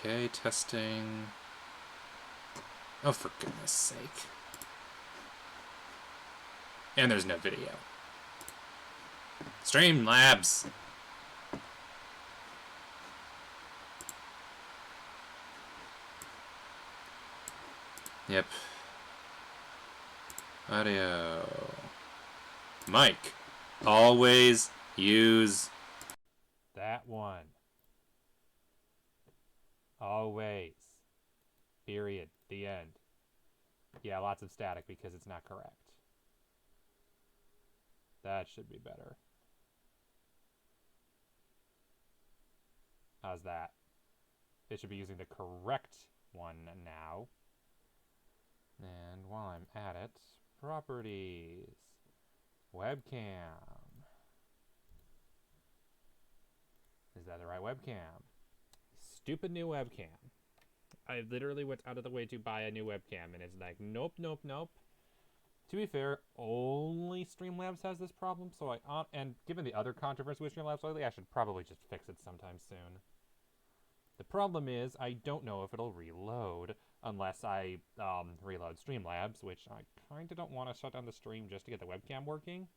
Okay, testing. Oh, for goodness sake. And there's no video. Streamlabs! Yep. Audio. Mic. Always use that one. Always. Period. The end. Yeah, lots of static because it's not correct. That should be better. How's that? It should be using the correct one now. And while I'm at it, properties. Webcam. Is that the right webcam? Stupid new webcam. I literally went out of the way to buy a new webcam, and it's like, nope, nope, nope. To be fair, only Streamlabs has this problem, so and given the other controversy with Streamlabs lately, I should probably just fix it sometime soon. The problem is, I don't know if it'll reload unless I reload Streamlabs, which I kind of don't want to shut down the stream just to get the webcam working,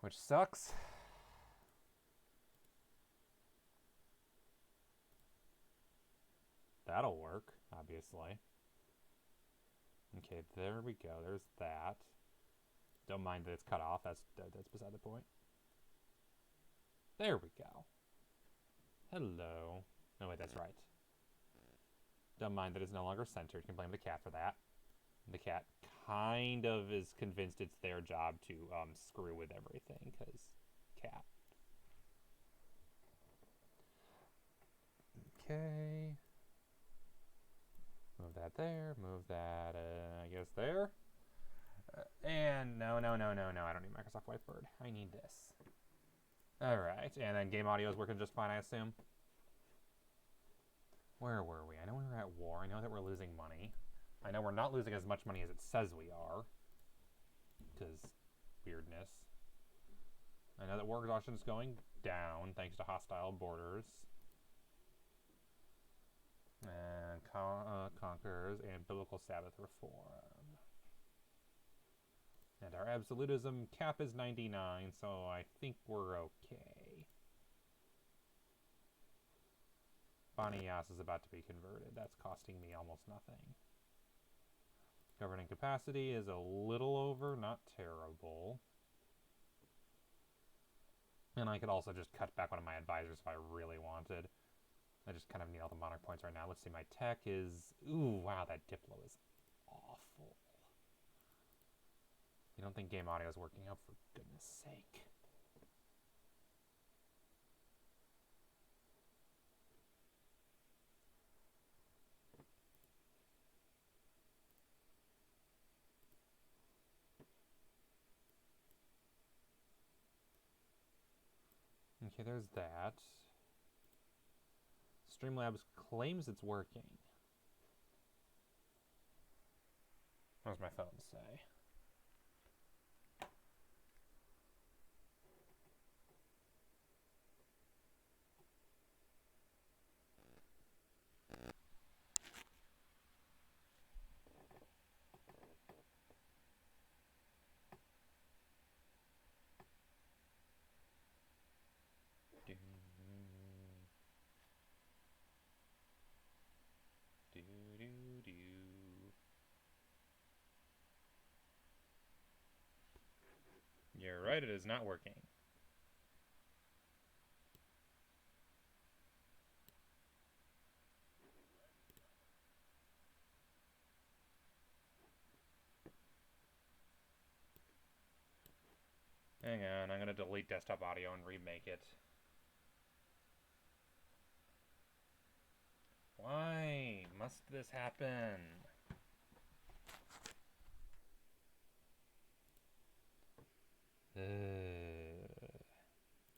which sucks. That'll work, obviously. Okay, there we go. There's that. Don't mind that it's cut off. That's beside the point. There we go. Hello. No, wait, that's right. Don't mind that it's no longer centered. You can blame the cat for that. The cat kind of is convinced it's their job to screw with everything, because cat. Okay. Move that there. Move that, I guess, there. And no. I don't need Microsoft Whiteboard. I need this. Alright, and then game audio is working just fine, I assume. Where were we? I know we were at war. I know that we're losing money. I know we're not losing as much money as it says we are. Because weirdness. I know that war exhaustion is going down thanks to hostile borders. And conquerors and biblical Sabbath reform. And our absolutism cap is 99, so I think we're okay. Banias is about to be converted. That's costing me almost nothing. Governing capacity is a little over, not terrible. And I could also just cut back one of my advisors if I really wanted. I just kind of need all the monarch points right now. Let's see, my tech is... Ooh, wow, that Diplo is awful. You don't think game audio is working out, for goodness sake. Okay, there's that. Streamlabs claims it's working. What does my phone say? You're right, it is not working. Hang on, I'm going to delete desktop audio and remake it. Why must this happen?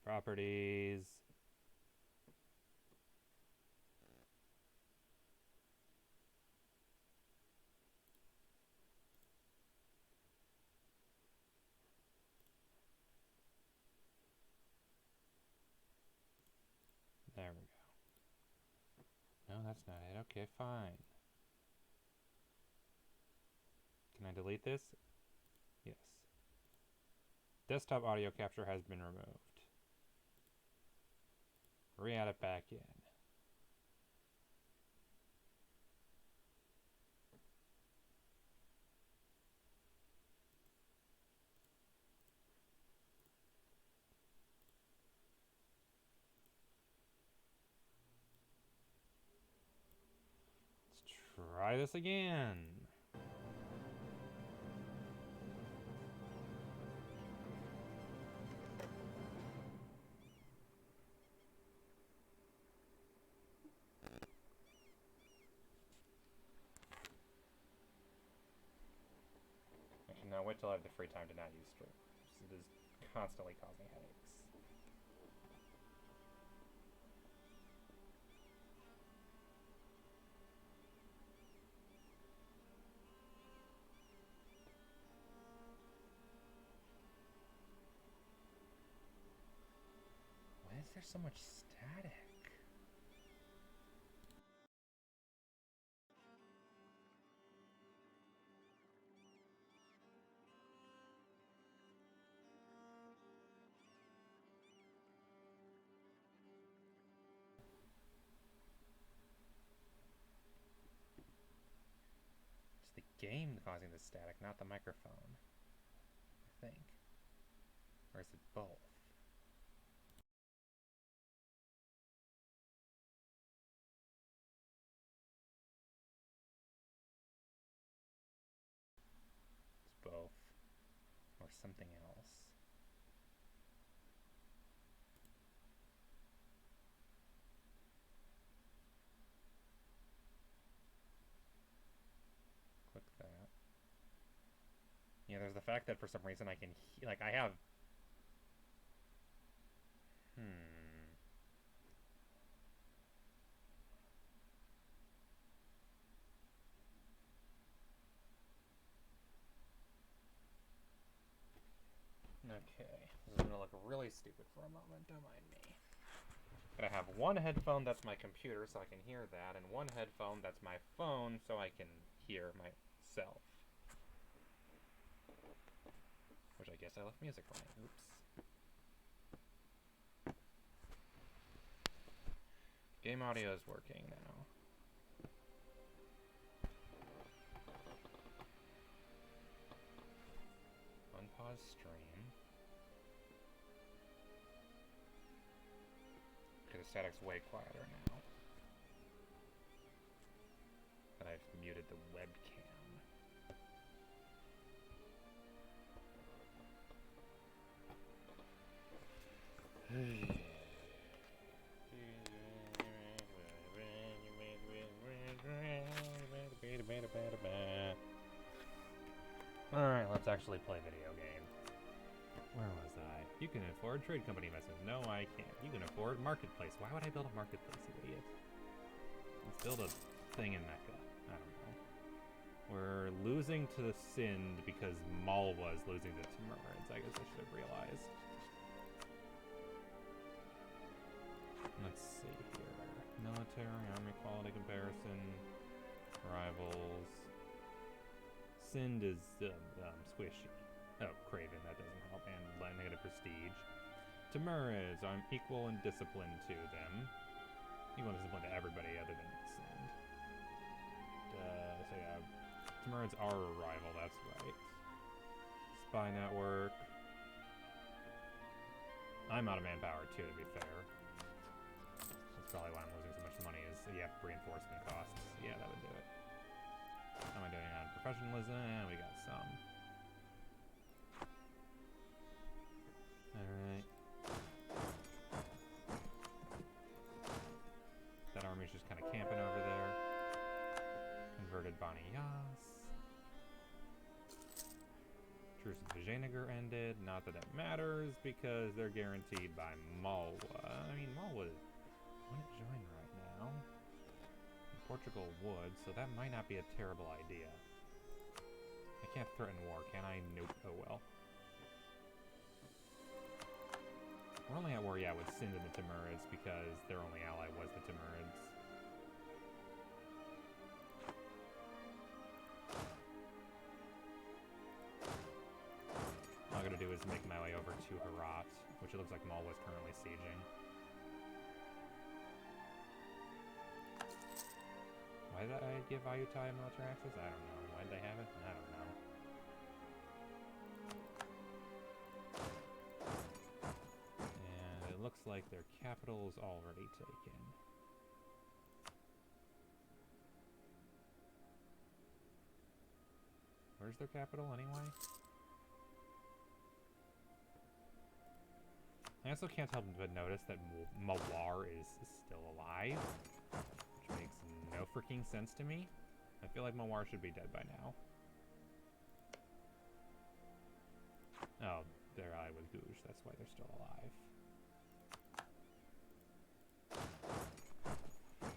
Properties. There we go. that's not it. Okay, fine. Can I delete this? Yes. Desktop audio capture has been removed. Re-add it back in. Let's try this again. Now wait till I have the free time to not use streamers. It is constantly causing headaches. Why is there so much static? The game causing the static, not the microphone. I think. Or is it both? It's both. Or something else. Click that. Yeah, there's the fact that for some reason I can like I have Okay, this is gonna look really stupid for a moment, don't mind me. But I have one headphone that's my computer so I can hear that, and one headphone that's my phone so I can hear myself. Which I guess I left music running. Oops. Game audio is working now. Unpause stream. Okay, the static's way quieter now. But I've muted the webcam. Alright, let's actually play video game. Where was I? You can afford trade company message. No, I can't. You can afford marketplace. Why would I build a marketplace, you idiot? Let's build a thing in Mecca. I don't know. We're losing to the Sind because Malwa is losing to Timurids. I guess I should have realized. Let's see here. Military, army quality comparison, rivals. Sind is squishy. Oh, Craven, that doesn't help. And negative prestige. Timurids, I'm equal in discipline to them. Equal in discipline to everybody other than Sind. So yeah, Timurids are a rival, that's right. Spy network. I'm out of manpower too, to be fair. That's probably why I'm losing so much money is, yeah, reinforcement costs. Yeah, that would do it. How am I doing on professionalism? We got some. Alright. That army's just kind of camping over there. Converted Bani Yas. Truce with Vijayanagар ended. Not that it matters because they're guaranteed by Malwa. I mean, Malwa wouldn't join right now. Portugal would, so that might not be a terrible idea. I can't threaten war, can I? Nope. Oh well. We're only at war, yeah, with Sind and the Timurids because their only ally was the Timurids. to do is make my way over to Herat, which it looks like Malwa is currently sieging. Why did I give Ayutthaya military access? I don't know. Why did they have it? I don't know. And it looks like their capital is already taken. Where's their capital, anyway? I also can't help but notice that Mawar is still alive, which makes no freaking sense to me. I feel like Mawar should be dead by now. Oh, they're allied with Guj, that's why they're still alive.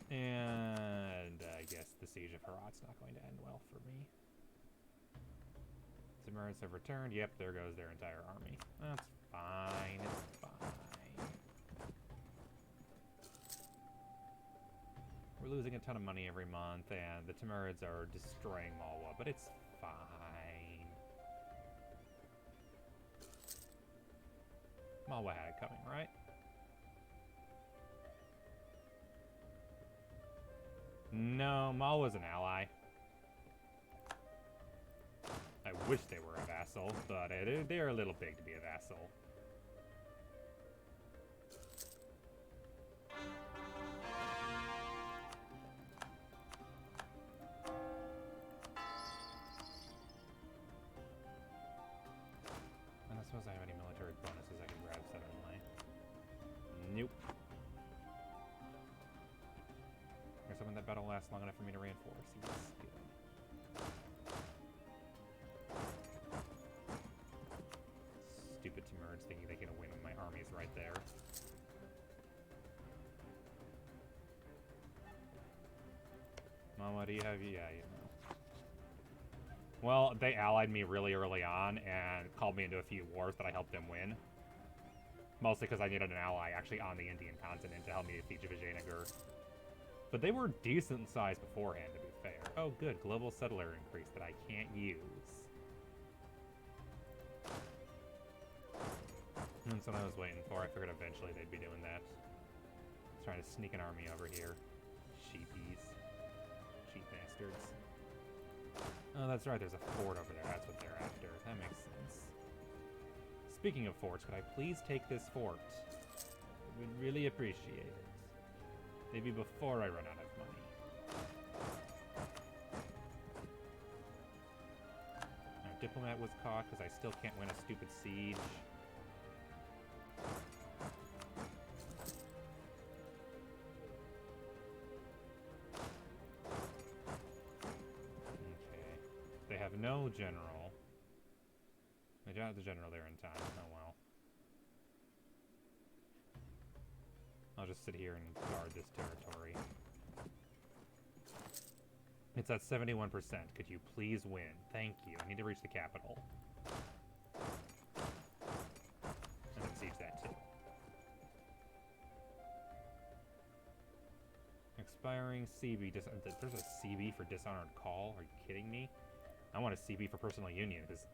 And I guess the siege of Herat's not going to end well for me. Timurids have returned. Yep, there goes their entire army. That's fine. It's fine. We're losing a ton of money every month, and the Timurids are destroying Malwa, but it's fine. Malwa had it coming, right? No, Malwa's an ally. I wish they were a vassal, but they're a little big to be a vassal. I don't suppose I have any military bonuses I can grab suddenly. Nope. Guess I want that battle lasts long enough for me to reinforce. Yes, good. Stupid Timurids thinking they can win when my army's right there. Mom, what do you have? Yeah, you know. Well, they allied me really early on and called me into a few wars that I helped them win. Mostly because I needed an ally actually on the Indian continent to help me defeat Vijayanagara. But they were decent size beforehand, to be fair. Oh, good. Global settler increase that I can't use. That's what I was waiting for. I figured eventually they'd be doing that. Trying to sneak an army over here. Sheepies. Cheap bastards. Oh, that's right. There's a fort over there. That's what they're after. That makes sense. Speaking of forts, could I please take this fort? I would really appreciate it. Maybe before I run out of money. Our diplomat was caught because I still can't win a stupid siege. Okay. They have no general. They don't have the general there in time. Oh well. I'll just sit here and guard this territory. It's at 71%. Could you please win? Thank you. I need to reach the capital. And then siege that too. Expiring CB. There's a CB for dishonored call? Are you kidding me? I want a CB for personal union because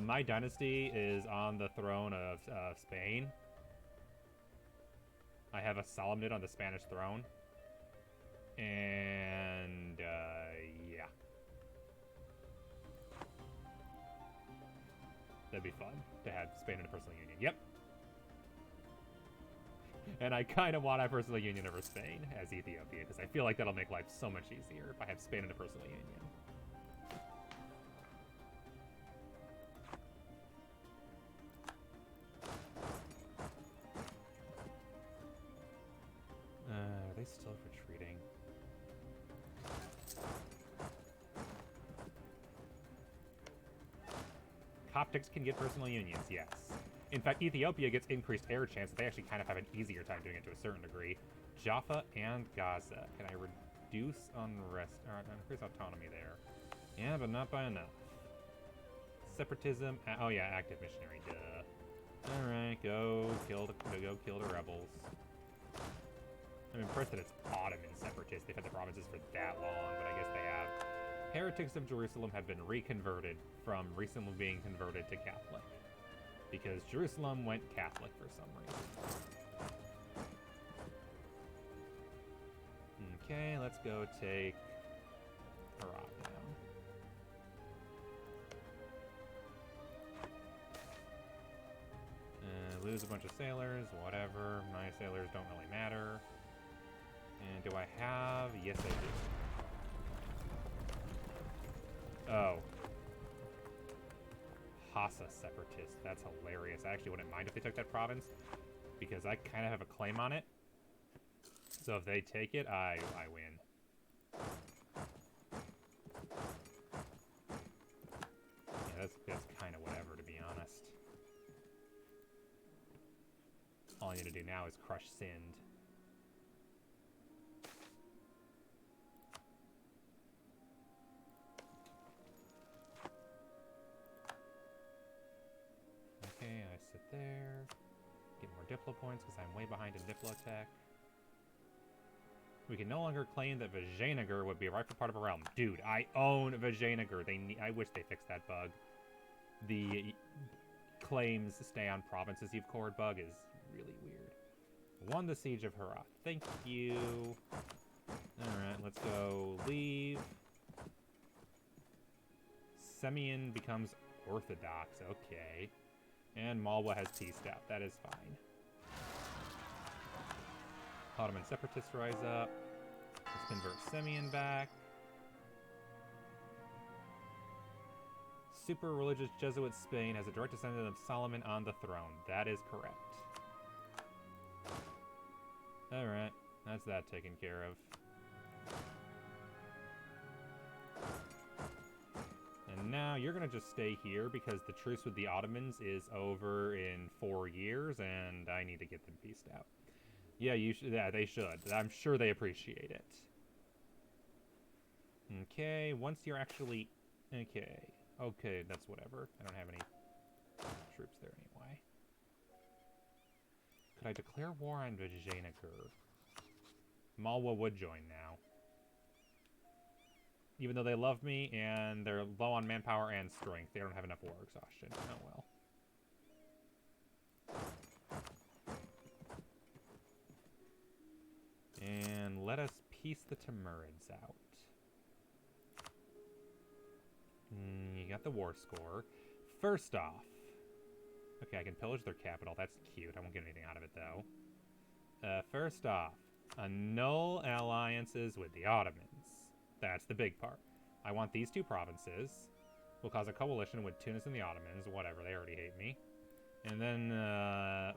my dynasty is on the throne of Spain. I have a solemnid on the Spanish throne. And, yeah. That'd be fun to have Spain in a personal union. Yep. And I kind of want a personal union over Spain as Ethiopia, because I feel like that'll make life so much easier if I have Spain in a personal union. Are they still retreating? Coptics can get personal unions, yes. In fact, Ethiopia gets increased air chance. They actually kind of have an easier time doing it to a certain degree. Jaffa and Gaza. Can I reduce unrest or increase autonomy there? Yeah, but not by enough. Separatism. Oh yeah, active missionary. Duh. All right, go kill the rebels. I'm impressed that it's Ottoman separatists. They've had the provinces for that long, but I guess they have. Heretics of Jerusalem have been reconverted from recently being converted to Catholic. Because Jerusalem went Catholic for some reason. Okay, let's go take Herat now. Lose a bunch of sailors, whatever. My sailors don't really matter. And do I have... Yes, I do. Oh. Hassa separatists. That's hilarious. I actually wouldn't mind if they took that province, because I kind of have a claim on it. So if they take it, I win. Yeah, that's kind of whatever, to be honest. All I need to do now is crush Sind. Okay, I sit there. Get more Diplo points because I'm way behind in Diplo tech. We can no longer claim that Vijayanagara would be a rightful part of a realm. Dude, I own Vijayanagara. I wish they fixed that bug. The claims stay on provinces you've cored bug is really weird. Won the Siege of Herat. Thank you. Alright, let's go leave. Semyon becomes Orthodox. Okay. And Malwa has peaced out. That is fine. Ottoman separatists rise up. Let's convert Semyon back. Super religious Jesuit Spain has a direct descendant of Solomon on the throne. That is correct. Alright, that's that taken care of. And now you're gonna just stay here because the truce with the Ottomans is over in 4 years and I need to get them pieced out. Yeah, yeah, they should. I'm sure they appreciate it. Okay, once you're actually... Okay, that's whatever. I don't have any troops there anyway. Could I declare war on Vijayanagara? Malwa would join now. Even though they love me and they're low on manpower and strength, they don't have enough war exhaustion. Oh well. And let us piece the Timurids out. You got the war score. First off, okay, I can pillage their capital. That's cute. I won't get anything out of it, though. First off, annul alliances with the Ottomans. That's the big part. I want these 2 provinces. We'll cause a coalition with Tunis and the Ottomans. Whatever, they already hate me. And then,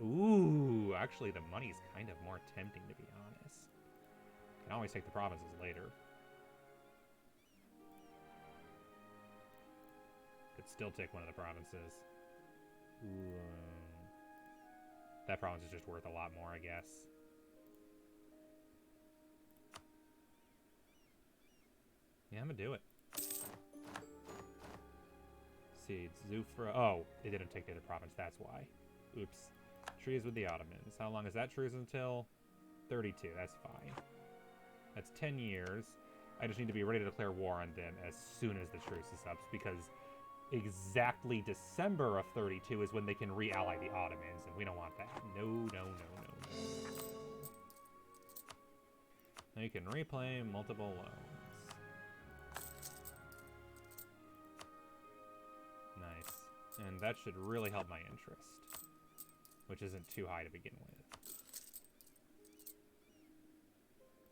ooh, actually the money's kind of more tempting, to be honest. Can always take the provinces later. Could still take one of the provinces. Ooh. That province is just worth a lot more, I guess. Yeah, I'm gonna do it. Seeds. Zufra. Oh, they didn't take the other province, that's why. Oops. Trees with the Ottomans. How long is that truce until? 32, that's fine. That's 10 years. I just need to be ready to declare war on them as soon as the truce is up, because exactly December of 32 is when they can re-ally the Ottomans, and we don't want that. No, no, no, no, no. Now you can replay multiple loans. Nice. And that should really help my interest, which isn't too high to begin with.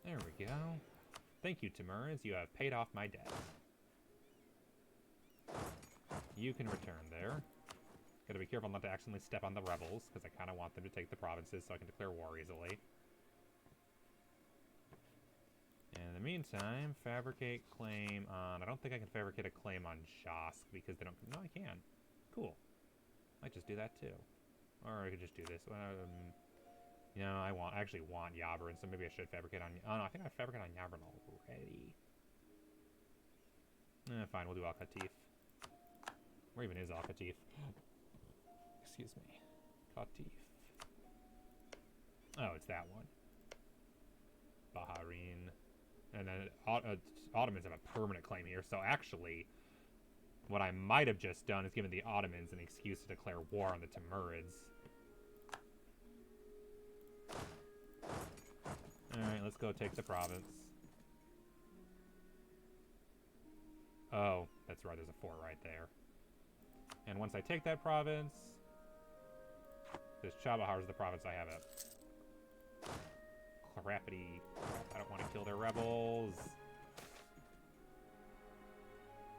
There we go. Thank you, Timurids. You have paid off my debt. You can return there. Gotta be careful not to accidentally step on the rebels, because I kind of want them to take the provinces so I can declare war easily. And in the meantime, fabricate claim on... I don't think I can fabricate a claim on Josk, because they don't... No, I can. Cool. Might just do that, too. Or I could just do this. You know, I actually want Yavrin, so maybe I should fabricate on... Oh, no, I think I fabricate on Yavrin already. Fine, we'll do Al-Qatif. Where even is Al-Qatif? Excuse me. Qatif. Oh, it's that one. Bahrain. And then Ottomans have a permanent claim here, so actually... What I might have just done is given the Ottomans an excuse to declare war on the Timurids. Alright, let's go take the province. Oh, that's right, there's a fort right there. And once I take that province, this Chabahar's the province I have a crappity. I don't want to kill their rebels.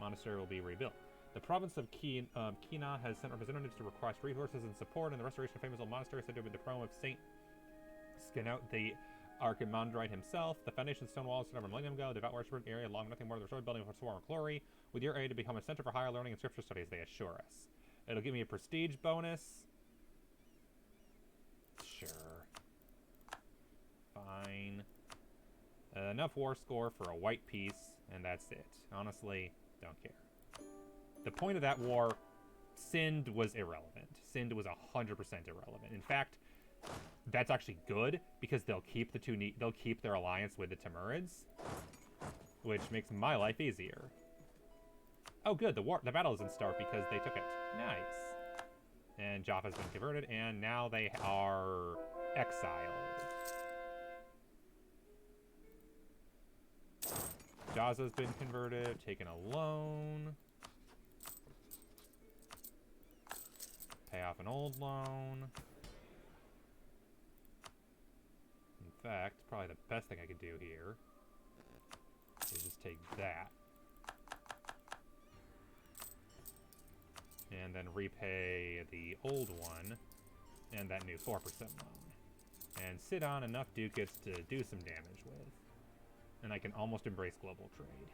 Monastery will be rebuilt. The province of Kina has sent representatives to request resources and support in the restoration of famous old monastery said to have been the throne of Saint Skinout the Archimandrite himself. The foundation stone walls stood over a millennium ago. The devout worshipper area along nothing more than the restored building for swarm glory. With your aid to become a center for higher learning and scripture studies, they assure us. It'll give me a prestige bonus. Sure. Fine. Enough war score for a white piece, and that's it. Honestly, don't care. The point of that war, Sind was irrelevant. Sind was 100% irrelevant. In fact, that's actually good because they'll keep they'll keep their alliance with the Timurids, which makes my life easier. Oh, good. The battle doesn't start because they took it. Nice. And Jaffa's been converted, and now they are exiled. Jaza's been converted, taken a loan. Pay off an old loan. In fact, probably the best thing I could do here is just take that. And then repay the old one and that new 4% loan. And sit on enough ducats to do some damage with. And I can almost embrace global trade.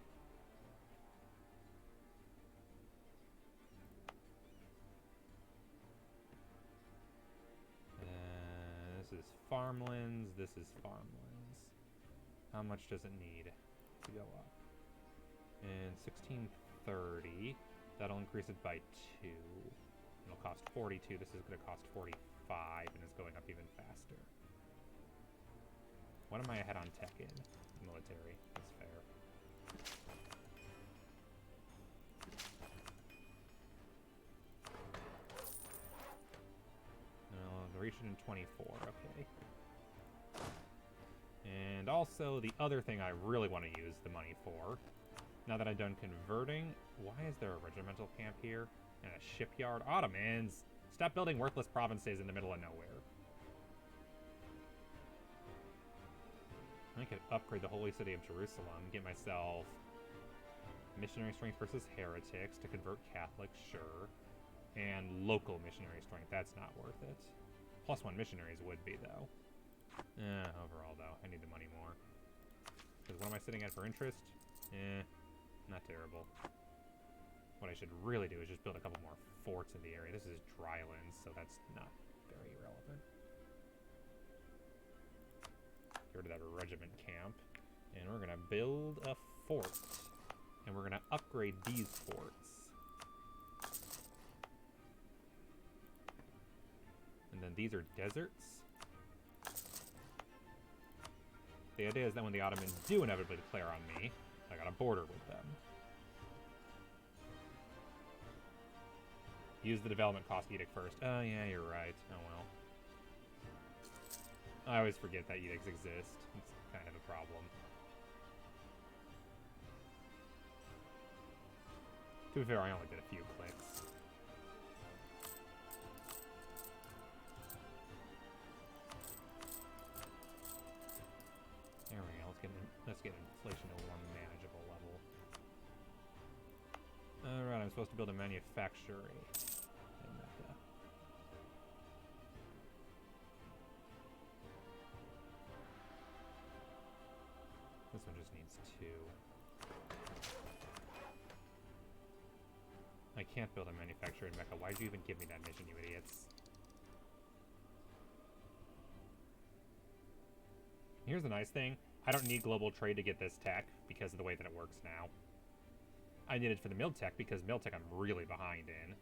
This is farmlands, this is farmlands. How much does it need to go up? In 1630, that'll increase it by 2. It'll cost 42, this is going to cost 45, and it's going up even faster. What am I ahead on tech in? Military. That's fair. I'll reach it in 24. Okay. And also, the other thing I really want to use the money for, now that I'm done converting, why is there a regimental camp here? And a shipyard? Ottomans! Stop building worthless provinces in the middle of nowhere. I could upgrade the holy city of Jerusalem, get myself missionary strength versus heretics to convert Catholics, sure. And local missionary strength, that's not worth it. +1 missionaries would be, though. Overall, though, I need the money more. Because what am I sitting at for interest? Not terrible. What I should really do is just build a couple more forts in the area. This is drylands, so that's not very relevant. Get rid of that regiment camp. And we're going to build a fort. And we're going to upgrade these forts. And then these are deserts. The idea is that when the Ottomans do inevitably declare on me, I got a border with them. Use the development cost edict first. Oh, yeah, you're right. Oh, well. I always forget that edicts exist. It's kind of a problem. To be fair, I only did a few clicks. There we go. Let's get inflation to a more manageable level. Alright, I'm supposed to build a manufactory in Mecca. This one just needs 2. I can't build a manufacturer in Mecca. Why'd you even give me that mission, you idiots? Here's the nice thing. I don't need global trade to get this tech because of the way that it works now. I need it for the mill tech because mill tech I'm really behind in.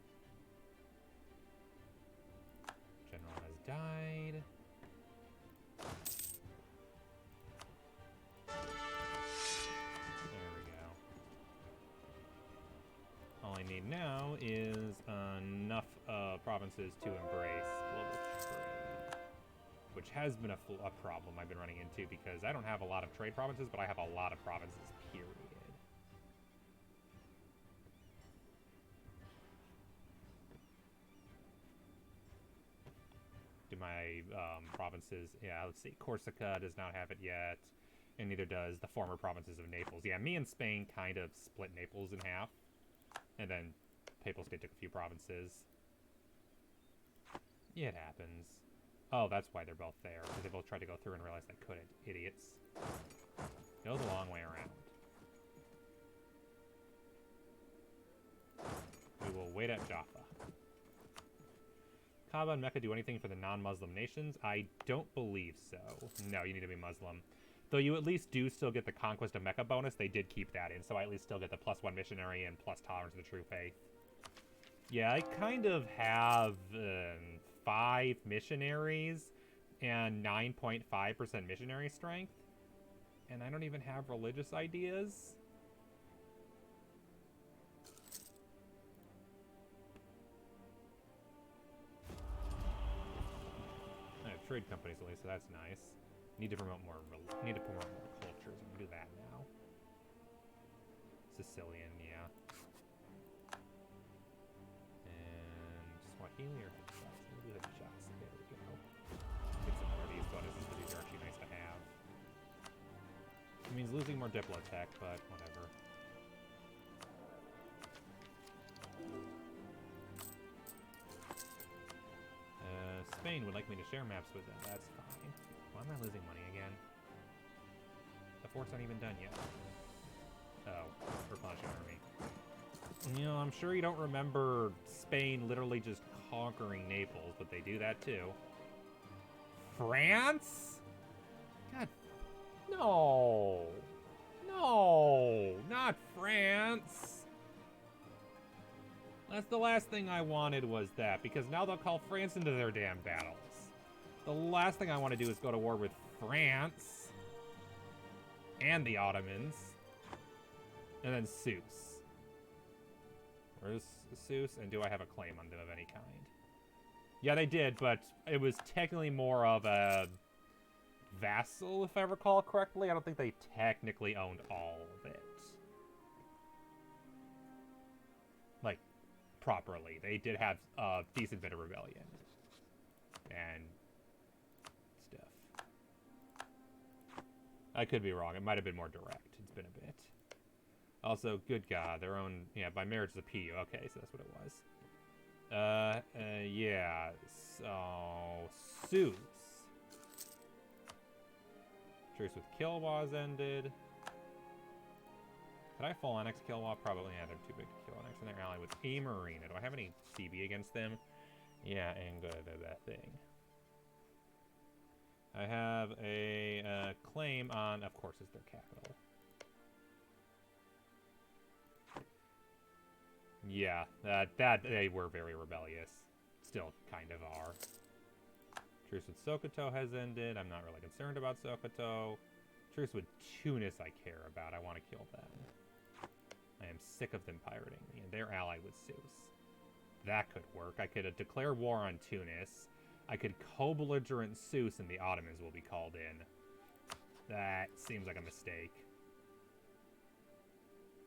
General has died. There we go. All I need provinces to embrace global trade, which has been a problem I've been running into because I don't have a lot of trade provinces, but I have a lot of provinces, period. Do my provinces, yeah, let's see, Corsica does not have it yet, and neither does the former provinces of Naples. Yeah, me and Spain kind of split Naples in half, and then Papal State took a few provinces. It happens. Oh, that's why they're both there, because they both tried to go through and realized they couldn't. Idiots. Go the long way around. We will wait at Jaffa. Kaaba and Mecca do anything for the non-Muslim nations? I don't believe so. No, you need to be Muslim. Though you at least do still get the Conquest of Mecca bonus. They did keep that in, so I at least still get the +1 missionary and plus tolerance of the true faith. Yeah, I kind of have 5 missionaries and 9.5% missionary strength. And I don't even have religious ideas. I have trade companies at least, so that's nice. Need to promote more cultures. I'm gonna do that now. Sicilian, yeah. And Swahili or Hutchats? I'm gonna do Hutchats. There we go. Get some more of these bonuses, because these are actually nice to have. It means losing more Diplotech, but whatever. Spain would like me to share maps with them. That's fine. Why am I losing money again? The fort's not even done yet. Oh, replenishing army. You know, I'm sure you don't remember Spain literally just conquering Naples, but they do that too. France? God, no. No, not France. That's the last thing I wanted was that, because now they'll call France into their damn battles. The last thing I want to do is go to war with France and the Ottomans. And then Seuss. Where's Seuss? And do I have a claim on them of any kind? Yeah, they did, but it was technically more of a vassal, if I recall correctly. I don't think they technically owned all of it. Like, properly. They did have a decent bit of rebellion. And stuff. I could be wrong. It might have been more direct. It's been a bit. Also, good God, their own... Yeah, by marriage is a PU. Okay, so that's what it was. Yeah. So... Seuss. Truce with Kilwa's ended. Could I full annex Kilwa? Probably. Yeah, they're too big to kill annex. And they're allied with a Marina. Do I have any CB against them? Yeah, and good at that thing. I have a claim on... Of course, it's their capital. Yeah, that they were very rebellious. Still kind of are. Truce with Sokoto has ended. I'm not really concerned about Sokoto. Truce with Tunis I care about. I want to kill them. I am sick of them pirating me, and they're allied with Seuss. That could work. I could declare war on Tunis. I could co-belligerent Seuss, and the Ottomans will be called in. That seems like a mistake.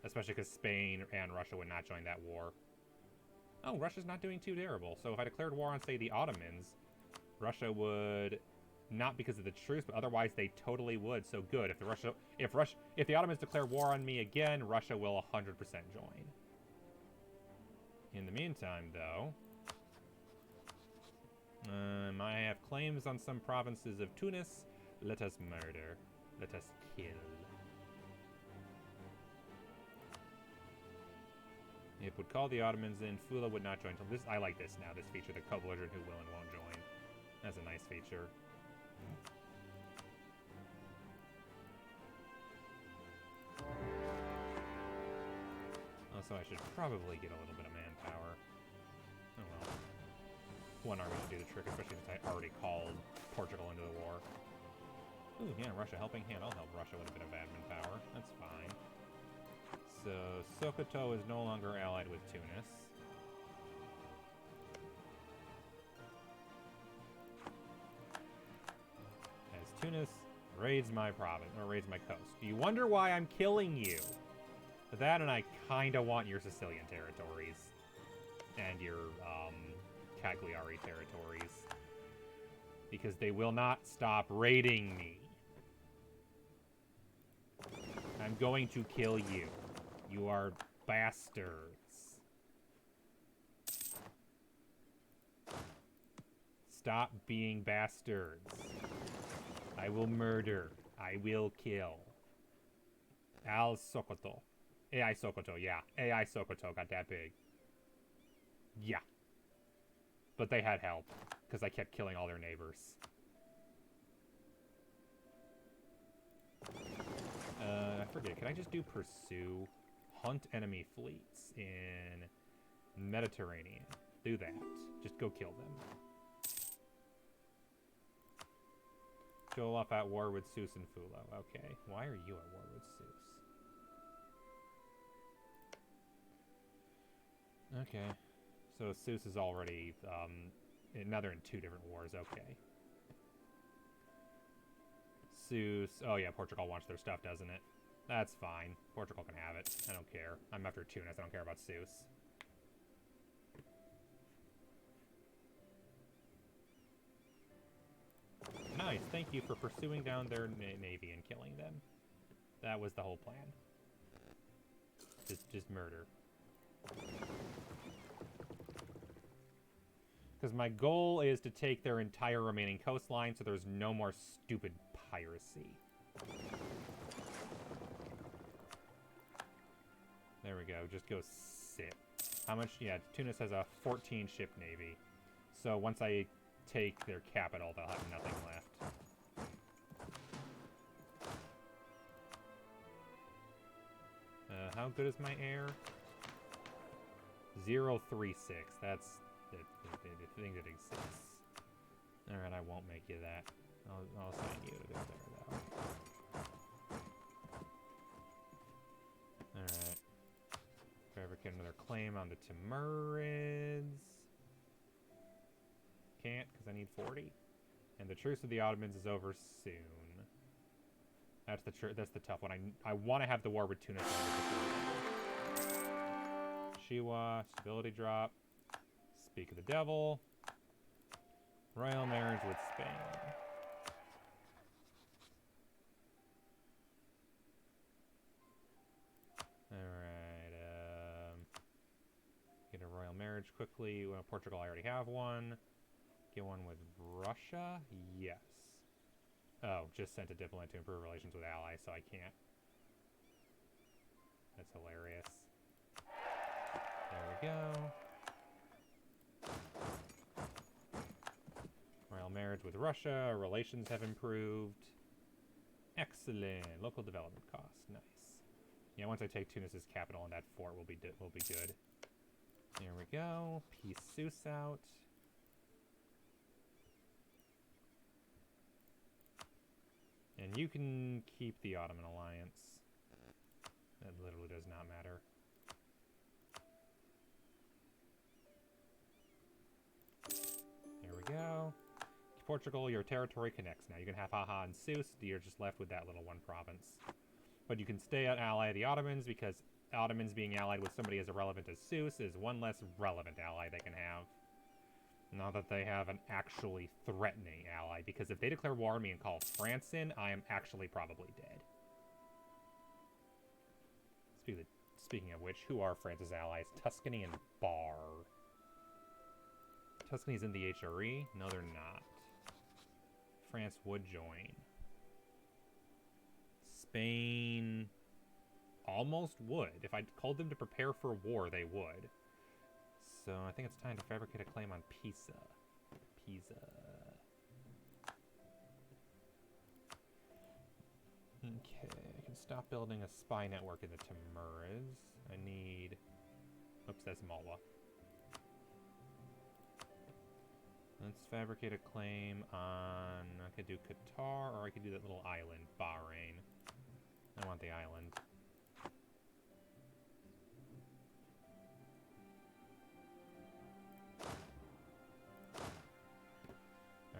Especially because Spain and Russia would not join that war. Oh, Russia's not doing too terrible. So if I declared war on, say, the Ottomans, Russia would... Not because of the truce, but otherwise they totally would. So good. If the Ottomans declare war on me again, Russia will 100% join. In the meantime, though, I have claims on some provinces of Tunis. Let us murder. Let us kill. It would call the Ottomans in. Fula would not join. This, I like this now. This feature, the co-belligerent who will and won't join. That's a nice feature. Also, I should probably get a little bit of manpower. Oh well. One army should do the trick, especially since I already called Portugal into the war. Ooh, yeah, Russia helping hand. I'll help Russia with a bit of admin power. That's fine. So, Sokoto is no longer allied with Tunis. Tunis raids my province, or raids my coast. Do you wonder why I'm killing you? That, and I kinda want your Sicilian territories. And your, Cagliari territories. Because they will not stop raiding me. I'm going to kill you. You are bastards. Stop being bastards. I will murder. I will kill. Al Sokoto. AI Sokoto, yeah. AI Sokoto got that big. Yeah. But they had help, because I kept killing all their neighbors. I forget, can I just do pursue? Hunt enemy fleets in Mediterranean. Do that. Just go kill them. Jolof at war with Seuss and Fulo. Okay. Why are you at war with Seuss? Okay. So Seuss is already, now they're in 2 different wars. Okay. Seuss. Oh yeah, Portugal wants their stuff, doesn't it? That's fine. Portugal can have it. I don't care. I'm after Tunis. I don't care about Seuss. Nice. Thank you for pursuing down their navy and killing them. That was the whole plan. Just murder. Because my goal is to take their entire remaining coastline so there's no more stupid piracy. There we go. Just go sit. How much? Yeah, Tunis has a 14-ship navy. So once I take their capital, they'll have nothing left. How good is my air? 036. That's the thing that exists. Alright, I won't make you that. I'll assign you to go there, though. Alright. Fabricate another claim on the Timurids. Can't, because I need 40. And the truce with the Ottomans is over soon. That's the tough one. I want to have the war with Tunis. Shiwa, stability drop. Speak of the devil. Royal marriage with Spain. Alright, get a royal marriage quickly. Well, Portugal, I already have one. Get one with Russia? Yes. Oh, just sent a diplomat to improve relations with allies, so I can't. That's hilarious. There we go. Royal marriage with Russia. Relations have improved. Excellent. Local development costs. Nice. Yeah, once I take Tunis's capital and that fort will be good. There we go. Peace Seuss out. And you can keep the Ottoman alliance. That literally does not matter. There we go. Portugal, your territory connects now. You can have Haha and Seuss. You're just left with that little one province. But you can stay an ally of the Ottomans because Ottomans being allied with somebody as irrelevant as Seuss is one less relevant ally they can have. Not that they have an actually threatening ally, because if they declare war on me and call France in, I am actually probably dead. Speaking of which, who are France's allies? Tuscany and Bar. Tuscany's in the HRE? No, they're not. France would join. Spain almost would. If I called them to prepare for war, they would. So I think it's time to fabricate a claim on Pisa. Okay, I can stop building a spy network in the Timurids. I need... Oops, that's Malwa. Let's fabricate a claim on... I could do Qatar, or I could do that little island, Bahrain. I want the island.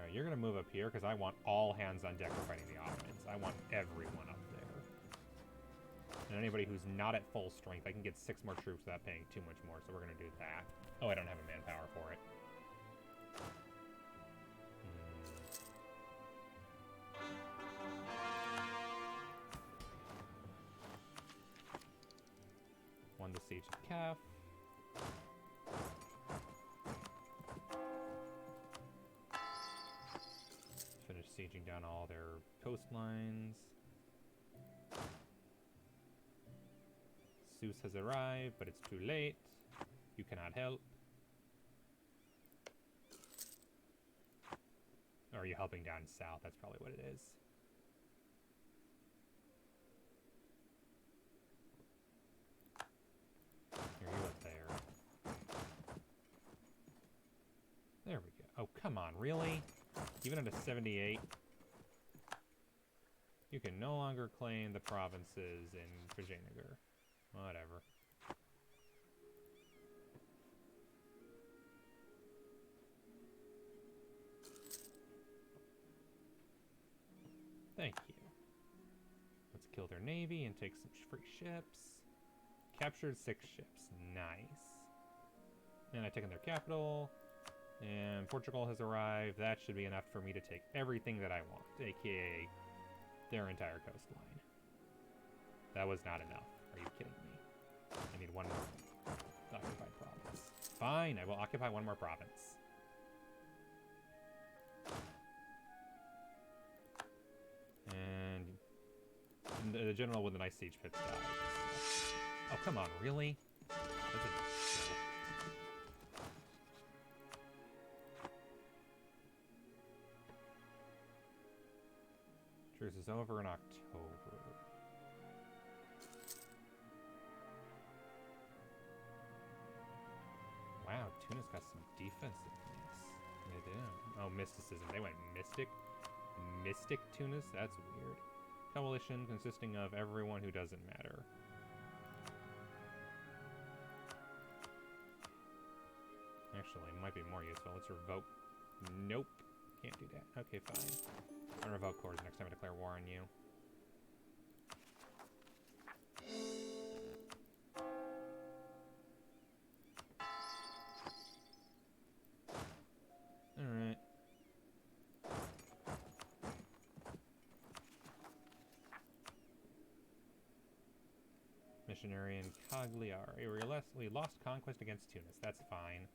Alright, you're gonna move up here because I want all hands on deck for fighting the Ottomans. I want everyone up there. And anybody who's not at full strength, I can get 6 more troops without paying too much more, so we're gonna do that. Oh, I don't have a manpower for it. Won the siege of Kaf. Finish sieging down all their coastlines. Zeus has arrived, but it's too late. You cannot help. Or are you helping down south? That's probably what it is. Here, you up there. There we go. Oh, come on, really? Even at a 78? You can no longer claim the provinces in Vijayanagara. Whatever. Thank you. Let's kill their navy and take some free ships. Captured 6 ships. Nice. And I've taken their capital. And Portugal has arrived. That should be enough for me to take everything that I want, aka their entire coastline. That was not enough. Are you kidding me? I need 1 more occupied province. Fine, I will occupy 1 more province. And the general with a nice siege pits died. Oh, come on, really? That's a joke. Truce is over in October. Wow, Tunis got some defensiveness. They did. Oh, mysticism. They went mystic. Mystic Tunis? That's weird. Coalition consisting of everyone who doesn't matter. Actually, it might be more useful. Let's revoke. Nope. Can't do that. Okay, fine. I'll revoke cores next time I declare war on you. Alright. Missionary and Cagliari. We lost conquest against Tunis. That's fine.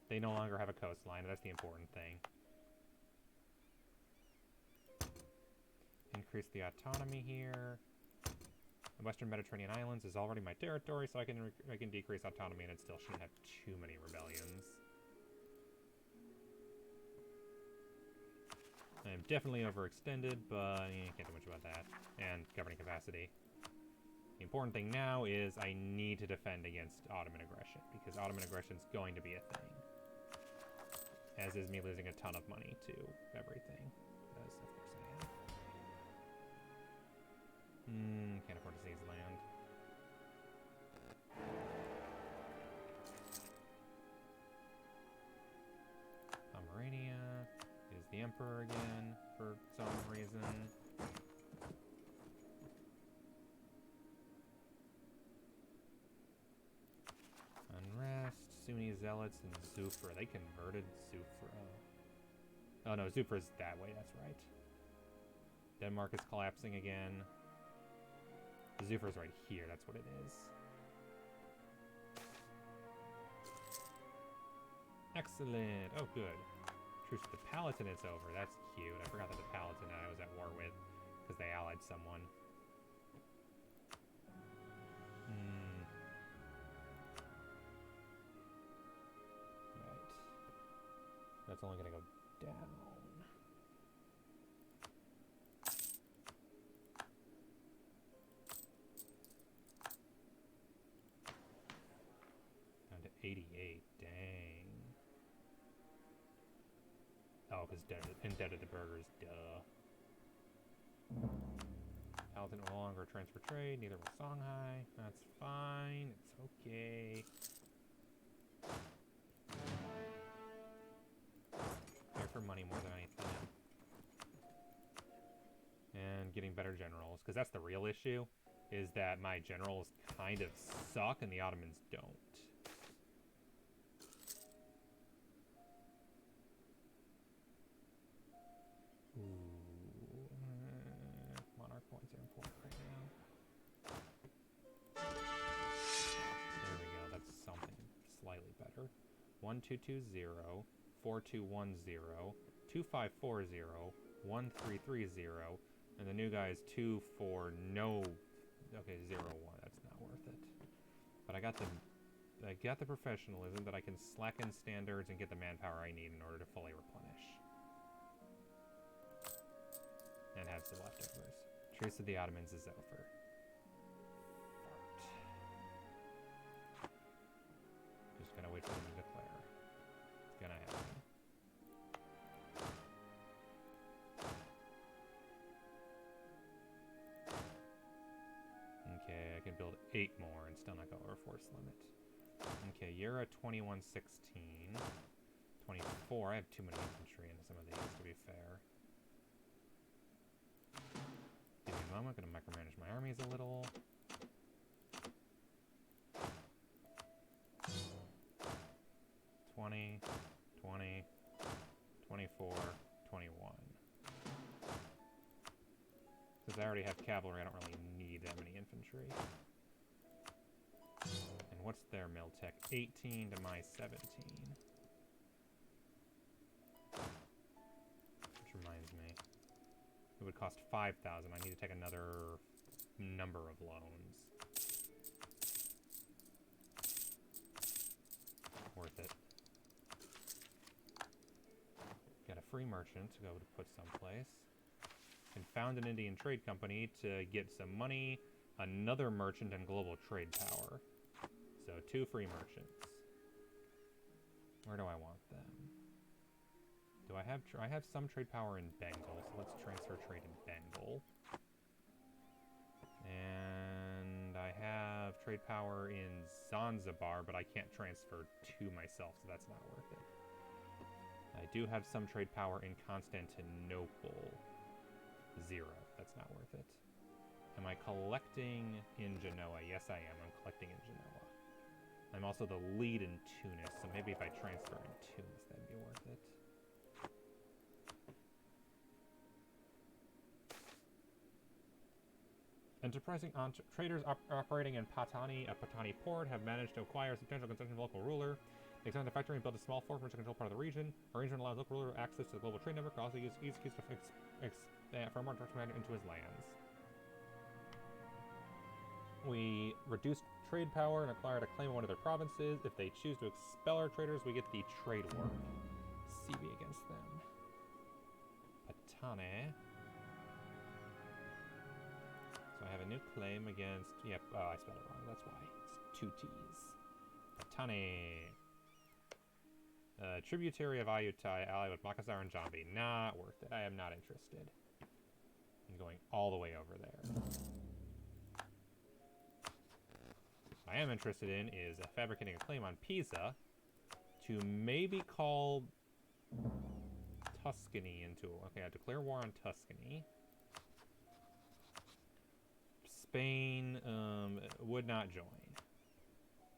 They no longer have a coastline. That's the important thing. Increase the autonomy here. The Western Mediterranean Islands is already my territory, so I can decrease autonomy and it still shouldn't have too many rebellions. I am definitely overextended, but you can't do much about that. And governing capacity. The important thing now is I need to defend against Ottoman aggression, because Ottoman aggression is going to be a thing. As is me losing a ton of money to everything. Because, of course, I am. Can't afford to seize land. Pomerania is the emperor again, for some reason. Unrest, Sunni Zealots, and Zufra. They converted Zufra. Oh no, Zufra's that way, that's right. Denmark is collapsing again. Zufra's right here, that's what it is. Excellent. Oh, good. Truce with the Palatinate's over. That's cute. I forgot that the Palatinate I was at war with because they allied someone. Right. That's only going to go down. Down to 88. Dang. Oh, because indebted to burgers, duh. Palatine no longer transfer trade, neither will Songhai. That's fine, it's okay. Here for money more than anything. And getting better generals, because that's the real issue, is that my generals kind of suck and the Ottomans don't. Ooh, monarch points are important right now. There we go, that's something slightly better. 1220, 4210, 2540, 1330, and the new guy is 24 no. Okay, 01. That's not worth it. But I got the professionalism that I can slacken standards and get the manpower I need in order to fully replenish. And have some leftovers. Truce of the Ottomans is over. Fart. Just gonna wait for them to declare. It's gonna happen. Okay, I can build 8 more and still not go over force limit. Okay, you're at 2116. 24. I have too many infantry in some of these, to be fair. Give me a moment. I'm gonna micromanage my armies a little. $20, $20, $24, $21. Since I already have cavalry, I don't really need that many infantry. And what's their mil tech? 18 to my 17. Which reminds me. It would cost 5,000. I need to take another number of loans. Worth it. Got a free merchant to go to put someplace. Can found an Indian trade company to get some money, another merchant, and global trade power. So 2 free merchants. Where do I want them? Do I have... I have some trade power in Bengal, so let's transfer trade in Bengal. And I have trade power in Zanzibar, but I can't transfer to myself, so that's not worth it. I do have some trade power in Constantinople. 0. That's not worth it. Am I collecting in Genoa? Yes, I am. I'm collecting in Genoa. I'm also the lead in Tunis, so maybe if I transfer in Tunis, that'd be worth it. Enterprising traders operating in Patani Port have managed to acquire substantial concessions of local ruler. They expand the factory and build a small fort which control part of the region. Arrangement allows local ruler access to the global trade network, also use ease keys to expand for more direct command into his lands. We reduced trade power and acquired a claim on one of their provinces. If they choose to expel our traders, we get the trade war. CB against them. Patane. So I have a new claim against... Yep, oh, I spelled it wrong. That's why. It's 2 T's. Patane. Tributary of Ayutthaya, allied with Makassar and Jambi. Not worth it. I am not interested in going all the way over there. What I am interested in is fabricating a claim on Pisa to maybe call Tuscany into... Okay, I declare war on Tuscany. Spain would not join.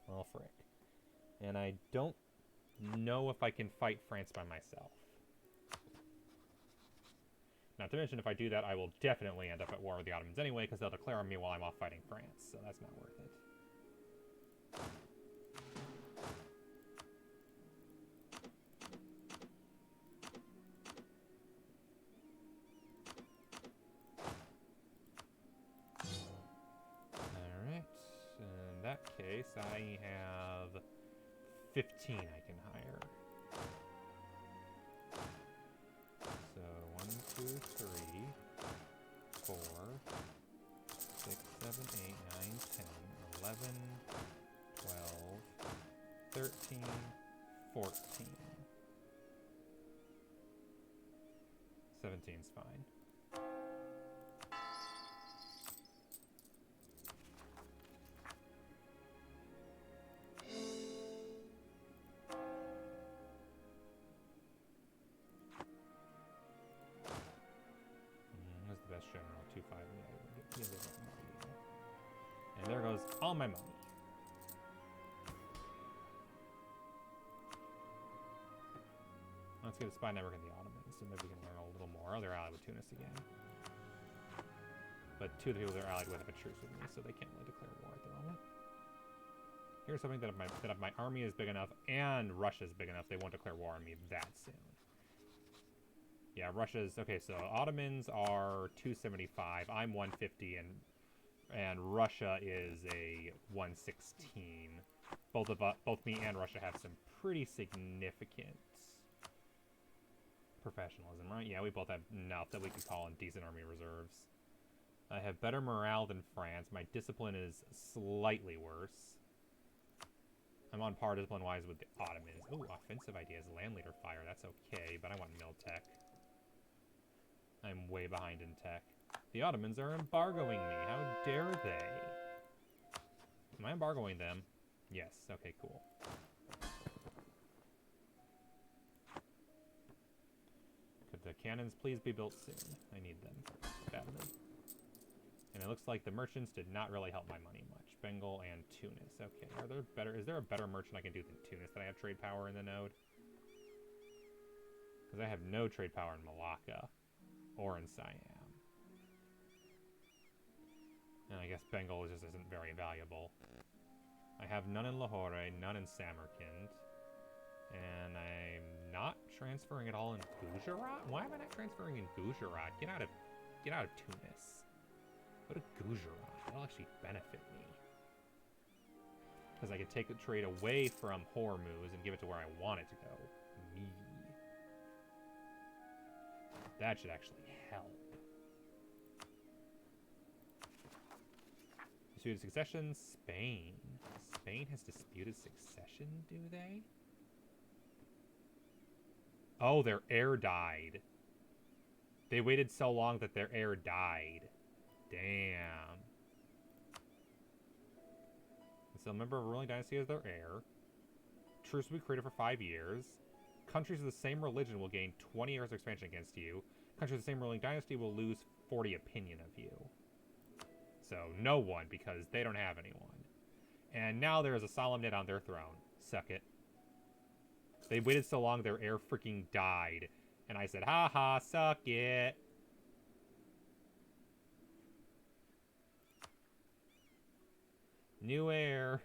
Well, frick. And I don't know if I can fight France by myself. Not to mention, if I do that, I will definitely end up at war with the Ottomans anyway, because they'll declare on me while I'm off fighting France, so that's not worth it. Alright, in that case, I have 15 I can hire. So 1, 2, 3, 4, 6, 7, 8, 9, 10, 11, 12, 13, 14. 17's fine. general, 2-5. Yeah, and there goes all my money. Let's get a spy network in the Ottomans, so maybe we can learn a little more. Oh, they're allied with Tunis again. But two of the people they're allied with have a truce with me, so they can't really declare war at the moment. Here's something that if my army is big enough and Russia's big enough, they won't declare war on me that soon. Yeah, Russia's... Okay, so Ottomans are 275. I'm 150, and Russia is a 116. Both me and Russia have some pretty significant professionalism, right? Yeah, we both have enough that we could call in decent army reserves. I have better morale than France. My discipline is slightly worse. I'm on par discipline-wise with the Ottomans. Ooh, offensive ideas. Land leader fire. That's okay, but I want mil tech. I'm way behind in tech. The Ottomans are embargoing me. How dare they? Am I embargoing them? Yes. Okay, cool. Could the cannons please be built soon? I need them badly. And it looks like the merchants did not really help my money much. Bengal and Tunis. Okay, is there a better merchant I can do than Tunis that I have trade power in the node? Because I have no trade power in Malacca or in Siam. And I guess Bengal just isn't very valuable. I have none in Lahore, none in Samarkand. And I'm not transferring it all in Gujarat? Why am I not transferring in Gujarat? Get out of Tunis. Go to Gujarat. That'll actually benefit me. Because I could take the trade away from Hormuz and give it to where I want it to go. Me. That should actually help. Disputed succession, Spain. Spain has disputed succession, do they? Oh, their heir died. They waited so long that their heir died. Damn. So a member of a ruling dynasty as their heir. Truce will be created for 5 years. Countries of the same religion will gain 20 years of expansion against you. Countries of the same ruling dynasty will lose 40 opinion of you. So no one, because they don't have anyone. And now there is a solemnate on their throne. Suck it. They waited so long their heir freaking died. And I said, haha, suck it. New heir.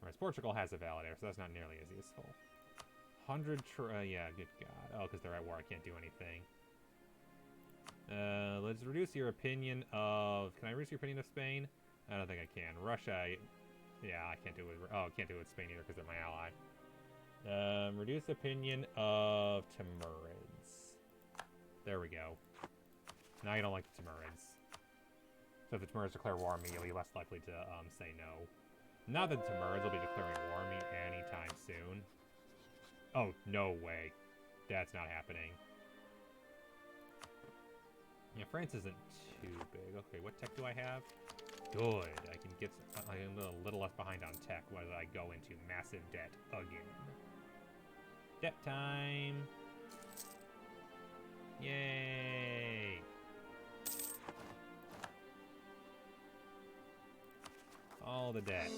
Whereas Portugal has a valid heir, so that's not nearly as useful. 100 yeah, good god. Oh, because they're at war, I can't do anything. Let's reduce your opinion of... Can I reduce your opinion of Spain? I don't think I can. Russia, yeah, I can't do it. Oh, I can't do it with Spain either because they're my ally. Reduce opinion of Timurids. There we go. Now you don't like the Timurids. So if the Timurids declare war on me, you'll be less likely to say no. Not that the Timurids will be declaring war on me anytime soon. Oh, no way. That's not happening. Yeah, France isn't too big. Okay, what tech do I have? Good. I can get... I'm a little less behind on tech when I go into massive debt again. Debt time! Yay! All the debt.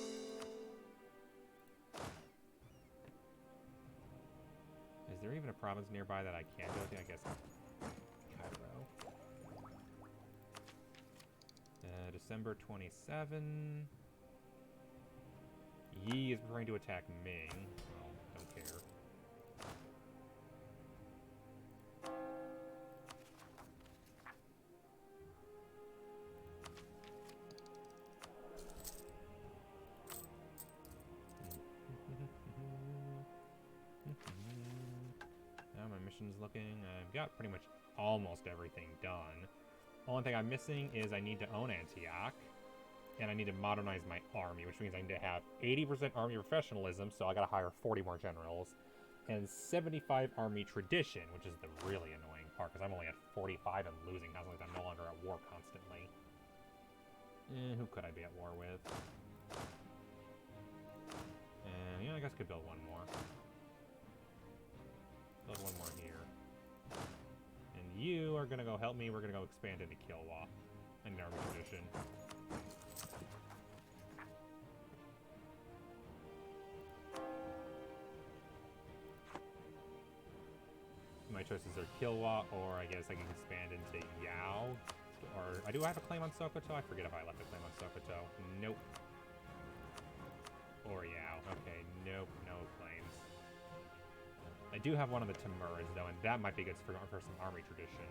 Is there even a province nearby that I can't go to? I guess Cairo. December 27. Yi is preparing to attack Ming. Well, don't care. How my mission's looking. I've got pretty much almost everything done. Only thing I'm missing is I need to own Antioch, and I need to modernize my army, which means I need to have 80% army professionalism, so I gotta hire 40 more generals, and 75 army tradition, which is the really annoying part, because I'm only at 45 and losing constantly. I'm no longer at war constantly. Who could I be at war with? And yeah, I guess I could build one more. Build one more here. are gonna go help me. We're gonna go expand into Kilwa in an army tradition. My choices are Kilwa, or I guess I can expand into Yao. Or I do have a claim on Sokoto. I forget if I left a claim on Sokoto. Nope. Or Yao. Okay, nope, no claims. I do have one of the Timurs, though, and that might be good for some army tradition.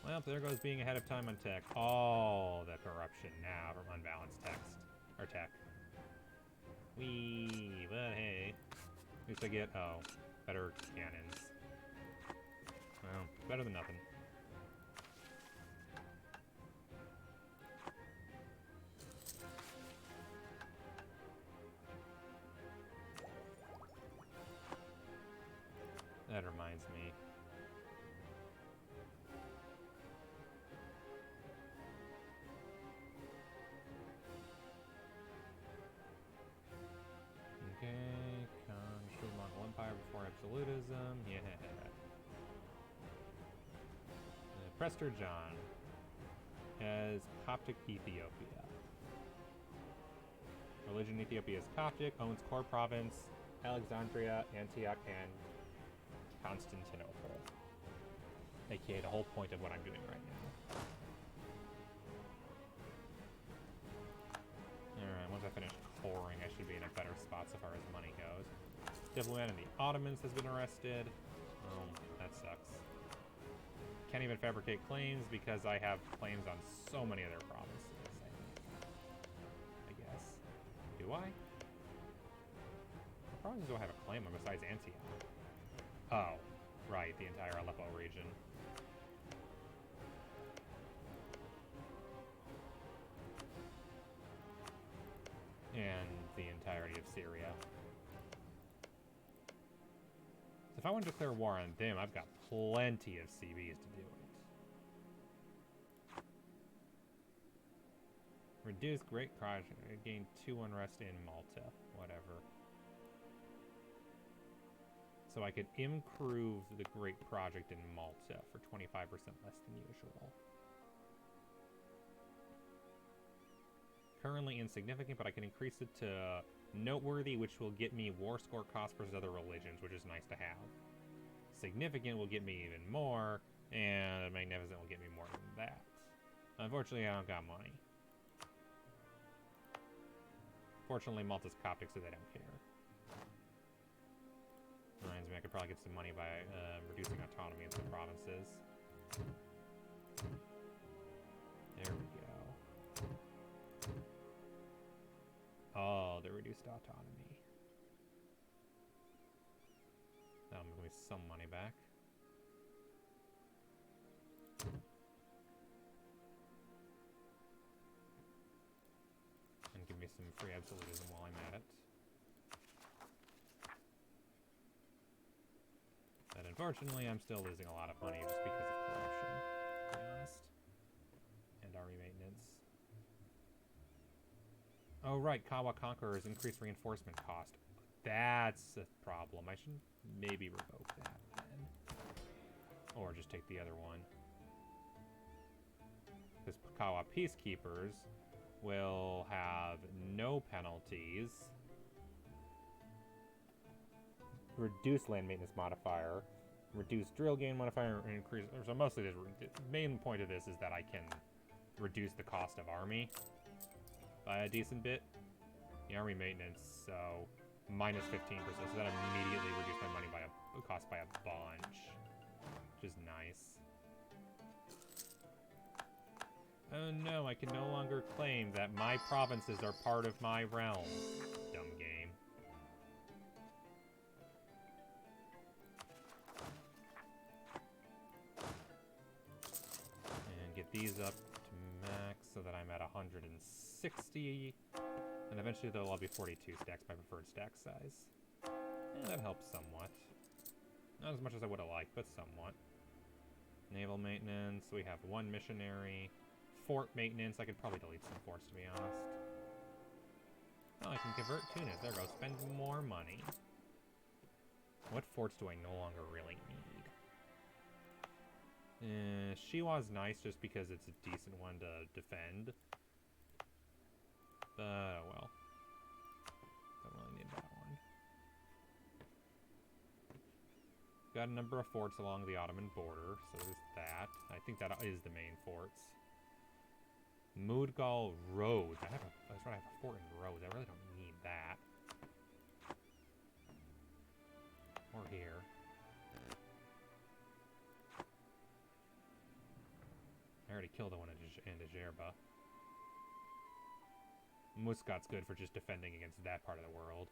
Well, there goes being ahead of time on tech. All the corruption now from unbalanced text. Or tech. Wee, but hey. At least I get, oh, better cannons. Well, better than nothing. That reminds me. Okay, control Mongol Empire before absolutism. Yeah. Prestor John has Coptic Ethiopia. Religion Ethiopia is Coptic, owns core province, Alexandria, Antioch, and Constantinople. AKA the whole point of what I'm doing right now. Alright, once I finish coring, I should be in a better spot so far as money goes. Diplomat and the Ottomans has been arrested. Oh, that sucks. Can't even fabricate claims because I have claims on so many of their provinces. I guess. Do I? What provinces do I have a claim on besides Antioch? Oh, right, the entire Aleppo region. And the entirety of Syria. So if I want to declare war on them, I've got plenty of CBs to do it. Reduce Great Project. Gain 2 unrest in Malta. Whatever. So I could improve the Great Project in Malta for 25% less than usual. Currently insignificant, but I can increase it to noteworthy, which will get me war score cost versus other religions, which is nice to have. Significant will get me even more, and magnificent will get me more than that. Unfortunately, I don't got money. Fortunately, Malta's Coptic, so they don't care. Reminds me, I could probably get some money by reducing autonomy in some provinces. There we go. Oh, the reduced autonomy. That'll give me some money back. And give me some free absolutism while I'm at it. But unfortunately, I'm still losing a lot of money just because of corruption, to be honest. And army maintenance. Oh right, Kawa Conqueror's increased reinforcement cost. That's a problem. I should maybe revoke that then. Or just take the other one. Because Kawa Peacekeepers will have no penalties. Reduce land maintenance modifier. Reduce drill gain modifier. Increase. So mostly the main point of this is that I can reduce the cost of army by a decent bit. The army maintenance, so minus 15%, so that immediately reduced my money by a cost by a bunch, which is nice. Oh no, I can no longer claim that my provinces are part of my realm. Dumb game. And get these up to max so that I'm at 160. And eventually they'll all be 42 stacks, my preferred stack size. And that helps somewhat. Not as much as I would have liked, but somewhat. Naval maintenance, we have 1 missionary. Fort maintenance, I could probably delete some forts to be honest. Oh, I can convert Tunis. There we go, spend more money. What forts do I no longer really need? Shiwa's nice just because it's a decent one to defend. But, oh well. Don't really need that one. Got a number of forts along the Ottoman border, so there's that. I think that is the main forts. Mudgal Roads. I was trying to have a fort in Rhodes. I really don't need that. Or here. I already killed the one in Djerba. Muscat's good for just defending against that part of the world.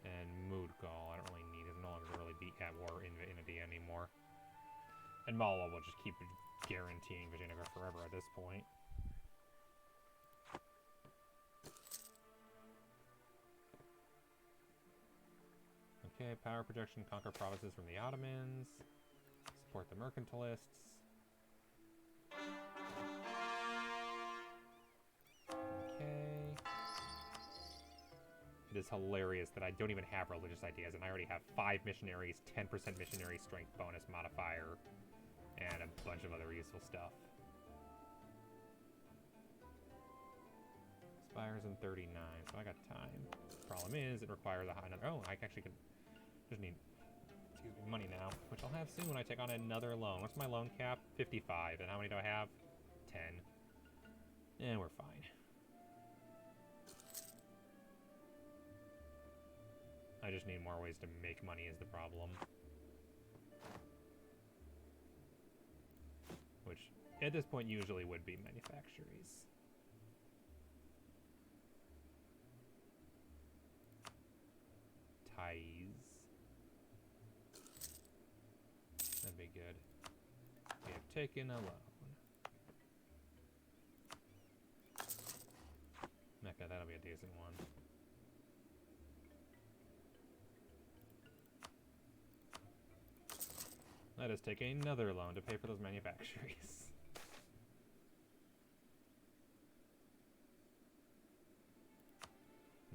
And Mudgal, I don't really need it. It's no longer really be at war in India anymore. And Malwa will just keep guaranteeing Vijayanagara forever at this point. Okay, power projection, conquer provinces from the Ottomans. Support the mercantilists. Okay. It is hilarious that I don't even have religious ideas, and I already have 5 missionaries, 10% missionary strength bonus modifier, and a bunch of other useful stuff. Expires in 39, so I got time. Problem is, it requires a high another. Oh, I actually can just need money now, which I'll have soon when I take on another loan. What's my loan cap? 55. And how many do I have? 10. And we're fine. I just need more ways to make money is the problem. Which, at this point, usually would be manufactories. Ties. That'd be good. We have taken a loan. Mecca, that'll be a decent one. Let us take another loan to pay for those manufactories.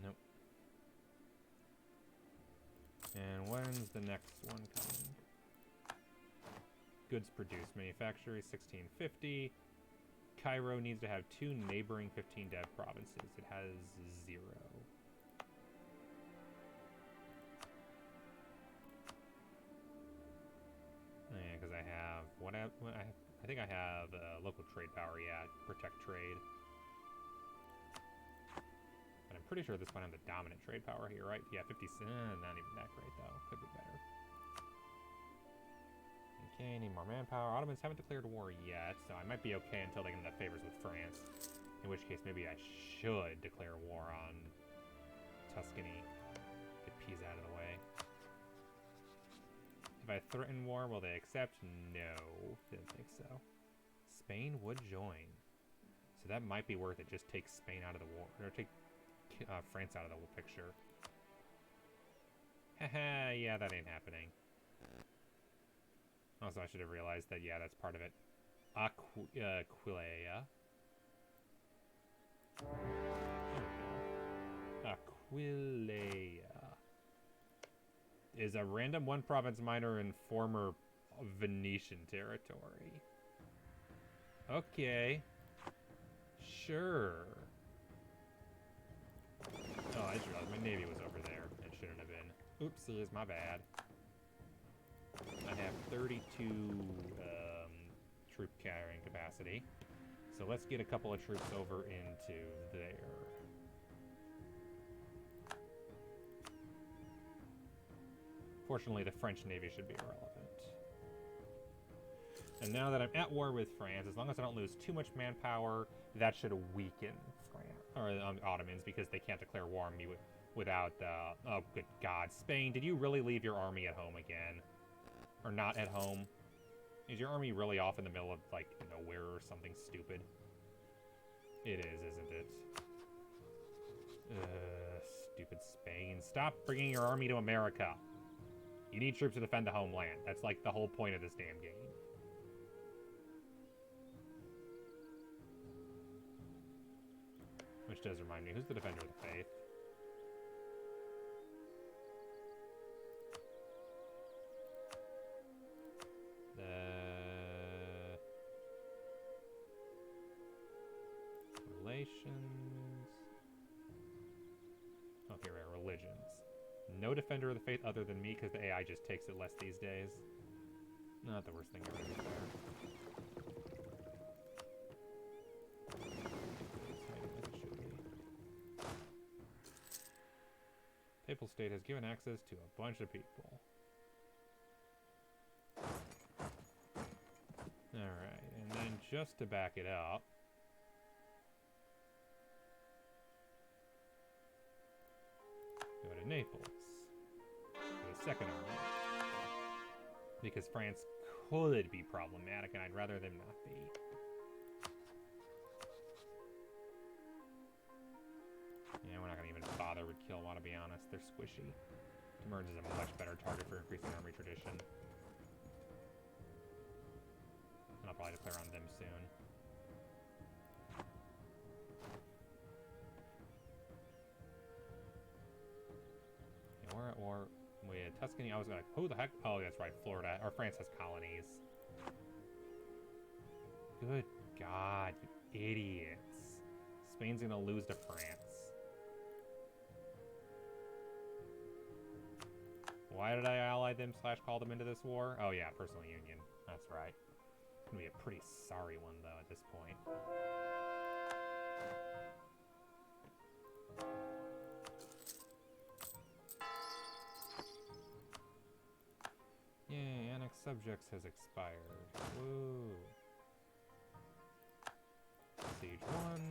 Nope. And when's the next one coming? Goods produced. Manufactory 1650. Cairo needs to have 2 neighboring 15 dev provinces. It has 0. Yeah, because I have I think I have local trade power. Yeah, protect trade. But I'm pretty sure at this point I'm the dominant trade power here, right? Yeah, 50. Not even that great though. Could be better. Okay, need more manpower. Ottomans haven't declared war yet, so I might be okay until they get into favors with France. In which case, maybe I should declare war on Tuscany. Get Pisa out of the way. If I threaten war, will they accept? No. Didn't think so. Spain would join. So that might be worth it. Just take Spain out of the war. Or take France out of the picture. Haha, yeah, that ain't happening. Also, I should have realized that, yeah, that's part of it. Aquileia. Aquileia is a random 1 province minor in former Venetian territory. Okay. Sure. Oh, I just realized my navy was over there. It shouldn't have been. Oopsies, my bad. I have 32 troop carrying capacity. So let's get a couple of troops over into there. Fortunately, the French Navy should be irrelevant. And now that I'm at war with France, as long as I don't lose too much manpower, that should weaken France, or Ottomans, because they can't declare war on me without, oh, good God. Spain, did you really leave your army at home again? Or not at home? Is your army really off in the middle of, like, nowhere or something stupid? It is, isn't it? Stupid Spain. Stop bringing your army to America. You need troops to defend the homeland. That's, like, the whole point of this damn game. Which does remind me, who's the defender of the faith? no defender of the faith other than me, because the AI just takes it less these days. Not the worst thing ever, to be fair. Papal State has given access to a bunch of people. Alright, and then just to back it up, go to Naples for the second army. Because France could be problematic, and I'd rather them not be. Yeah, we're not going to even bother with Kilwa, to be honest. They're squishy. Demers is a much better target for increasing army tradition. And I'll probably declare on them soon. Yeah, we're at war with Tuscany. I was going to... Who the heck? Oh, that's right. Florida. Or France has colonies. Good God, you idiots. Spain's going to lose to France. Why did I ally them / call them into this war? Oh yeah, personal union. That's right. It's gonna be a pretty sorry one though at this point. Yay, annex subjects has expired. Woo. Siege 1.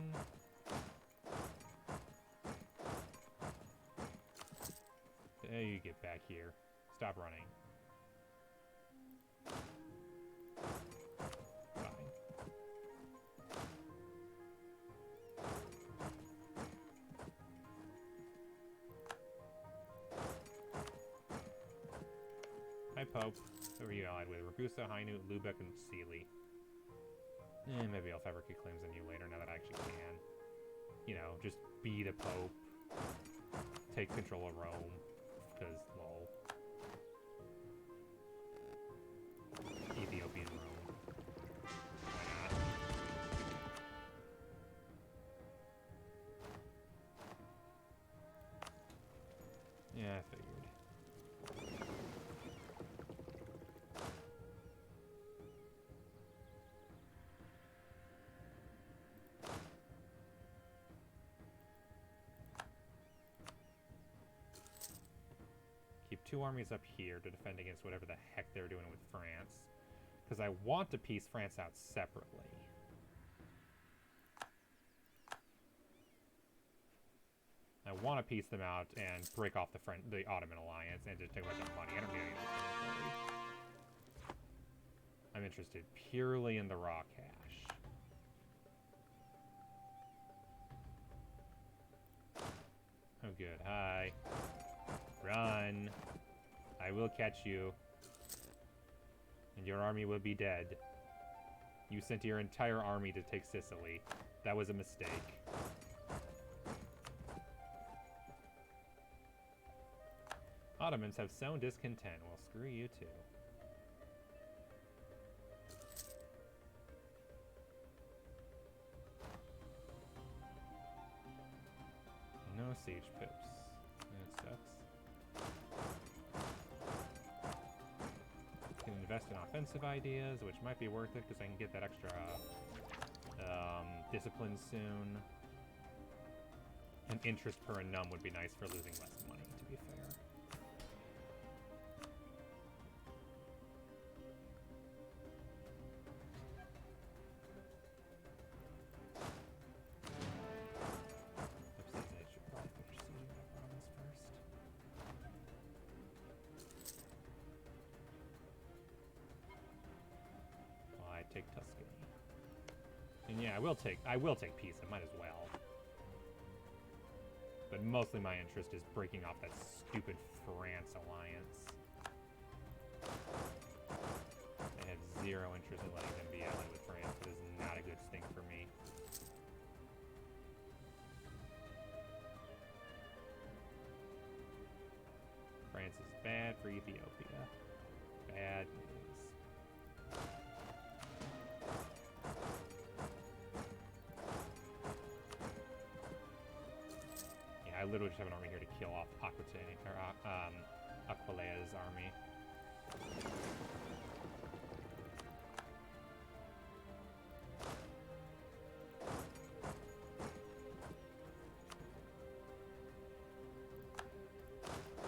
Hey, you get back here. Stop running. Fine. Hi, Pope. Who are you allied with? Ragusa, Hainu, Lubeck, and Sealy. Maybe I'll fabricate claims on you later now that I actually can. You know, just be the Pope. Take control of Rome. Because, lol. Ethiopian Rome. Why not? Yeah, I figured. Keep 2 armies up here to defend against whatever the heck they're doing with France. Because I want to piece France out separately. I want to piece them out and break off the Ottoman alliance and just take a bunch of money. I don't need any territory. I'm interested purely in the raw cash. Oh good, hi. Run. I will catch you. And your army will be dead. You sent your entire army to take Sicily. That was a mistake. Ottomans have sown discontent. Well, screw you too. No siege pips. That sucks. Can invest in offensive ideas, which might be worth it because I can get that extra discipline soon. And interest per annum would be nice for losing less money, to be fair. Take Tuscany. And yeah, I will take Pisa, might as well. But mostly my interest is breaking off that stupid France alliance. I have zero interest in letting them be allied with France. It is not a good thing for me. France is bad for Ethiopia. Bad news. I literally just have an army here to kill off Aquitaine, or Aquilea's army.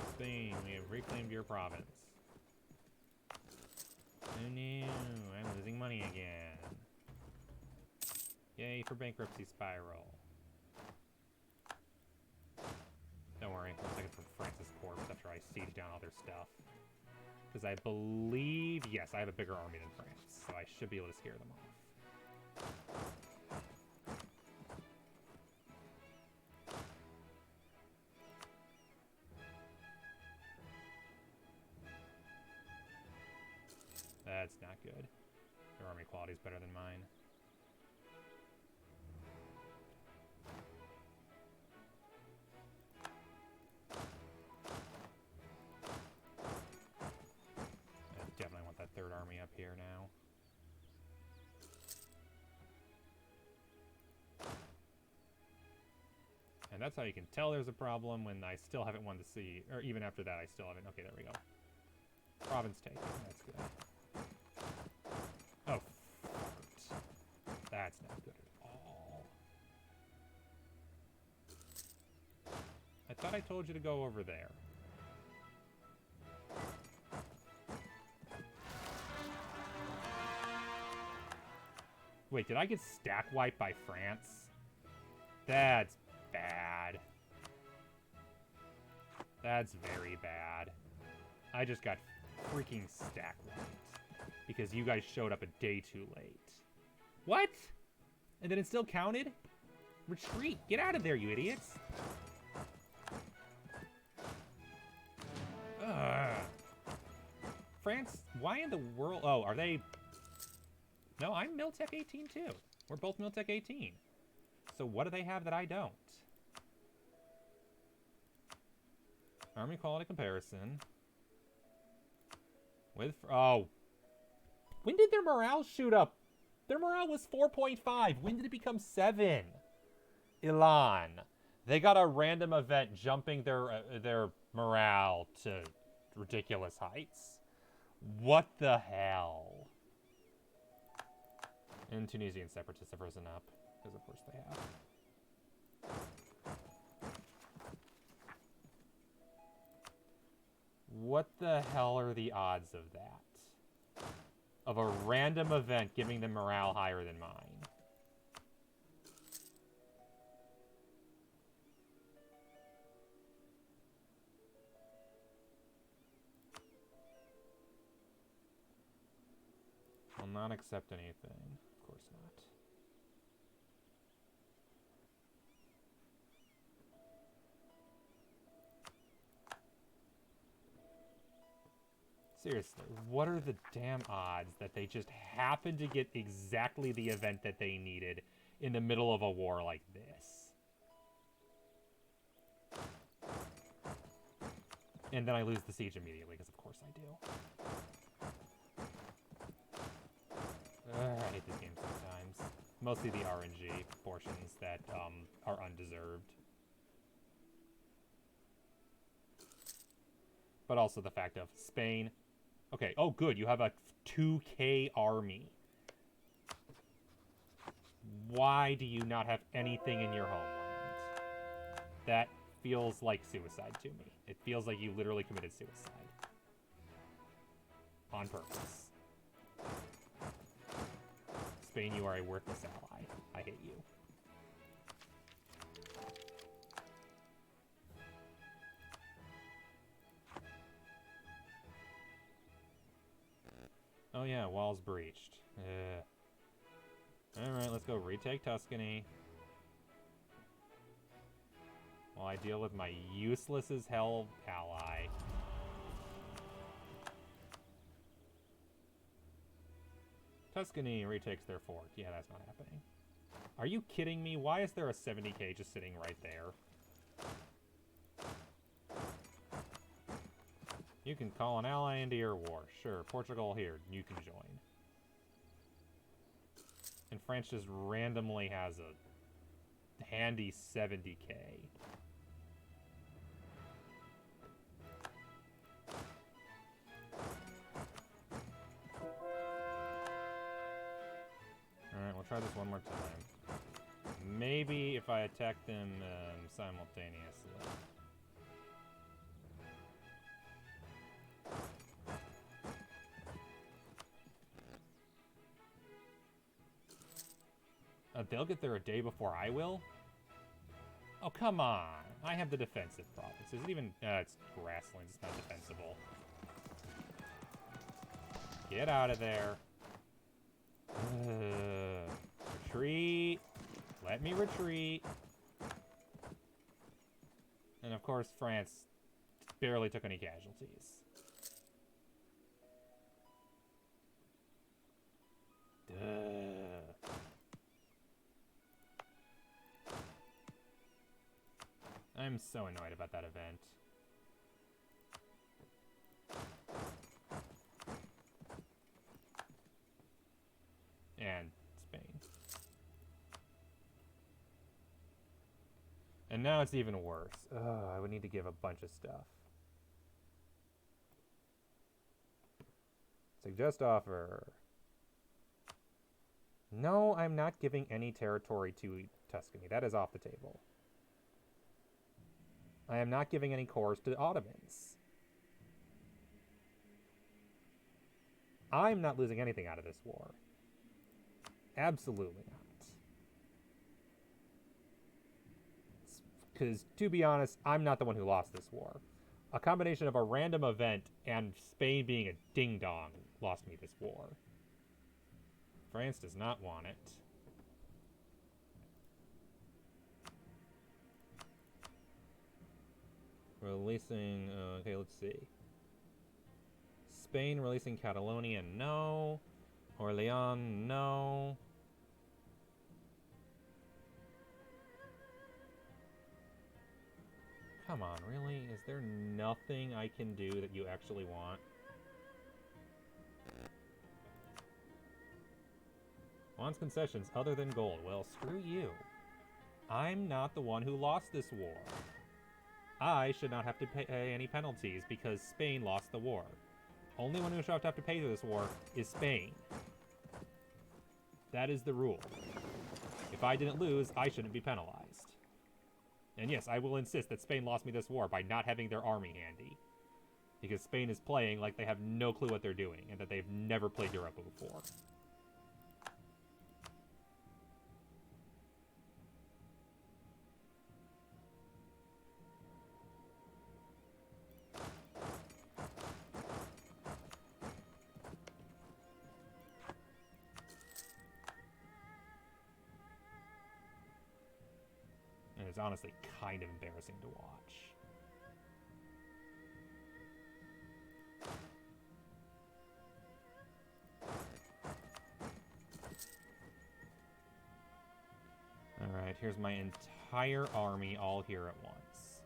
Spain, we have reclaimed your province. Oh no, I'm losing money again. Yay for bankruptcy spiral. Don't worry, looks like it's from France's corpse after I siege down all their stuff. Because I believe, yes, I have a bigger army than France, so I should be able to scare them off. That's not good. Their army quality is better than mine. I definitely want that third army up here now. And that's how you can tell there's a problem when I still haven't won the sea, or even after that I still haven't. Okay, there we go. Province taken, that's good. Oh, fuck. That's not good at all. I thought I told you to go over there. Wait, did I get stack wiped by France? That's bad. That's very bad. I just got freaking stack wiped because you guys showed up a day too late. What? And then it still counted? Retreat! Get out of there, you idiots! Ugh. France, why in the world? Oh, are they? No, I'm Miltech 18 too. We're both Miltech 18. So what do they have that I don't? Army quality comparison. With, oh. When did their morale shoot up? Their morale was 4.5. When did it become 7? Ilan. They got a random event jumping their morale to ridiculous heights. What the hell? And Tunisian separatists have risen up. Because of course they have. What the hell are the odds of that? Of a random event giving them morale higher than mine? Will not accept anything. Of course not. Seriously, what are the damn odds that they just happen to get exactly the event that they needed in the middle of a war like this? And then I lose the siege immediately, because of course I do. I hate this game sometimes. Mostly the RNG portions that are undeserved. But also the fact of Spain. Okay, oh good, you have a 2K army. Why do you not have anything in your homeland? That feels like suicide to me. It feels like you literally committed suicide. On purpose. Spain, you are a worthless ally. I hate you. Oh yeah, walls breached. Alright, let's go retake Tuscany. While I deal with my useless as hell ally. Tuscany retakes their fort. Yeah, that's not happening. Are you kidding me? Why is there a 70k just sitting right there? You can call an ally into your war. Sure, Portugal here. You can join. And France just randomly has a handy 70k. try this one more time. Maybe if I attack them simultaneously. They'll get there a day before I will? Oh, come on. I have the defensive province. Is it even... it's grasslands. It's not defensible. Get out of there. Retreat. Let me retreat. And of course, France barely took any casualties. Duh. I'm so annoyed about that event. And Spain. And now it's even worse. Ugh, I would need to give a bunch of stuff. Suggest offer. No, I'm not giving any territory to Tuscany. That is off the table. I am not giving any cores to the Ottomans. I'm not losing anything out of this war. Absolutely not. Because, to be honest, I'm not the one who lost this war. A combination of a random event and Spain being a ding-dong lost me this war. France does not want it. Releasing, okay, let's see. Spain releasing Catalonia, no. Orleans, no. Come on, really? Is there nothing I can do that you actually want? Wants concessions other than gold. Well, screw you. I'm not the one who lost this war. I should not have to pay any penalties because Spain lost the war. Only one who should have to pay for this war is Spain. That is the rule. If I didn't lose, I shouldn't be penalized. And yes, I will insist that Spain lost me this war by not having their army handy. Because Spain is playing like they have no clue what they're doing and that they've never played Europa before. It's honestly kind of embarrassing to watch. Alright, here's my entire army all here at once.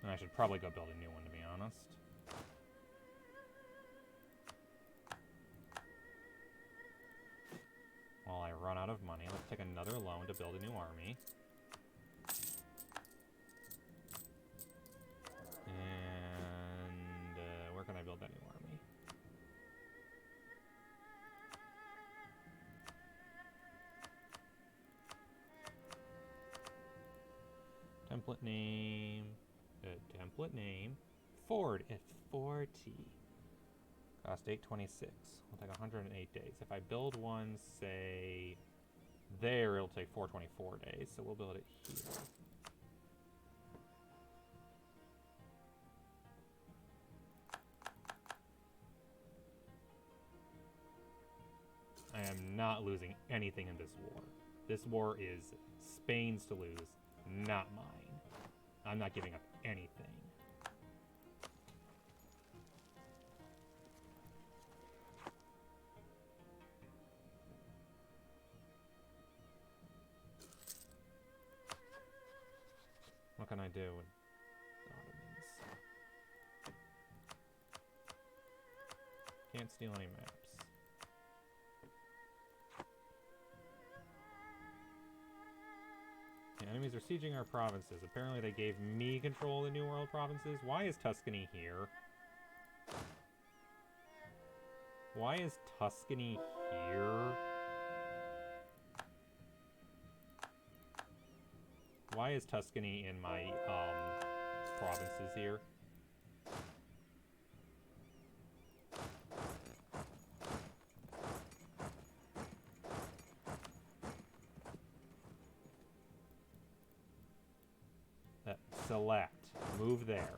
And I should probably go build a new one, to be honest. While I run out of money, let's take another loan to build a new army. And where can I build that new army? Template name. Template name. Ford at 40. Cost 826. We'll take 108 days. If I build one, say, there, it'll take 424 days. So we'll build it here. I am not losing anything in this war. This war is Spain's to lose, not mine. I'm not giving up anything. What can I do with the Ottomans? Can't steal any maps. The enemies are sieging our provinces. Apparently they gave me control of the New World provinces. Why is Tuscany here? Why is Tuscany here? Why is Tuscany in my provinces here? Select. Move there.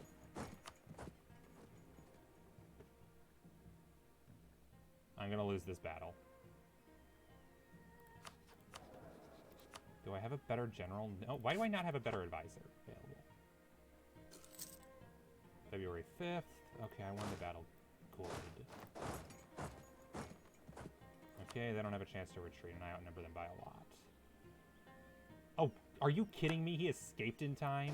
I'm gonna lose this battle. Do I have a better general? No. Why do I not have a better advisor available? February 5th. Okay, I won the battle. Good. Okay, they don't have a chance to retreat, and I outnumber them by a lot. Oh, are you kidding me? He escaped in time?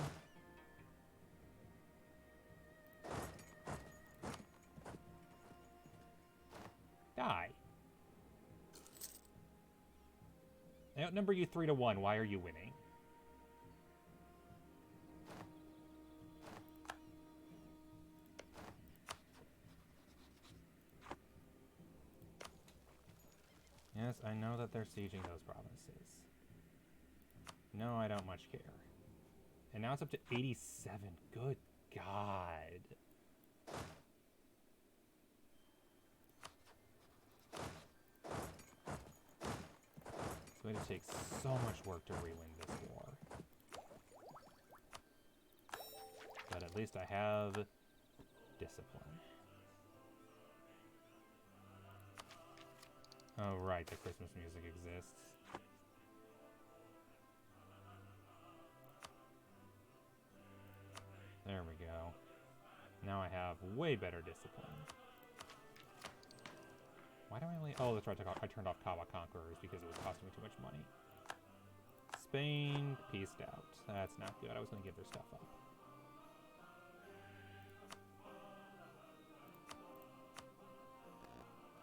Die. I outnumber you 3-1. Why are you winning? Yes, I know that they're sieging those provinces. No, I don't much care. And now it's up to 87. Good God. It's going to take so much work to re-win this war. But at least I have discipline. Oh, right, the Christmas music exists. There we go. Now I have way better discipline. Why do I only... Oh, that's right, I turned off Kawa Conquerors because it was costing me too much money. Spain pieced out. That's not good. I was going to give their stuff up.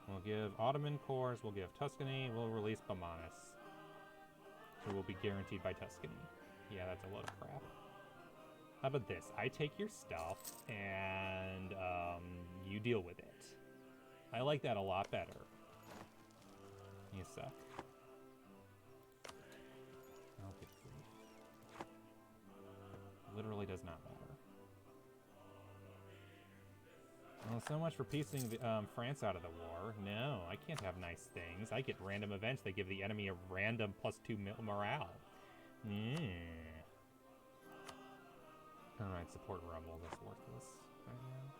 We'll give Ottoman cores, we'll give Tuscany, we'll release Bamanis, who will be guaranteed by Tuscany. Yeah, that's a load of crap. How about this? I take your stuff, and you deal with it. I like that a lot better. You suck. Oh, good grief. Literally does not matter. Well, so much for piecing the, France out of the war. No, I can't have nice things. I get random events that give the enemy a random +2 morale. Alright, support Rumble. That's worthless right now.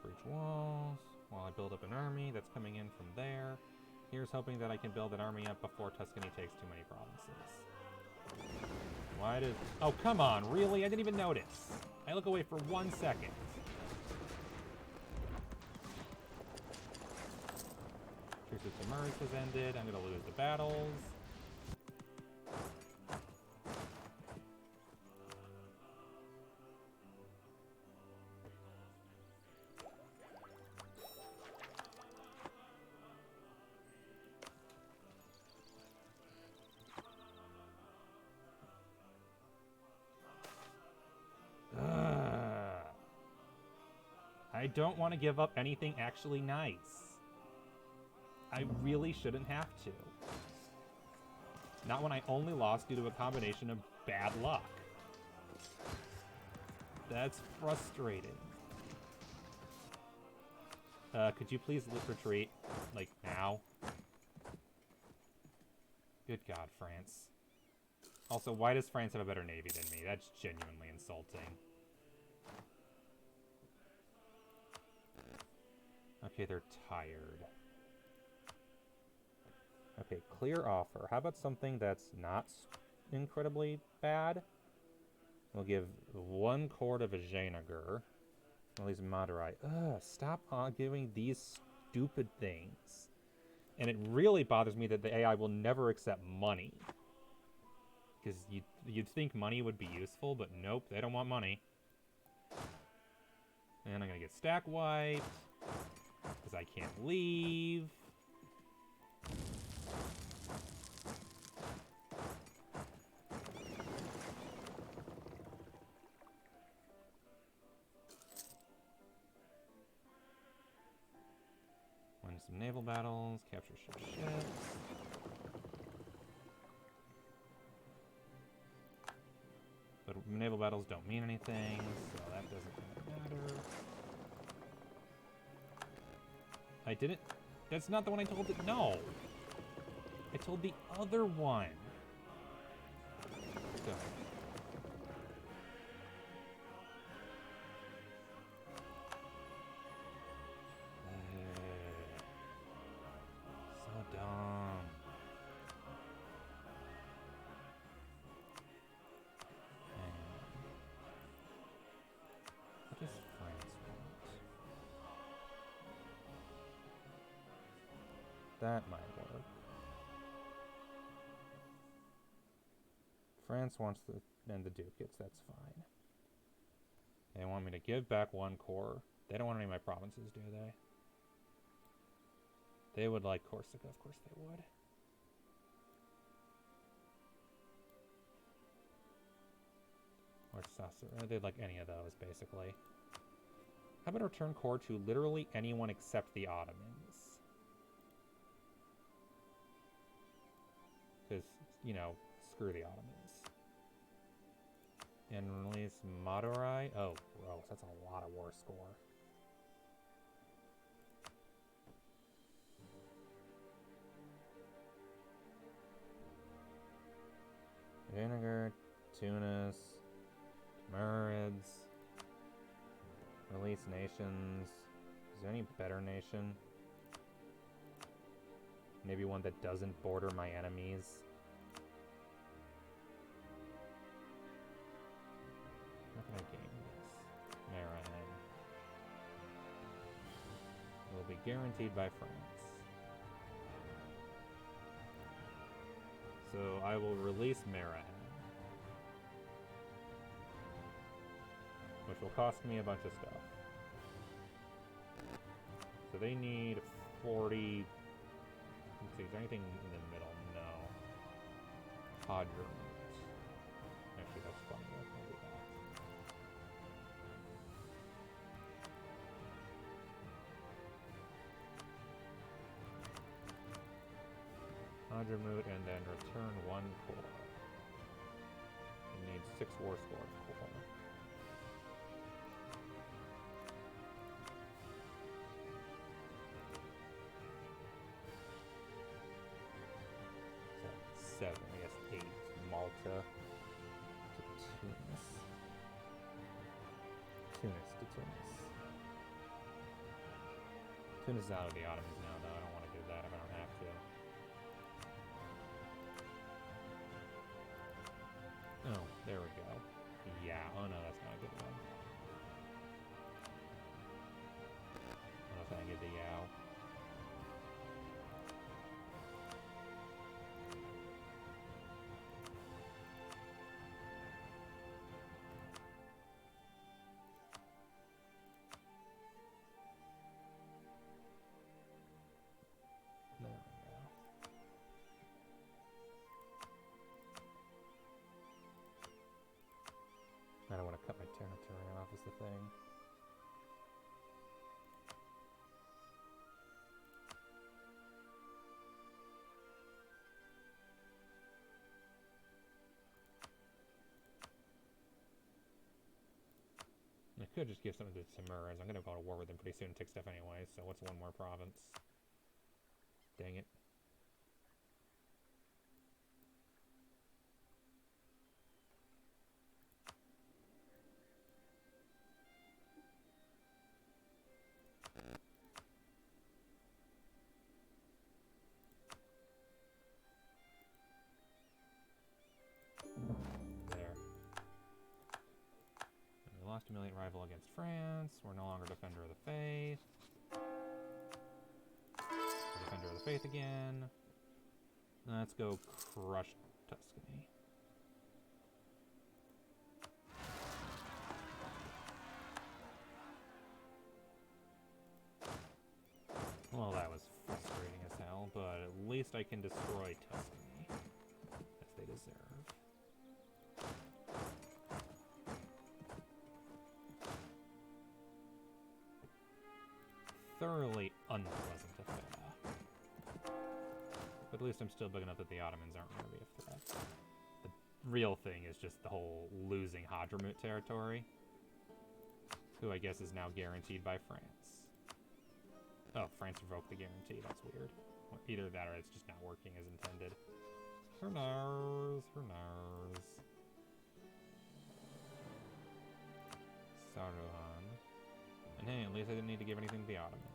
Breach walls. While I build up an army that's coming in from there. Here's hoping that I can build an army up before Tuscany takes too many provinces. Why did... Oh, come on, really? I didn't even notice. I look away for 1 second. Truce with the Murrays has ended. I'm going to lose the battles. I don't want to give up anything actually nice. I really shouldn't have to. Not when I only lost due to a combination of bad luck. That's frustrating. Could you please retreat? Like, now? Good God, France. Also, why does France have a better navy than me? That's genuinely insulting. Okay, they're tired. Okay, clear offer. How about something that's not incredibly bad? We'll give 1 cord of a Vijayanagara. Release Madurai. Ugh, stop giving these stupid things. And it really bothers me that the AI will never accept money. Because you'd think money would be useful, but nope, they don't want money. And I'm gonna get stack wiped. Because I can't leave. Win some naval battles, capture some ships. naval battles don't mean anything, so that doesn't really matter. I didn't... That's not the one I told it. No! I told the other one. Go. So dumb. What does France want? That might work. France wants the... and the ducats, that's fine. They want me to give back one corps. They don't want any of my provinces, do they? They would like Corsica, of course they would. Or Sassuolo. They'd like any of those, basically. How about return corps to literally anyone except the Ottomans? Because, you know, screw the Ottomans. And release Madurai. Oh, gross. That's a lot of war score. Vinegar, Tunis, Murids. Release nations. Is there any better nation? Maybe one that doesn't border my enemies. How can I gain this? Marahan. Will be guaranteed by France. So I will release Marahan, which will cost me a bunch of stuff. So they need 40. Let's see, is there anything in the middle? No. Hadramut. Actually, that's funny. I'll do that. Hadramut, and then return one corps. It needs 6 war score corps. So 7, I guess 8. Malta to Tunis. Tunis to Tunis. Tunis is out of the Ottomans now, though. I don't want to do that if I don't have to. Oh, there we go. Yeah, oh no, that's not a good one. Unless I get the Yao. There we go. I don't want to cut my territory off is the thing. I could just give something to Timur, as I'm going to go to war with them pretty soon and take stuff anyway, so what's one more province? Dang it. There. And we lost a humiliating rival against France. We're no longer Defender of the Faith. We're Defender of the Faith again. Let's go crush Tuscany. Well, that was frustrating as hell, but at least I can destroy Tuscany, as they deserve. Thoroughly unpleasant affair. But at least I'm still big enough that the Ottomans aren't going to be a threat. The real thing is just the whole losing Hadramut territory, who I guess is now guaranteed by France. Oh, France revoked the guarantee. That's weird. Well, either that or it's just not working as intended. Who knows? Who knows? Saruhan. And hey, at least I didn't need to give anything to the Ottomans.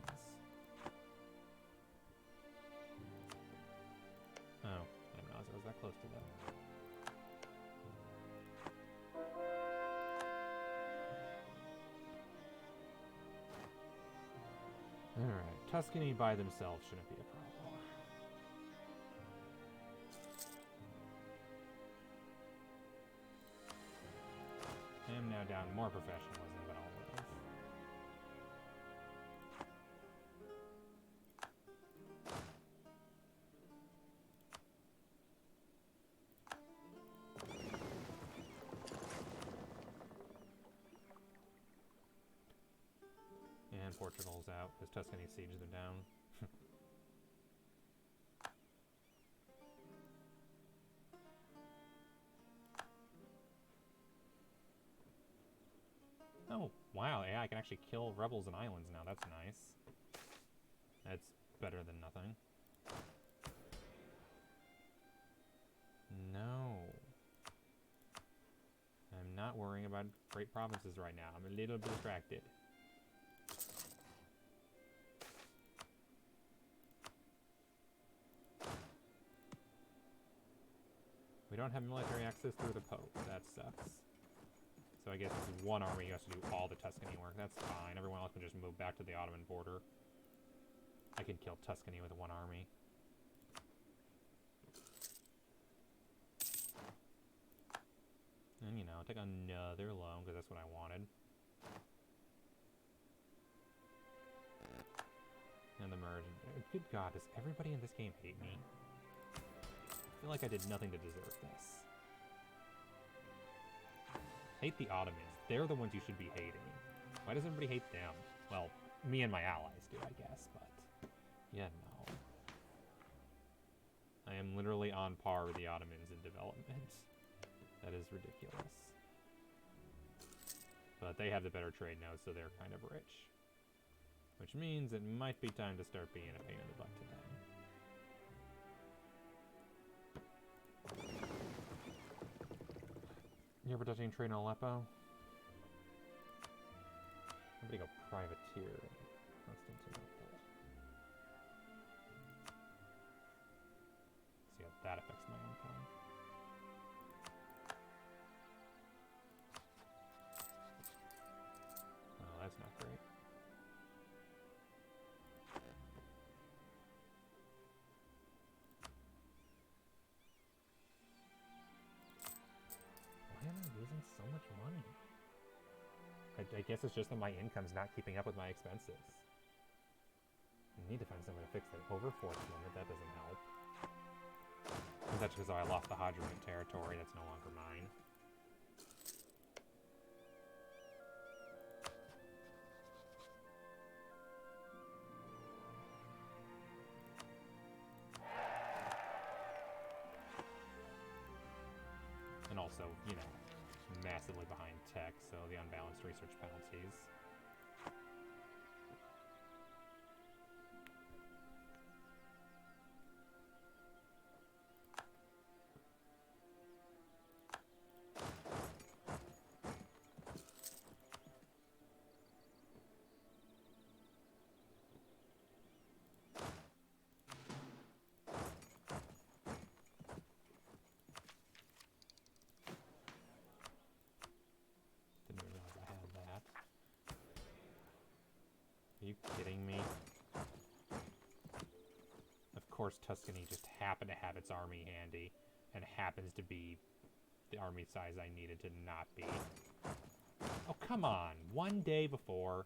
Oh, I didn't realize I was that close to them. Alright, Tuscany by themselves shouldn't be a problem. I am now down more professionalism, but I'll live. And Portugal's out, because Tuscany sieged them down. Oh, wow, AI can actually kill rebels and islands now. That's nice. That's better than nothing. No. I'm not worrying about great provinces right now. I'm a little bit distracted. We don't have military access through the Pope. That sucks. So I guess it's one army who has to do all the Tuscany work. That's fine. Everyone else can just move back to the Ottoman border. I can kill Tuscany with one army. And, you know, take another loan, because that's what I wanted. And the merge. Good God, does everybody in this game hate me? I feel like I did nothing to deserve this. Hate the Ottomans. They're the ones you should be hating. Why does everybody hate them? Well, me and my allies do, I guess, but... yeah, no. I am literally on par with the Ottomans in development. That is ridiculous. But they have the better trade nodes, so they're kind of rich. Which means it might be time to start being a pain in the butt to them. You're protecting trade in Aleppo? Somebody go privateer in Constantinople. See how that affects my income. Oh, that's not great. Why am I losing so much money? I guess it's just that my income's not keeping up with my expenses. I need to find some way to fix that overforce limit. That doesn't help. That's because I lost the Hadramut territory. That's no longer mine. And also, you know, massively behind tech, so the unbalanced research penalties. Are you kidding me? Of course Tuscany just happened to have its army handy, and happens to be the army size I needed to not be. Oh, come on! One day before.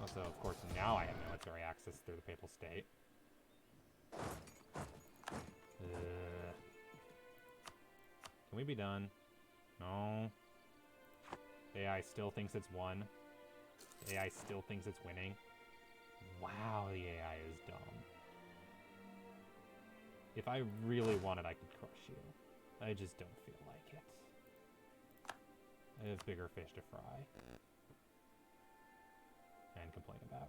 Also, of course, now I have military access through the Papal State. Can we be done? No. AI still thinks it's won. AI still thinks it's winning. Wow, the AI is dumb. If I really wanted, I could crush you. I just don't feel like it. I have bigger fish to fry. And complain about.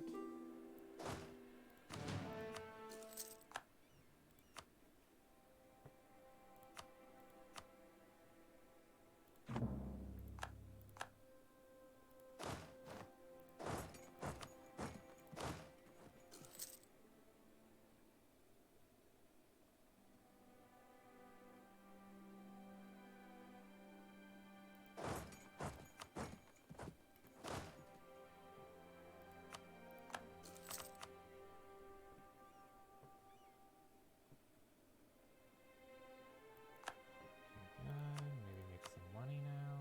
Maybe make some money now.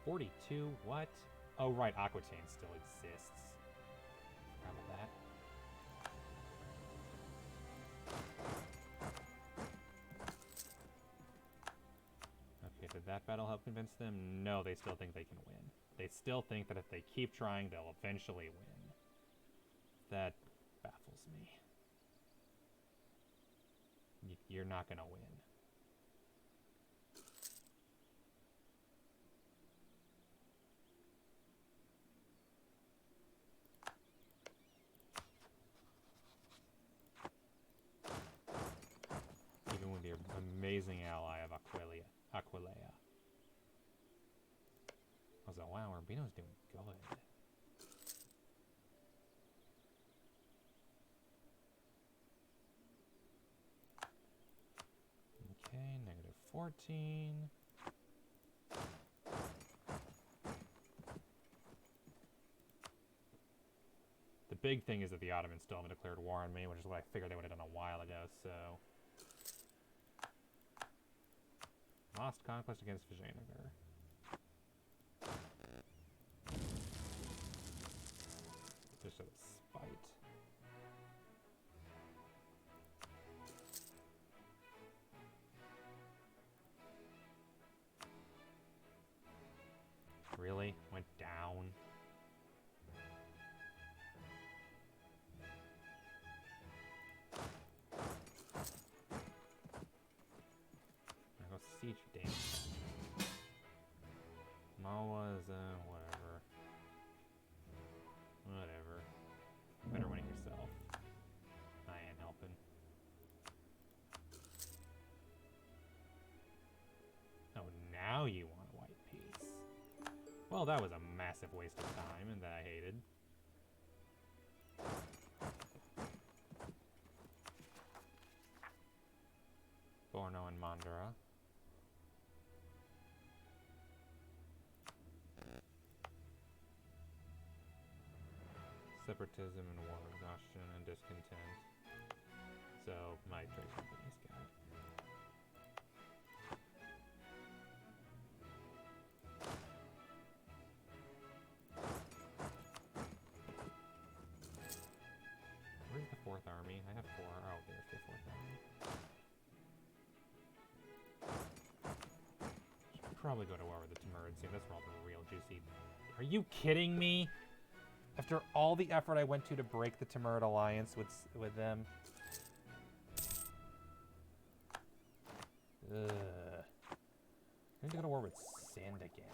42? What? Oh, right. Aquitaine still exists. Forgot about that. Okay, did that battle help convince them? No, they still think they can win. They still think that if they keep trying, they'll eventually win. That baffles me. You're not gonna win. Even with your amazing ally of Aquilea. I was like, wow, Urbino's doing good. Okay, negative 14. The big thing is that the Ottomans still haven't declared war on me, which is what I figured they would have done a while ago, so... Lost conquest against Vijayanagara. Just out of spite. Really? Went down? I go siege damage. Mawa's, whatever. Whatever. Better win it yourself. I ain't helping. Oh, now you want a white piece. Well, that was a massive waste of time, and that I hated. Borno and Mandara. Separatism and war exhaustion and discontent. So, my trade company's got it. Where's the 4th Army? I have 4. Oh, there's the 4th Army. Should probably go to war with the Timurids soon. That's where all the real juicy... Are you kidding me? After all the effort I went to break the Timurid alliance with them. Ugh. I need to go to war with Sand again.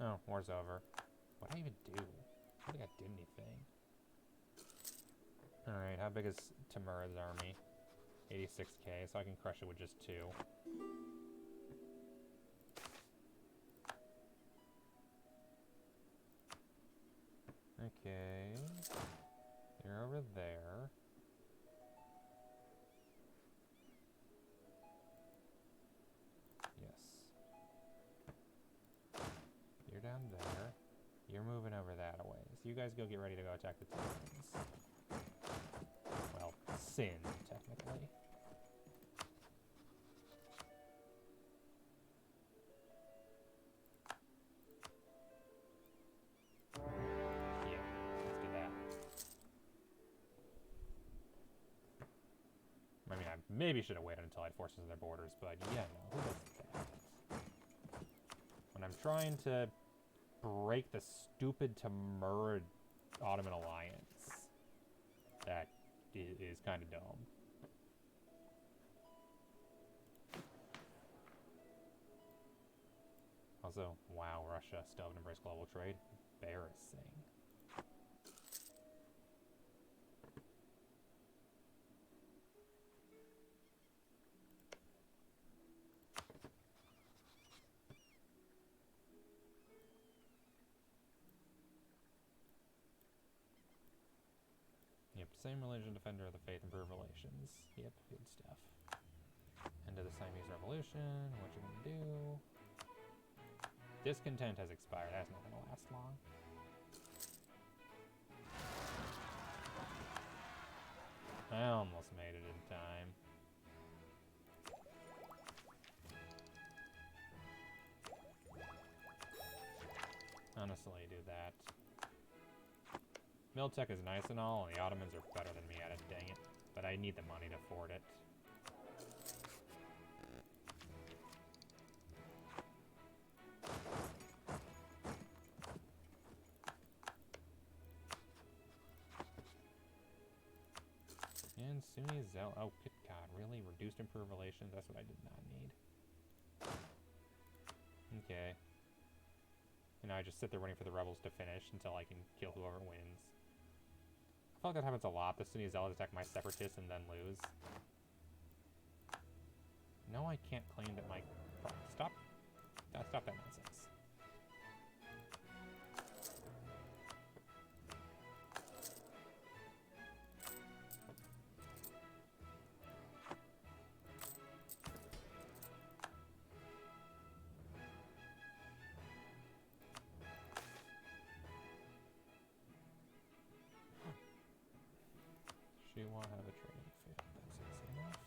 Oh, war's over. What did I even do? I don't think I did anything. Alright, how big is Timurid's army? 86k, so I can crush it with just 2. Okay. You're over there. Yes. You're down there. You're moving over that way. So you guys go get ready to go attack the Ottomans. Well, Sin, technically. Maybe should have waited until I had forces in their borders, but yeah, no, who does that? When I'm trying to break the stupid Timurid Ottoman alliance. That is kind of dumb. Also, wow, Russia still haven't embraced global trade. Embarrassing. Yep, same religion, defender of the faith, improve relations. Yep, good stuff. End of the Siamese Revolution. What you gonna do? Discontent has expired. That's not gonna last long. I almost made it in time. Honestly, do that. Miltech is nice and all, and the Ottomans are better than me at it, dang it. But I need the money to afford it. And Sunni Zel. Oh, good God, really? Reduced improved relations? That's what I did not need. Okay. And now I just sit there waiting for the rebels to finish until I can kill whoever wins. I feel like that happens a lot. The Sunni Zealots attack my separatists and then lose. No, I can't claim that my... Stop. Stop that nonsense. She won't have a training field. That's easy enough.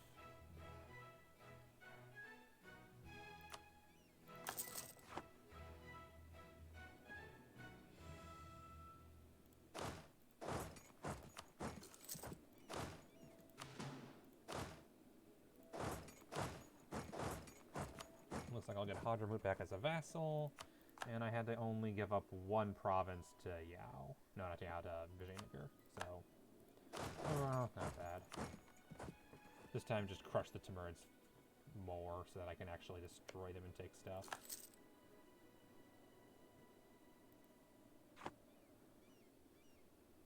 Looks like I'll get Hadramut back as a vassal, and I had to only give up one province to Yao. No, not to Yao, to Vijayanagar. So, overall, not bad. This time, just crush the Timurids more so that I can actually destroy them and take stuff.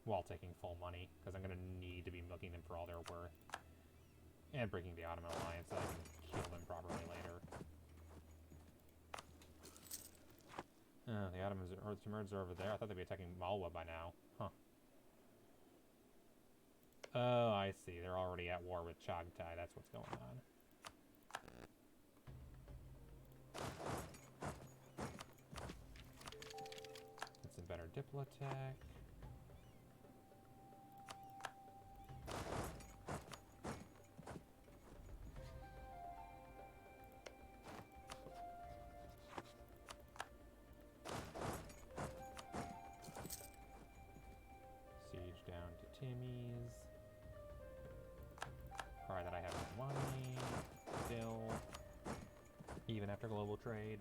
While taking full money, because I'm going to need to be milking them for all their worth. And breaking the Ottoman alliance so I can kill them properly later. The Ottomans or the Timurids are over there. I thought they'd be attacking Malwa by now. Huh. Oh, I see. They're already at war with Chagtai. That's what's going on. Get some better Diplotech. Siege down to Timmy's. Cry that I have no money. Still. Even after global trade.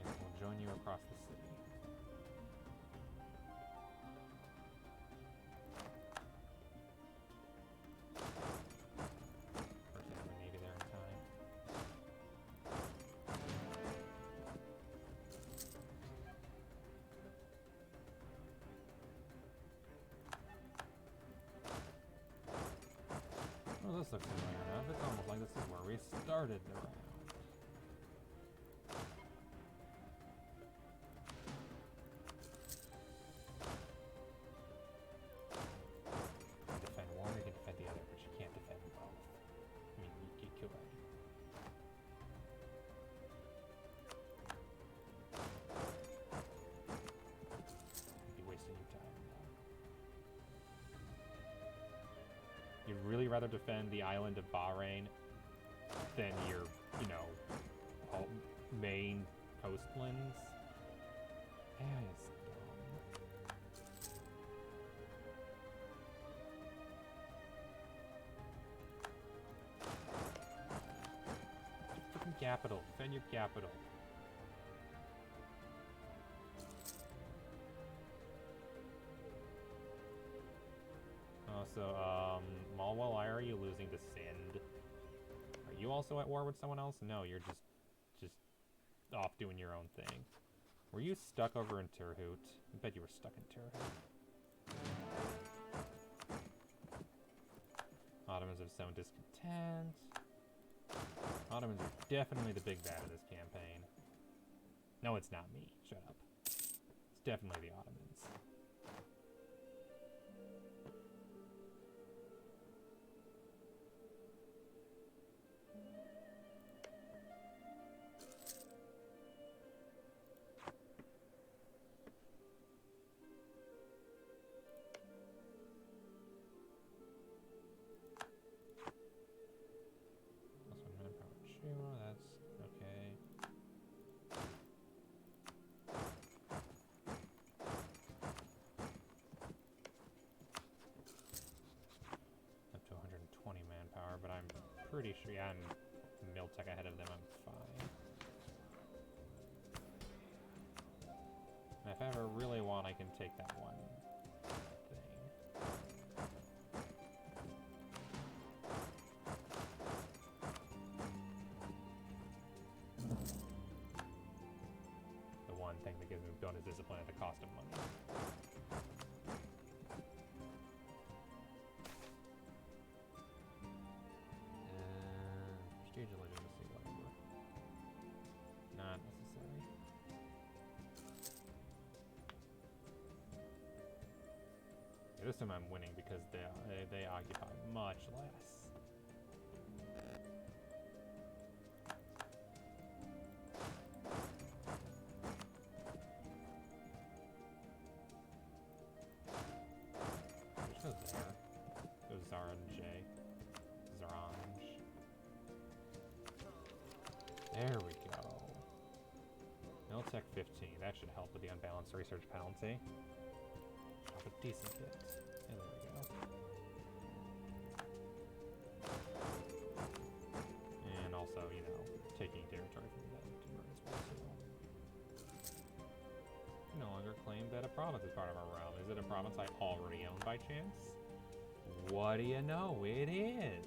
Yes, we'll join you across the city. Maybe there in time. Well, this looks familiar enough. It's almost like this is where we started the round. You can defend one, you can defend the other, but you can't defend both. I mean, you could. You'd be wasting your time. You'd really rather defend the island of Bahrain than your, you know, main coastlands? That is dumb. capital. Defend your capital. Also, Malwell, why are you losing to Sind? Are you also at war with someone else? No, you're just off doing your own thing. Were you stuck over in Turhut? I bet you were stuck in Turhut. Ottomans have sown discontent. Ottomans are definitely the big bad of this campaign. No, it's not me. Shut up. It's definitely the Ottomans. Pretty sure, yeah, I'm Miltech ahead of them, I'm fine. And if I ever really want, I can take that one thing. The one thing that gives me bonus discipline at the cost of money. Legitimacy, whatever. Not necessary. Yeah, this time I'm winning because they occupy much less. Which goes there? Goes Zaranj. Zaranj. There we go. Miltech 15. That should help with the unbalanced research penalty. Drop a decent hit. And there we go. And also, you know, taking territory from them to as well too. We no longer claim that a province is part of our realm. Is it a province I already own by chance? What do you know? It is.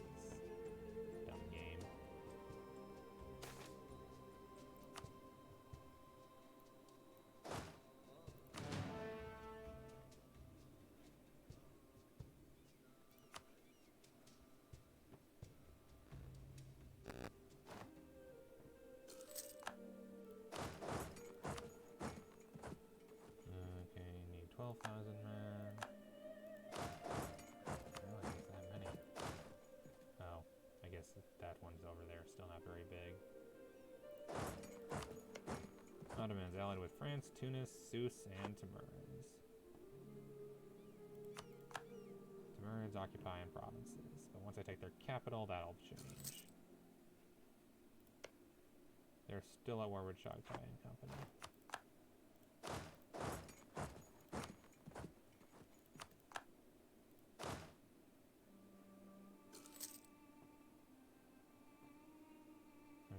Ottomans allied with France, Tunis, Sousse, and Timurids. Timurids occupying provinces, but once I take their capital, that'll change. They're still at war with Chagatai and Company.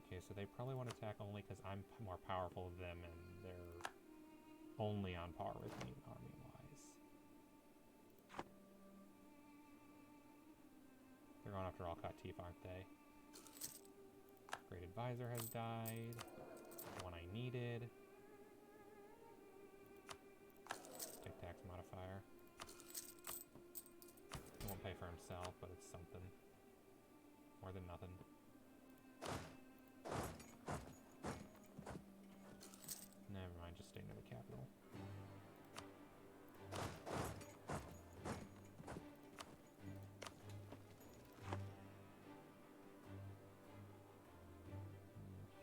Okay, so they probably want to attack only because I'm more powerful than them and they're only on par with me army-wise. They're going after Al-Qatif, aren't they? Great Advisor has died. The one I needed. Take tax modifier. He won't pay for himself, but it's something. More than nothing. Never mind, just stay near the capital.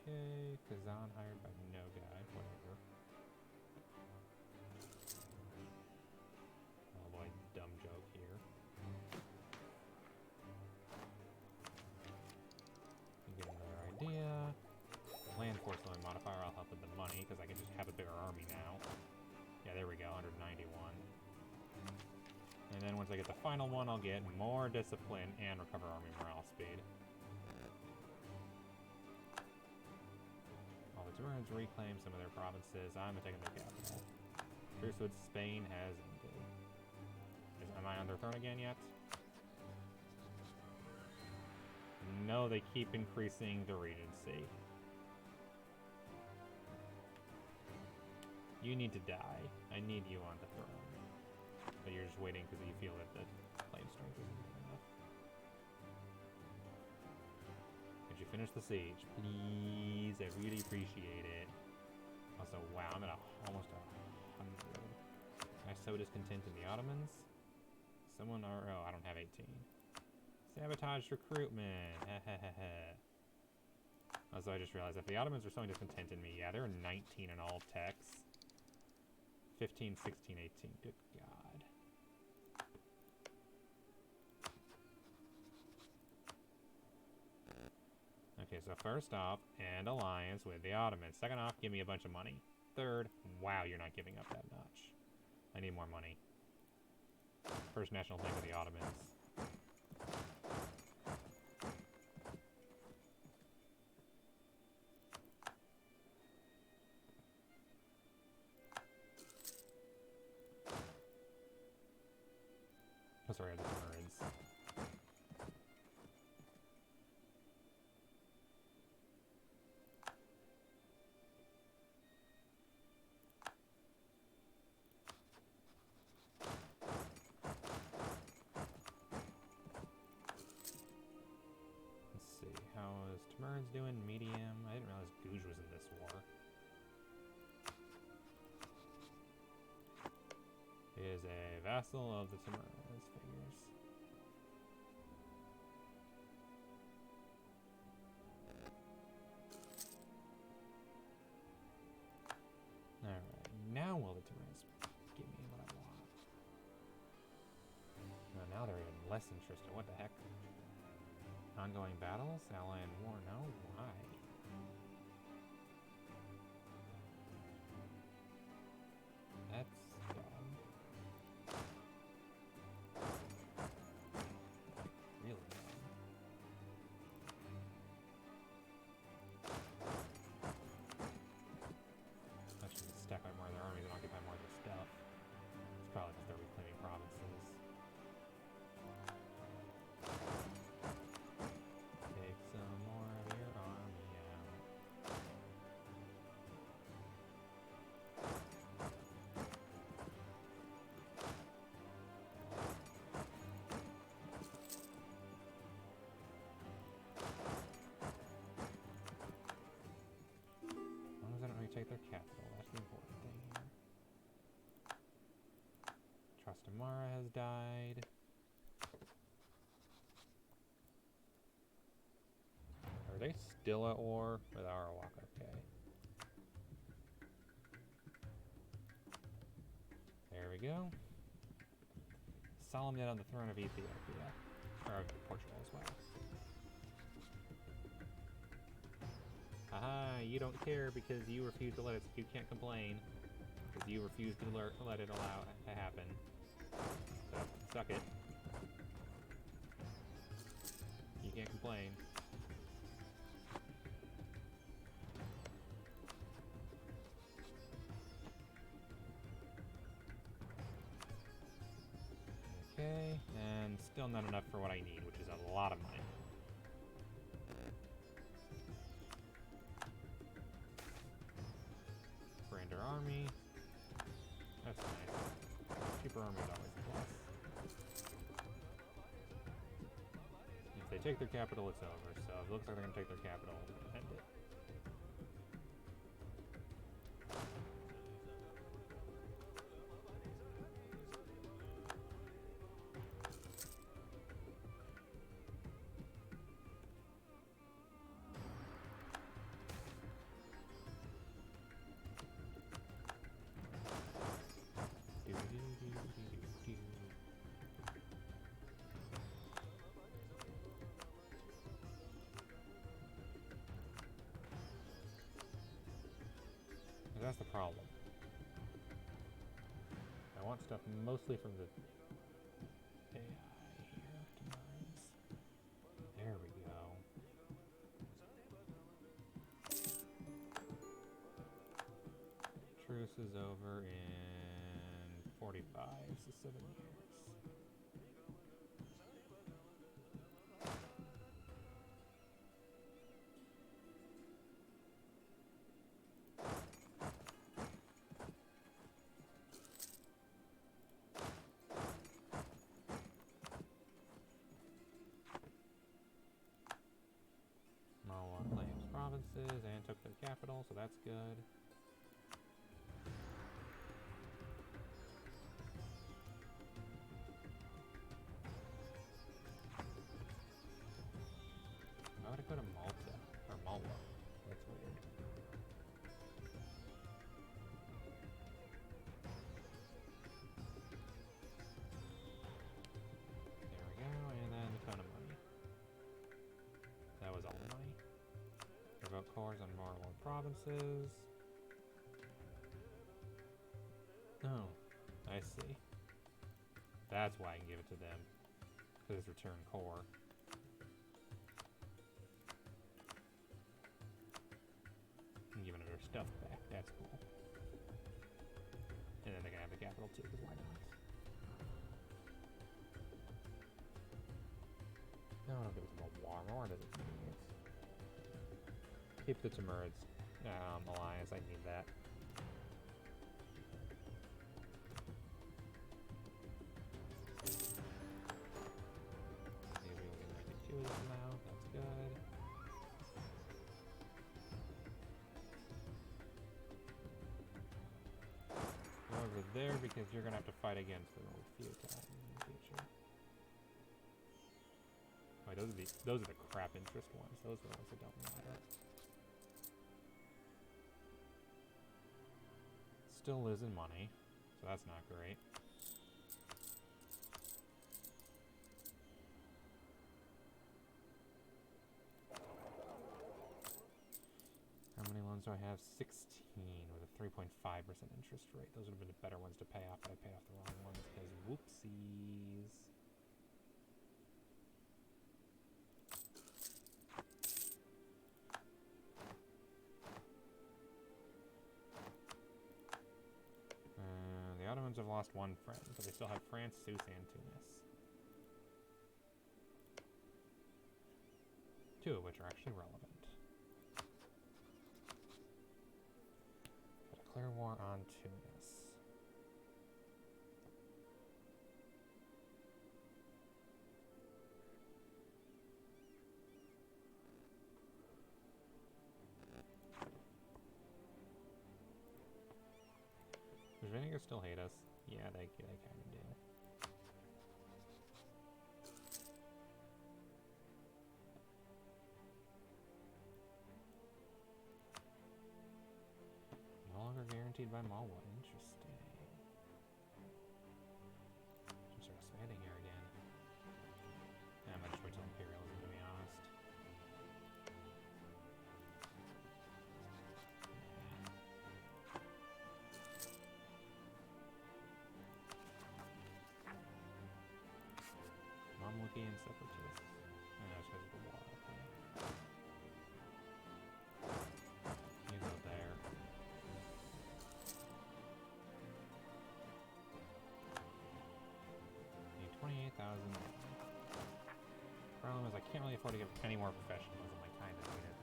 Okay, Kazan hired by no guy, whatever. I'll avoid dumb joke here. You get another idea. Land force limit modifier, I'll help with the money because I can just have a bigger army now. Yeah, there we go, 191. And then once I get the final one, I'll get more discipline and recover army morale speed. Ottomans reclaim some of their provinces. I'm taking their capital. Truce with Spain has ended. Am I on their throne again yet? No, they keep increasing the regency. You need to die. I need you on the throne. But you're just waiting because you feel that the claim strength isn't good enough. Could you finish the siege? Please, I really appreciate it. Also, wow, I'm at almost 100. Am I so discontent in the Ottomans? Someone are... Oh, I don't have 18. Sabotage recruitment. Also, I just realized if the Ottomans are showing discontent in me, yeah, they're 19 in all techs. 15, 16, 18. Good God. Okay, so first off, end alliance with the Ottomans. Second off, give me a bunch of money. Third, wow, you're not giving up that much. I need more money. First national thing with the Ottomans. Oh, sorry, the Timurids. Let's see, how is Timurids doing? Medium? I didn't realize Gouge was in this war. He is a vassal of the Timurids, figures. Alright, now will the Timurids give me what I want? No, now they're even less interested. What the heck? Ongoing battles? Ally in war? No? Why? That's dumb. Really dumb. I should just stack out more of their armies and occupy more of their stuff. It's probably because they're reclaiming provinces. Take some more of your army out. As long as I don't really take their capital, that's the important thing here. Trastamara has died. Are they still at war with Arawak? Okay. There we go. Solemn yet on the throne of Ethiopia. Or of Portugal as well. Haha, you don't care because you refuse to let it, you can't complain. Because you refuse to let it allow to happen. So, suck it. You can't complain. Okay, and still not enough for what I need, which is a lot of money. Grander army. That's nice. Cheaper army is always a plus. If they take their capital, it's over. So it looks like they're going to take their capital and end it. That's the problem. I want stuff mostly from the AI here. Demise. There we go. is over in 45, so 7 years. Malwa claims provinces and took their capital, so that's good. Why would I go to Malta? Or Malwa? That's weird. There we go, and then a ton of money. That was all the money. Revoke cores on more and more provinces. Oh, I see. That's why I can give it to them. Because it's return core. And giving her stuff back. That's cool. And then they can have the capital too, because why not? No, I don't give it to more war does it need? Keep the Timurids alliance, I need that. Maybe we'll get 92 of them now, that's good. Go over there because you're gonna have to fight against them a few times in the future. Oh, those are the crap interest ones. Those are the ones that don't matter. Still losing money, so that's not great. How many loans do I have? 16 with a 3.5% interest rate. Those would have been the better ones to pay off, but I paid off the wrong ones because whoopsies. The Ottomans have lost one friend, but they still have France, Sousse, and Tunis. Two of which are actually relevant. Declare war on Tunis. Does Vinegar still hate us? Yeah, they kind of do. No longer guaranteed by Malwa. Interesting. Should start expanding here again. I'm gonna just wait till Imperialism, to be honest. Mamluki and Separatists. I know it's because of the war. Okay. You go there. Need 28,000. Problem is I can't really afford to get any more professionalism. I kind of need it.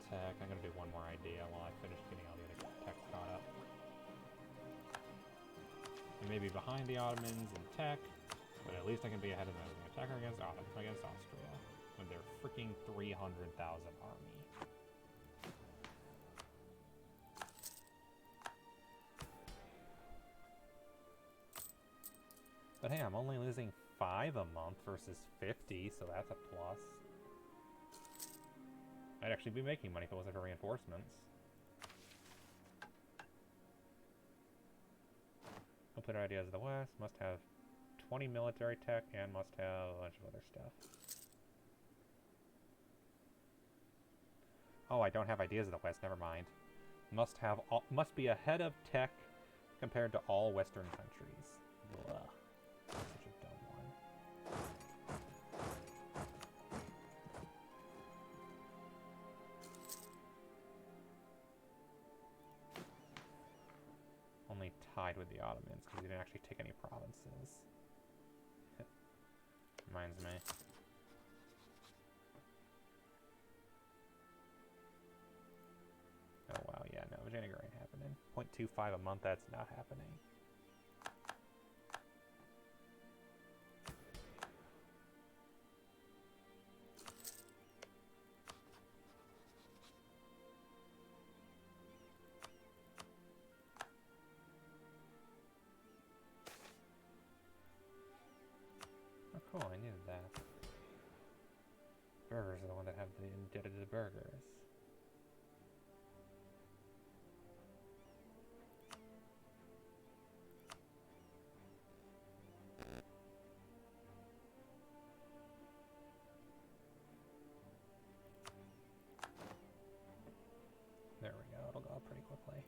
Tech. I'm gonna do one more idea while I finish getting all the other tech caught up. I may be behind the Ottomans in tech, but at least I can be ahead of them. Attacker against Austria with their freaking 300,000 army. But hey, I'm only losing 5 a month versus 50, so that's a plus. I'd actually be making money if it wasn't for reinforcements. Complete ideas of the West. Must have 20 military tech and must have a bunch of other stuff. Oh, I don't have ideas of the West. Never mind. Must be ahead of tech compared to all Western countries. Blah. That's such a dumb one. side with the Ottomans because he didn't actually take any provinces. Reminds me. Oh wow, yeah, no, Vijayanagara ain't happening. 0.25 a month, that's not happening. Oh cool, I needed that. Burgers are the one that have the indebted to burgers. There we go, it'll go up pretty quickly.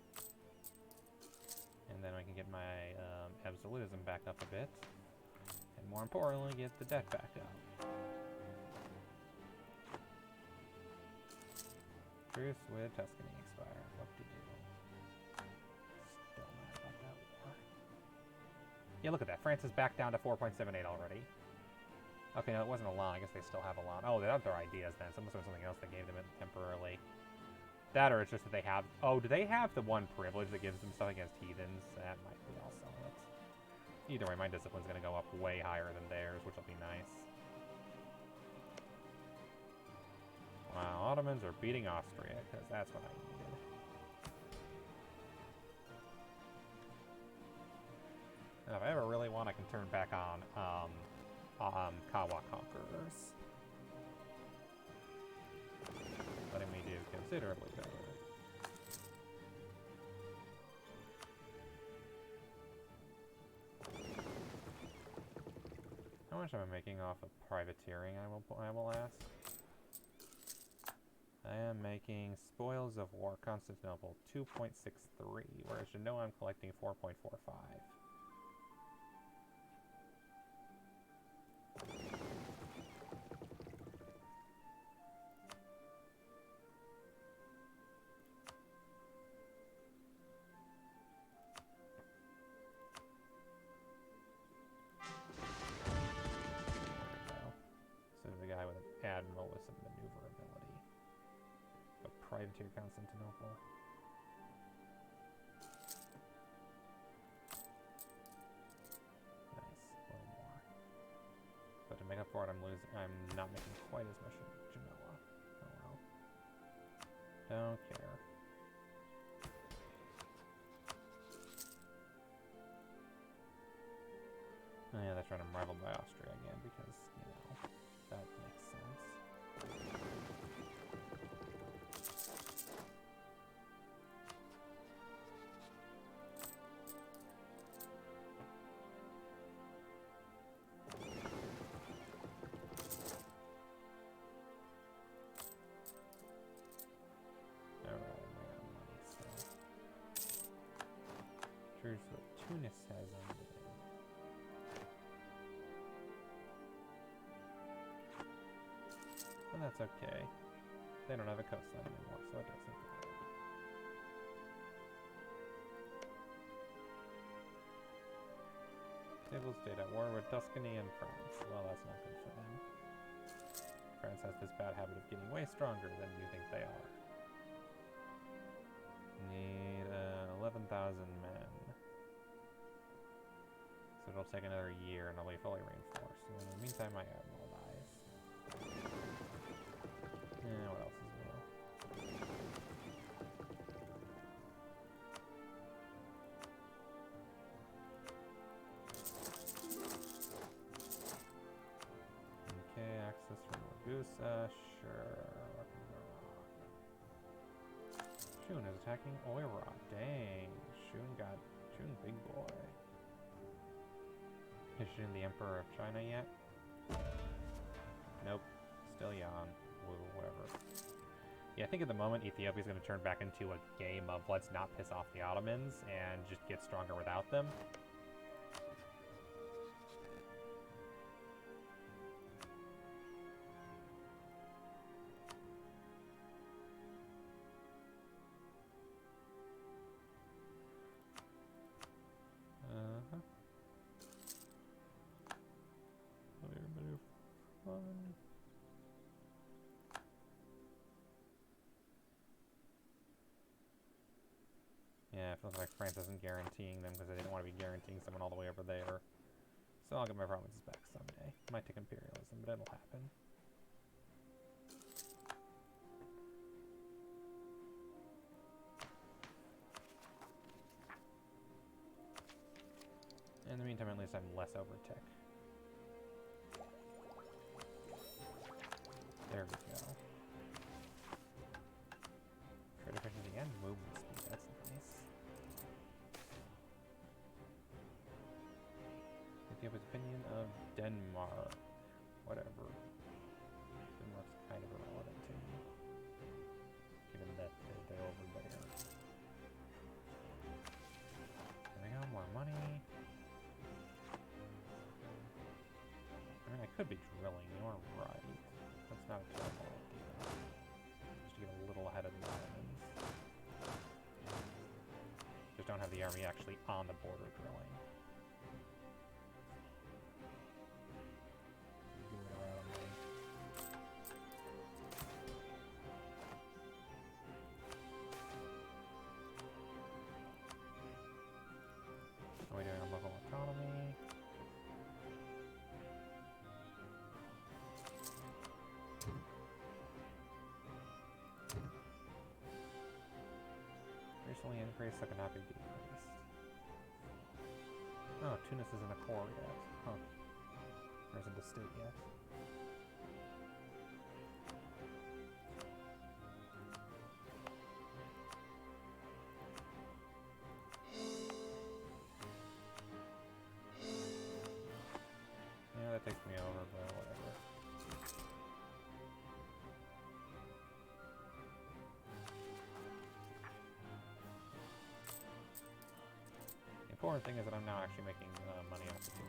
And then I can get my absolutism back up a bit. And more importantly, get the debt back up. Truce with Tuscany expired. What to do? Still mad about that war. Yeah, look at that. France is back down to 4.78 already. Okay, no, it wasn't a law. I guess they still have a law. Oh, they have their ideas then. So it must have been something else that gave them it temporarily. That, or it's just that they have... Oh, do they have the one privilege that gives them stuff against heathens? That might be also it. Either way, my discipline's going to go up way higher than theirs, which will be nice. Wow, Ottomans are beating Austria, because that's what I needed. Now, if I ever really want, I can turn back on Kawa Conquerors. Letting me do considerably better. How much am I making off of privateering, I will ask? I am making spoils of war, Constantinople, 2.63, whereas you know I'm collecting 4.45. Admiral with some maneuverability. But privateer Constantinople. Nice, a little more. But to make up for it, I'm not making quite as much in Genoa. Oh well. Don't care. Oh yeah, that's right, I'm rivaled by Austria again because, you know, that makes sense. Alright, I got money, so... Truce what Tunis has ended. But that's okay. They don't have a coastline anymore, so it doesn't matter. Stable stayed at war with Tuscany and France. Well, that's not good for them. France has this bad habit of getting way stronger than you think they are. Need 11,000 men. So it'll take another year and I'll be fully reinforced. And in the meantime, my admiral dies. Yeah, what else is new? Okay, access from Ragusa, sure. Weapons are wrong. Shun is attacking Oira. Dang, Shun big boy. Is Shun the Emperor of China yet? Nope, still young. Whatever. Yeah, I think at the moment Ethiopia's going to turn back into a game of let's not piss off the Ottomans and just get stronger without them. it feels like France isn't guaranteeing them because they didn't want to be guaranteeing someone all the way over there. So I'll get my provinces back someday. Might take imperialism, but it'll happen. In the meantime, at least I'm less overtech. There we go. Trade efficiency and movement speed, that's nice. If you have an opinion of Denmark, whatever. Denmark's kind of irrelevant to me. Given that they're over there. There we go, more money. I mean, I could be drilling, you are right. That's not a terrible idea. Just to get a little ahead of the Ottomans. Just don't have the army actually on the border drilling. Are we doing a local autonomy? Recently increased, so cannot be decreased. Oh, Tunis isn't a core yet. Huh. Or isn't a state yet. Yeah, that takes me over, but whatever. The important thing is that I'm now actually making money off of Tunis.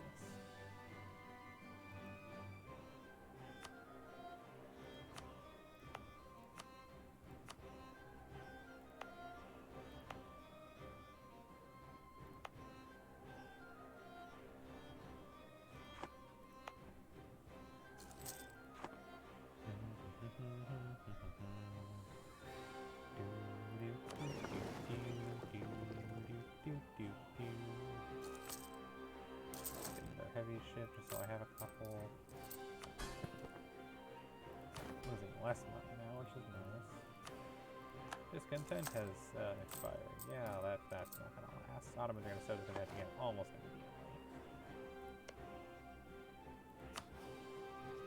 Heavy ship, just so I have a couple. Losing less money now, which is nice. Discontent has expired. Yeah, that's not gonna last. Ottomans are gonna start discontent again almost immediately.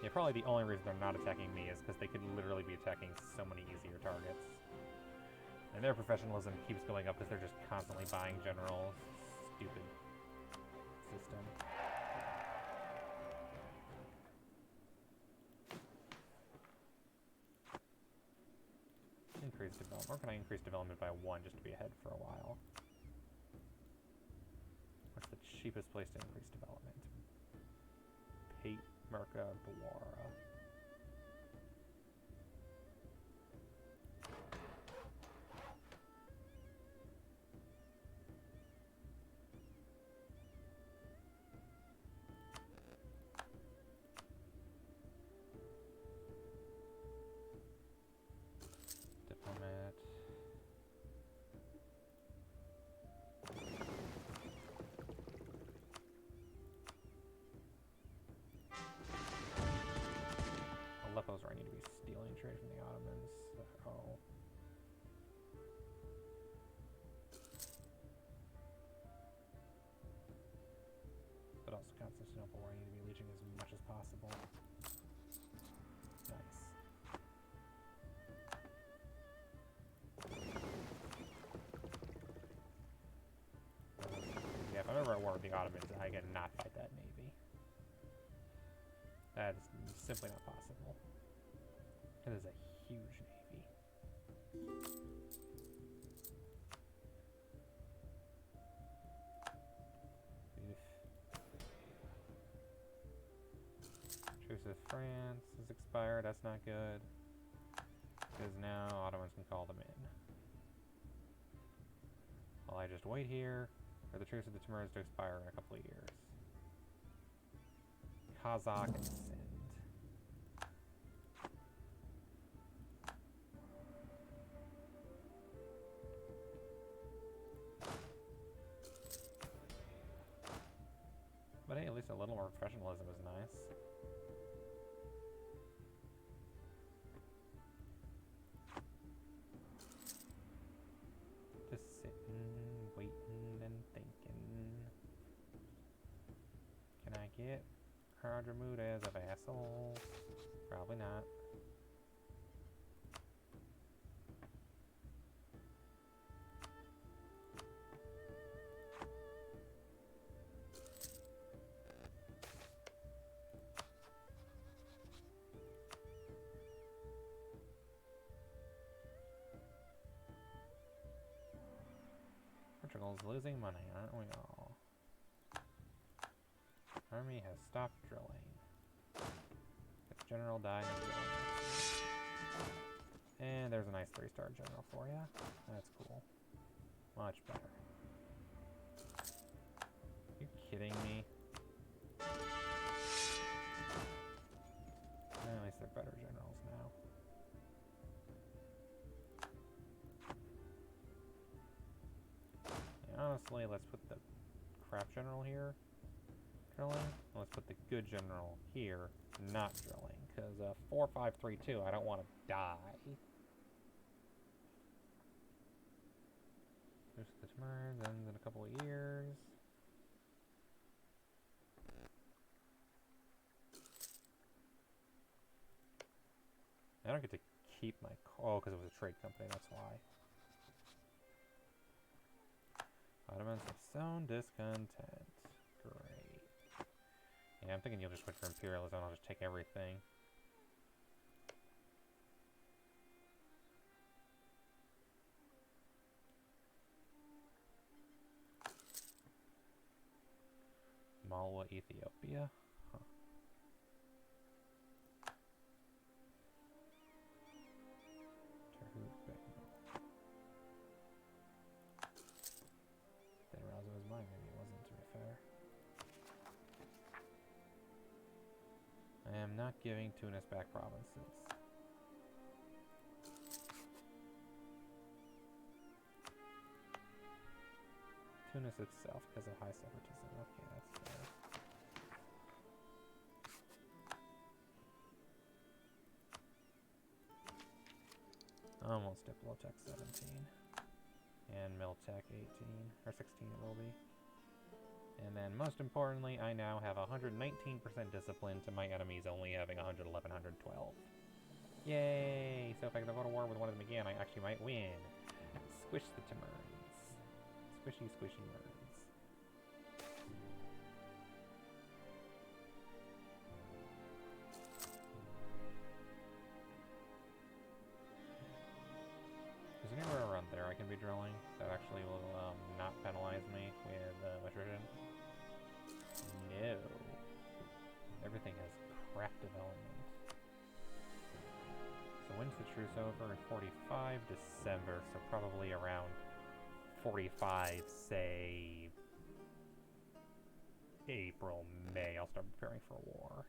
Yeah, probably the only reason they're not attacking me is because they could literally be attacking so many easier targets. And their professionalism keeps going up because they're just constantly buying generals. Stupid system. Increase development. Or can I increase development by 1 just to be ahead for a while? What's the cheapest place to increase development? Pate, Merca, Bawara. Diplomat. Aleppo's where I need to be stealing trade from the Ottomans. Oh. But also Constantinople where I need to be leeching as much as possible. Nice. Yeah, if I'm ever at war with the Ottomans, I cannot fight that navy. That is simply not possible. It is a huge navy. Truce with France has expired. That's not good. Because now Ottomans can call them in. While I just wait here for the truce of the Timurids to expire in a couple of years. Kazakh and Sind. a little more professionalism is nice. Just sitting, waiting, and thinking. Can I get Hadramut as a vassal? Probably not. Portugal's losing money, aren't we all? Army has stopped drilling. Its general died in drilling. And there's a nice 3-star general for you. That's cool. Much better. You kidding me? At least they're better generals now. Honestly, let's put the crap general here, drilling. Let's put the good general here, not drilling. Because 4-5-3-2, I don't want to die. There's the Ottomans, ends in a couple of years. I don't get to keep my... Oh, because it was a trade company, that's why. Ottomans have sown discontent. Great. Yeah, I'm thinking you'll just wait for imperialism. I'll just take everything. Malwa, Ethiopia. Huh. Didn't realize it was mine. Maybe it wasn't, to be fair. I am not giving Tunis back provinces. Tunis itself because of high separatism. Okay, that's fair. Almost Diplotech 17. And Miltech 18. Or 16 it will be. And then most importantly, I now have 119% discipline to my enemies only having 111, 112. Yay! So if I go to war with one of them again, I actually might win. Squish the Timurs. Squishy, squishy words. Is there anywhere around there I can be drilling that actually will not penalize me with attrition? No. Everything has crap development. So when's the truce over? 45 December, so probably around 45, say, April, May, I'll start preparing for war.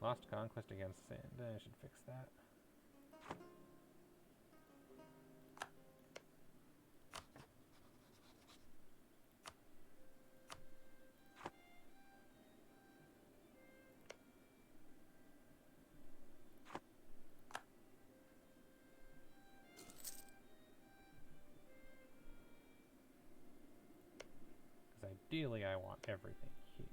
Lost conquest against Sand. I should fix that. Because ideally I want everything here.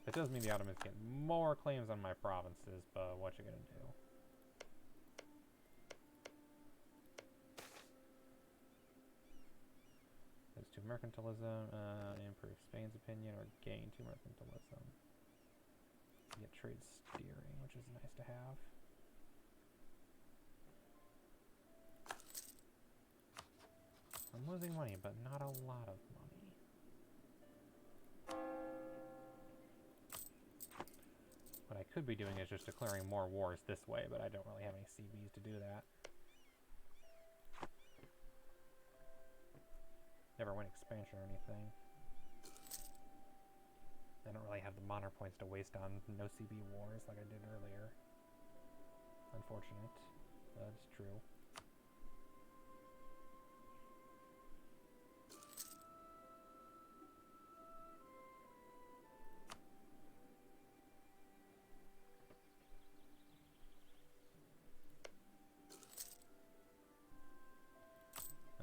It does mean the Ottomans get more claims on my provinces, but what you gonna do? There's to mercantilism, improve Spain's opinion, or gain to mercantilism. You get trade steering, which is nice to have. I'm losing money, but not a lot of money. What I could be doing is just declaring more wars this way, but I don't really have any CBs to do that. Never win expansion or anything. I don't really have the honor points to waste on no CB wars like I did earlier. Unfortunate. That's true.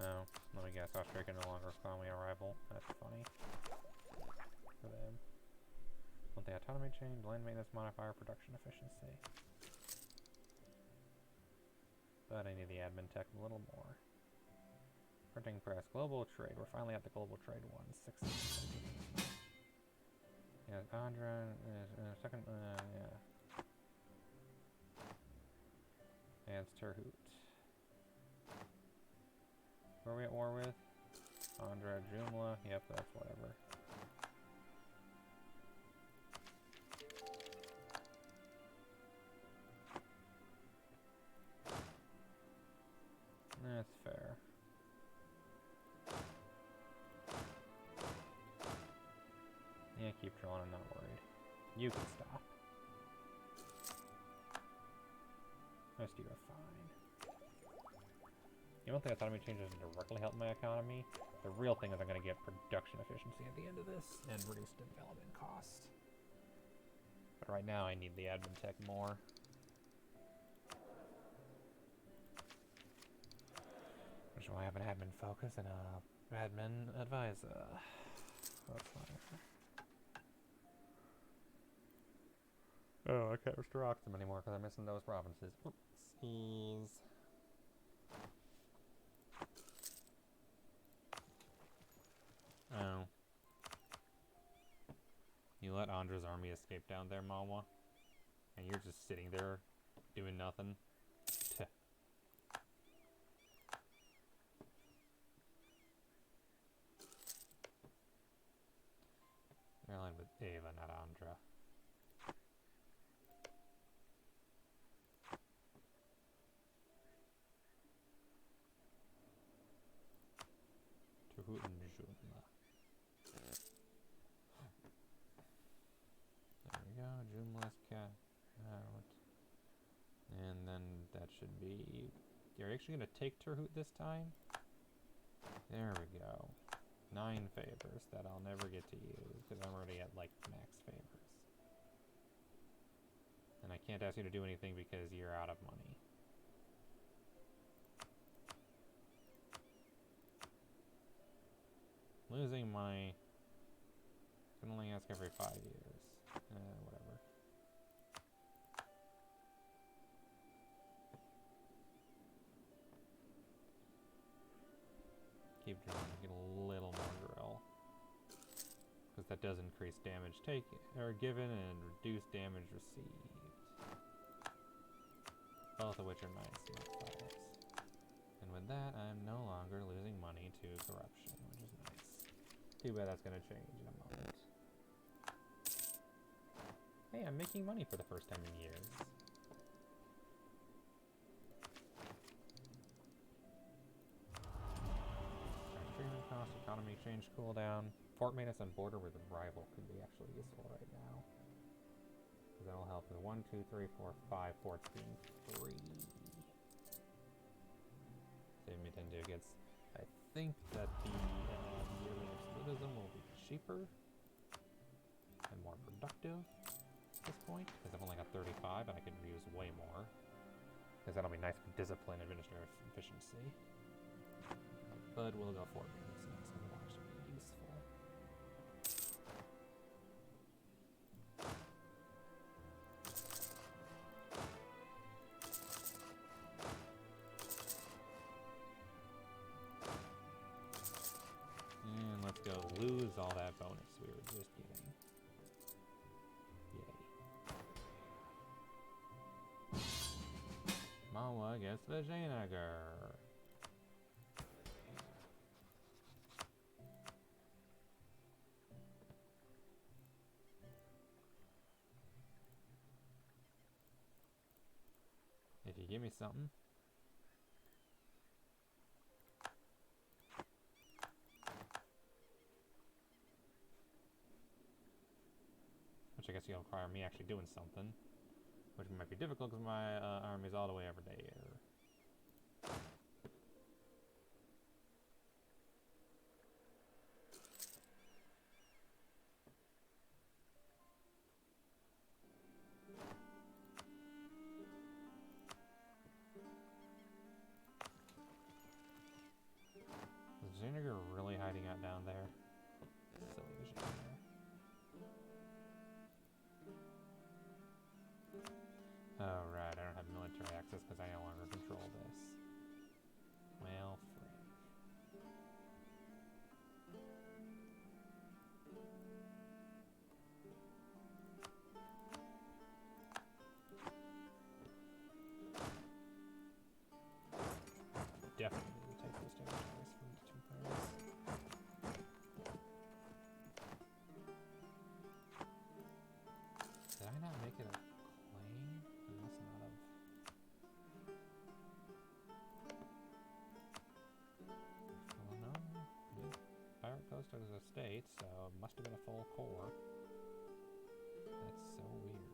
Oh, let me guess. Austria can no longer call me a rival. That's funny. For them. Want the autonomy change, land maintenance modifier, production efficiency. But I need the admin tech a little more. Printing press, global trade. We're finally at the global trade one. 6. Yeah, Andra, second, yeah. And it's Terhut. Who are we at war with? Andra, Jumla. Yep, that's whatever. That's fair. Yeah, keep drawing, I'm not worried. You can stop. Most of you are fine. You don't think autonomy changes directly help my economy? The real thing is I'm going to get production efficiency at the end of this and reduce development cost. But right now I need the admin tech more. Which is why I have an admin focus and a admin advisor. That's fine. Oh, I can't restore Aksum anymore because I'm missing those provinces. Oopsies. Oh. You let Andra's army escape down there, Malwa? And you're just sitting there doing nothing? Tuh. They're aligned with Ava, not Andra. Terhut and Jumla. There we go, Jumla's cat out. And then that should be... You're actually going to take Terhut this time? There we go. 9 favors that I'll never get to use because I'm already at like max favors. And I can't ask you to do anything because you're out of money. Losing my... I can only ask every 5 years. Whatever. Keep drawing, get a little more drill. Because that does increase damage taken, or given, and reduce damage received. Both of which are nice modifiers. And with that, I'm no longer losing money to corruption, which is nice. Too bad that's going to change in a moment. Hey, I'm making money for the first time in years. Treatment cost, economy change cooldown. Fort maintenance on border with a rival could be actually useful right now. Because that'll help with 1, 2, 3, 4, 5 forts being free. Save me 10 ducats. I think that the yearly absolutism will be cheaper and more productive at this point. Because I've only got 35 and I could use way more. Because that'll be nice for discipline and administrative efficiency. But we'll go for it because that's going to actually be useful. And let's go lose all that bonus we were just getting. Yay. Malwa against Vijayanagar. If you give me something. which I guess you'll require me actually doing something, which might be difficult because my army's all the way over there. Is Xanagar really hiding out down there? Silly Xanagar. Oh, right, I don't have military access because I no longer control this. Well, frick. Definitely need to take those territories from the two parties. Did I not make it a claim? I must not have. Well, no. Yeah. Pirate Coast is a state, so it must have been a full core. That's so weird.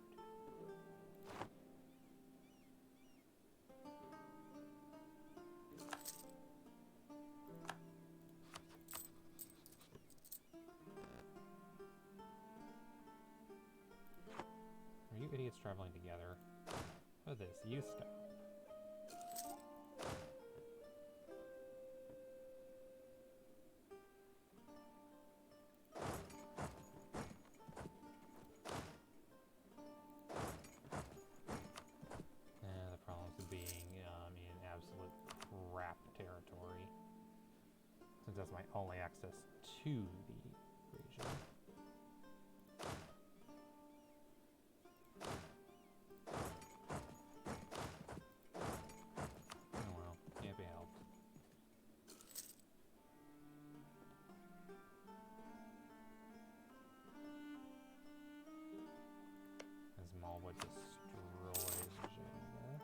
Are you idiots traveling together? What is this? You stop. The problems of being in absolute crap territory, since that's my only access to the region. Oh well, can't be helped. As Malwood destroys Xanagar.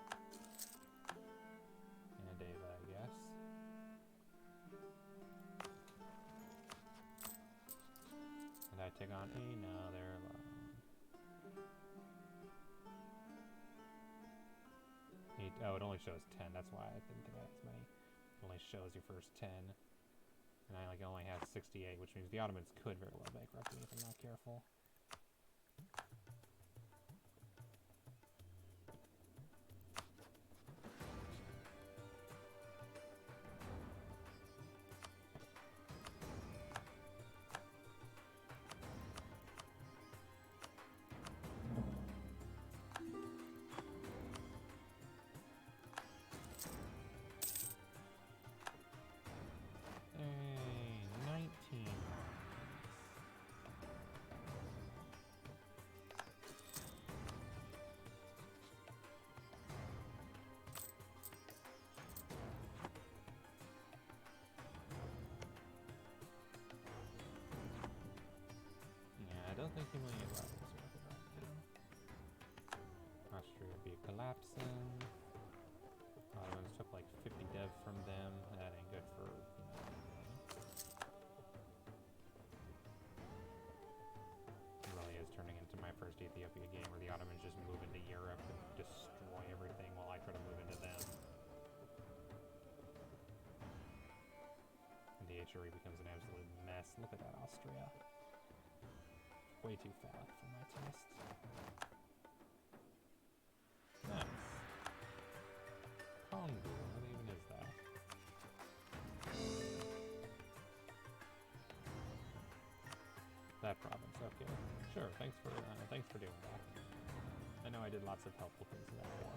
And Ava, I guess. And I take on another loan. Oh, it only shows 10. That's why I didn't think I had as many. It only shows your first 10. And I only have 68, which means the Ottomans could very well bankrupt me if I'm not careful. Hey, 19. Yeah, I don't think humiliate rivals are worth it right now. Austria would be collapsing. Ottomans took like 50 dev from them. That ain't good for, It really is turning into my first Ethiopia game where the Ottomans just move into Europe and destroy everything while I try to move into them. And the HRE becomes an absolute mess. Look at that, Austria. Way too phallic for my taste. Nice. Congo, what even is that? That province, okay. Sure, thanks for doing that. I know I did lots of helpful things in that war.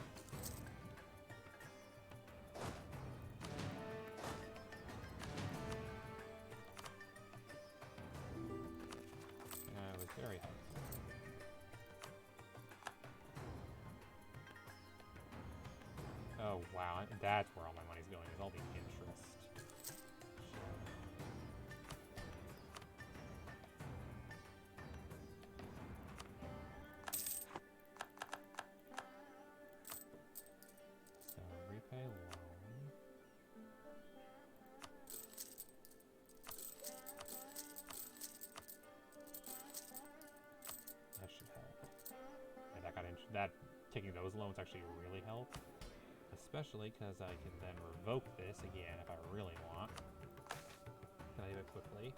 It was very helpful. Oh wow, that's where all my money's going, is all the interest. So repay loan. That should help. silence actually really help. Especially because I can then revoke this again if I really want. Can I do it quickly?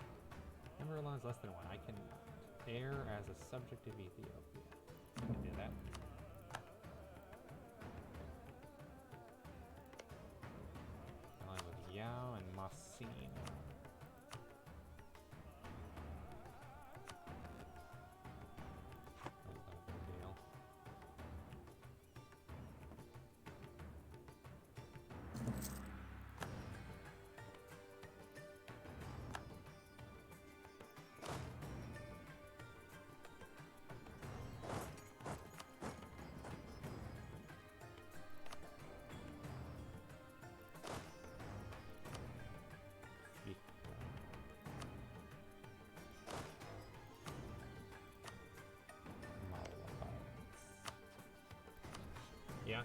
Number of lines less than 1. I can air as a subject of Ethiopia. I can do that. Ally with Yao and Masin. That's not a big deal. Yeah.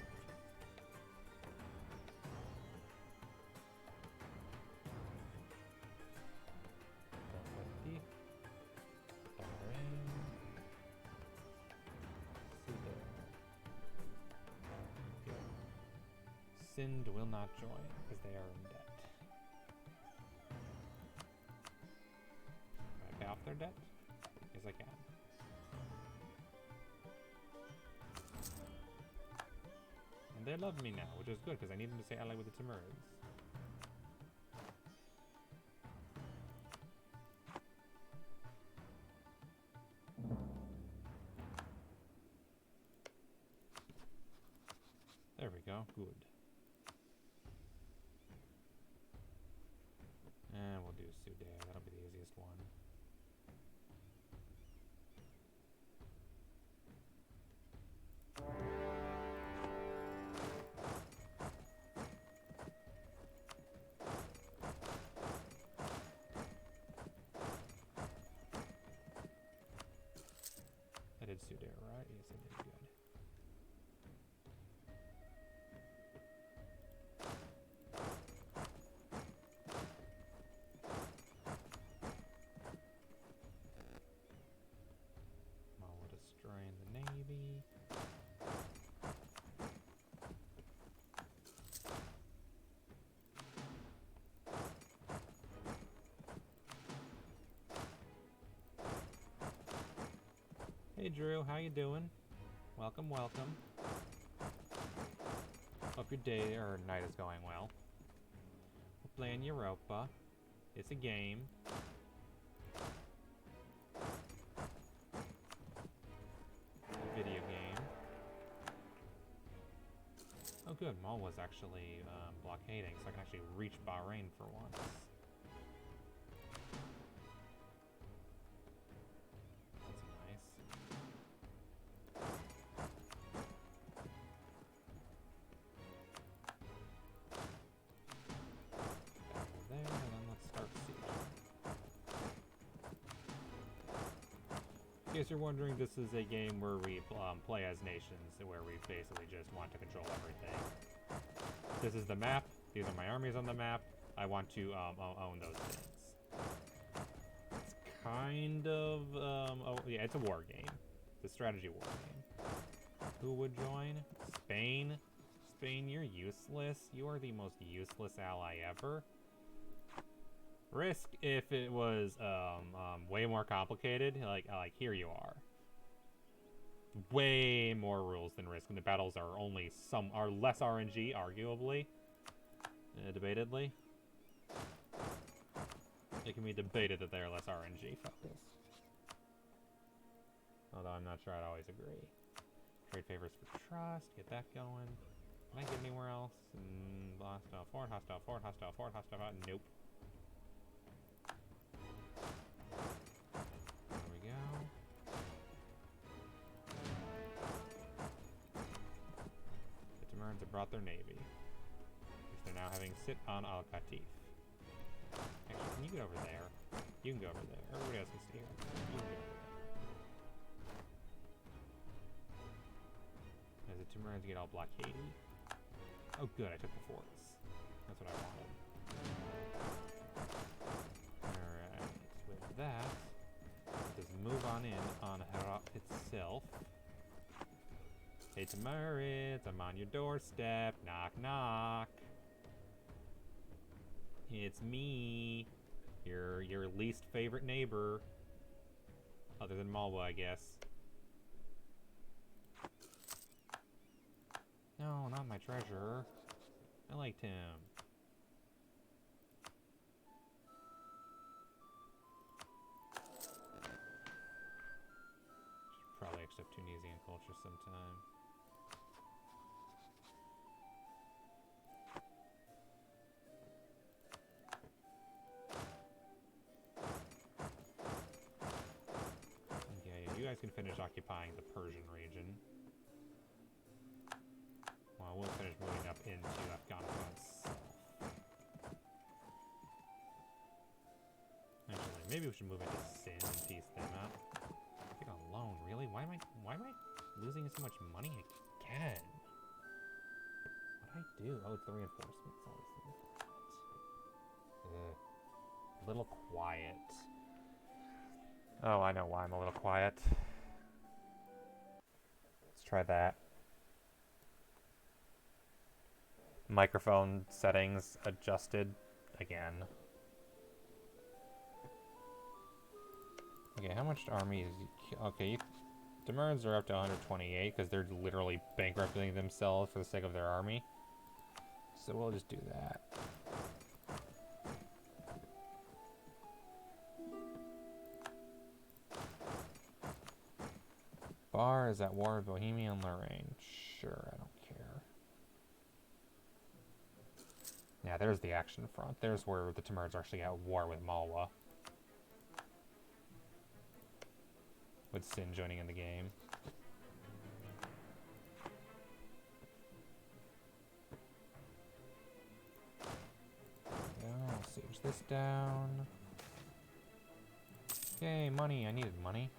Sind will not join because they are in debt. Can I pay off their debt? Yes, I can. And they love me now, which is good because I need them to say ally with the Timurids. There we go. Good. And we'll do Sudan. That'll be the easiest one. I did Sudan, right? Yes, I did. Good. Destroying the navy. Hey Drew, how you doing? Welcome, welcome. Hope your day or night is going well. We're playing Europa. It's a game. Video game. Oh good, Maul was actually blockading, so I can actually reach Bahrain for once. That's nice. There, and then let's start siege. In case you're wondering, this is a game where we play as nations, where we basically just want to control everything. This is the map. These are my armies on the map. I want to own those things. It's kind of, oh yeah, it's a war game. It's a strategy war game. Who would join? Spain? Spain, you're useless. You are the most useless ally ever. Risk if it was way more complicated, like here you are. Way more rules than Risk, and the battles are only less RNG, arguably, debatedly. It can be debated that they are less RNG focused. Although I'm not sure I'd always agree. Trade favors for trust, get that going. Can I get anywhere else? Hostile fort, hostile fort, hostile fort, hostile fort. Nope. There we go. The Timurids have brought their navy. Which they're now having sit on Al-Qatif. Actually, can you get over there? You can go over there. Everybody else can stay here. You can go over there. As the Timurids get all blockaded. Oh good, I took the forts. That's what I wanted. Alright, with that, just move on in on Herat itself. Hey, Tamariz, I'm on your doorstep. Knock, knock. It's me. Your least favorite neighbor. Other than Malwa, I guess. No, not my treasure. I liked him. Should probably accept Tunisian culture sometime. Okay, you guys can finish occupying the Persian region. Well, we'll finish moving up into Afghanistan itself. Actually, maybe we should move into Sindh and piece them up. Get a loan, really? Why am I losing so much money again? What'd I do? Oh, it's the reinforcements. A little quiet. Oh, I know why I'm a little quiet. Let's try that. Microphone settings adjusted again. Okay, how much army is... Okay, Demerns are up to 128 because they're literally bankrupting themselves for the sake of their army. So we'll just do that. Bar is at war with Bohemia and Lorraine. Sure, I don't care. Yeah, there's the action front. There's where the Timurids are actually at war with Malwa. With Sin joining in the game. I'll siege this down. Yay, money. I needed money.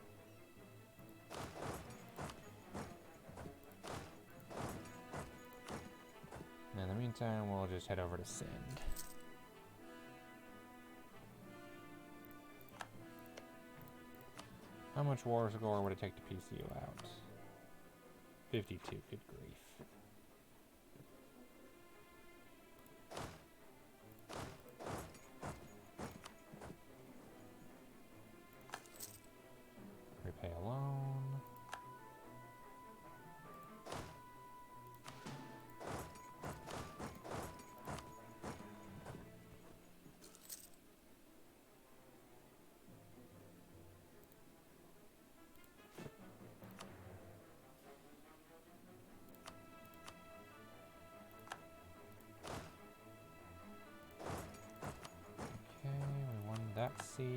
In the meantime, we'll just head over to Sind. How much war score would it take to piece you out? 52, good grief. Repay a loan. That siege.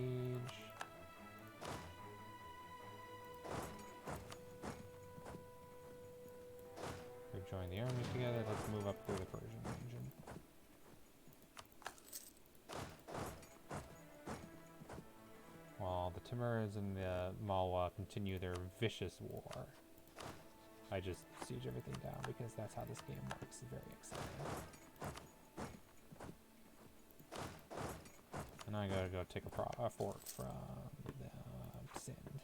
We've joined the armies together. Let's move up through the Persian region. While the Timurids and the Malwa continue their vicious war. I just siege everything down because that's how this game works. Very exciting. And I gotta go take a fort from Sind.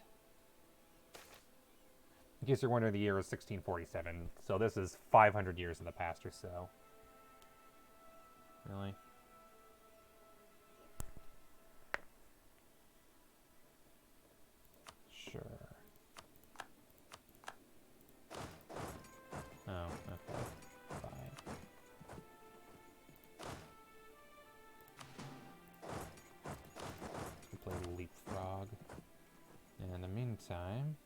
In case you're wondering, the year is 1647, so this is 500 years in the past or so. Really? Sure. Oh, okay. Fine. Play Leapfrog. And in the meantime...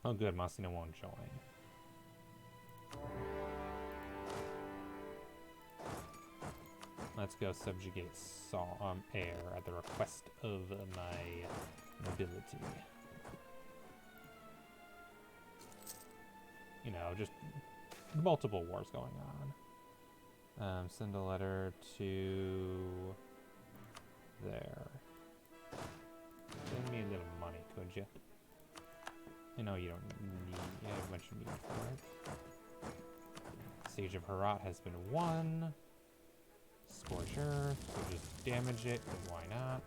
Oh good, Masina won't join. Let's go subjugate Air at the request of my nobility. You know, just multiple wars going on. Send a letter to there. Send me a little money, could you? I know you don't have much need for it. Siege of Herat has been won. Scorch Earth, we'll just damage it, because why not?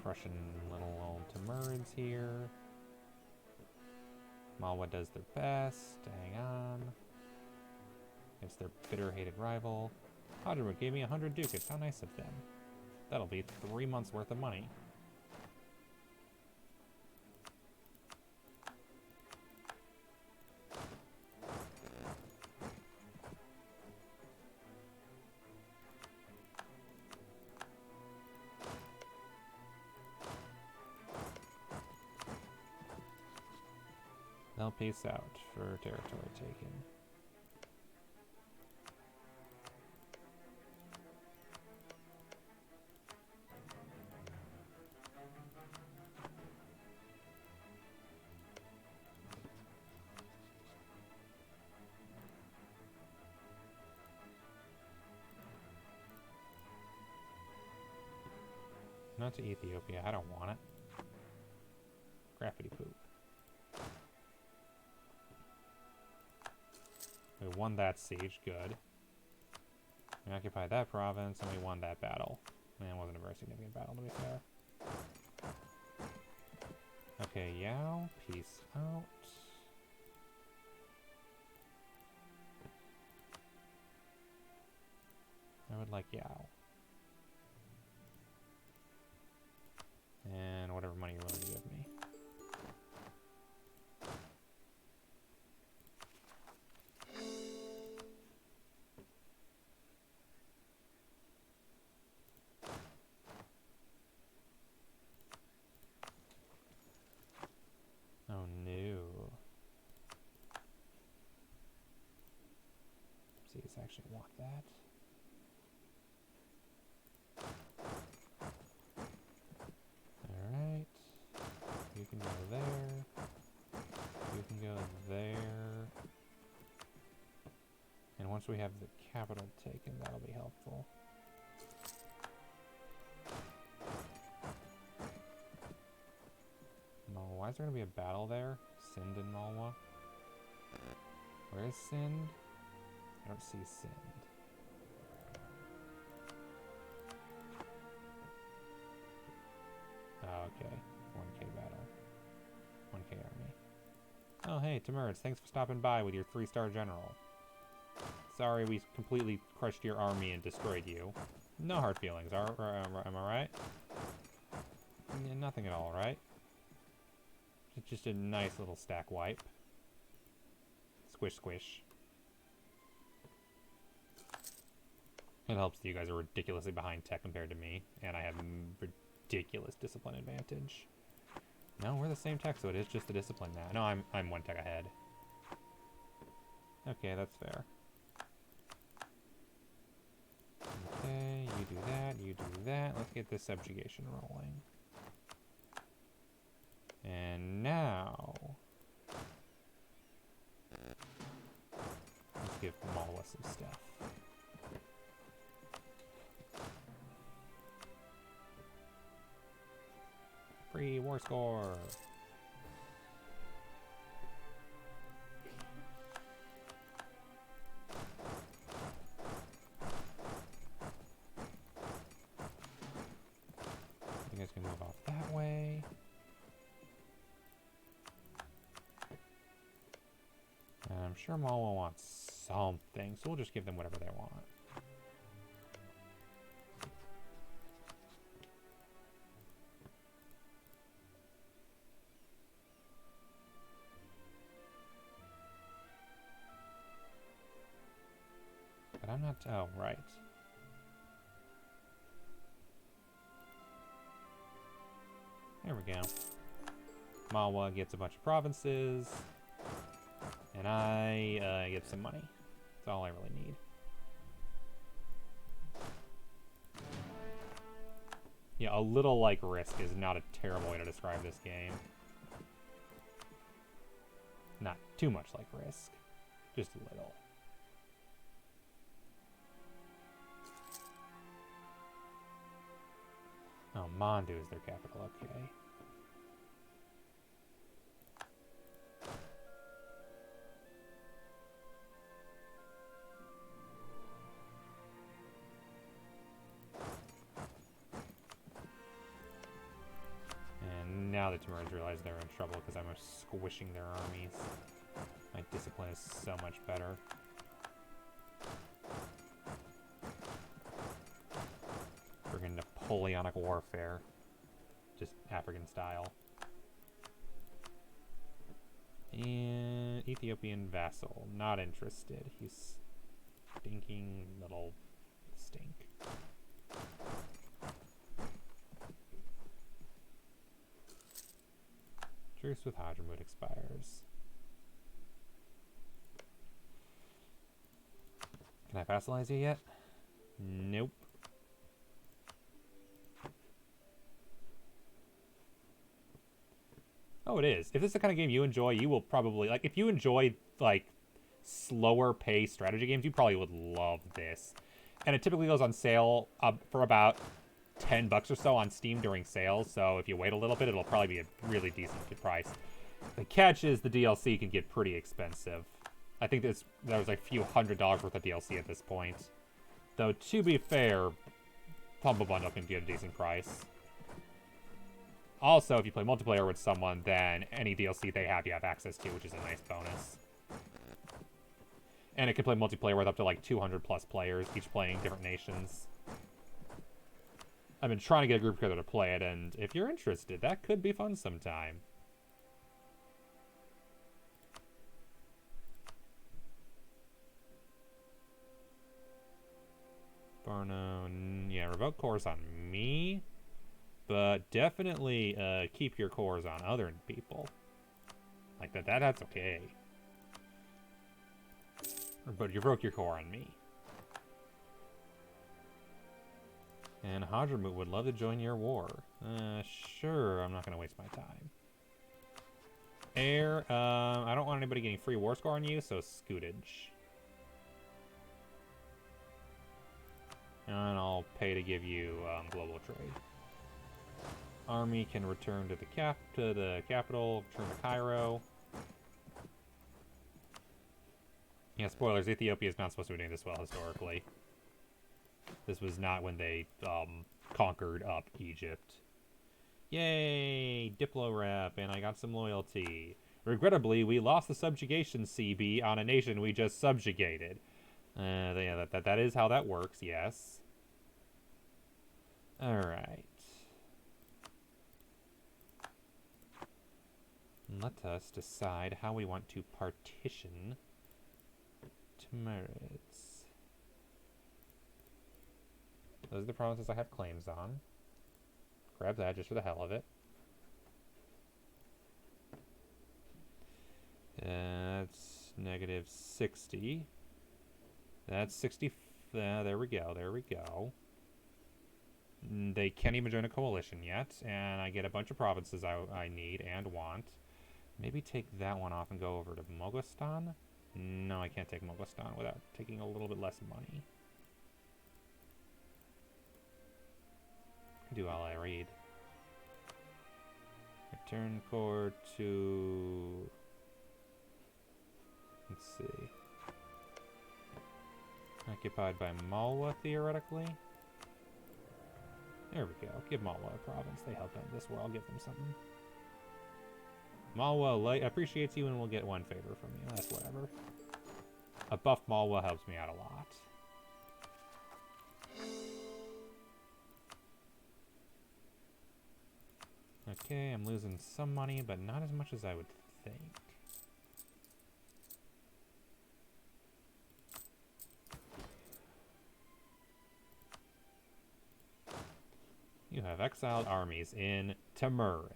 crushing little old Timurids here. Malwa does their best. Hang on. It's their bitter-hated rival. Hadra gave me 100 ducats. How nice of them. That'll be 3 months worth of money. They'll peace out for territory taken. Not to Ethiopia, I don't want it. Graffiti poop. We won that siege, good. We occupied that province, and we won that battle. Man, it wasn't a very significant battle, to be fair. Okay, Yao, peace out. I would like Yao. And whatever money you're willing to give me. Oh no. Cities actually want that. Alright. You can go there. You can go there. And once we have the capital taken, that'll be helpful. Why is there going to be a battle there? Sind and Malwa? Where is Sind? I don't see Sind. Oh, okay. 1k battle. 1k army. Oh, hey, Timurids, thanks for stopping by with your 3-star general. Sorry we completely crushed your army and destroyed you. No hard feelings, am I right? Yeah, nothing at all, right? It's just a nice little stack wipe. Squish, squish. It helps that you guys are ridiculously behind tech compared to me, and I have ridiculous discipline advantage. No, we're the same tech, so it is just the discipline now. No, I'm 1 tech ahead. Okay, that's fair. Okay, you do that, you do that. Let's get this subjugation rolling. And now, let's give Malwa some stuff. Free war score. You guys can move off that way. And I'm sure Malwa wants something, so we'll just give them whatever they want. But I'm not... Oh, right. There we go. Malwa gets a bunch of provinces. And I get some money. That's all I really need. Yeah, a little like Risk is not a terrible way to describe this game. Not too much like Risk. Just a little. Oh, Mandu is their capital, okay. now the Timurids realize they're in trouble because I'm squishing their armies. My discipline is so much better. Friggin' Napoleonic warfare. Just African style. And Ethiopian vassal. Not interested. He's stinking little stink. Truce with Hadramut expires. Can I vassalize you yet? Nope. Oh, it is. If this is the kind of game you enjoy, you will probably... Like, if you enjoy, like, slower paced strategy games, you probably would love this. And it typically goes on sale for about $10 or so on Steam during sales. So if you wait a little bit, it'll probably be a really decent price. The catch is the DLC can get pretty expensive. I think there was like a few $100s worth of DLC at this point. Though, to be fair, Humble Bundle can get a decent price. Also, if you play multiplayer with someone, then any DLC they have, you have access to, which is a nice bonus. And it can play multiplayer with up to like 200 plus players, each playing different nations. I've been trying to get a group together to play it, and if you're interested, that could be fun sometime. Barno, yeah, revoke cores on me. But definitely keep your cores on other people. Like that's okay. But you broke your core on me. And Hadramut would love to join your war. Sure, I'm not going to waste my time. Air, I don't want anybody getting free war score on you, so scootage. And I'll pay to give you global trade. Army can return to the capital, return to Cairo. Yeah, spoilers, Ethiopia is not supposed to be doing this well historically. This was not when they conquered up Egypt. Yay! Diplo rep, and I got some loyalty. Regrettably, we lost the subjugation CB on a nation we just subjugated. Yeah, that is how that works, yes. Alright. Let us decide how we want to partition Timurids. Those are the provinces I have claims on. Grab that just for the hell of it. That's negative 60. That's 60. There we go. There we go. They can't even join a coalition yet, and I get a bunch of provinces I need and want. Maybe take that one off and go over to Moghostan? No, I can't take Moghostan without taking a little bit less money. Do all I read. Return core to... Let's see. Occupied by Malwa, theoretically. There we go. Give Malwa a province. They help end this war. I'll give them something. Malwa appreciates you and will get one favor from you. That's whatever. A buff Malwa helps me out a lot. Okay, I'm losing some money, but not as much as I would think. You have exiled armies in Timurids.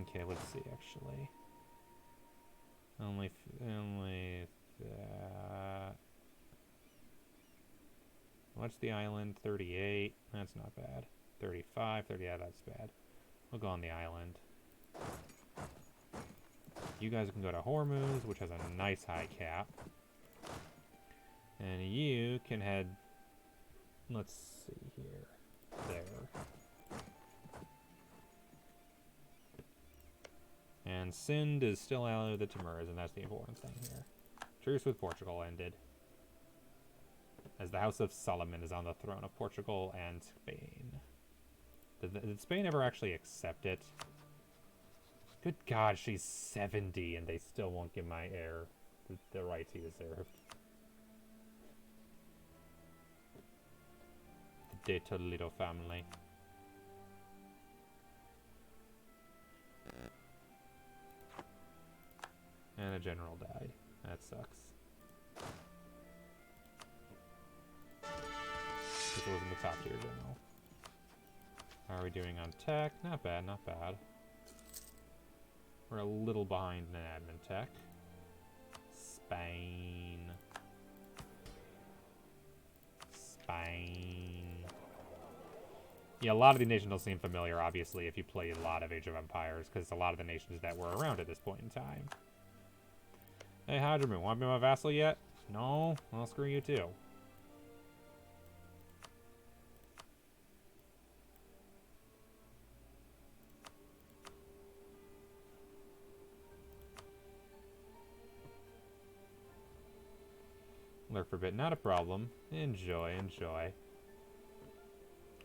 Okay, let's see, actually. Only that. What's the island? 38. That's not bad. 35. 30. Yeah, that's bad. We'll go on the island. You guys can go to Hormuz, which has a nice high cap. And you can head... Let's see here. There. And Sind is still allied with the Timurids, and that's the important thing here. Truce with Portugal ended. as the House of Solomon is on the throne of Portugal and Spain. Did Spain ever actually accept it? Good God, she's 70 and they still won't give my heir the rights he deserved. The De Toledo family. And a general died. That sucks. This wasn't the top tier general. How are we doing on tech? Not bad, not bad. We're a little behind in admin tech. Spain. Spain. Yeah, a lot of the nations will seem familiar, obviously, if you play a lot of Age of Empires, because a lot of the nations that were around at this point in time. Hey, Hydroman, want to be my vassal yet? No? Well, screw you too. Lurk for a bit, not a problem. Enjoy, enjoy.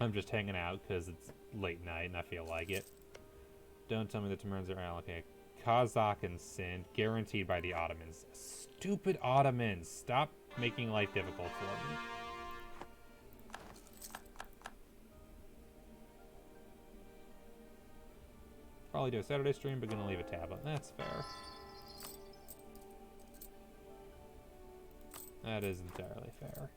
I'm just hanging out because it's late night and I feel like it. Don't tell me the Tamarins are allocated. Kazakh and Sind, guaranteed by the Ottomans. Stupid Ottomans! Stop making life difficult for me. Probably do a Saturday stream, but gonna leave a tab on. That's fair. That is entirely fair.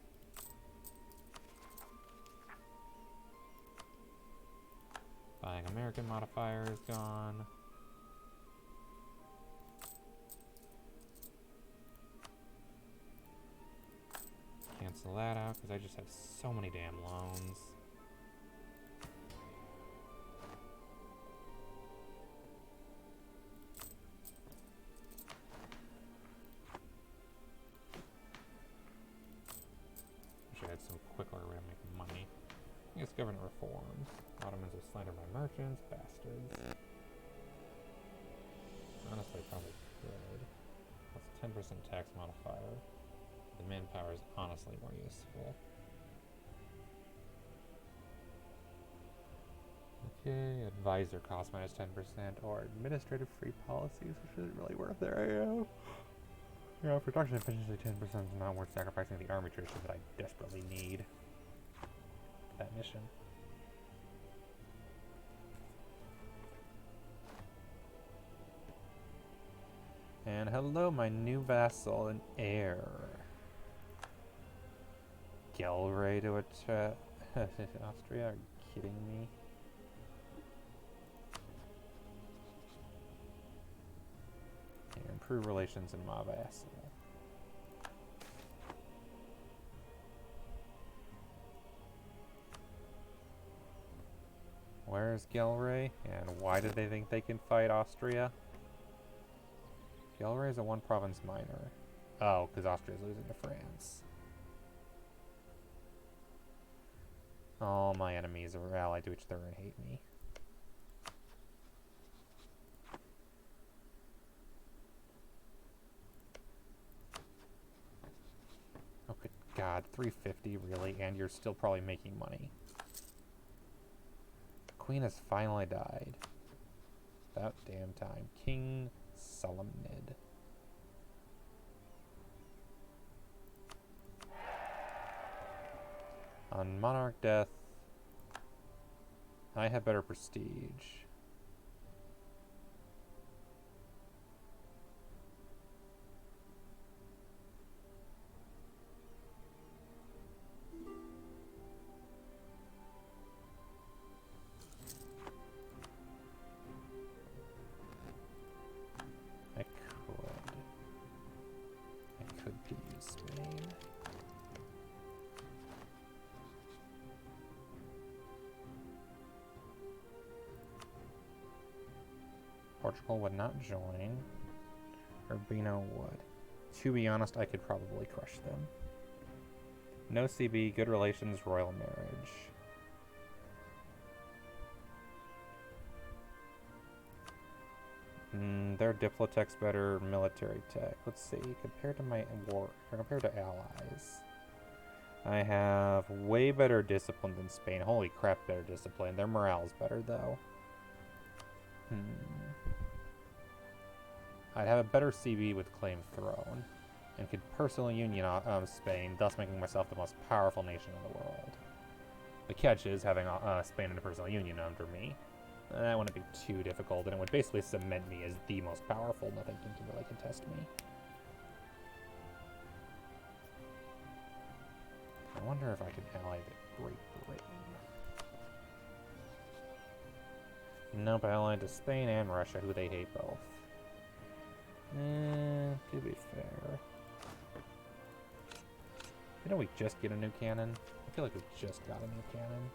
Buying American modifier is gone. Cancel that out because I just have so many damn loans. Wish I had some quicker way of making money. I guess government reforms. Ottomans are slandered by merchants, bastards. Honestly, probably could. That's 10% tax modifier. The manpower is honestly more useful. Okay, advisor cost minus 10% or administrative free policies, which isn't really worth their AO. Yeah, production efficiency 10% is not worth sacrificing the army tradition that I desperately need for that mission. And hello, my new vassal and heir. Gelray to Austria? Are you kidding me? Here, improve relations in my vassal. Where's Gelray? And why do they think they can fight Austria? Gelray is a one province minor. Oh, because Austria's losing to France. All my enemies are allied to each other and hate me. Oh, good God. 350, really? And you're still probably making money. The Queen has finally died. About damn time. King Solomnid. On monarch death, I have better prestige. I could use Spain. Portugal would not join. Urbino would. To be honest, I could probably crush them. No CB, good relations, royal marriage. Their Diplotech's better, military tech. Let's see, compared to my war, or compared to allies. I have way better discipline than Spain. Holy crap, better discipline. Their morale's better, though. I'd have a better CB with Claim Throne, and could personally union Spain, thus making myself the most powerful nation in the world. The catch is having Spain in a personal union under me. That wouldn't be too difficult, and it would basically cement me as the most powerful. Nothing can really contest me. I wonder if I could ally the Great Britain. Nope, allied to Spain and Russia, who they hate both. To be fair. Didn't we just get a new cannon? I feel like we just got a new cannon.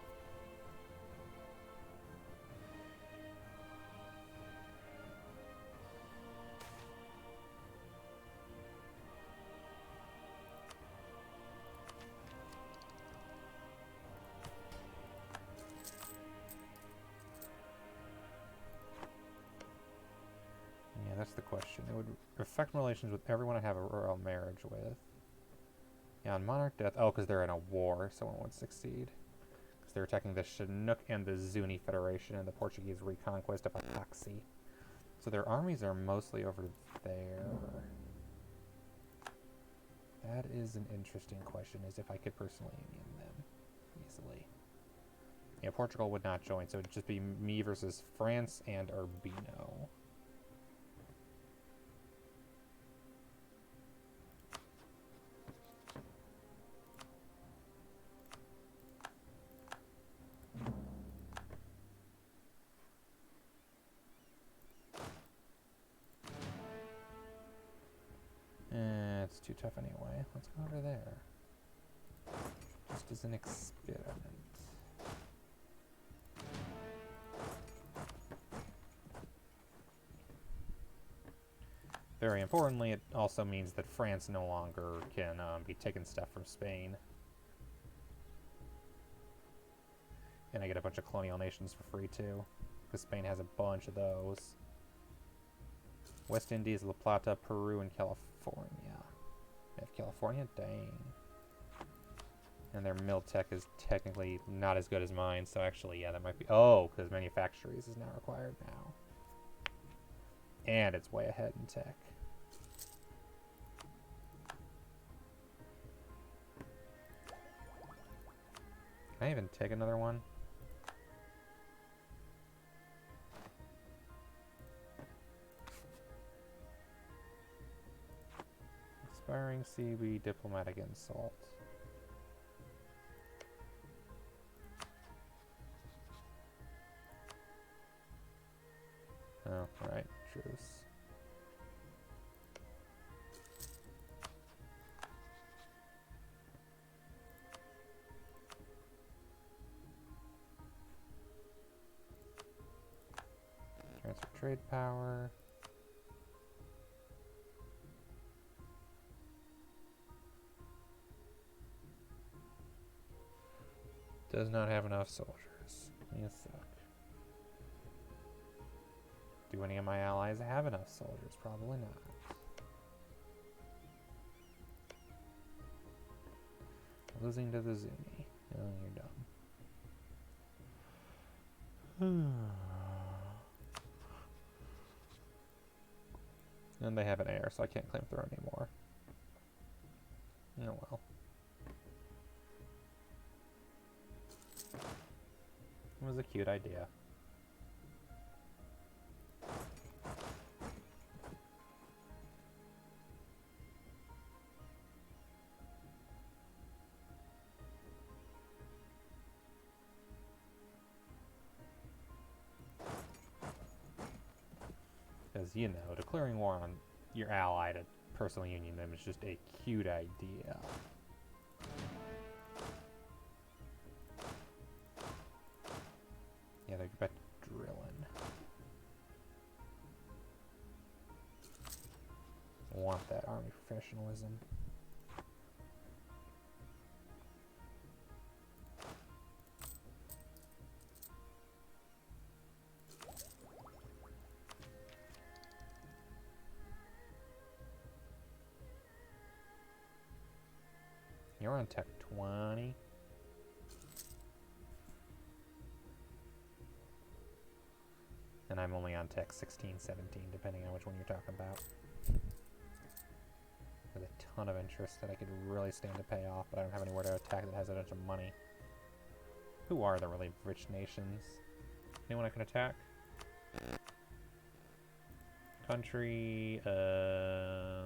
Yeah, that's the question. It would affect relations with everyone I have a royal marriage with. Yeah, on monarch death. Oh, because they're in a war, someone would succeed. Because they're attacking the Chinook and the Zuni Federation and the Portuguese reconquest of Aksum. So their armies are mostly over there. That is an interesting question, is if I could personally union them easily. Yeah, Portugal would not join, so it would just be me versus France and Urbino. It's too tough anyway. Let's go over there. Just as an experiment. Very importantly, it also means that France no longer can be taking stuff from Spain. And I get a bunch of colonial nations for free too, because Spain has a bunch of those. West Indies, La Plata, Peru, and California. They have California? Dang. And their mill tech is technically not as good as mine, so actually, yeah, that might be... Oh, because manufactories is now required now. And it's way ahead in tech. Can I even take another one? Inspiring CB diplomatic insult. Oh, right, truce. Transfer trade power. Does not have enough soldiers. You suck. Do any of my allies have enough soldiers? Probably not. Losing to the Zuni. Oh, you're dumb. And they have an heir, so I can't claim throne anymore. Oh well. It was a cute idea. Because, you know, declaring war on your ally to personally union them is just a cute idea. Yeah, they're back drilling. Want that army professionalism. You're on tech 20. And I'm only on tech 16, 17, depending on which one you're talking about. There's a ton of interest that I could really stand to pay off, but I don't have anywhere to attack that has a bunch of money. Who are the really rich nations? Anyone I can attack? Country, oh,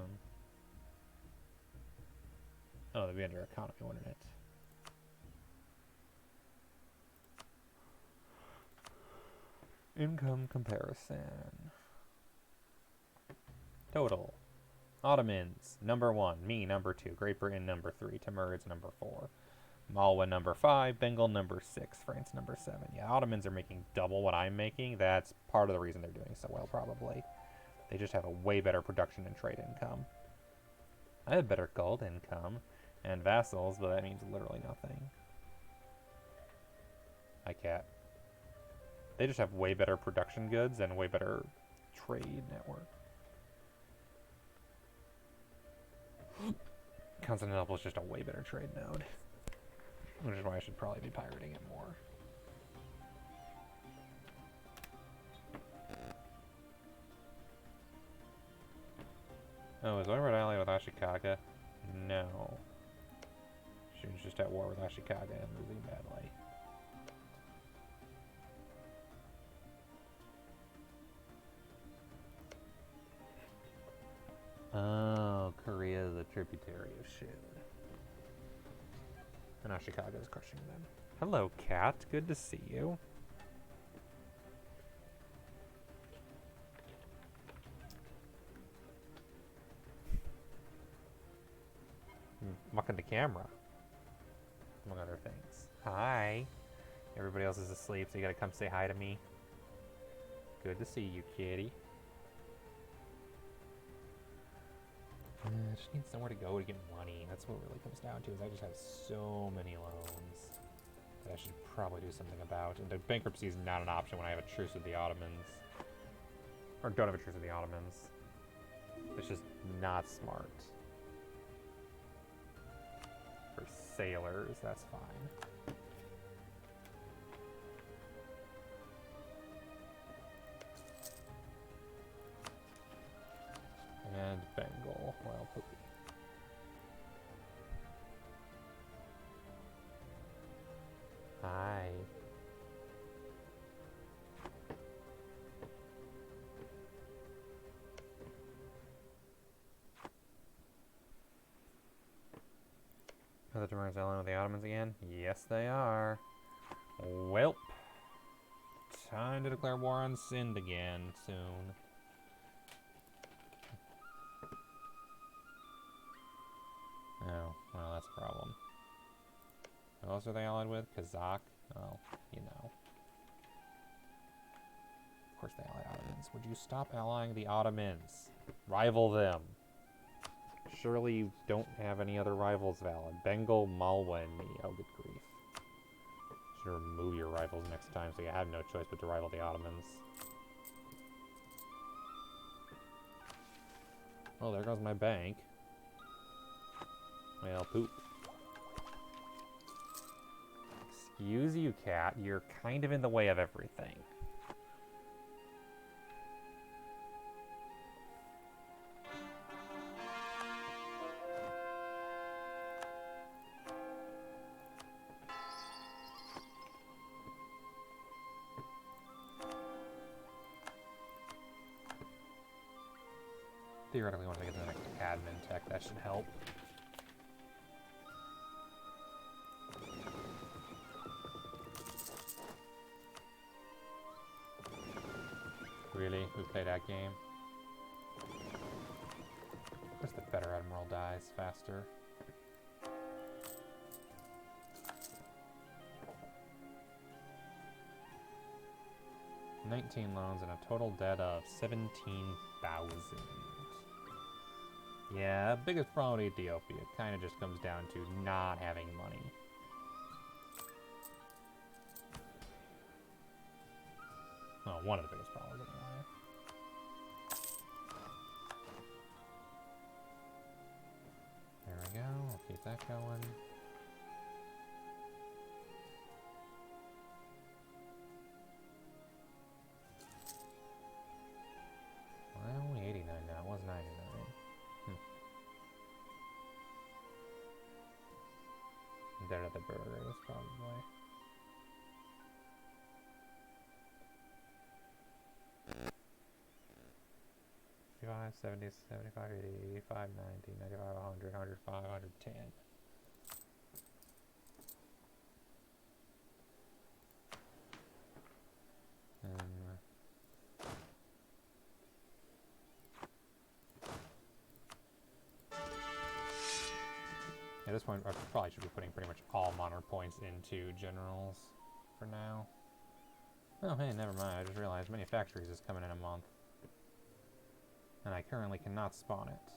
that'd be under economy, wouldn't it? Income comparison. Total. Ottomans, number 1. Me, number 2. Great Britain, number 3. Timurids, number 4. Malwa, number 5. Bengal, number 6. France, number 7. Yeah, Ottomans are making double what I'm making. That's part of the reason they're doing so well, probably. They just have a way better production and trade income. I have better gold income and vassals, but that means literally nothing. Hi, cat. They just have way better production goods and way better trade network. Constantinople is just a way better trade node. Which is why I should probably be pirating it more. Oh, is Oirat allied with Ashikaga? No. She was just at war with Ashikaga and losing badly. Oh, Korea is a tributary of Shun. And Ashikaga is crushing them. Hello, cat. Good to see you. Mucking the camera, among other things. Hi. Everybody else is asleep, so you gotta come say hi to me. Good to see you, kitty. I just need somewhere to go to get money. That's what it really comes down to, is I just have so many loans that I should probably do something about. And the bankruptcy is not an option when I have a truce with the Ottomans. Or don't have a truce with the Ottomans. It's just not smart. For sailors, that's fine. And Bengal, Royal Poopy. Hi. Are the Timurids allied with the Ottomans again? Yes, they are. Welp. Time to declare war on Sind again soon. Oh, well, that's a problem. Who else are they allied with? Kazakh? Oh, you know. Of course they ally Ottomans. Would you stop allying the Ottomans? Rival them. Surely you don't have any other rivals valid. Bengal, Malwa, and me. Oh, good grief. Should remove your rivals next time so you have no choice but to rival the Ottomans. Oh, there goes my bank. Well, poop. Excuse you, cat. You're kind of in the way of everything. Theoretically, once I get to the next admin tech, that should help. Really? We play that game? Of course the better admiral dies faster. $19 loans and a total debt of 17,000. Yeah, biggest problem with Ethiopia kind of just comes down to not having money. Well, one of the biggest problems anyway. There we go, we'll keep that going. there to the burgers, probably. $55, 70, 75, 80, 85, 90, 95, 100, 105, 110. At this point, I probably should be putting pretty much all modern points into generals for now. Oh, hey, never mind. I just realized manufactories is coming in a month. And I currently cannot spawn it.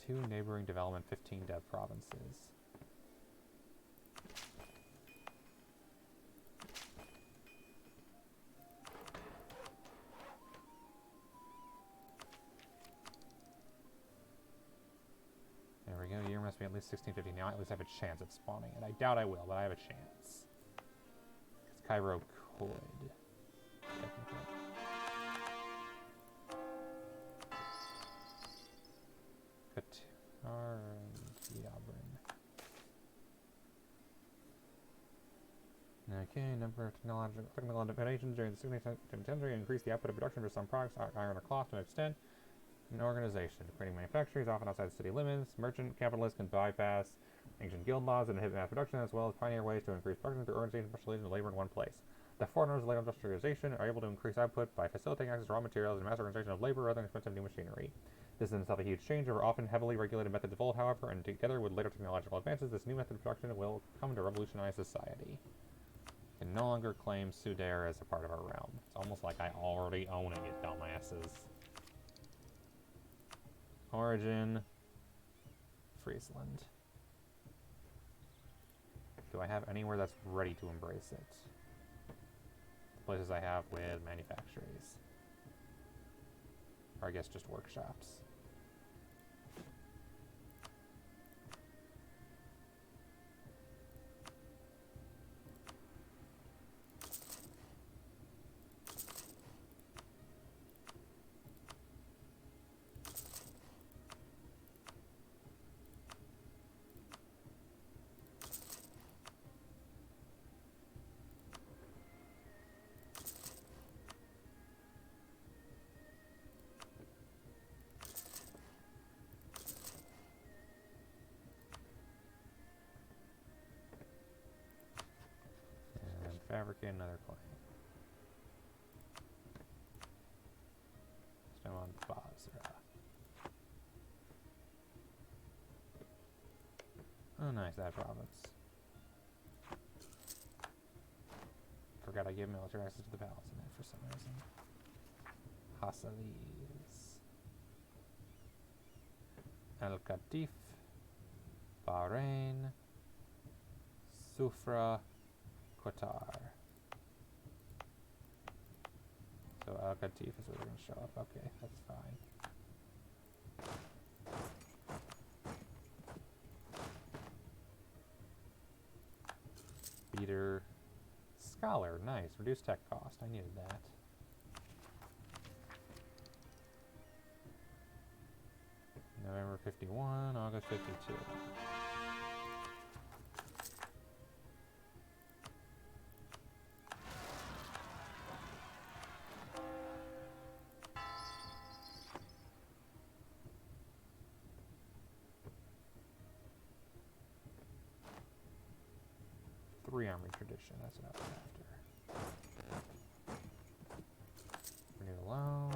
2 neighboring development, 15 dev provinces. There we go. Year must be at least 1650. Now I at least have a chance at spawning it. I doubt I will, but I have a chance. Because Cairo could. Technically. Qatar and Yabrin. Okay, number of technical innovations during the 16th century increased the output of production for some products, iron or cloth, to an extent. An organization creating manufactories often outside city limits. Merchant capitalists can bypass ancient guild laws and inhibit mass production, as well as pioneer ways to increase production through organization and specialization of labor in one place. The foreigners of later industrialization are able to increase output by facilitating access to raw materials and mass organization of labor rather than expensive new machinery. This is in itself a huge change over often heavily regulated methods of old, however, and together with later technological advances, this new method of production will come to revolutionize society. We can no longer claim Sudair as a part of our realm. It's almost like I already own it, you dumbasses. Origin, Friesland. Do I have anywhere that's ready to embrace it? The places I have with manufactories. Or I guess just workshops. Fabricate another claim. Still on Basra. Oh, nice, that province. Forgot I gave military access to the palace in it for some reason. Hassalis. Al Qatif. Bahrain. Sufra. Qatar. So Al Qatif is where they're going to show up. Okay, that's fine. Beater. Scholar. Nice. Reduced tech cost. I needed that. November 51, August 52. Army tradition, that's what I was after. Renew the loan.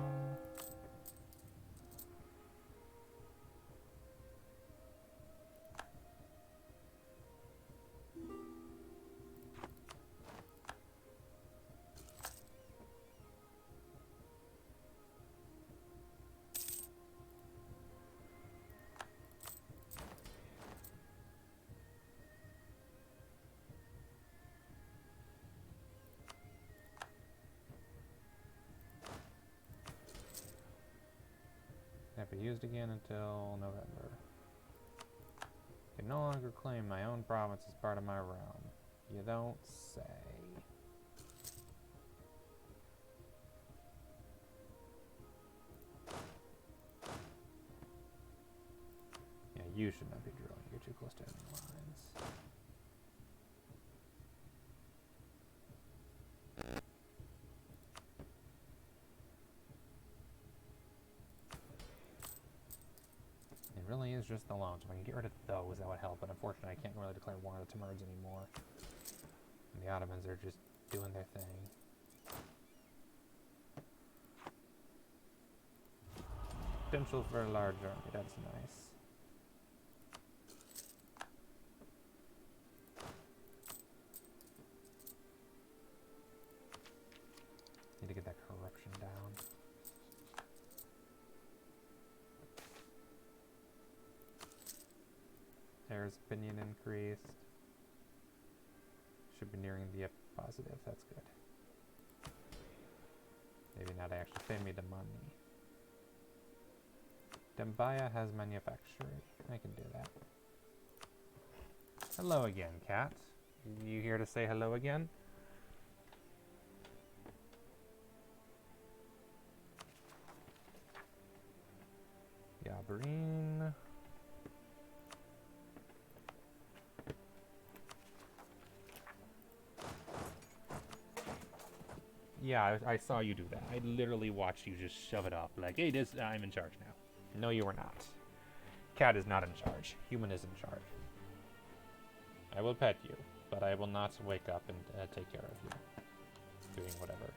Can't be used again until November. Can no longer claim my own province as part of my realm. You don't say. Yeah, You should not be drilling. You're too close to enemy lines. It really is just the loans. If I can get rid of those, that would help. But unfortunately, I can't really declare war on the Timurids anymore. And the Ottomans are just doing their thing. Potential for a large army. That's nice. Need to get that corruption down. There's opinion increased. Should be nearing the positive. That's good. Maybe now they actually pay me the money. Dembaya has manufacturing. I can do that. Hello again, cat. You here to say hello again? Yabarine. Yeah, I saw you do that. I literally watched you just shove it up. Like, hey, I'm in charge now. No, you are not. Cat is not in charge. Human is in charge. I will pet you, but I will not wake up and take care of you. Doing whatever.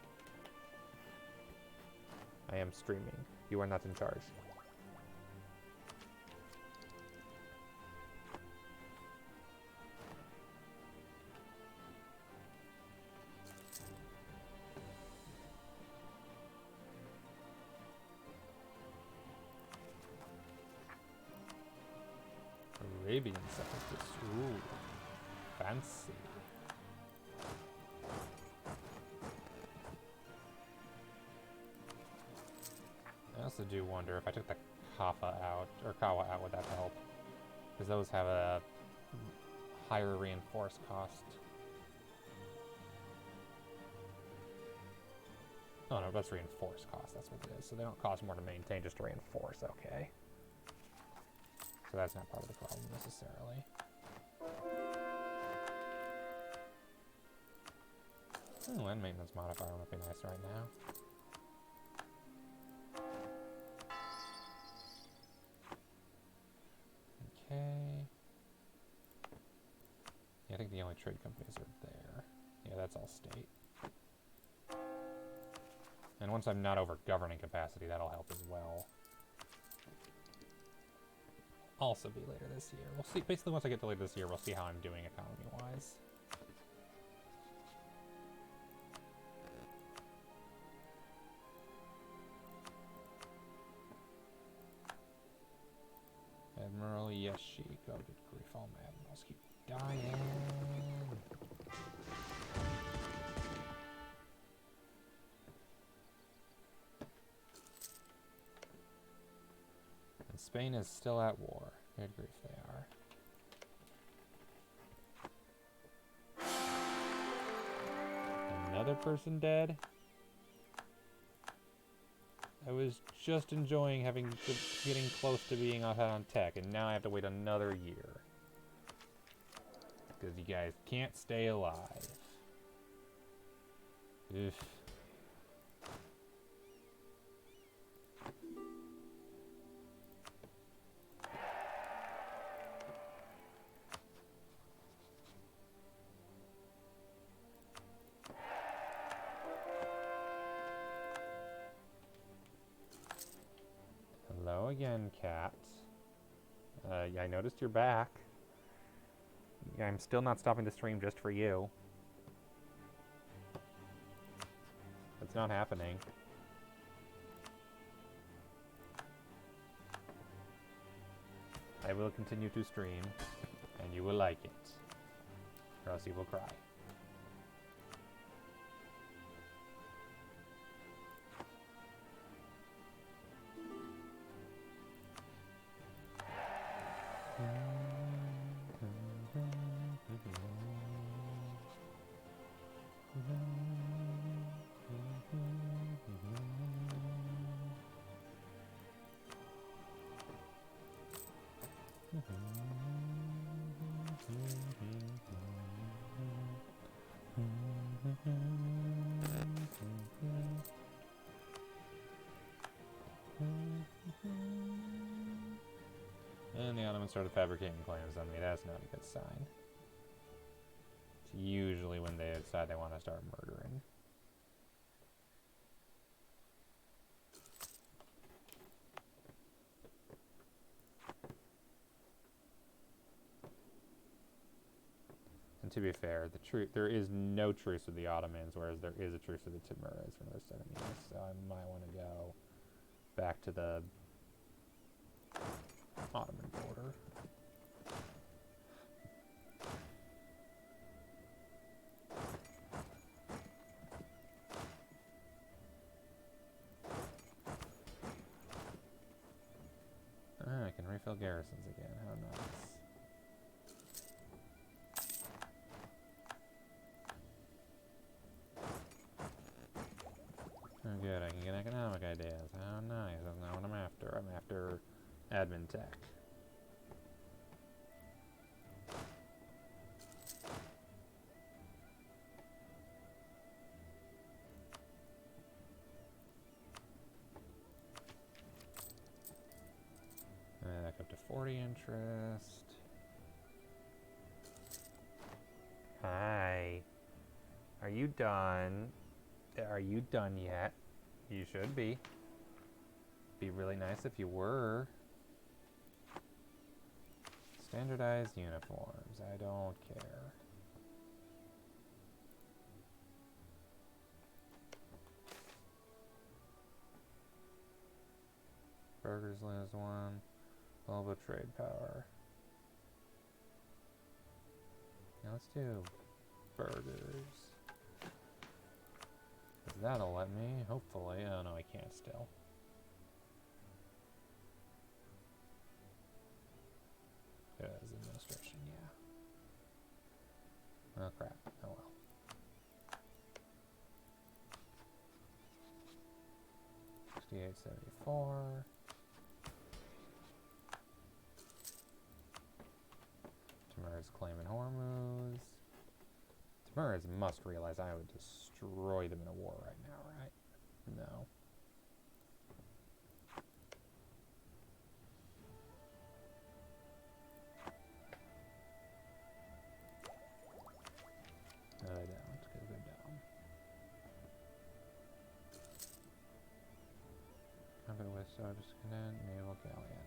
I am streaming. You are not in charge. Arabian separatists. Ooh. Fancy. I also do wonder if I took the Kawa out, would that help? Because those have a higher reinforced cost. Oh no, that's reinforced cost, that's what it is. So they don't cost more to maintain, just to reinforce, okay. So that's not part of the problem necessarily. Oh, land maintenance modifier would be nice right now. Okay. Yeah, I think the only trade companies are there. Yeah, that's all state. And once I'm not over governing capacity, that'll help as well. Also be later this year. We'll see. Basically, once I get to later this year, we'll see how I'm doing economy-wise. Admiral Yashiko. Good grief, all my admirals keep dying. And Spain is still at war. Good grief, they are. Another person dead? I was just enjoying getting close to being out on tech, and now I have to wait another year. Because you guys can't stay alive. Ugh. Hello again, cat. Yeah, I noticed you're back. I'm still not stopping the stream just for you. It's not happening. I will continue to stream, and you will like it. Or else you will cry. And the Ottomans started fabricating claims on me. That's not a good sign. It's usually when they decide they want to start murdering. And to be fair, there is no truce with the Ottomans, whereas there is a truce with the Timurids from their enemies. So I might want to go back to the Ottoman border. I can refill garrisons again. How nice. Oh good, I can get economic ideas. How nice. That's not what I'm after. I'm after admin tech. Back up to 40 interest. Hi. Are you done? Are you done yet? You should be. Be really nice if you were. Standardized uniforms. I don't care. Burgers lose one. Global trade power. Now let's do burgers. That'll let me, hopefully. Oh no, I can't still. Good as administration, yeah. Oh crap, oh well. $68.74. Timurids claiming Hormuz. Timurids must realize I would destroy them in a war right now, right? No. No, they don't, because they're dumb. Company with Star Discontent, Naval Galleot.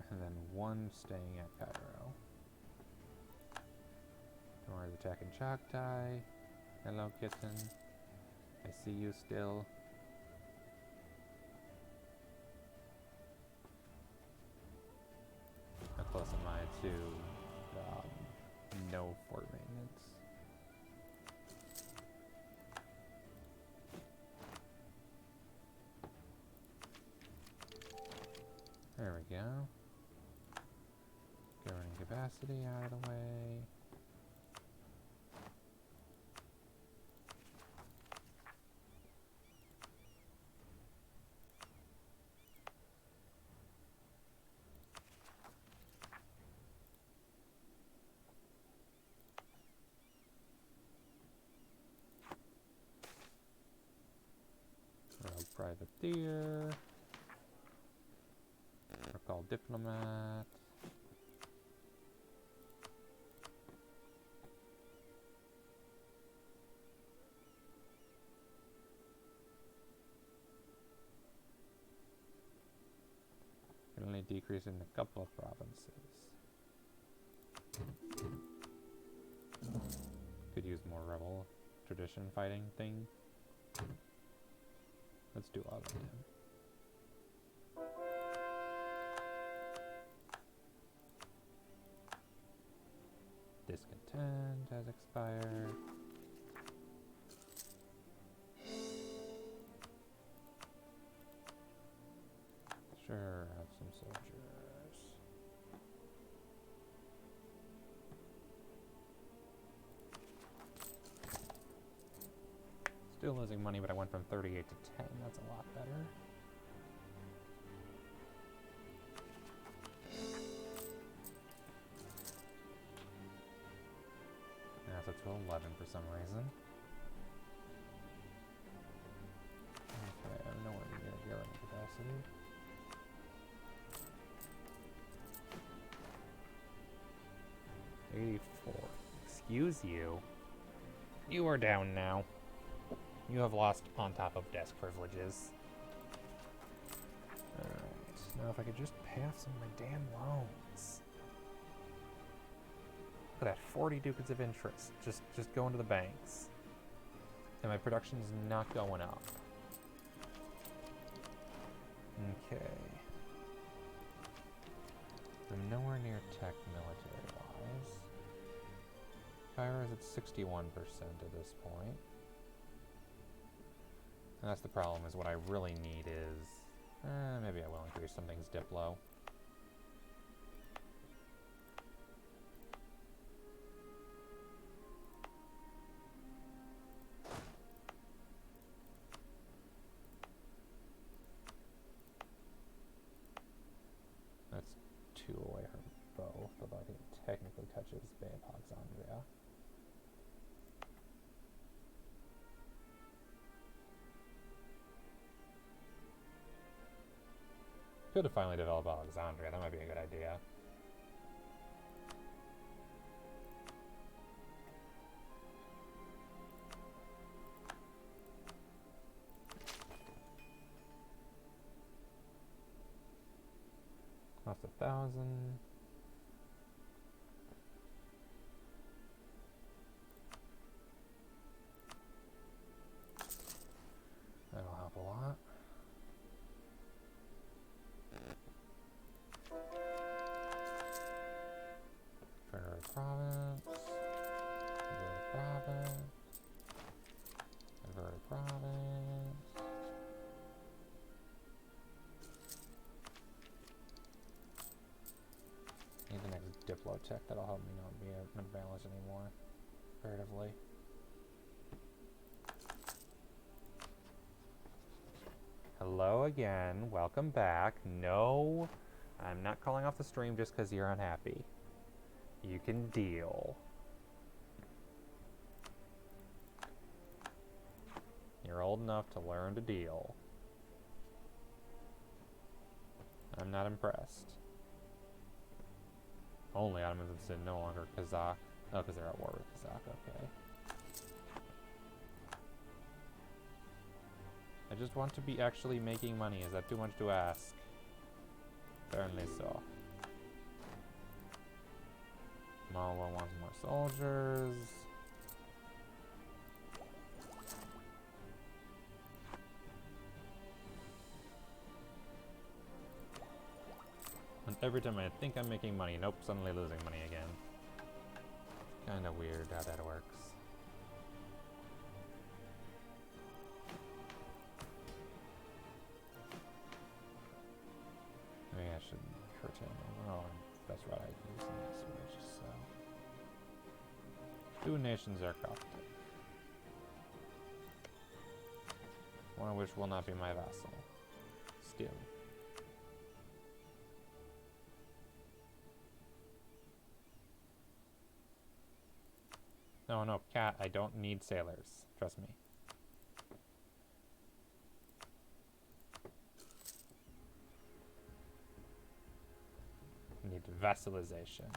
And then one staying at Cairo. Tomorrow's attacking Choctaw. Hello, kitten. I see you still. How close am I to no fort maintenance? There we go. Governing capacity out of the way. Rogue privateer. We're called diplomat. Only decrease in a couple of provinces. Could use more rebel tradition fighting thing. Let's do all of them. Discontent has expired. Sure, have some soldiers. Still losing money, but I went from 38 to 10. That's a lot better. Now it's up to 11 for some reason. Okay, I'm nowhere near guaranteed capacity. $84. Excuse you. You are down now. You have lost on top of desk privileges. Alright, now if I could just pay off some of my damn loans. Look at that, 40 ducats of interest. Just going to the banks. And my production's not going up. Okay. I'm nowhere near tech military-wise. Cairo is at 61% at this point. And that's the problem, is what I really need is... maybe I will increase some things Diplo. That's 2 away from both, although I think it technically touches Bay of Alexandria. Could have finally developed Alexandria. That might be a good idea. Cost 1,000. That'll help a lot. Province, Converted province. Need the next Diplotech, that'll help me not be unbalanced anymore, comparatively. Hello again, welcome back. No, I'm not calling off the stream just because you're unhappy. You can deal. You're old enough to learn to deal. I'm not impressed. Only Ottomans instead no longer Kazakh. Oh, because they're at war with Kazakh, okay. I just want to be actually making money. Is that too much to ask? Apparently so. Malwa wants more soldiers. And every time I think I'm making money, nope, suddenly losing money again. Kinda weird how that works. Maybe I should curtail them. Oh, that's right, I can use the next one, just so. 2 nations are Coptic. One of which will not be my vassal. Still. No, cat, I don't need sailors. Trust me. I need vassalization.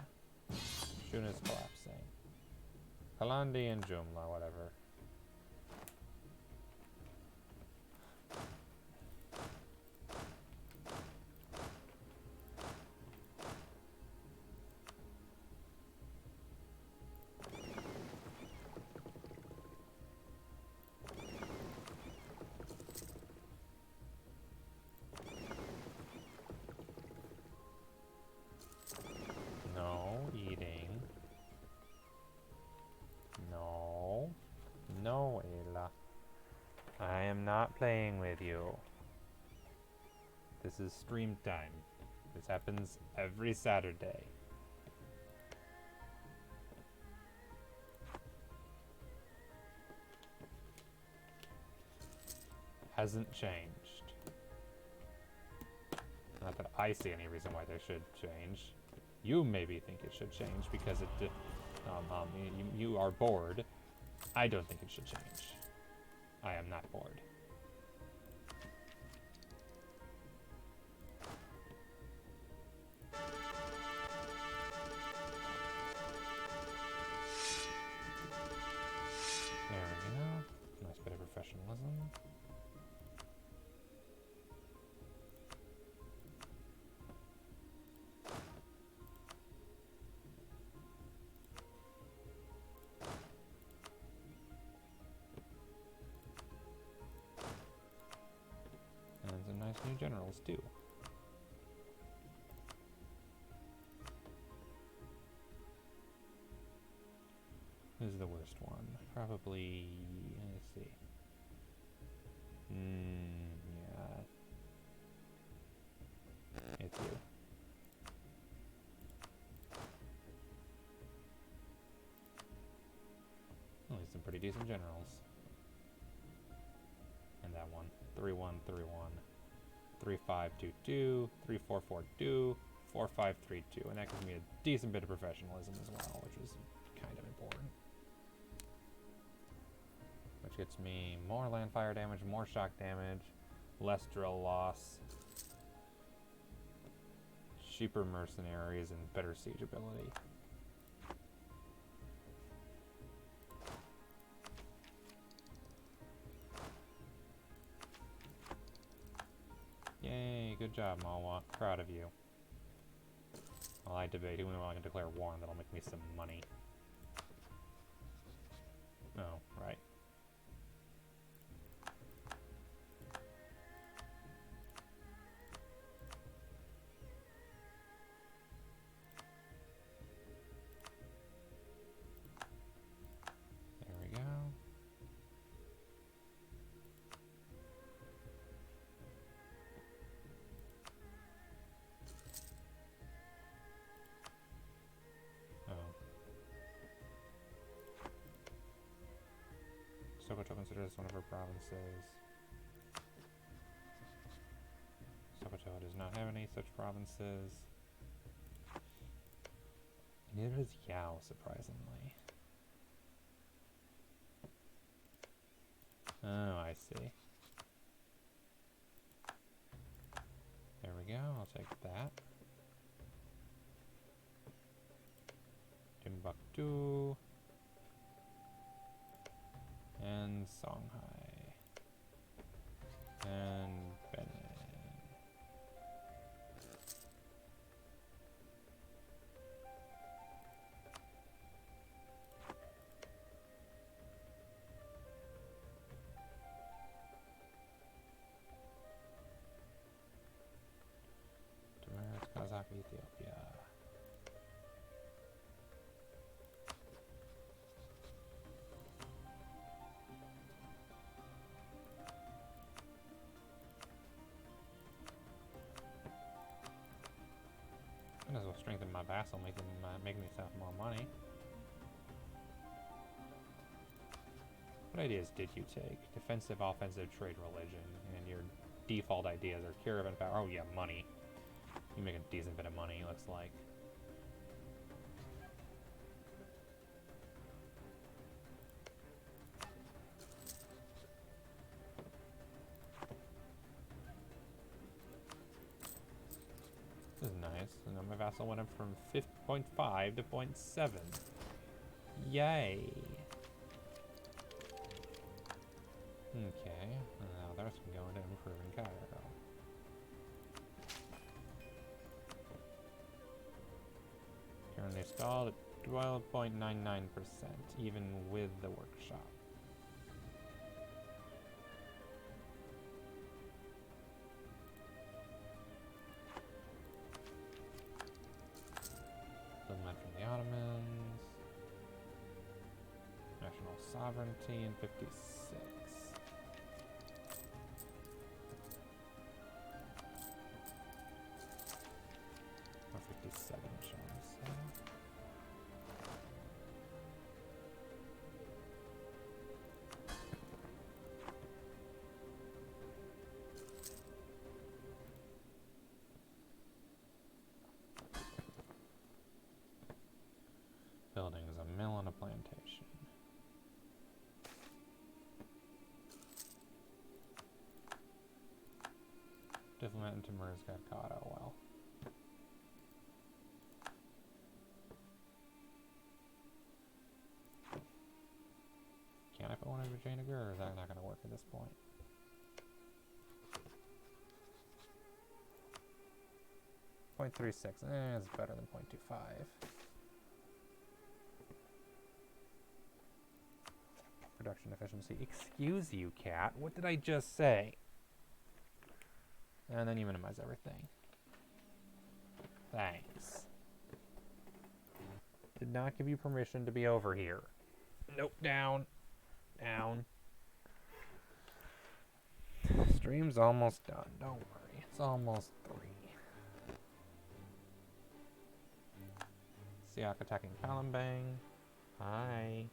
Shun is collapsing. Kalandi and Jumla, whatever. No, Ayla. I am not playing with you. This is stream time. This happens every Saturday. hasn't changed. Not that I see any reason why they should change. You maybe think it should change because you are bored. I don't think it should change. I am not bored. There we go. Nice bit of professionalism. And some nice new generals too. This is the worst one. Probably, let's see. Yeah. It's you. At least some pretty decent generals. And that one. 3-1-3-1. 3-5-2-2. 3-4-4-2. 4-5-3-2. And that gives me a decent bit of professionalism as well, which is kind of important. Which gets me more land fire damage, more shock damage, less drill loss, cheaper mercenaries, and better siege ability. Yay, good job, Malwa. Proud of you. While I debate who I can declare war on that'll make me some money. Oh, right. There we go. Sokoto considers one of her provinces. Sokoto does not have any such provinces. Neither does Yao, surprisingly. Oh, I see. There we go, I'll take that. Timbuktu. And Songhai. And Benin. Tamaris, Kazakh, Ethiopia. I might as well strengthen my vassal, make myself more money. What ideas did you take? Defensive, offensive, trade, religion, and your default ideas are cure and power. Oh yeah, money. You make a decent bit of money, looks like. This is nice. So now my vassal went up from 0.5 to 0.7. Yay! Okay, now the rest can go into improving Cairo. Currently stalled at 12.99%, even with the workshop. Settlement from the Ottomans. National sovereignty in 56. Or 57, shall we say. plantation. Diplomat and Timurs got caught. Oh well. Can I put one in Virginia, or is that not going to work at this point? .36, it's better than .25. Production efficiency. Excuse you, cat. What did I just say? And then you minimize everything. Thanks. Did not give you permission to be over here. Nope, down. Down. Stream's almost done. Don't worry. It's almost 3. Siak attacking Palembang. Hi.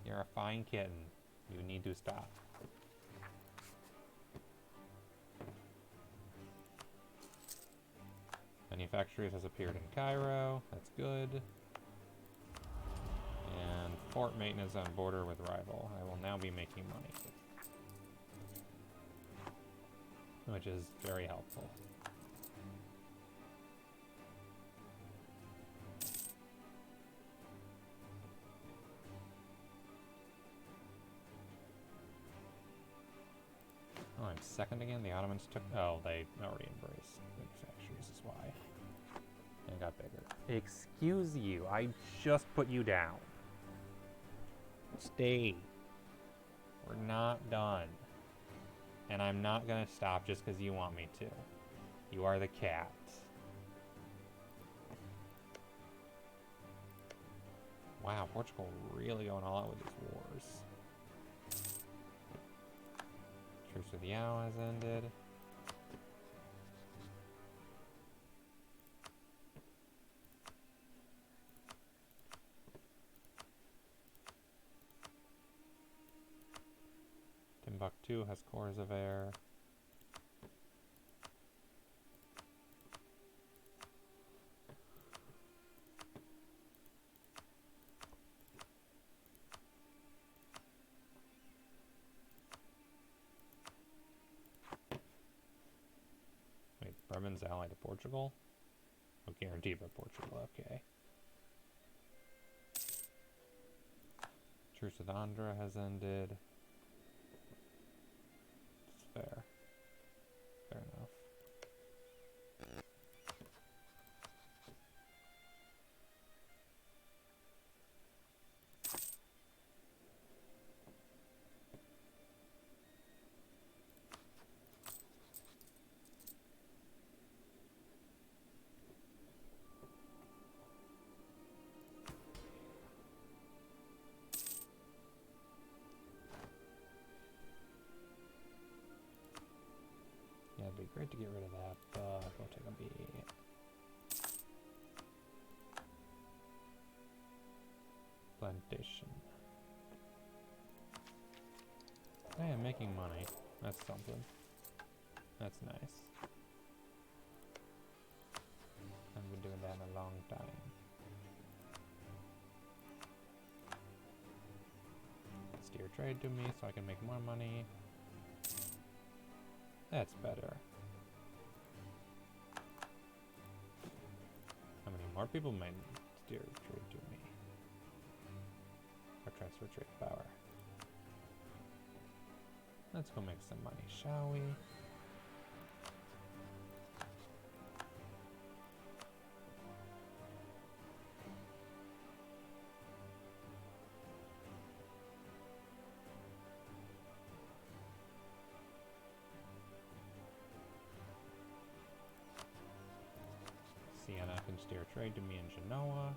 You're a fine kitten. You need to stop. Manufacturers has appeared in Cairo. That's good. And fort maintenance on border with rival. I will now be making money. Which is very helpful. Oh, I'm second again? The Ottomans took... Oh, they already embraced manufacturers is why. And got bigger. Excuse you, I just put you down. Stay. We're not done. And I'm not gonna stop just because you want me to. You are the cat. Wow, Portugal really going all out with these wars. Truce with Yao has ended. Timbuktu has cores of air. Wait, Bremen's allied to Portugal? Oh, guaranteed by Portugal, okay. Truce with Andhra has ended. It's fair. Fair enough. Yeah, it'd be great to get rid of that, but we'll take a beat. Plantation. I am making money. That's something. That's nice. I've been doing that in a long time. Steer trade to me so I can make more money. That's better. How many more people might steer trade to me? Or transfer trade power. Let's go make some money, shall we? Siena can steer trade to me in Genoa.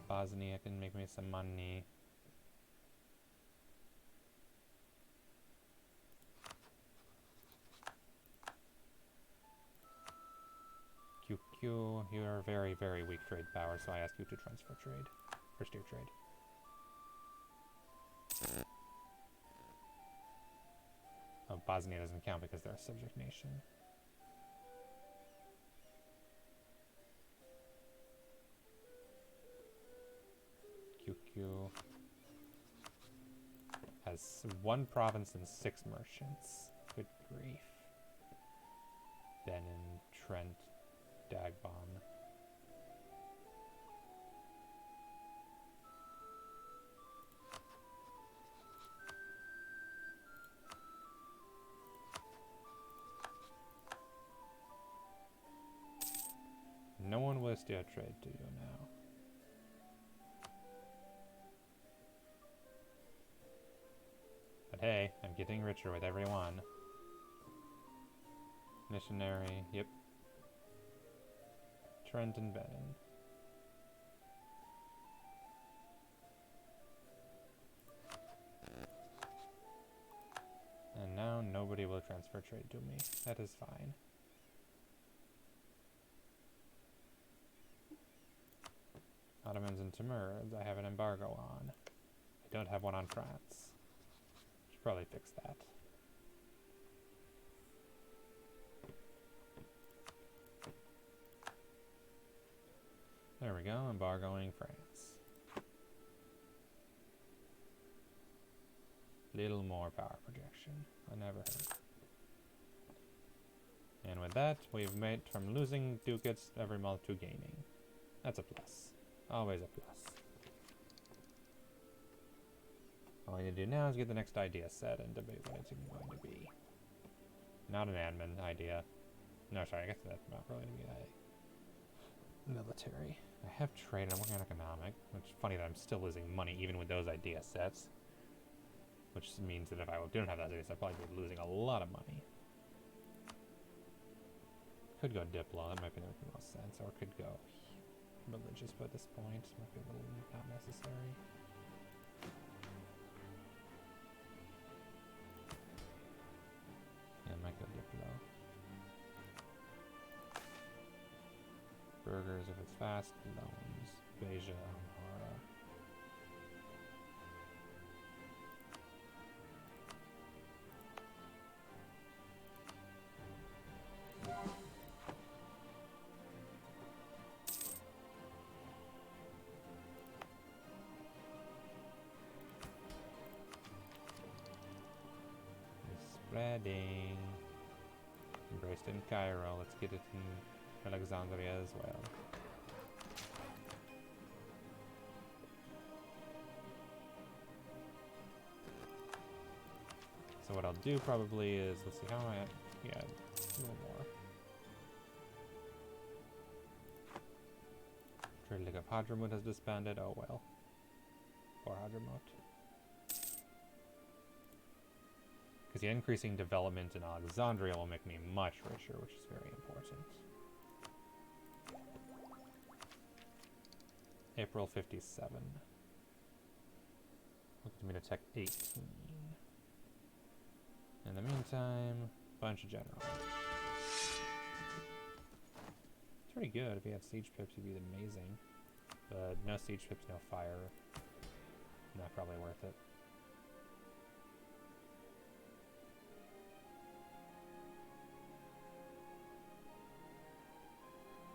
Bosnia can make me some money. QQ, you are very, very weak trade power, so I ask you to transfer trade. Or steer trade. Oh, Bosnia doesn't count because they're a subject nation. you. Has 1 province and 6 merchants. Good grief. Benin, Trent, Dagbon. No one will steer trade to you now. But hey, I'm getting richer with every one. Missionary, yep. Trent and Benin. And now nobody will transfer trade to me. That is fine. Ottomans and Timurids, I have an embargo on. I don't have one on France. Should probably fix that. There we go, embargoing France. Little more power projection. I never heard. And with that, we've made from losing ducats every month to gaining. That's a plus. Always a plus. All I need to do now is get the next idea set and debate what it's even going to be. Not an admin idea. No, sorry, I guess that's not probably going to be a military. I have trade and I'm working on economic, which is funny that I'm still losing money even with those idea sets. Which means that if I didn't have that idea set, I'd probably be losing a lot of money. Could go Diplo, that might be making the most sense, or could go religious, but at this point, might be a little not necessary. Yeah, might go Diplo. Burgers if it's fast, loans, Beja, Amhara. Spreading. Embraced in Cairo. Let's get it in Alexandria as well. So what I'll do probably is, let's see, how am I at? Yeah, a little more. Trade League of Hadramut has disbanded. Oh well. Or Hadramut. Because the increasing development in Alexandria will make me much richer, which is very important. April 57. Look at me to tech 18. In the meantime, bunch of generals. It's pretty good. If he had siege pips, he'd be amazing. But no siege pips, no fire. Not probably worth it.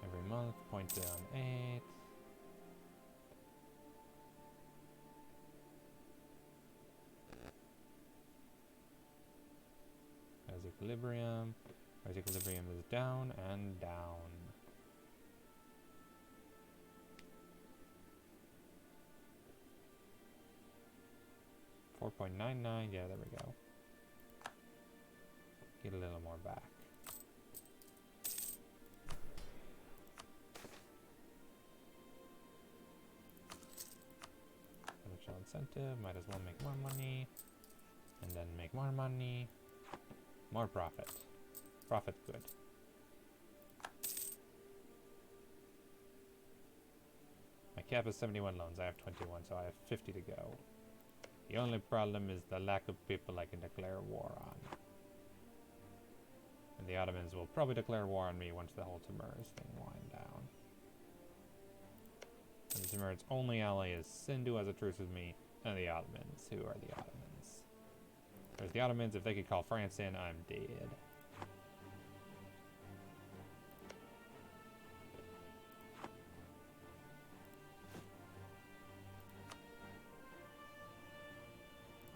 Every month, point down 8. As equilibrium. As equilibrium is down and down. $4.99, yeah, there we go. Get a little more back. Financial incentive, might as well make more money. And then make more money. More profit. Profit good. My cap is 71 loans, I have 21, so I have 50 to go. The only problem is the lack of people I can declare war on. And the Ottomans will probably declare war on me once the whole Timurs thing wind down. And the Timurids' only ally is Sindhu has a truce with me, and the Ottomans. Who are the Ottomans? There's the Ottomans, if they could call France in, I'm dead.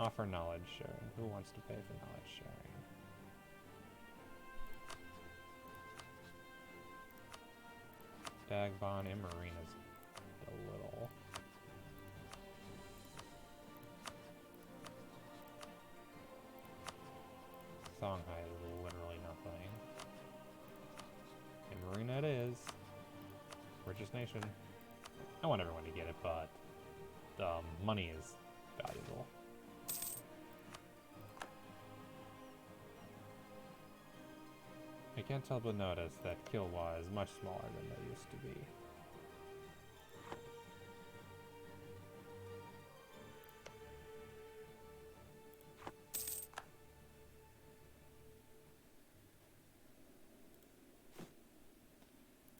Offer knowledge sharing. Who wants to pay for knowledge sharing? Dagbon and Marina's a little. Songhai is literally nothing. And Marina it is. Richest nation. I want everyone to get it, but money is valuable. I can't help but notice that Kilwa is much smaller than they used to be.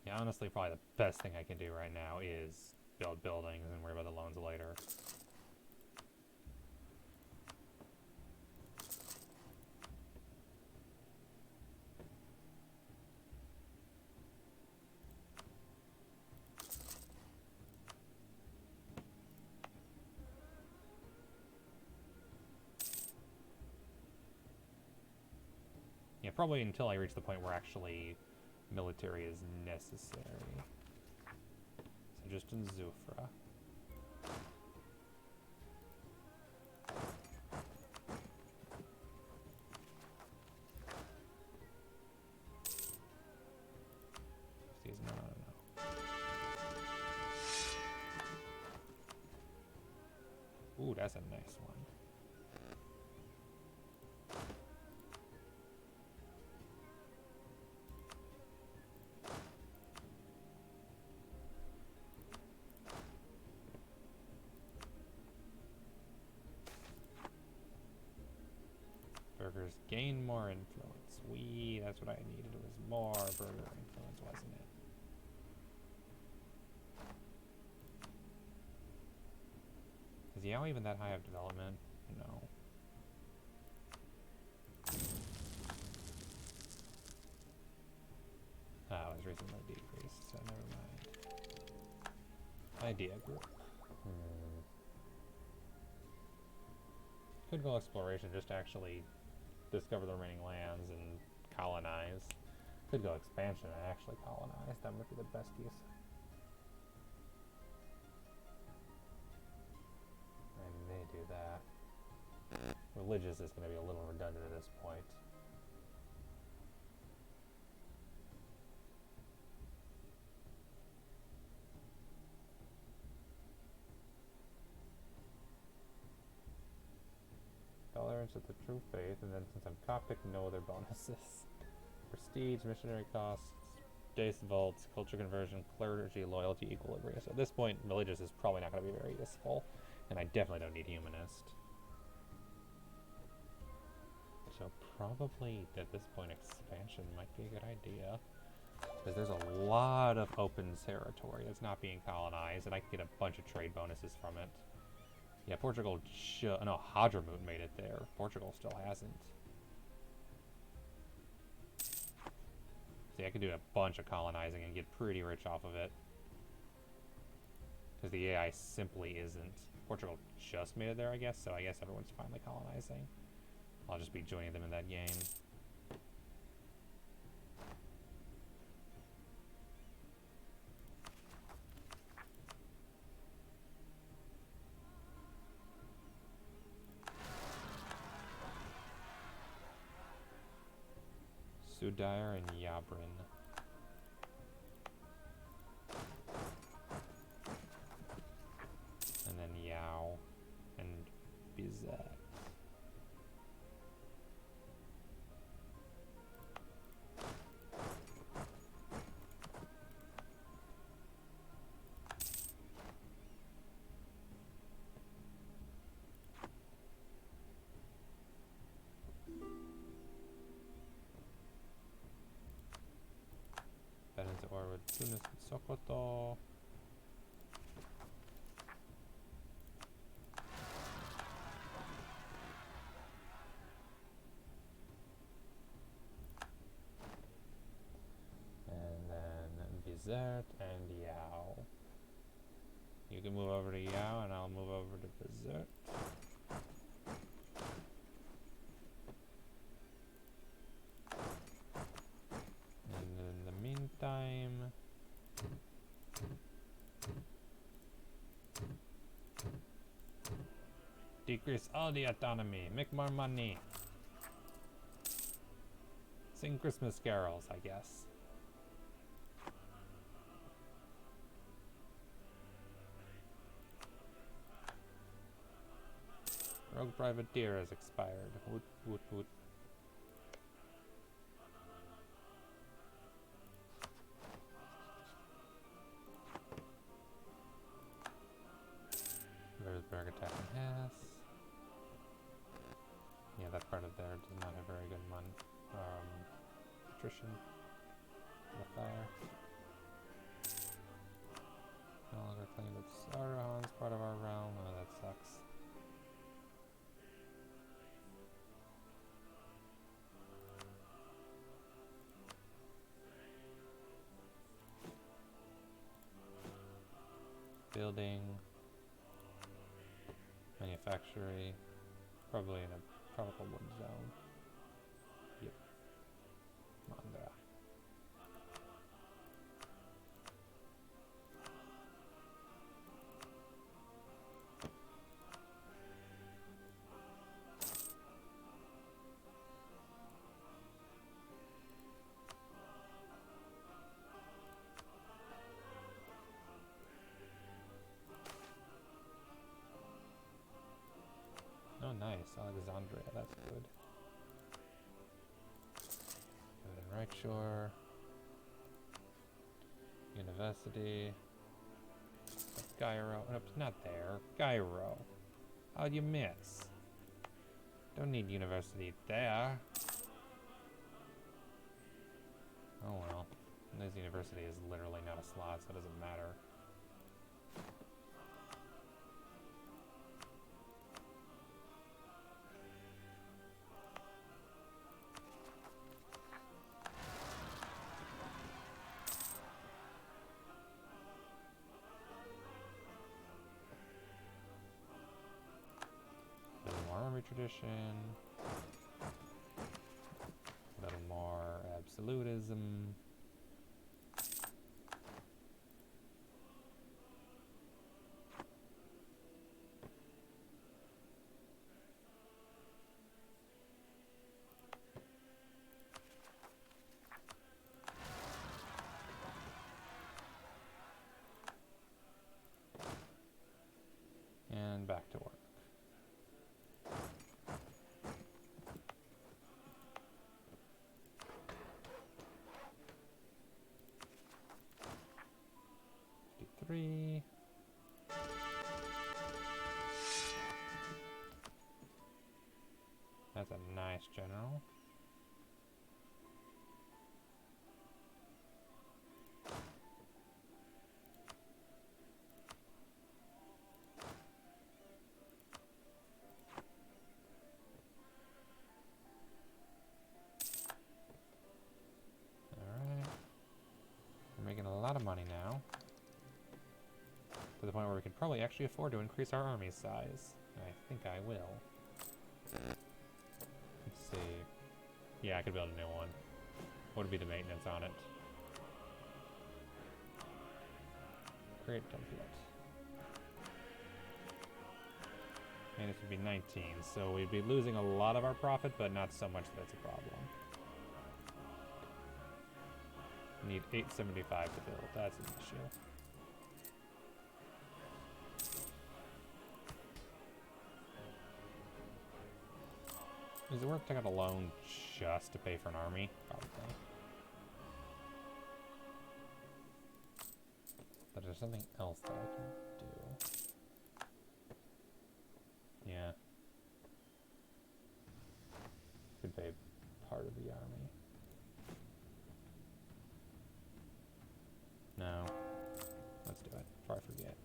Yeah, honestly, probably the best thing I can do right now is build buildings and worry about the loans later. Yeah, probably until I reach the point where actually military is necessary. So just in Zufra. Ooh, that's a nice one. Burgers gain more influence. That's what I needed. It was more burger influence, wasn't it? Is Yao even that high of development? No. Ah, it was recently decreased, so never mind. Idea group. Could go exploration just to actually discover the remaining lands and colonize. Could go expansion and actually colonize. That would be the best use. I may do that. Religious is going to be a little redundant at this point. Tolerance of the true faith, and then since I'm Coptic, no other bonuses. Prestige, missionary costs, Dace vaults, culture conversion, clergy, loyalty, equilibrium. So at this point, religious is probably not going to be very useful, and I definitely don't need humanist. So probably at this point, expansion might be a good idea, because there's a lot of open territory that's not being colonized, and I can get a bunch of trade bonuses from it. Yeah, Portugal, no, Hadramut made it there. Portugal still hasn't. See, I could do a bunch of colonizing and get pretty rich off of it. Because the AI simply isn't. Portugal just made it there, I guess, so I guess everyone's finally colonizing. I'll just be joining them in that game. Sudair and Yabrin. And then Yao and Bizet. Or with Tunis and Sokoto. And then Bizet and Yao. You can move over to Yao and I'll move over to Bizet. Decrease all the autonomy. Make more money. Sing Christmas carols, I guess. Rogue Privateer has expired. Woot, woot, woot. Berg attacking Hess. Yeah, that part of there does not have very good attrition. Up there. No longer claim that Saruhan's part of our realm. Oh, that sucks. Building. Manufactory. Probably in a tropical wood zone. Yep. Manga. Oh, nice. Alexandria, that's good. Good in Right Shore. University. Gyro. Nope, not there. Gyro. How'd you miss? Don't need university there. Oh well. This university is literally not a slot, so it doesn't matter. Tradition, a little more absolutism. And back to work. Three. That's a nice general. Alright. We're making a lot of money now. To the point where we can probably actually afford to increase our army size. I think I will. Let's see. Yeah, I could build a new one. What would be the maintenance on it? Create template. Maintenance would be 19, so we'd be losing a lot of our profit, but not so much that it's a problem. Need 875 to build. That's an issue. Is it worth taking out a loan just to pay for an army? Probably. But there's something else that I can do. Yeah. Could pay part of the army. No. Let's do it before I forget.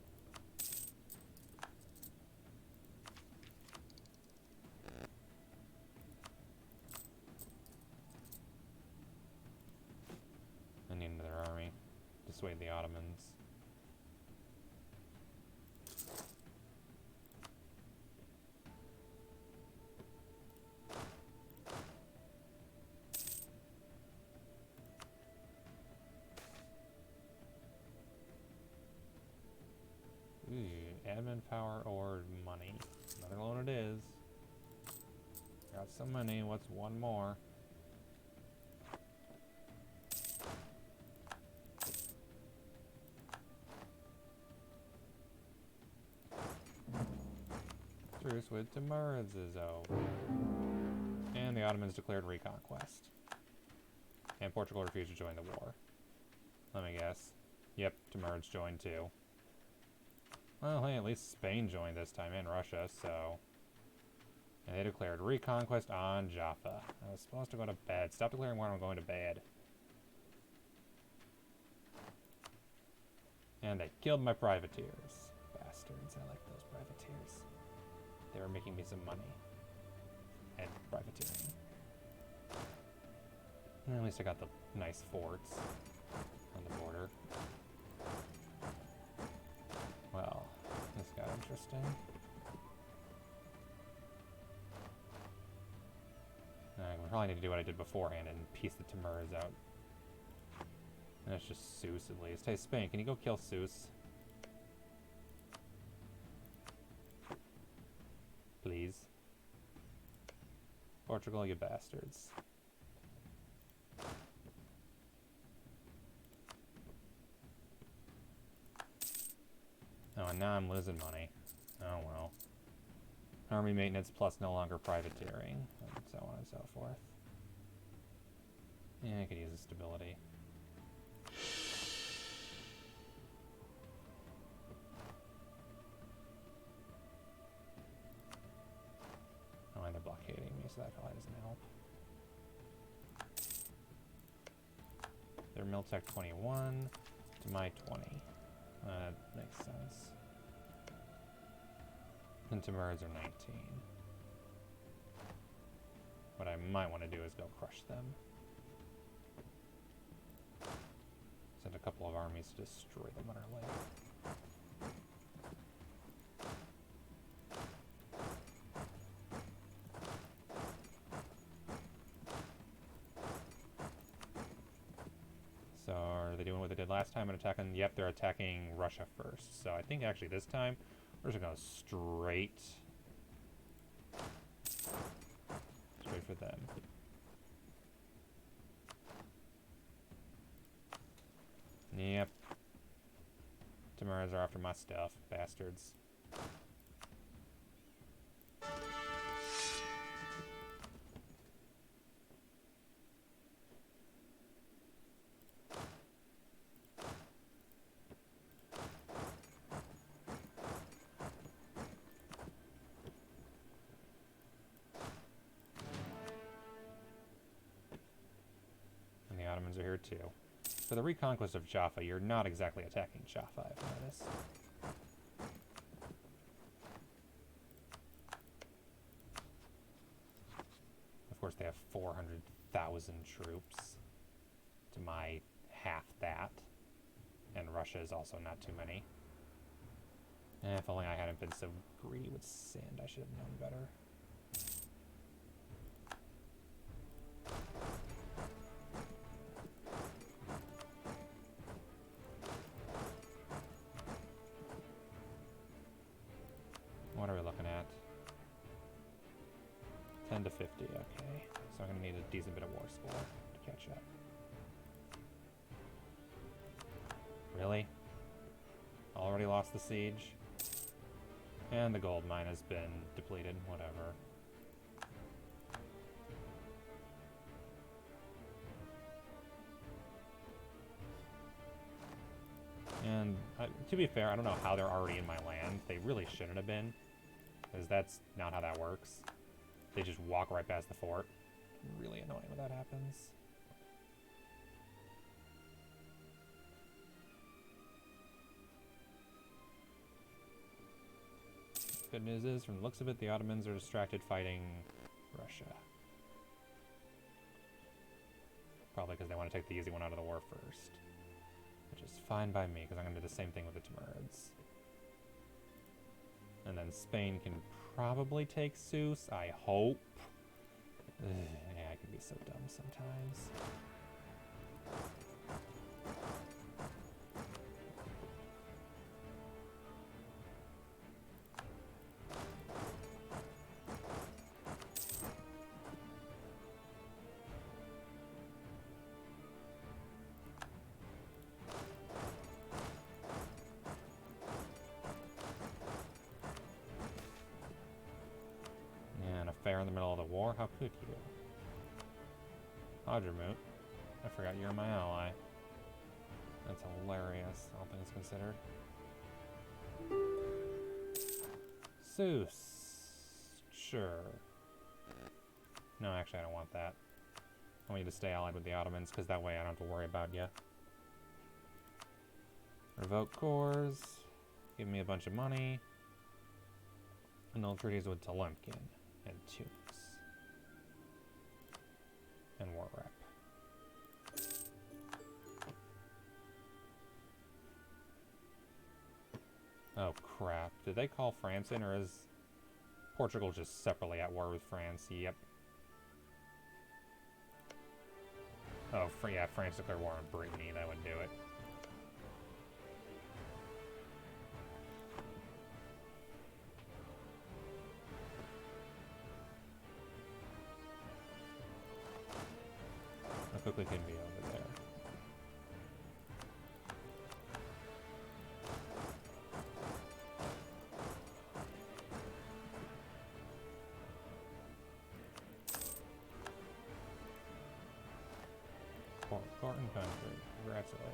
I need another army. Dissuade the Ottomans. Ooh, admin power or money. Another loan it is. Got some money. What's one more? Truce with Timurids is over. And the Ottomans declared reconquest. And Portugal refused to join the war. Let me guess. Yep, Timurids joined too. Well, hey, at least Spain joined this time, and Russia, so... And they declared reconquest on Jaffa. I was supposed to go to bed. Stop declaring war, I'm going to bed. And they killed my privateers. Bastards, I like those privateers. They were making me some money. And privateering. And at least I got the nice forts on the border. Well, this got interesting. We probably need to do what I did beforehand and piece the Timurids out. And it's just Seuss at least. Hey, Spain, can you go kill Seuss? Please. Portugal, you bastards. Oh, and now I'm losing money. Oh well. Army maintenance plus no longer privateering, and so on and so forth. Yeah, I could use the stability. Oh, and they're blockading me, so that probably doesn't help. They're Miltech 21 to my 20. That makes sense. And Timurids are 19. What I might want to do is go crush them. Send a couple of armies to destroy them on our way. So are they doing what they did last time and attacking? Yep, they're attacking Russia first. So I think actually this time we're just going to go straight for them. Yep. Timurids are after my stuff, bastards. Ottomans are here too. For the reconquest of Jaffa, you're not exactly attacking Jaffa, I've noticed. Of course, they have 400,000 troops to my half that. And Russia is also not too many. And if only I hadn't been so greedy with sand, I should have known better. What are we looking at? 10 to 50, okay. So I'm going to need a decent bit of war score to catch up. Really? Already lost the siege? And the gold mine has been depleted, whatever. And to be fair, I don't know how they're already in my land. They really shouldn't have been, because that's not how that works. They just walk right past the fort. Really annoying when that happens. Good news is, from the looks of it, the Ottomans are distracted fighting Russia. Probably because they want to take the easy one out of the war first. Which is fine by me, because I'm going to do the same thing with the Timurids. And then Spain can probably take Seuss, I hope. Yeah, I can be so dumb sometimes. fair in the middle of the war? How could you? Hadramut. I forgot you're my ally. That's hilarious. All things considered. Zeus. Sure. No, actually, I don't want that. I want you to stay allied with the Ottomans, because that way I don't have to worry about you. Revoke cores. Give me a bunch of money. Annul treaties with Telemkin and Tunis. And war rep. Oh crap. Did they call France in, or is Portugal just separately at war with France? Yep. Oh, yeah, France declared war on Brittany. That would do it. How quickly can be over there? Important country. Congratulations.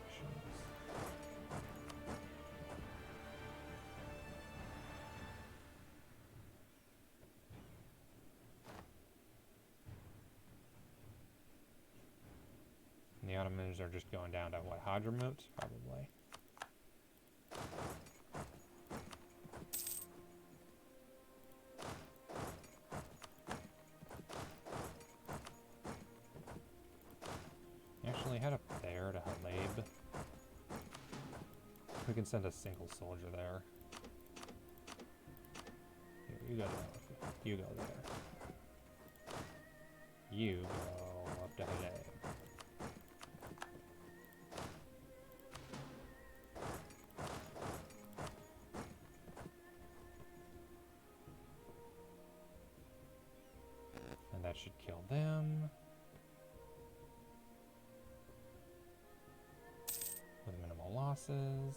And the Ottomans are just going down to what? Hadramut? Probably. Actually, head up there to Halab. We can send a single soldier there. Here, you go there. You go there. You go up to Halab. And that should kill them. With minimal losses.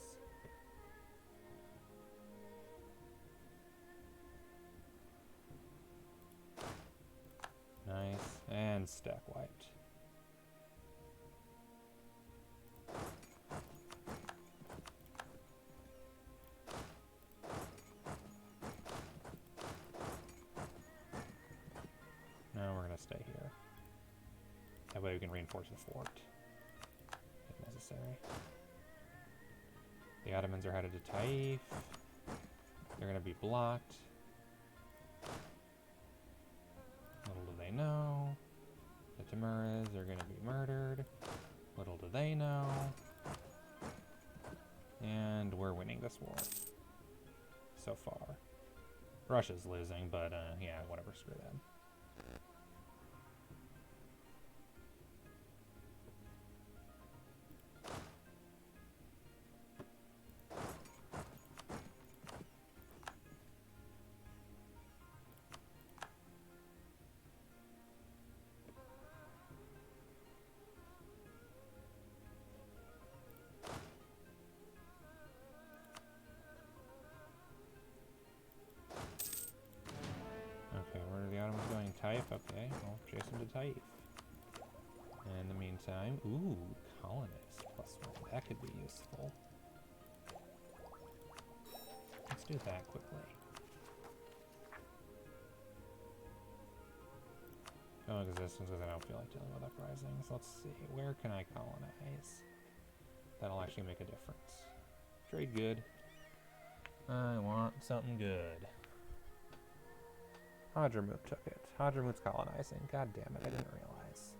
Nice. And stack wiped. Now we're going to stay here. That way we can reinforce the fort if necessary. The Ottomans are headed to Taif. They're going to be blocked. Little do they know. The Timurids are going to be murdered. Little do they know. And we're winning this war. So far. Russia's losing, but yeah, whatever, screw them. Taif, okay, well, chase him to Taif. And in the meantime, ooh, colonist +1, that could be useful. Let's do that quickly. No existence because I don't feel like dealing with uprisings. Let's see, where can I colonize? That'll actually make a difference. Trade good. I want something good. Hadramut took it. Hadramut's colonizing. God damn it, I didn't realize.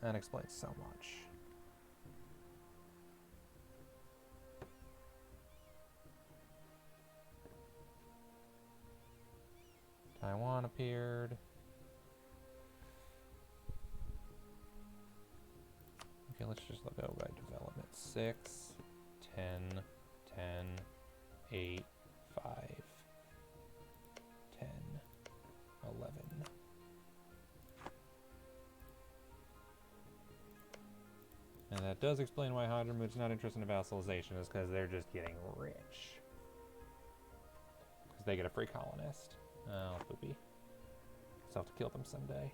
That explains so much. Taiwan appeared. Okay, let's just look at by development. 6, 10, 10, 8, 5, 10, 11. And that does explain why Hadramut's not interested in vassalization, is because they're just getting rich. Because they get a free colonist. Oh, poopy. Still have to kill them someday.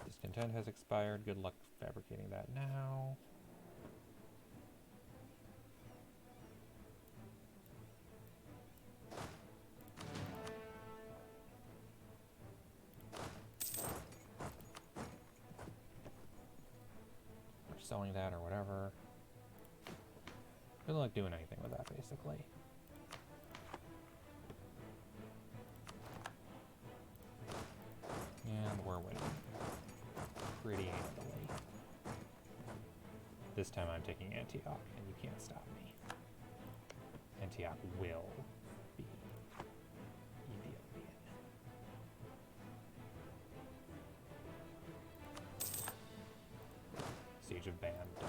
Discontent has expired. Good luck fabricating that now. Selling that or whatever. Good luck doing anything with that, basically. And we're winning. Pretty handily. This time I'm taking Antioch, and you can't stop me. Antioch will be Ethiopian. Siege of Ban done.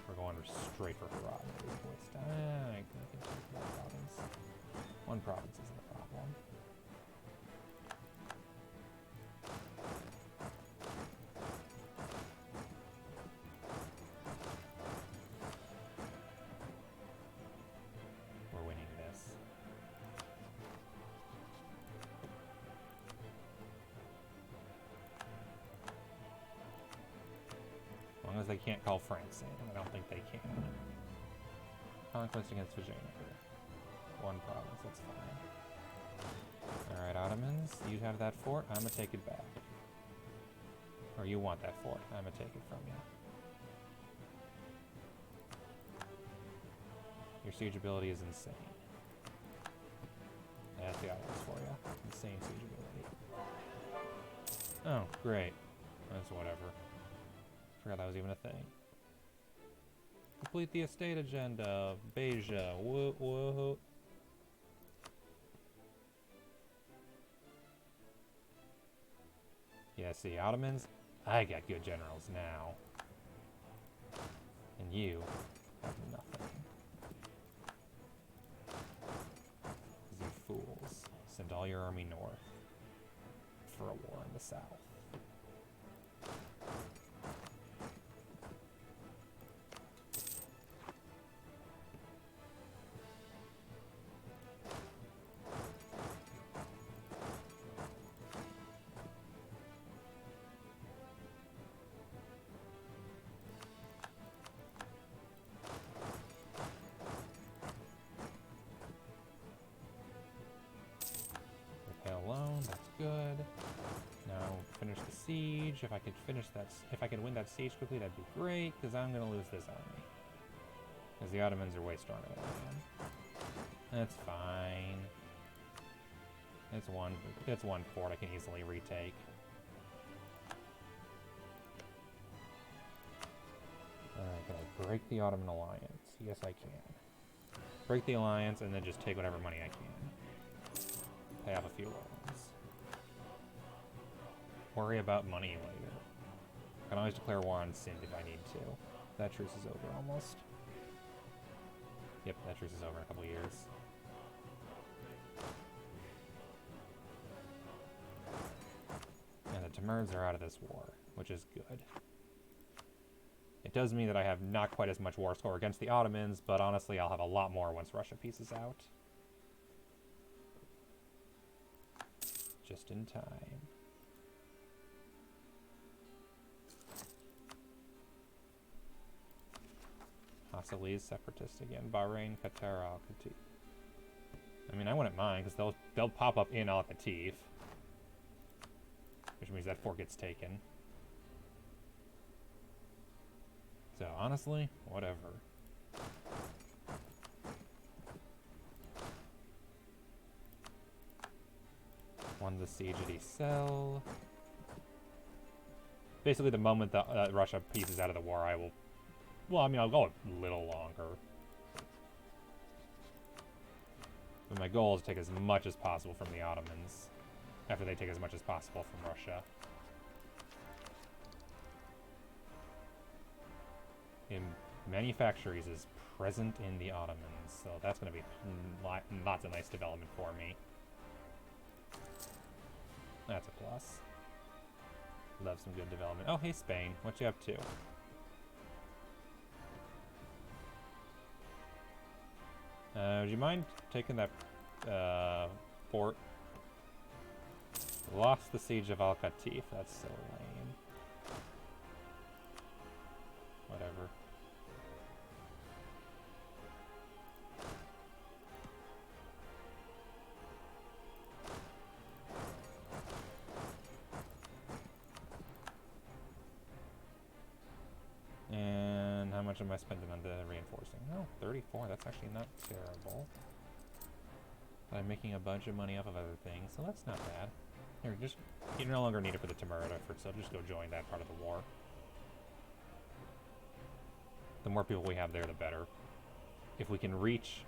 We're going straight for Harad at this point. I can take one province. One province isn't a problem. We're winning this. As long as they can't call France in, and I don't think they can. Conquest against Vijayanagar. One province, that's fine. Alright, Ottomans, you have that fort, I'm gonna take it back. Or you want that fort, I'm gonna take it from you. Your siege ability is insane. That's the Ottomans for you. Insane siege ability. Oh, great. That's whatever. Forgot that was even a thing. Complete the estate agenda. Beja. Whoa, whoa. Yeah, see, Ottomans, I got good generals now. And you have nothing. Because you fools sent all your army north for a war in the south. Good. Now finish the siege. If I could finish that, if I could win that siege quickly, that'd be great. Because I'm gonna lose this army. Because the Ottomans are way stronger than I am. That's fine. It's one fort I can easily retake. Alright, can I break the Ottoman alliance? Yes, I can. Break the alliance and then just take whatever money I can. Pay off a few loans. Worry about money later. I can always declare war on Sind if I need to. That truce is over almost. Yep, that truce is over in a couple years. And the Timurids are out of this war, which is good. It does mean that I have not quite as much war score against the Ottomans, but honestly I'll have a lot more once Russia pieces out. Just in time. Hasilis, separatist again. Bahrain, Qatar, Al-Qatif. I mean, I wouldn't mind, because they'll pop up in Al-Qatif. Which means that fort gets taken. So, honestly, whatever. Won the siege at Isel. Basically, the moment that Russia pieces out of the war, I will... Well, I mean, I'll go a little longer. But my goal is to take as much as possible from the Ottomans. After they take as much as possible from Russia. In manufactories is present in the Ottomans. So that's going to be lots of nice development for me. That's a plus. Love some good development. Oh, hey, Spain. What you up to? Would you mind taking that fort? Lost the siege of Al-Qatif. That's so lame. Whatever. And how much am I spending on the reinforcing? Oh, 34. That's actually not terrible. But I'm making a bunch of money off of other things, so that's not bad. Here, just, you no longer need it for the Timurid effort, so just go join that part of the war. The more people we have there, the better. If we can reach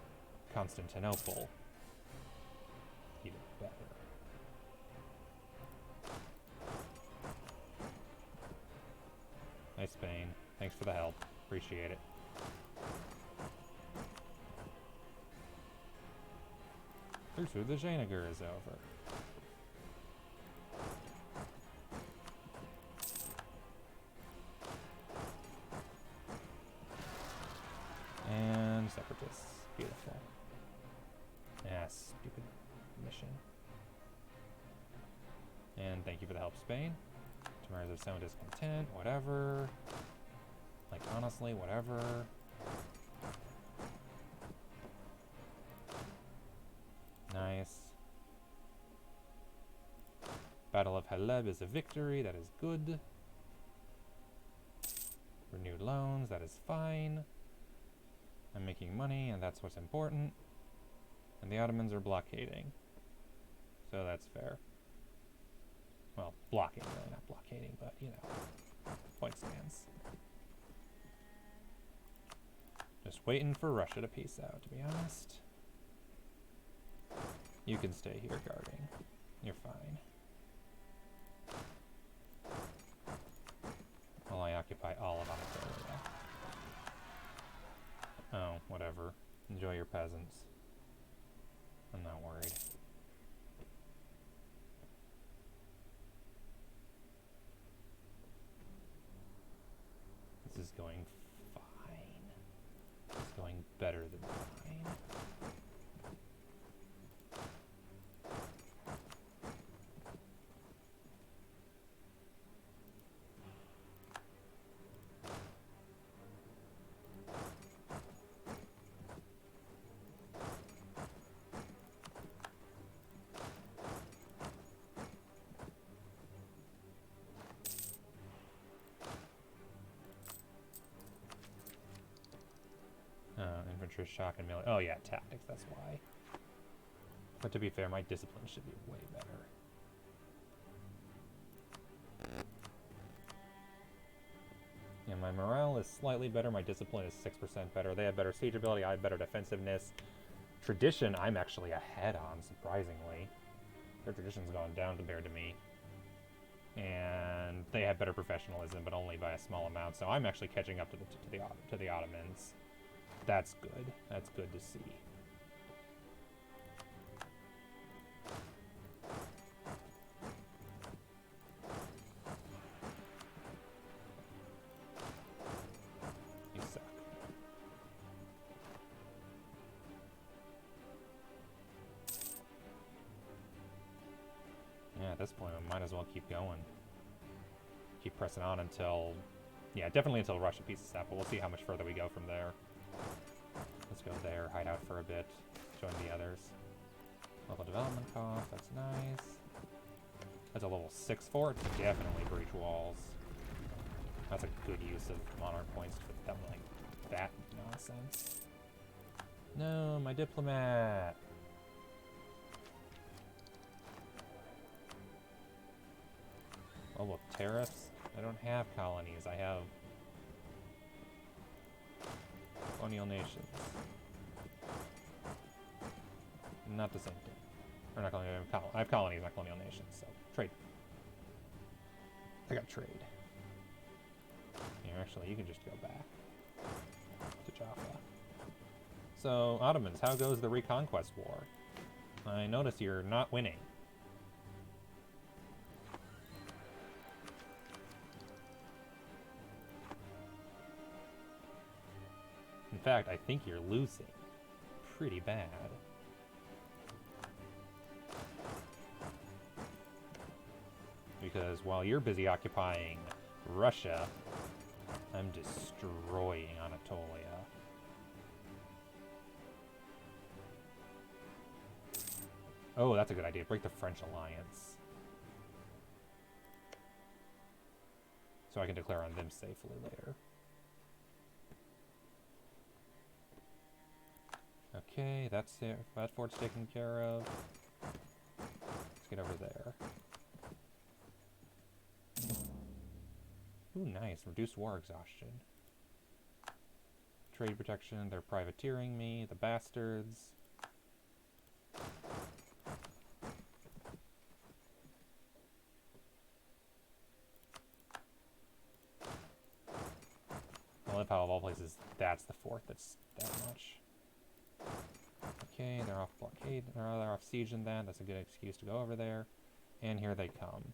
Constantinople, even better. Nice, Spain. Thanks for the help. Appreciate it. The Janiger is over. And Separatists. Beautiful. Ah, stupid mission. And thank you for the help, Spain. Tomorrow's of sound discontent, whatever. Like, honestly, whatever. Nice. Battle of Haleb is a victory, that is good. Renewed loans, that is fine. I'm making money, and that's what's important. And the Ottomans are blockading. So that's fair. Well, blocking, really, not blockading, but, you know, point stands. Just waiting for Russia to peace out, to be honest. You can stay here guarding. You're fine. While I occupy all of Anatolia. Oh, whatever. Enjoy your peasants. I'm not worried. This is going fine. It's going better than fine. Infantry, shock, and melee. Oh yeah, tactics, that's why. But to be fair, my discipline should be way better. Yeah, my morale is slightly better. My discipline is 6% better. They have better siege ability. I have better defensiveness. Tradition, I'm actually ahead on, surprisingly. Their tradition's gone down compared to me. And they have better professionalism, but only by a small amount. So I'm actually catching up to the Ottomans. That's good. That's good to see. You suck. Yeah, at this point, I might as well keep going. Keep pressing on until... Yeah, definitely until Russia pieces out, but we'll see how much further we go from there. Let's go there, hide out for a bit, join the others. Local development cost, that's nice. That's a level 6 fort, definitely breach walls. That's a good use of monarch points to put like that nonsense. No, my diplomat! Oh, well, tariffs? I don't have colonies, I have colonial nations. Not the same thing. Or not colonial, I have colonies, not colonial nations, so trade. I got trade. Here, actually, you can just go back to Jaffa. So, Ottomans, how goes the Reconquest War? I notice you're not winning. fact, I think you're losing pretty bad. Because while you're busy occupying Russia, I'm destroying Anatolia. Oh, that's a good idea. Break the French alliance. So I can declare on them safely later. Okay, that's it. That fort's taken care of. Let's get over there. Ooh, nice. Reduced war exhaustion. Trade protection. They're privateering me. The bastards. I love how, of all places, that's the fort that's that much. Okay, they're off blockade. They're off siege and that. That's a good excuse to go over there. And here they come.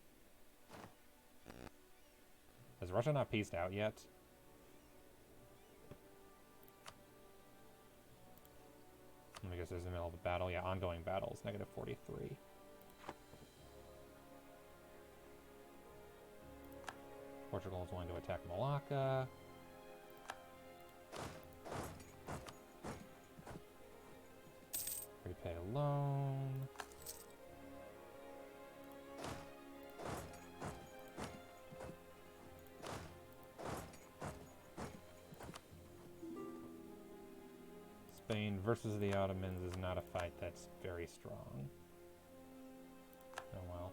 Has Russia not peaced out yet? I guess there's the middle of a battle. Yeah, ongoing battles. Negative 43. Portugal is willing to attack Malacca. Repay a loan. Spain versus the Ottomans is not a fight that's very strong. Oh well.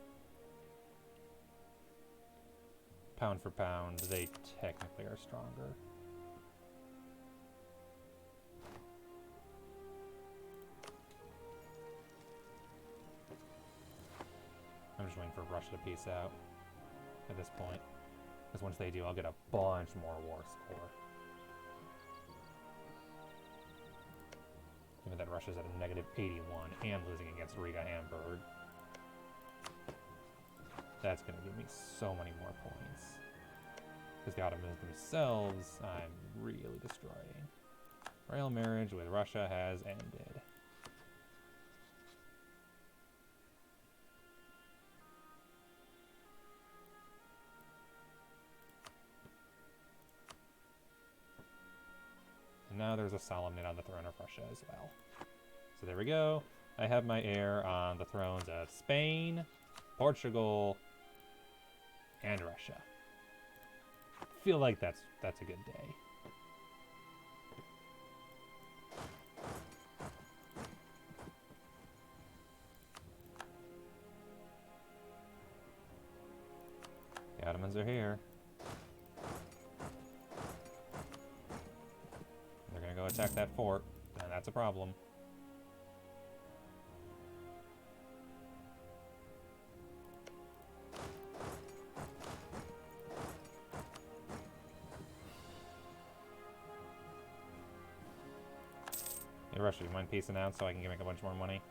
Pound for pound, they technically are stronger. I'm just waiting for Russia to peace out at this point. Because once they do, I'll get a bunch more war score. Given that Russia's at a negative 81 and losing against Riga Hamburg. That's going to give me so many more points. Because the Ottomans themselves, I'm really destroying. Royal marriage with Russia has ended. And now there's a solemnate on the throne of Russia as well. So there we go. I have my heir on the thrones of Spain, Portugal, and Russia. Feel like that's a good day. The Ottomans are here. They're gonna go attack that fort, and that's a problem. Hey Russia, you mind peacing out so I can make a bunch more money?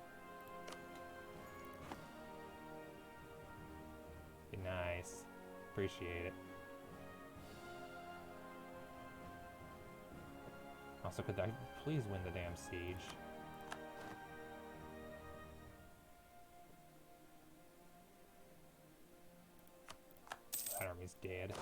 Be nice. Appreciate it. Also, could I please win the damn siege? That army's dead.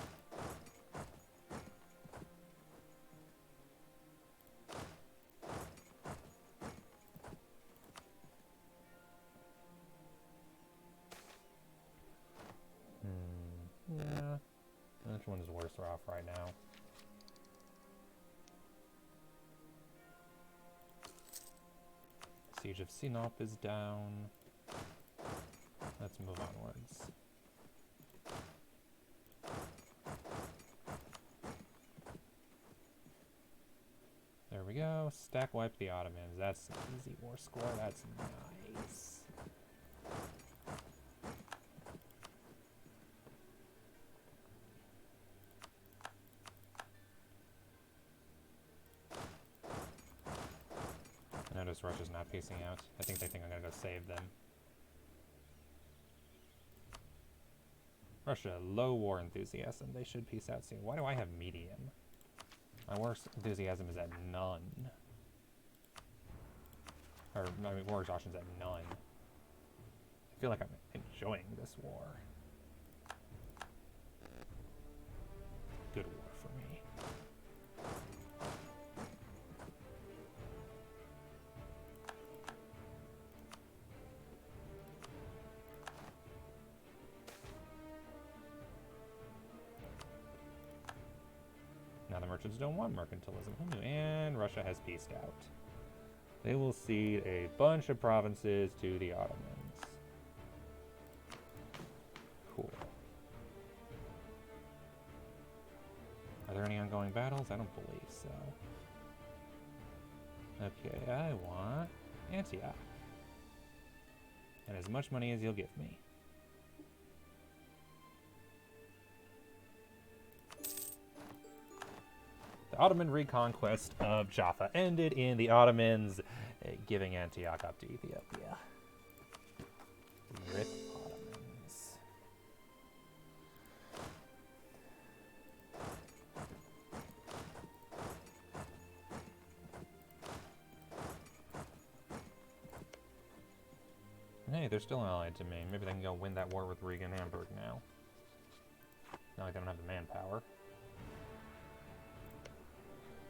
Yeah. Which one is worse off right now? Siege of Sinop is down. Let's move onwards. There we go. Stack wipe the Ottomans. That's an easy war score. That's nice. Notice Russia's not peacing out. I think they think I'm gonna go save them. Russia, low war enthusiasm. They should peace out soon. Why do I have medium? My war enthusiasm is at none. Or, I mean, war exhaustion's at none. I feel like I'm enjoying this war. Good war for me. Now the merchants don't want mercantilism. And Russia has peaced out. They will cede a bunch of provinces to the Ottomans. Cool. Are there any ongoing battles? I don't believe so. Okay, I want Antioch. And as much money as you'll give me. The Ottoman reconquest of Jaffa ended in the Ottomans giving Antioch up to Ethiopia. Rip Ottomans. Hey, they're still allied to me. Maybe they can go win that war with Riga and Hamburg now. Not like they don't have the manpower.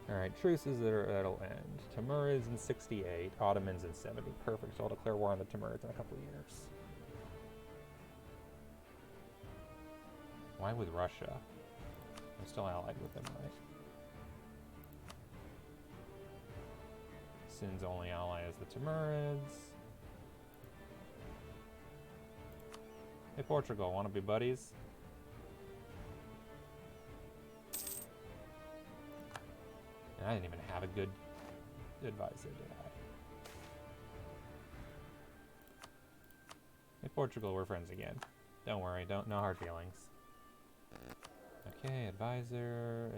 Alright, truces that'll end. Timurids in 68, Ottomans in 70. Perfect, so I'll declare war on the Timurids in a couple of years. Why with Russia? I'm still allied with them, right? Sin's only ally is the Timurids. Hey Portugal, wanna be buddies? I didn't even have a good advisor, did I? Hey Portugal, we're friends again. Don't worry, no hard feelings. Okay, advisor,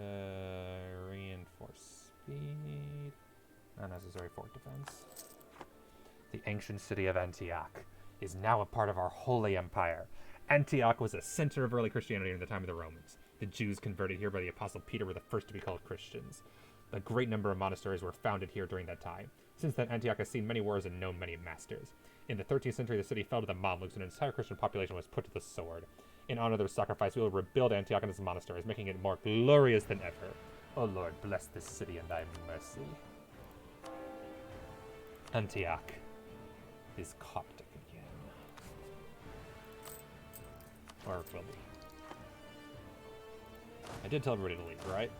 reinforce speed. Unnecessary fort defense. The ancient city of Antioch is now a part of our holy empire. Antioch was a center of early Christianity in the time of the Romans. The Jews converted here by the Apostle Peter were the first to be called Christians. A great number of monasteries were founded here during that time. Since then, Antioch has seen many wars and known many masters. In the 13th century, the city fell to the Mamluks and an entire Christian population was put to the sword. In honor of their sacrifice, we will rebuild Antioch and its monasteries, making it more glorious than ever. O Lord, bless this city in thy mercy. Antioch is Coptic again. Or it will be. I did tell everybody to leave, right?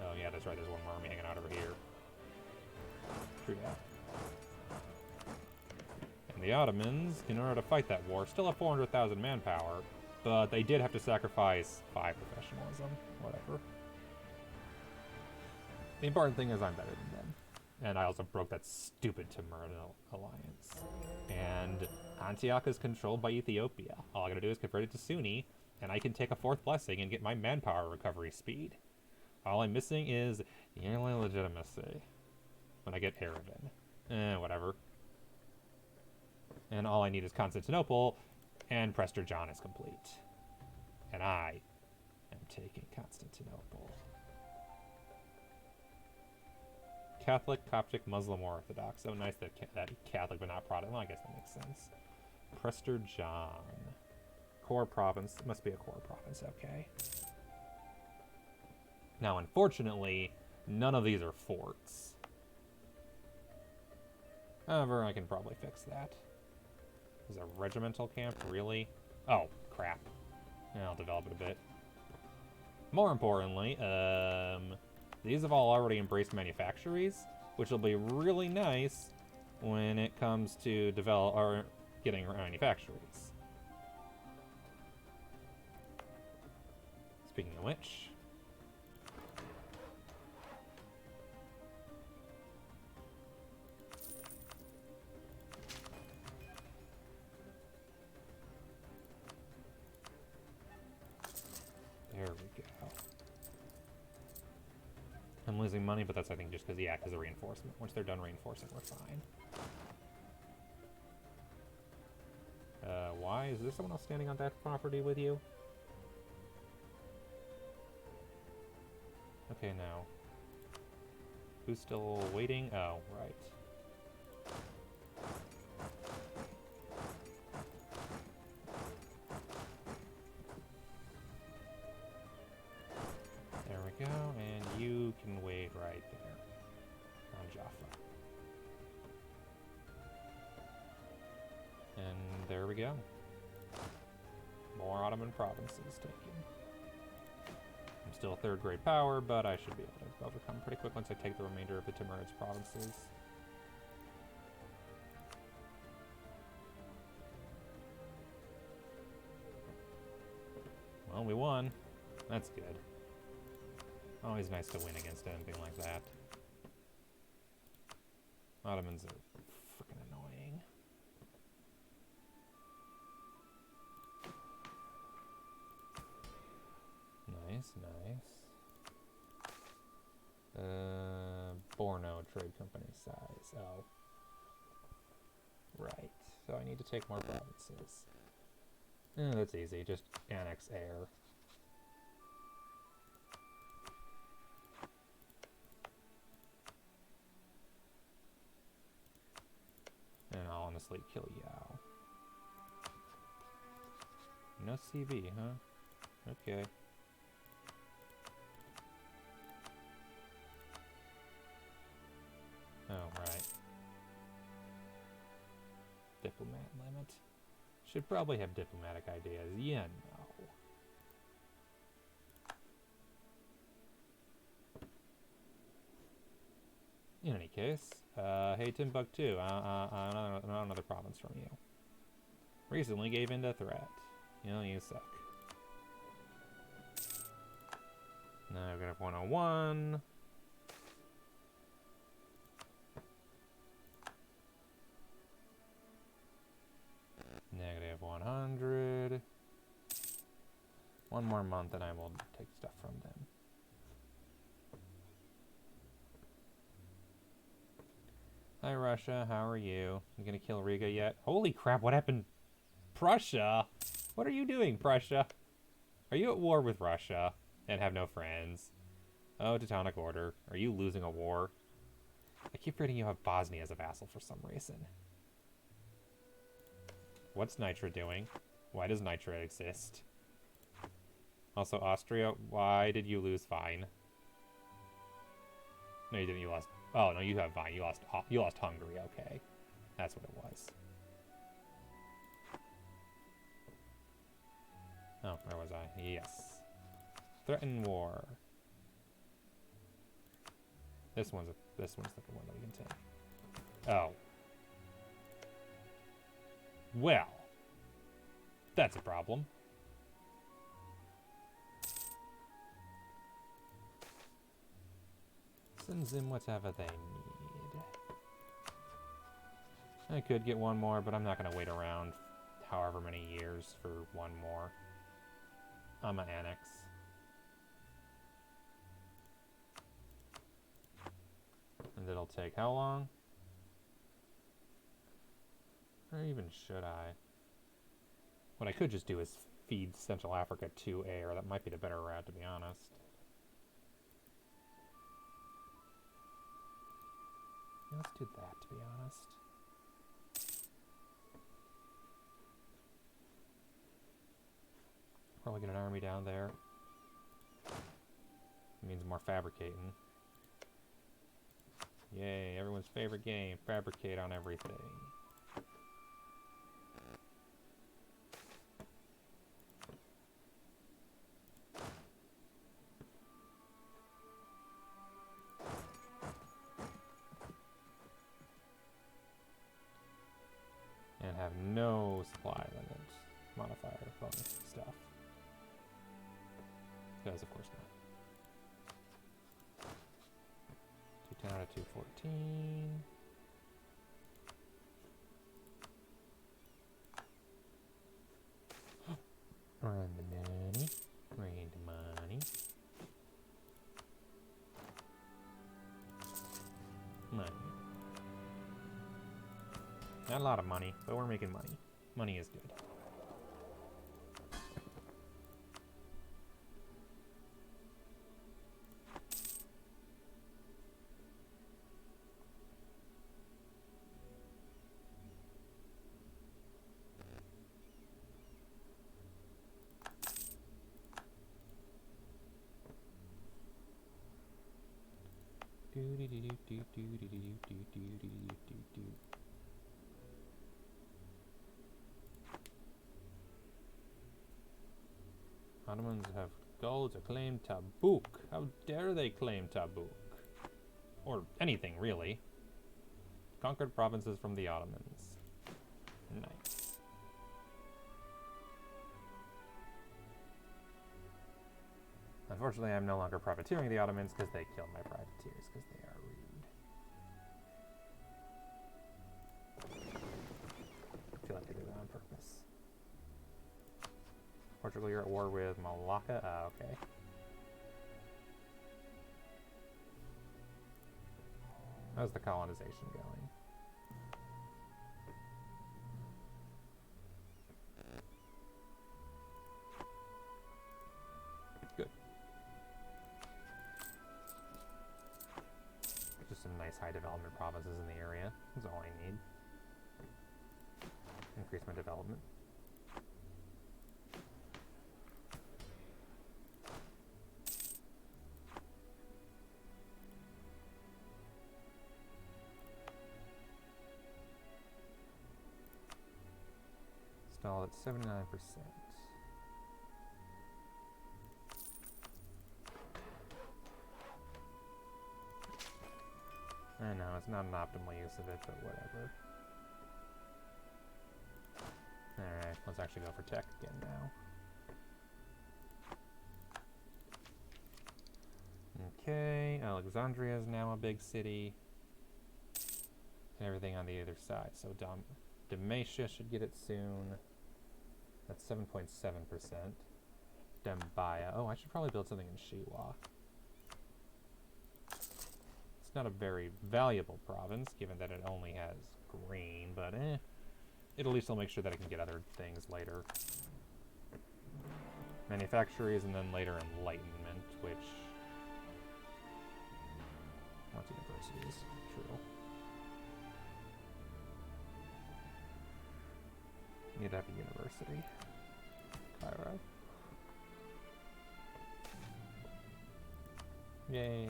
Oh yeah, that's right, there's one more army hanging out over here. True that. And the Ottomans, in order to fight that war, still have 400,000 manpower, but they did have to sacrifice 5 professionalism. Whatever. The important thing is I'm better than them. And I also broke that stupid Timurid alliance. And Antioch is controlled by Ethiopia. All I gotta do is convert it to Sunni, and I can take a 4th blessing and get my manpower recovery speed. All I'm missing is yearly legitimacy. When I get Aravan. Whatever. And all I need is Constantinople, and Prestor John is complete. And I am taking Constantinople. Catholic, Coptic, Muslim, or Orthodox. So nice that Catholic but not Protestant. Well, I guess that makes sense. Prestor John. Core province. It must be a core province, okay. Now, unfortunately, none of these are forts. However, I can probably fix that. Is a regimental camp, really? Oh, crap. Yeah, I'll develop it a bit. More importantly, these have all already embraced manufactories, which will be really nice when it comes to develop or getting manufactories. Speaking of which, there we go. I'm losing money, but that's, I think, just because, yeah, because of reinforcement. Once they're done reinforcing, we're fine. Why? Is there someone else standing on that property with you? Okay, now. Who's still waiting? Oh, right. There we go, and you can wait right there on Jaffa. And there we go. More Ottoman provinces taken. I'm still a third-grade power, but I should be able to overcome pretty quick once I take the remainder of the Timurids provinces. Well, we won. That's good. Always nice to win against anything like that. Ottomans are freaking annoying. Nice, nice. Borno Trade Company size. Oh. Right. So I need to take more provinces. That's easy. Just annex air. And I'll honestly kill Yao. No CB, huh? Okay. Oh, right. Diplomat limit. Should probably have diplomatic ideas. Yeah, no. In any case, hey Timbuktu, another province from you. Recently gave in to threat. You know, you suck. Negative 101. Negative 100. One more month and I will take stuff from them. Hi Russia, how are you? You gonna kill Riga yet? Holy crap, what happened? Prussia? What are you doing, Prussia? Are you at war with Russia and have no friends? Oh, Teutonic Order. Are you losing a war? I keep reading you have Bosnia as a vassal for some reason. What's Nitra doing? Why does Nitra exist? Also, Austria, why did you lose Vine? No, you didn't. You lost... Oh, no, you have Vine. You lost Hungary. Okay. That's what it was. Oh, where was I? Yes. Threaten war. This one's the one that we can take. Oh. Well. That's a problem. Send them whatever they need. I could get one more, but I'm not going to wait around however many years for one more. I'm an annex. And it'll take how long? Or even should I? What I could just do is feed Central Africa to air. That might be the better route, to be honest. Yeah, let's do that, to be honest. Probably get an army down there. It means more fabricating. Yay, everyone's favorite game. Fabricate on everything. And have no supply limit modifier bonus stuff. Because of course not. 210 out of 214. Run the money. Rain the money. Money. Not a lot of money, but we're making money. Money is good. Ottomans have goal to claim Tabuk. How dare they claim Tabuk? Or anything, really. Conquered provinces from the Ottomans. Nice. Unfortunately, I'm no longer privateering the Ottomans because they killed my privateers because they are rude. I feel like they did that on purpose. Portugal, you're at war with Malacca? Ah, okay. How's the colonization going? Good. Just some nice high development provinces in the area. That's all I need. Increase my development. Installed at 79%. I know, it's not an optimal use of it, but whatever. Alright, let's actually go for tech again now. Okay, Alexandria is now a big city. And everything on the other side. So Dalmatia should get it soon. That's 7.7%. Dembaya. Oh, I should probably build something in Shiwa. It's not a very valuable province, given that it only has green, but at least I'll make sure that I can get other things later. Manufactories, and then later Enlightenment, which... wants universities. True. Need to have a university. Cairo. Yay!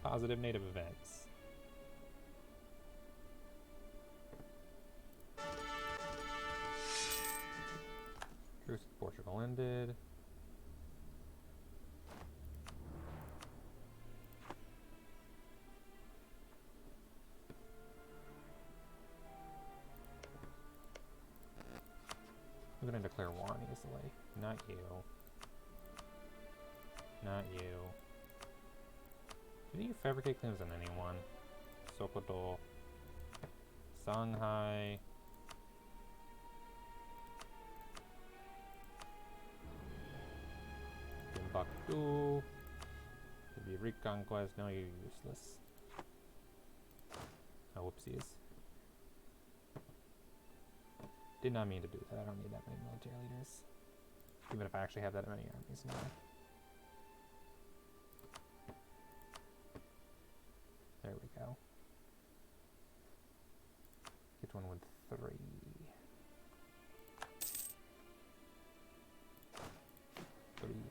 Positive native events. Truce with Portugal ended. I'm gonna declare war easily. Not you. Not you. Did you fabricate claims on anyone? Sokoto. Shanghai. Timbuktu. To be reconquest. No, you're useless. Oh, whoopsies. Did not mean to do that. I don't need that many military leaders. Even if I actually have that many armies now. There we go. Get one with 3.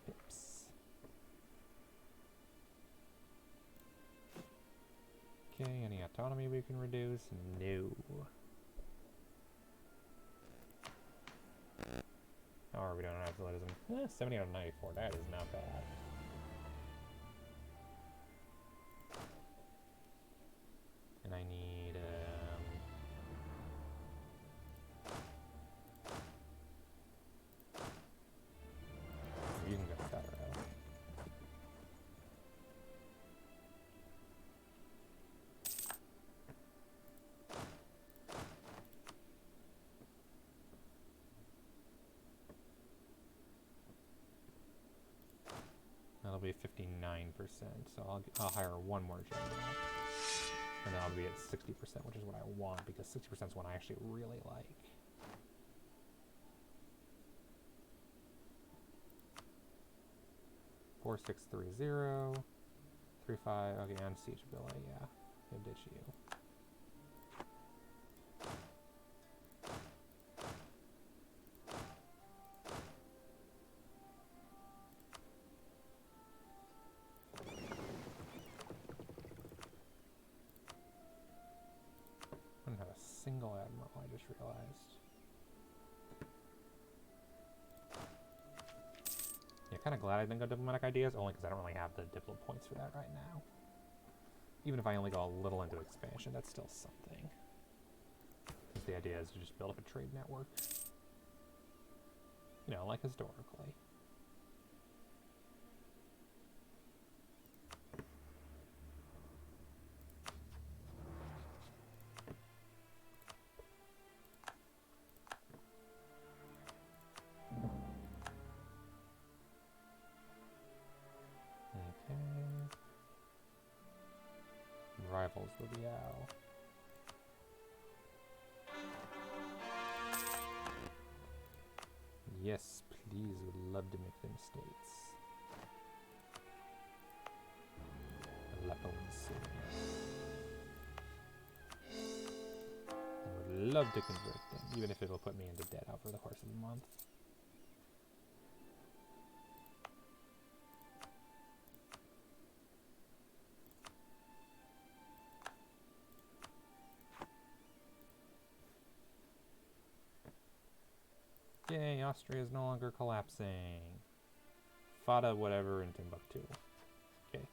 Pips. Okay, any autonomy we can reduce? No. How are we doing on athleticism? 70 out of 94. That is not bad. And I need, you can go that route. That'll be 59%, so I'll hire one more general. And then I'll be at 60%, which is what I want, because 60% is one I actually really like. Four, 6, 3, 0, 3, 5. Okay, and siege ability. Yeah, he'll ditch you. single admiral, I just realized. Yeah, kind of glad I didn't go diplomatic ideas, only because I don't really have the diplo points for that right now. Even if I only go a little into expansion, that's still something. Because the idea is to just build up a trade network. You know, like historically. Rivals with the owl. Yes, please, would love to make them states. Aleppo and Syria. I would love to convert them, even if it'll put me into debt over the course of a month. Yay, Austria is no longer collapsing. Fada whatever in Timbuktu. Okay.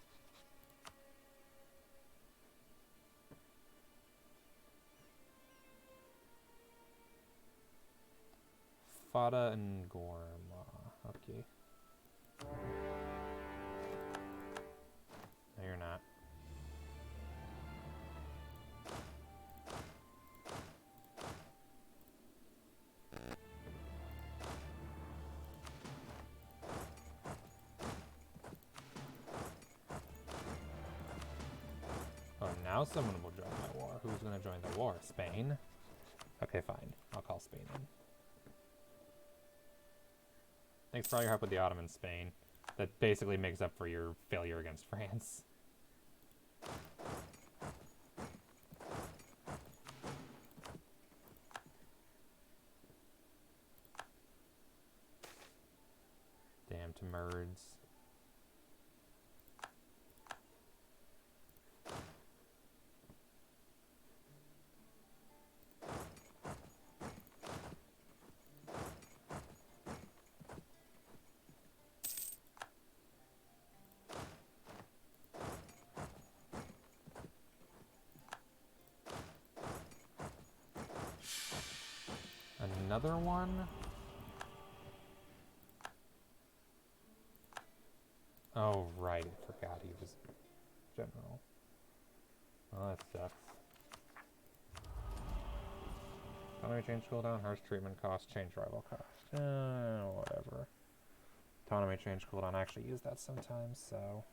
Fada and Gorma. Okay. No, you're not. Oh, now someone will join my war. Who's going to join the war? Spain? Okay, fine. I'll call Spain in. Thanks for all your help with the Ottomans, Spain. That basically makes up for your failure against France. Damn Timurids. Another one? Oh, right. I forgot he was general. Oh, that sucks. Autonomy change cooldown, harsh treatment cost, change rival cost. Whatever. Autonomy change cooldown. I actually use that sometimes, so.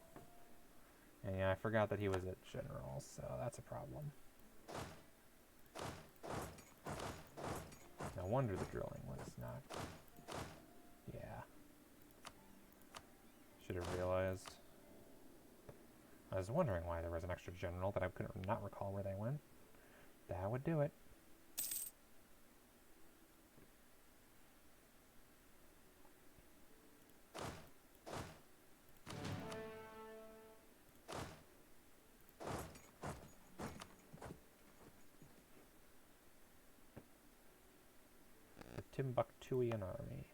And yeah, I forgot that he was at general, so that's a problem. No wonder the drilling was not. Yeah. Should have realized. I was wondering why there was an extra general, but I could not recall where they went. That would do it. The Timbuktuian army.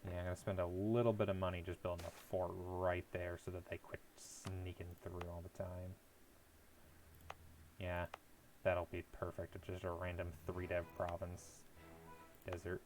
Yeah, I'm going to spend a little bit of money just building a fort right there so that they quit sneaking through all the time. Yeah, that'll be perfect. It's just a random 3-dev province desert.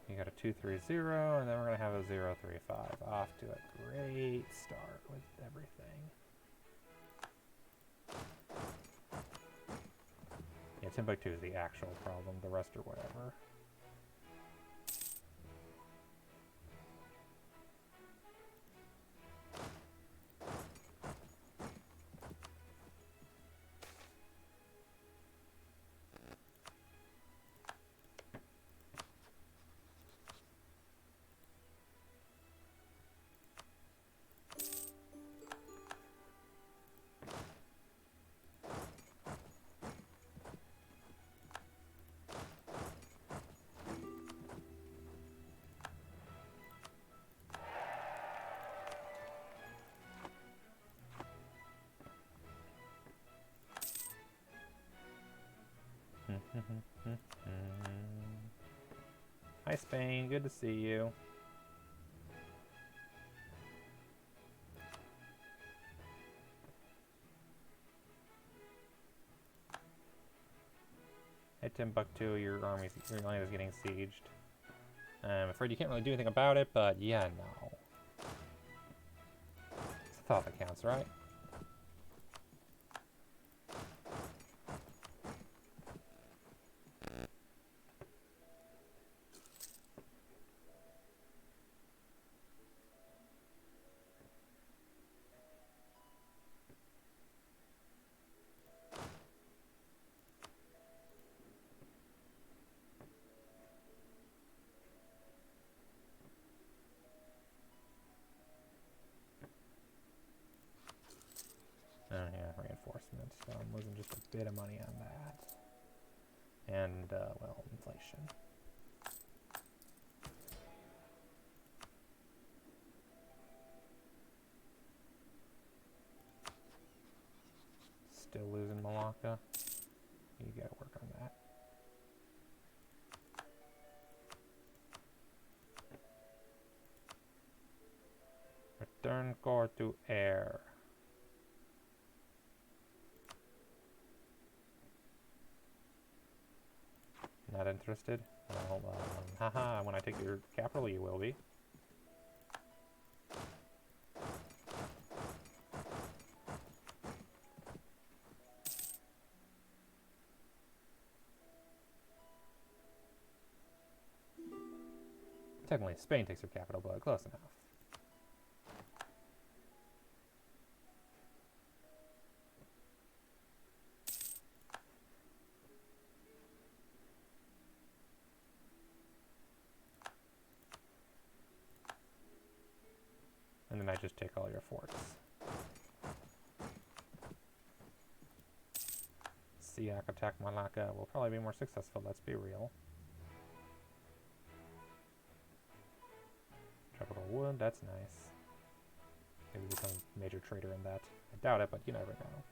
You got a 230, and then we're going to have a 035. Off to a great start with everything. Yeah, Timbuktu is the actual problem. The rest are whatever. Hi, Spain. Good to see you. Hey, Timbuktu, your land is getting sieged. I'm afraid you can't really do anything about it, but yeah, no. It's a thought that counts, right? Oh yeah, reinforcement. So I'm losing just a bit of money on that. And, well, inflation. Still losing Malacca. You gotta work on that. Return core to air. Not interested? Well, haha, when I take your capital, you will be. Technically, Spain takes your capital, but close enough. And then I just take all your forts. Siak attack Malacca will probably be more successful, let's be real. Tropical wood, that's nice. Maybe become a major trader in that. I doubt it, but you never know.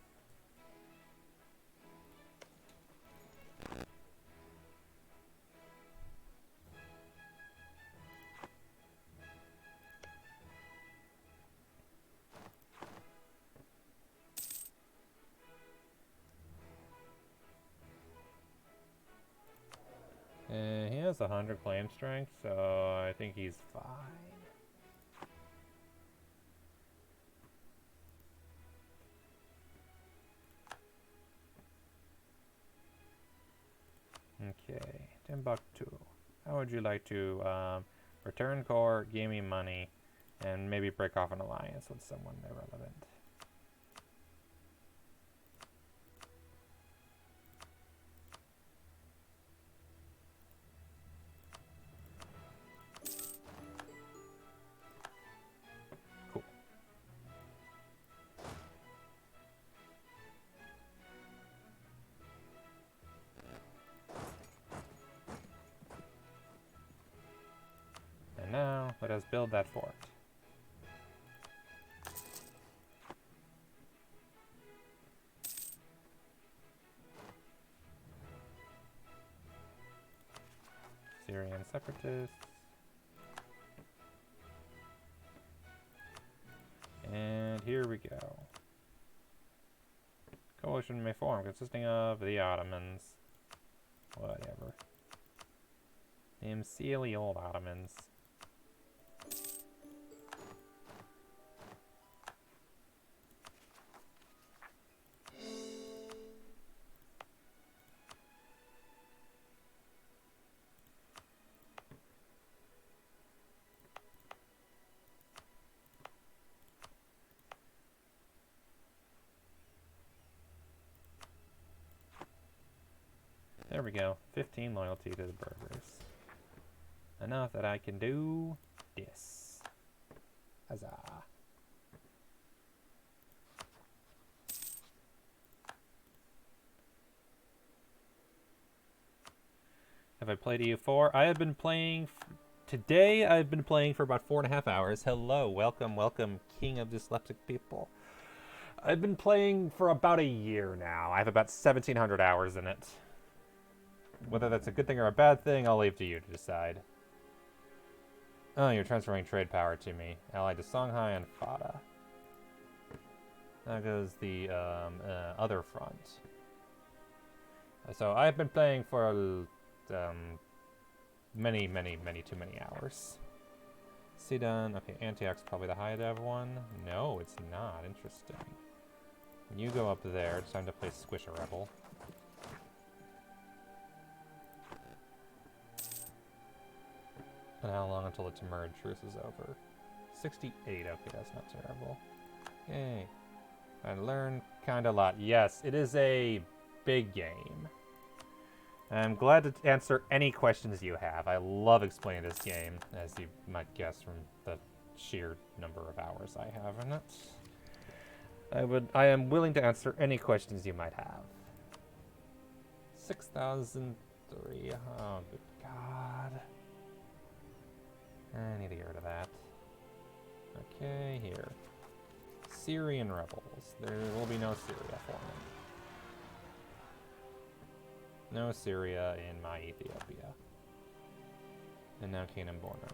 He has 100 claim strength, so I think he's fine. Okay, Timbuktu. How would you like to return core, give me money, and maybe break off an alliance with someone irrelevant? Cool. And now, let us build that fort. Syrian separatists. And here we go. Coalition may form consisting of the Ottomans. Whatever. Them silly old Ottomans. There we go. 15 loyalty to the burghers. Enough that I can do this. Huzzah. Have I played EU4? I have been playing... Today, I've been playing for about 4.5 hours. Hello, welcome, welcome, king of dyslexic people. I've been playing for about a year now. I have about 1,700 hours in it. Whether that's a good thing or a bad thing, I'll leave to you to decide. Oh, you're transferring trade power to me. Allied to Songhai and Fada. That goes the other front. So I've been playing for many too many hours. Sidan, okay, Antioch's probably the high dev one. No, it's not. Interesting. You go up there. It's time to play Squish a Rebel. And how long until the Timurid truce is over? 68. Okay, that's not terrible. Yay. I learned kinda a lot. Yes, it is a big game. I'm glad to answer any questions you have. I love explaining this game, as you might guess from the sheer number of hours I have in it. I am willing to answer any questions you might have. 6,003. Oh, good God. I need to get rid of that. Okay, here. Syrian rebels. There will be no Syria for me. No Syria in my Ethiopia. And now Canaan Borno.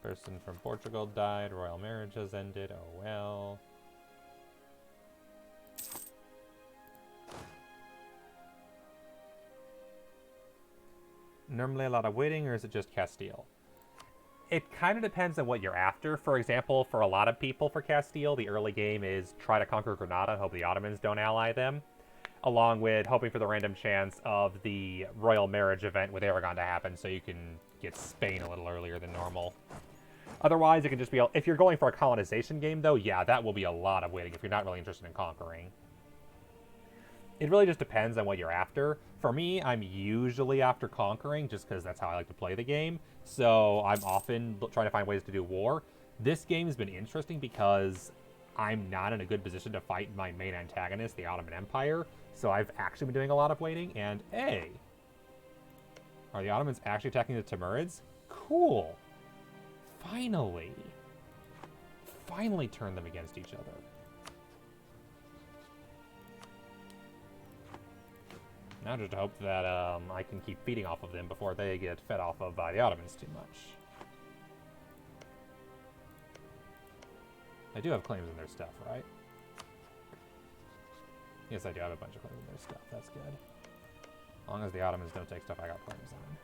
Person from Portugal died. Royal marriage has ended. Oh well. Normally a lot of waiting, or is it just Castile? It kind of depends on what you're after. For example, for a lot of people for Castile, the early game is try to conquer Granada and hope the Ottomans don't ally them, along with hoping for the random chance of the royal marriage event with Aragon to happen so you can get Spain a little earlier than normal. Otherwise, it can just be... If you're going for a colonization game, though, yeah, that will be a lot of waiting if you're not really interested in conquering. It really just depends on what you're after. For me, I'm usually after conquering, just because that's how I like to play the game. So I'm often trying to find ways to do war. This game has been interesting because I'm not in a good position to fight my main antagonist, the Ottoman Empire. So I've actually been doing a lot of waiting, and hey! Are the Ottomans actually attacking the Timurids? Cool! Finally! Finally turn them against each other. Now just hope that I can keep feeding off of them before they get fed off of by the Ottomans too much. I do have claims in their stuff, right? Yes, I do have a bunch of claims in their stuff. That's good. As long as the Ottomans don't take stuff I got claims on.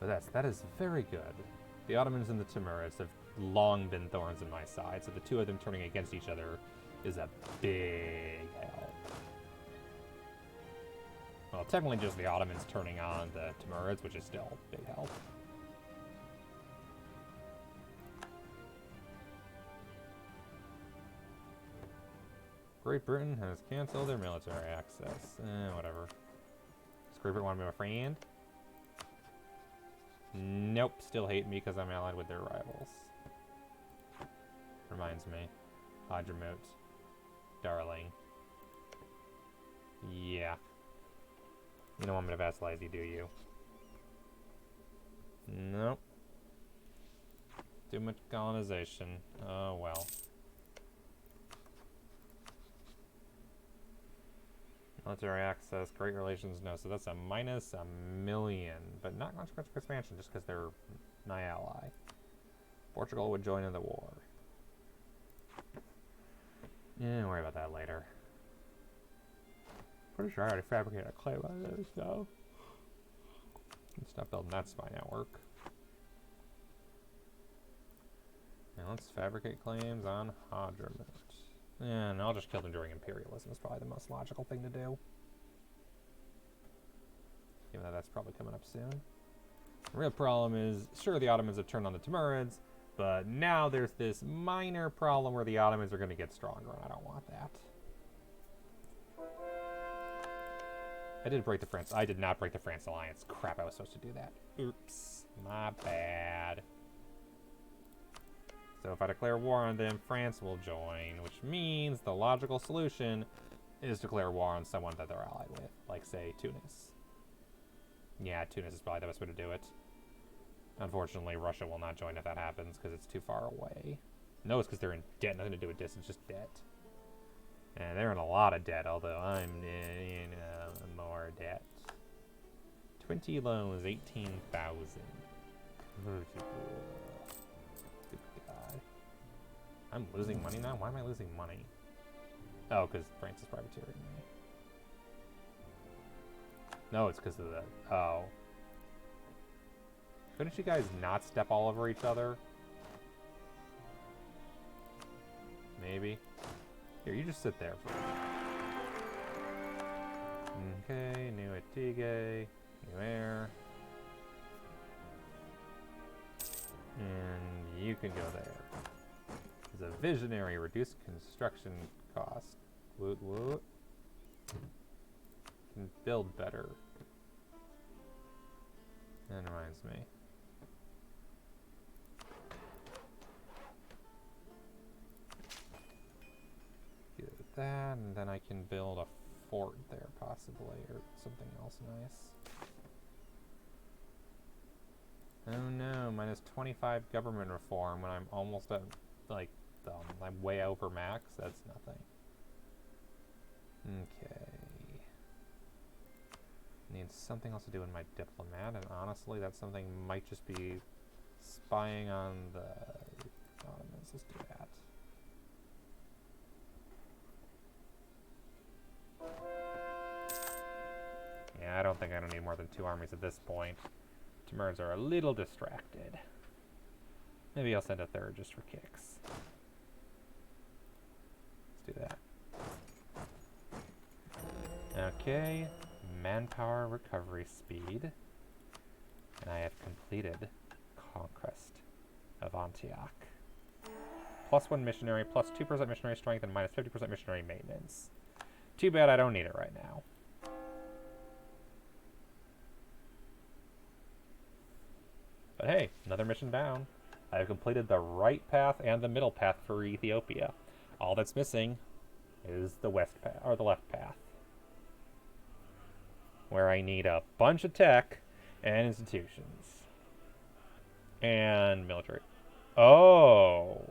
But that is very good. The Ottomans and the Timurids have long been thorns in my side, so the two of them turning against each other is a big help. Well, technically just the Ottomans turning on the Timurids, which is still a big help. Great Britain has canceled their military access. Whatever. Does Great Britain want to be my friend? Nope, still hate me because I'm allied with their rivals. Reminds me. Hadramaut. Darling. Yeah. You don't want me to vassalize you, do you? Nope. Too much colonization. Oh well. Military access, great relations, no. So that's a minus a million, but not much expansion just because they're my ally. Portugal would join in the war. Yeah, don't worry about that later. Pretty sure I already fabricated a claim on this, though. Let's stop building that spy network. Now let's fabricate claims on Hadramaut. And I'll just kill them during imperialism is probably the most logical thing to do. given that that's probably coming up soon. The real problem is, sure, the Ottomans have turned on the Timurids, but now there's this minor problem where the Ottomans are going to get stronger, and I don't want that. I did break the France. I did not break the France alliance. Crap, I was supposed to do that. Oops, my bad. So if I declare war on them, France will join, which means the logical solution is declare war on someone that they're allied with, like, say, Tunis. Yeah, Tunis is probably the best way to do it. Unfortunately, Russia will not join if that happens, because it's too far away. No, it's because they're in debt. Nothing to do with this. It's just debt. And they're in a lot of debt, although I'm in more debt. 20 loans, 18,000. Stupid guy. I'm losing money now? Why am I losing money? Oh, because France is privateering me. No, it's because of the... Oh. Couldn't you guys not step all over each other? Maybe. Here, you just sit there for a minute. Okay, new Etige, new air. And you can go there. There's a visionary, reduced construction cost. Woot woot. Can build better. That reminds me. Get that, and then I can build a fort there, possibly, or something else nice. Oh no, minus 25 government reform when I'm almost at, like, I'm way over max. That's nothing. Okay. Need something else to do in my diplomat, and honestly, that something might just be spying on the Ottomans. Let's do that. Yeah, I don't need more than 2 armies at this point. Timurids are a little distracted. Maybe I'll send a 3rd just for kicks. Let's do that. Okay, manpower recovery speed. And I have completed conquest of Antioch. +1 missionary, +2% missionary strength, and minus 50% missionary maintenance. Too bad I don't need it right now. But hey, another mission down. I have completed the right path and the middle path for Ethiopia. All that's missing is the west path, or the left path, where I need a bunch of tech and institutions and military. Oh,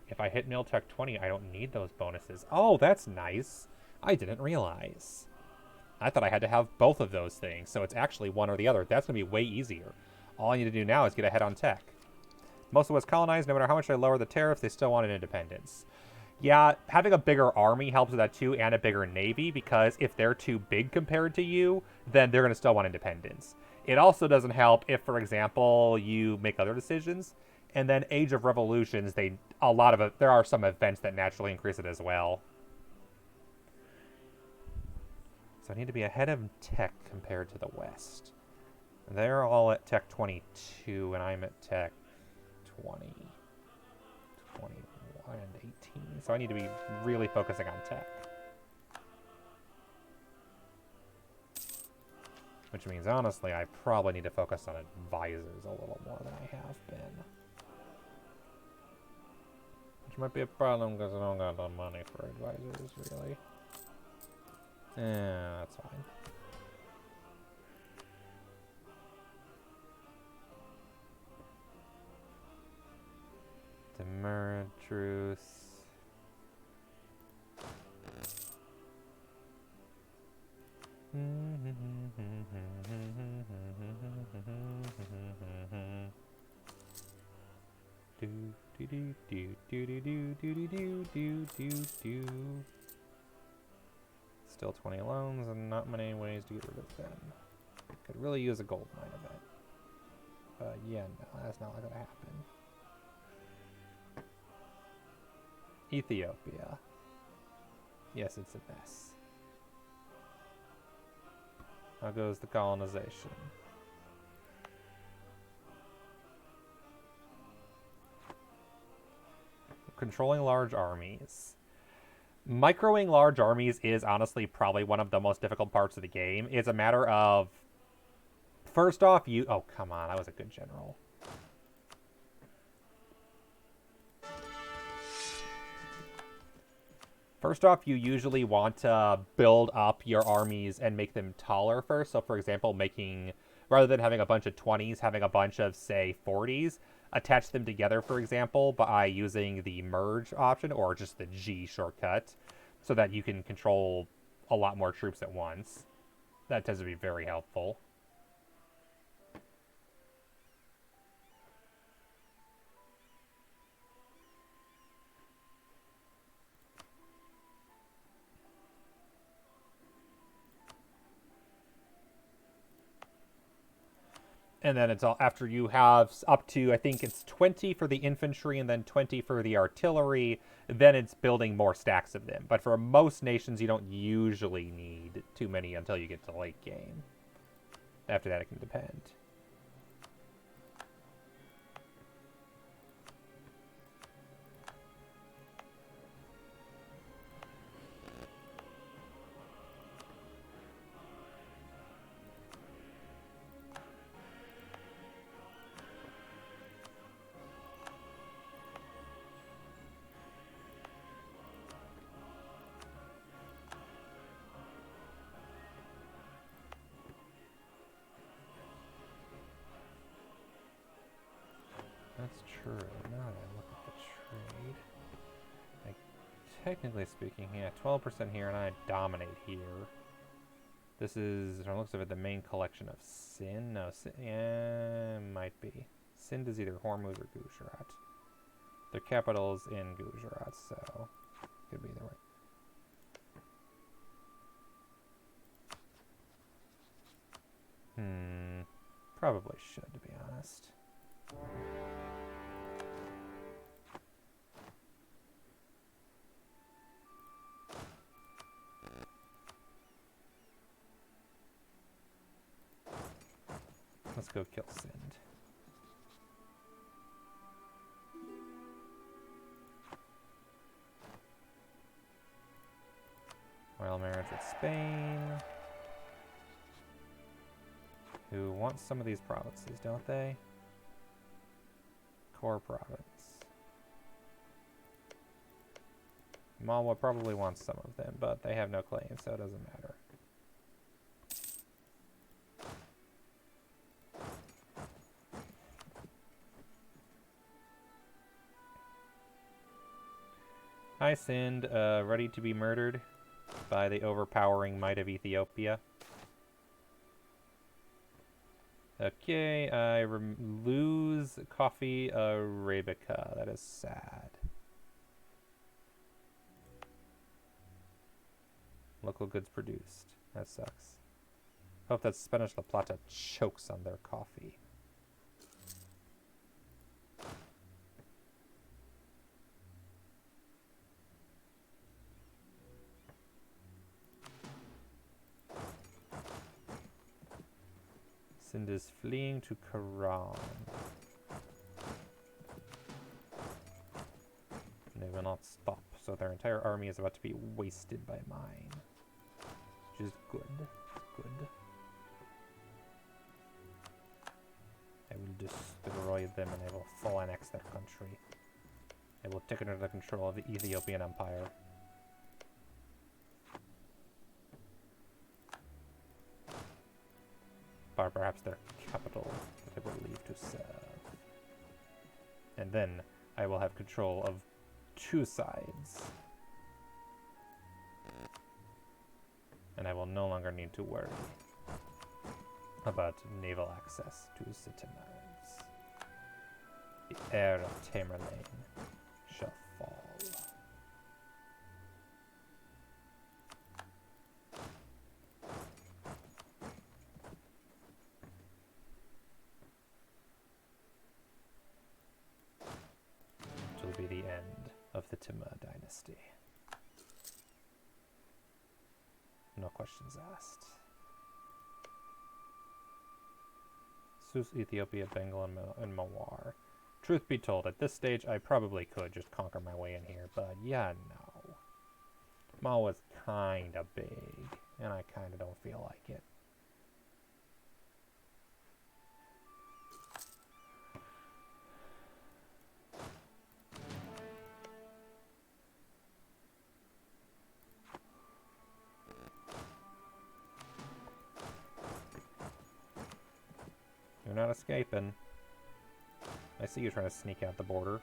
if I hit Mil Tech 20, I don't need those bonuses. Oh, that's nice. I didn't realize. I thought I had to have both of those things, so it's actually one or the other. That's going to be way easier. All I need to do now is get ahead on tech. Most of what's colonized, no matter how much I lower the tariffs, they still wanted independence. Yeah, having a bigger army helps with that too, and a bigger navy, because if they're too big compared to you, then they're going to still want independence. It also doesn't help if, for example, you make other decisions, and then Age of Revolutions, there are some events that naturally increase it as well. So I need to be ahead of tech compared to the West. They're all at Tech 22, and I'm at Tech 20, 21, and 18. So I need to be really focusing on tech. Which means, honestly, I probably need to focus on advisors a little more than I have been. Which might be a problem because I don't got the money for advisors, really. That's fine. Demurrage truce. Still 20 loans and not many ways to get rid of them. Could really use a gold mine event. But yeah, no, that's not gonna happen. Ethiopia. Yes, it's a mess. How goes the colonization? Controlling large armies. Microing large armies is honestly probably one of the most difficult parts of the game. It's a matter of, first off, you... Oh, come on. I was a good general. First off, you usually want to build up your armies and make them taller first. So, for example, rather than having a bunch of 20s, having a bunch of, say, 40s, attach them together, for example, by using the merge option or just the G shortcut so that you can control a lot more troops at once. That tends to be very helpful. And then it's all after you have up to, I think it's 20 for the infantry and then 20 for the artillery, then it's building more stacks of them. But for most nations, you don't usually need too many until you get to late game. After that, it can depend. That's true. Now that I look at the trade, like, technically speaking, yeah, 12% here, and I dominate here. This is, from the looks of it, the main collection of Sind. No, yeah, might be. Sind is either Hormuz or Gujarat. Their capital is in Gujarat, so could be either way. Probably should, to be honest. Let's go kill Sind. Royal marriage with Spain. Who wants some of these provinces, don't they? Core province. Malwa probably wants some of them, but they have no claim, so it doesn't matter. Hi, Sind. Ready to be murdered by the overpowering might of Ethiopia. Okay, I lose Coffee Arabica. That is sad. Local goods produced. That sucks. Hope that Spanish La Plata chokes on their coffee. Sind is fleeing to Quran. They will not stop, so their entire army is about to be wasted by mine. Which is good. Good. I will destroy them and I will full annex their country. I will take under the control of the Ethiopian Empire. Or perhaps their capital that they will leave to serve. And then I will have control of two sides. And I will no longer need to worry about naval access to Ottomans. The heir of Tamerlane shall fall. Be the end of the Timur dynasty. No questions asked. Sus, Ethiopia, Bengal, and Mawar. Truth be told, at this stage, I probably could just conquer my way in here, but yeah, no. Mawa's kinda big, and I kinda don't feel like it. You're not escaping. I see you trying to sneak out the border.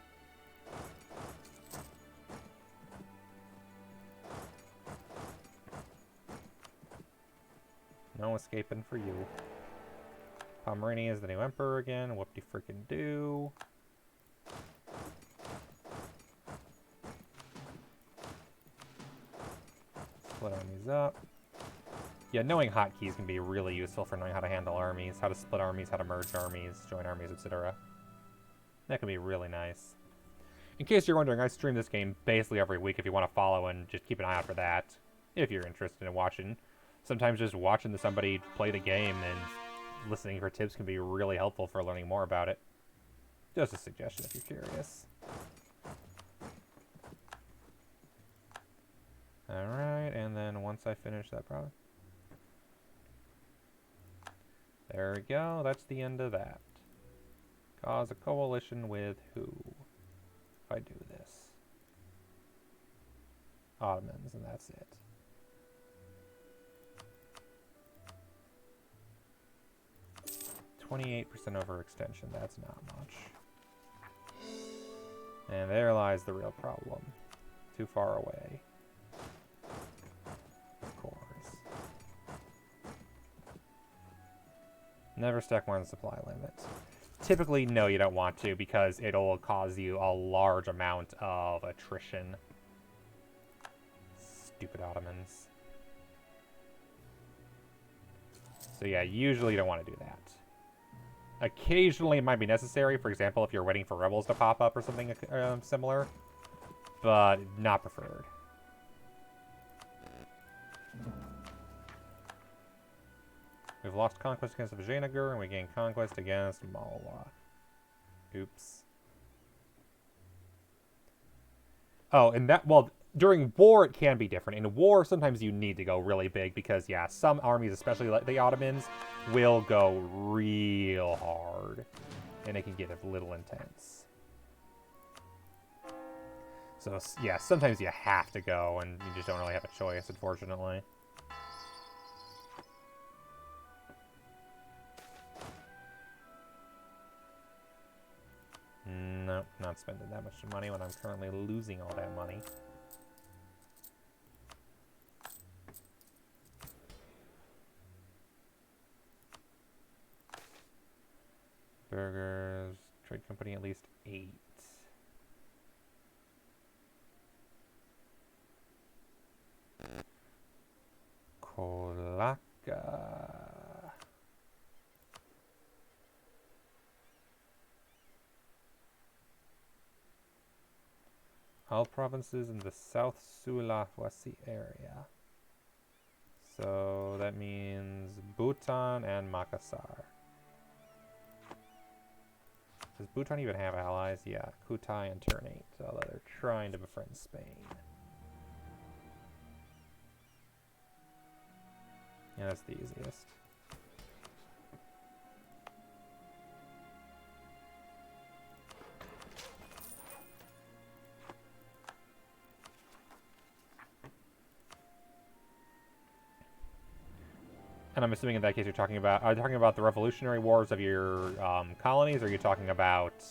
No escaping for you. Pomerania is the new emperor again. Whoop-de-frickin-do. Split armies up. Yeah, knowing hotkeys can be really useful for knowing how to handle armies, how to split armies, how to merge armies, join armies, etc. That can be really nice. In case you're wondering, I stream this game basically every week if you want to follow and just keep an eye out for that, if you're interested in watching. Sometimes just watching somebody play the game and listening for tips can be really helpful for learning more about it. Just a suggestion if you're curious. Alright, and then once I finish that problem... There we go, that's the end of that. Cause a coalition with who? If I do this. Ottomans, and that's it. "28% overextension, that's not much. And there lies the real problem. Too far away. Of course. Never stack more than the supply limit. Typically, no, you don't want to, because it'll cause you a large amount of attrition. Stupid Ottomans. So yeah, usually you don't want to do that. Occasionally it might be necessary, for example, if you're waiting for rebels to pop up or something similar, but not preferred. We've lost conquest against Vijayanagara, and we gain conquest against Malwa. Oops. Oh, and that, well, during war it can be different. In war, sometimes you need to go really big because, yeah, some armies, especially like the Ottomans, will go real hard. And it can get a little intense. So, yeah, sometimes you have to go, and you just don't really have a choice, unfortunately. Nope, not spending that much money when I'm currently losing all that money. Burgers, trade company at least 8. Kolaka. All provinces in the South Sulawesi area. So that means Bhutan and Makassar. Does Bhutan even have allies? Yeah, Kutai and Ternate, although they're trying to befriend Spain. Yeah, that's the easiest. And I'm assuming in that case you're talking about, are you talking about the revolutionary wars of your colonies, or are you talking about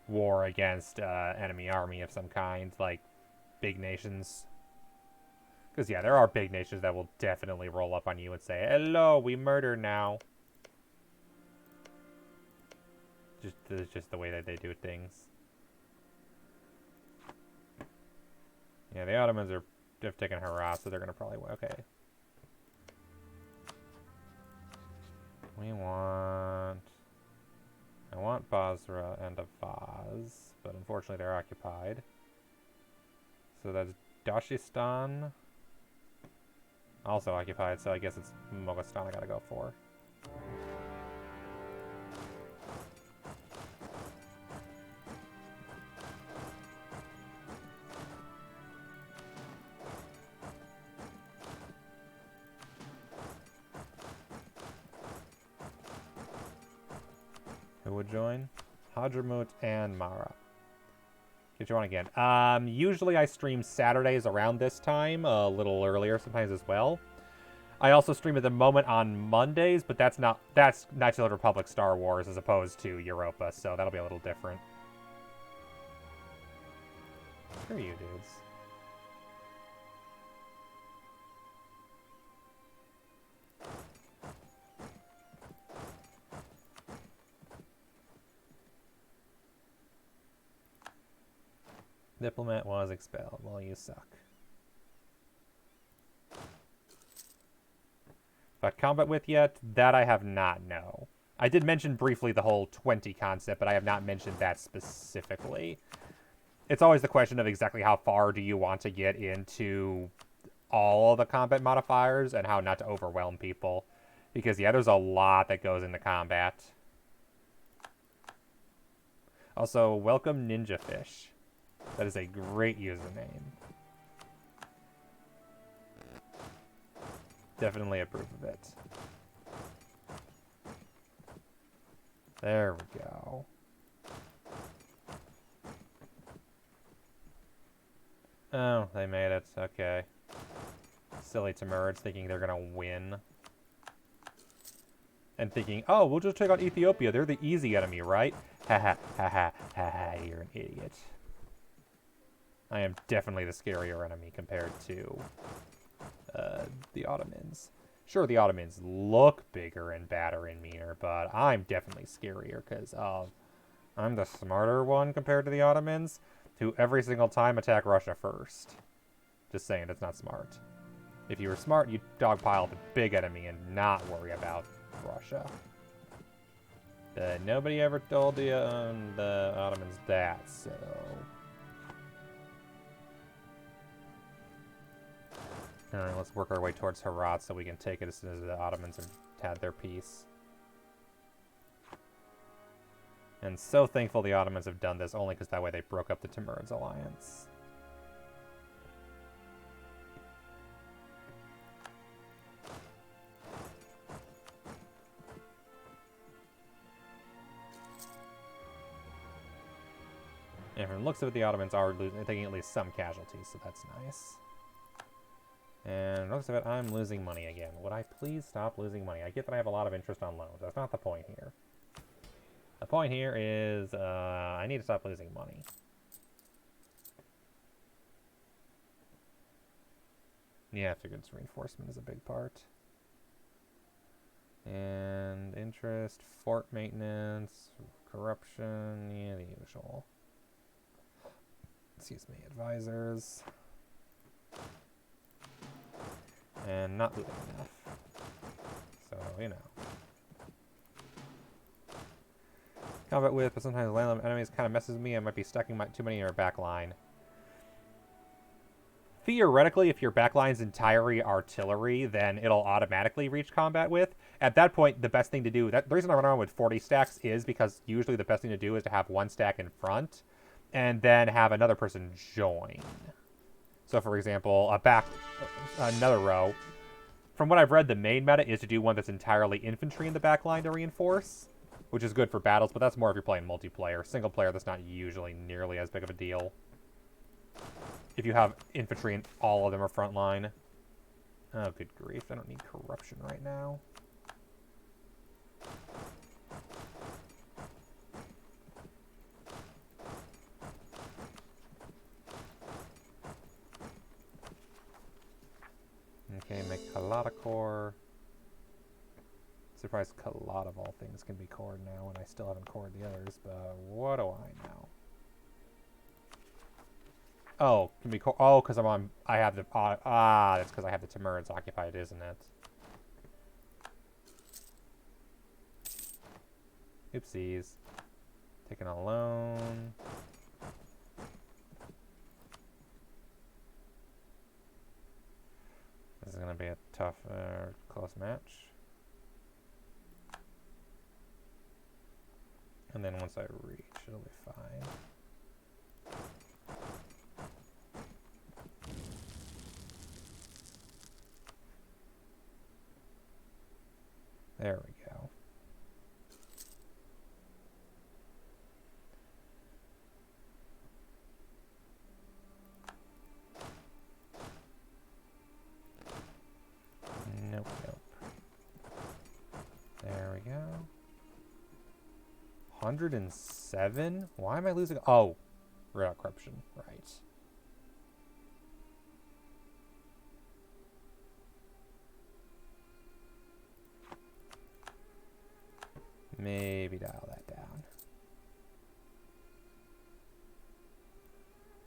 war against enemy army of some kind, like big nations? Because, yeah, there are big nations that will definitely roll up on you and say, hello, we murder now. Just the way that they do things. Yeah, the Ottomans have taken hurrah, so they're going to probably, okay. I want Basra and Avaz, but unfortunately they're occupied. So that's Dashistan. Also occupied, so I guess it's Moghastan I gotta go for. Who would join? Hadramut and Mara. Get you on again. Usually I stream Saturdays around this time, a little earlier sometimes as well. I also stream at the moment on Mondays, but that's Knights of the Republic Star Wars as opposed to Europa, so that'll be a little different. Screw you, dudes. Diplomat was expelled. Well, you suck. But combat with yet? That I have not, no. I did mention briefly the whole 20 concept, but I have not mentioned that specifically. It's always the question of exactly how far do you want to get into all of the combat modifiers and how not to overwhelm people. Because, yeah, there's a lot that goes into combat. Also, welcome Ninja Fish. That is a great username. Definitely approve of it. There we go. Oh, they made it. Okay. Silly Timurids thinking they're gonna win. And thinking, oh, we'll just take out Ethiopia. They're the easy enemy, right? Ha ha ha ha ha ha, you're an idiot. I am definitely the scarier enemy compared to the Ottomans. Sure, the Ottomans look bigger and badder and meaner, but I'm definitely scarier because I'm the smarter one compared to the Ottomans, who every single time attack Russia first. Just saying, that's not smart. If you were smart, you'd dogpile the big enemy and not worry about Russia. Nobody ever told the Ottomans that, so... Alright, let's work our way towards Herat so we can take it as soon as the Ottomans have had their peace. And so thankful the Ottomans have done this, only because that way they broke up the Timurids alliance. And from the looks of it, the Ottomans are taking at least some casualties, so that's nice. And looks of it, I'm losing money again. Would I please stop losing money? I get that I have a lot of interest on loans. That's not the point here. The point here is I need to stop losing money. Yeah, I figured reinforcement is a big part. And interest, fort maintenance, corruption, yeah, the usual. Excuse me, advisors. And not looting enough. So, you know. Combat with, but sometimes land enemies kind of messes with me. I might be stacking too many in our back line. Theoretically, if your backline's entirely artillery, then it'll automatically reach combat with. At that point, the best thing to do... the reason I run around with 40 stacks is because usually the best thing to do is to have one stack in front and then have another person join. So, for example, another row. From what I've read, the main meta is to do one that's entirely infantry in the back line to reinforce, which is good for battles, but that's more if you're playing multiplayer. Single player, that's not usually nearly as big of a deal. If you have infantry and all of them are front line. Oh, good grief. I don't need corruption right now. Okay, make Kalata core. Surprised Kalata of all things can be cored now, and I still haven't cored the others, but what do I know? Oh, can be cored. Oh, because I have the... that's because I have the Timurids occupied, isn't it? Oopsies. Taking a loan. This is going to be a tough, close match. And then once I reach, it'll be fine. There we go. 107? Why am I losing? Oh, we're out corruption. Right. Maybe dial that down.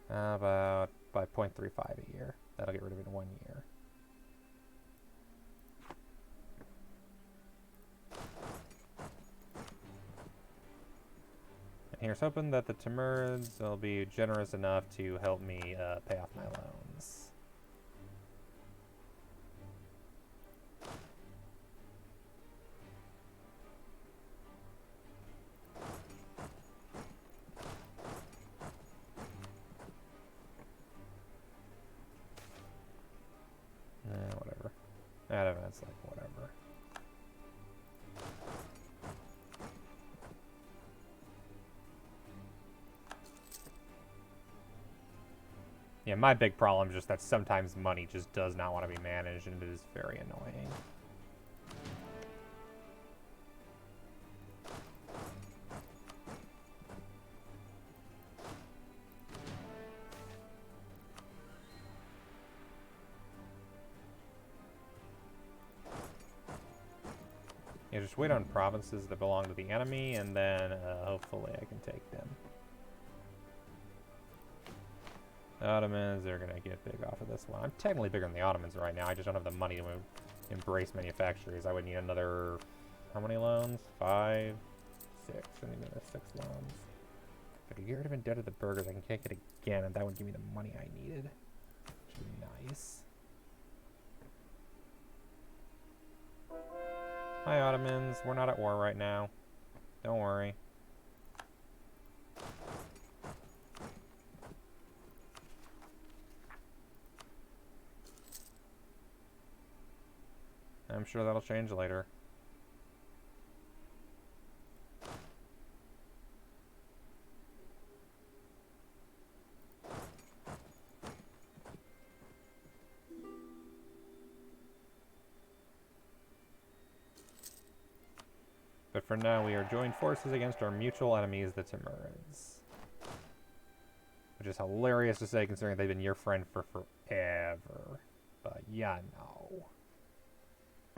How about by 0.35 a year? That'll get rid of it in 1 year. And here's hoping that the Timurids will be generous enough to help me pay off my loans. Whatever. That's like whatever. Yeah, my big problem is just that sometimes money just does not want to be managed, and it is very annoying. Yeah, just wait on provinces that belong to the enemy, and then hopefully I can take them. The Ottomans, they're going to get big off of this one. I'm technically bigger than the Ottomans right now. I just don't have the money to embrace manufacturers. I would need another... How many loans? 5? 6. I need another 6 loans. If I could get rid of indebted to the burghers, I can kick it again, and that would give me the money I needed. Which would be nice. Hi, Ottomans. We're not at war right now. Don't worry. I'm sure that'll change later. But for now, we are joined forces against our mutual enemies, the Timurids. Which is hilarious to say, considering they've been your friend for forever. But yeah, no.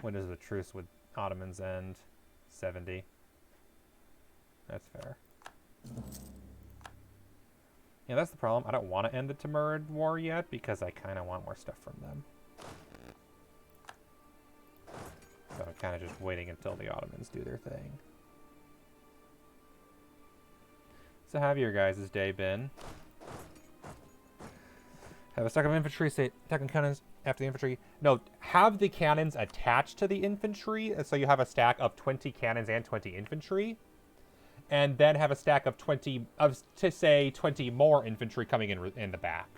When does the truce with Ottomans end? 70. That's fair. Yeah, that's the problem. I don't want to end the Timurid war yet, because I kind of want more stuff from them. So I'm kind of just waiting until the Ottomans do their thing. So how have your guys' day been? Have a stack of infantry, say, attacking cannons after the infantry. No, have the cannons attached to the infantry, so you have a stack of 20 cannons and 20 infantry. And then have a stack of 20 more infantry coming in the back.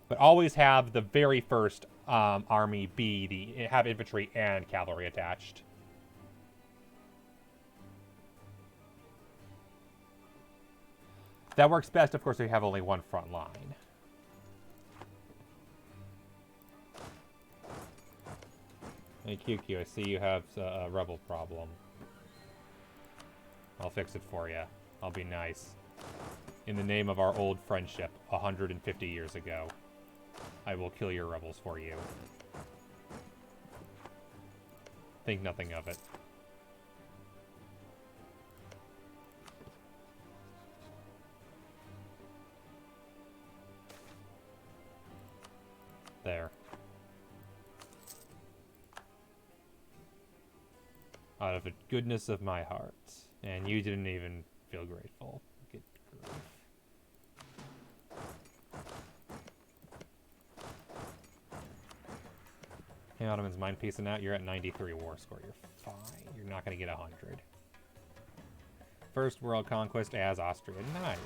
But always have the very first army have infantry and cavalry attached. That works best, of course, if you have only one front line. Hey, QQ, I see you have a rebel problem. I'll fix it for you. I'll be nice. In the name of our old friendship, 150 years ago, I will kill your rebels for you. Think nothing of it. There. Out of the goodness of my heart. And you didn't even feel grateful. Good grief. Hey, Ottomans, mind piecing out? You're at 93 war score. You're fine. You're not going to get 100. First world conquest as Austria. Nice.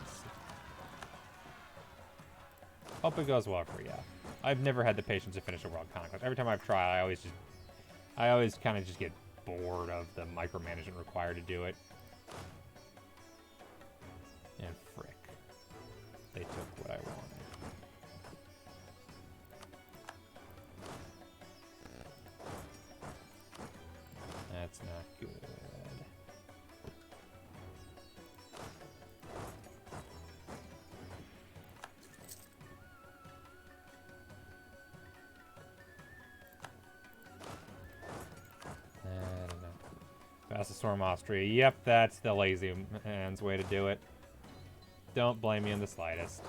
Hope it goes well for you. I've never had the patience to finish a world conquest. Every time I've tried, I always kind of just get bored of the micromanagement required to do it. And frick. They took what I wanted. That's not good. Also storm Austria. Yep, that's the lazy man's way to do it. Don't blame me in the slightest.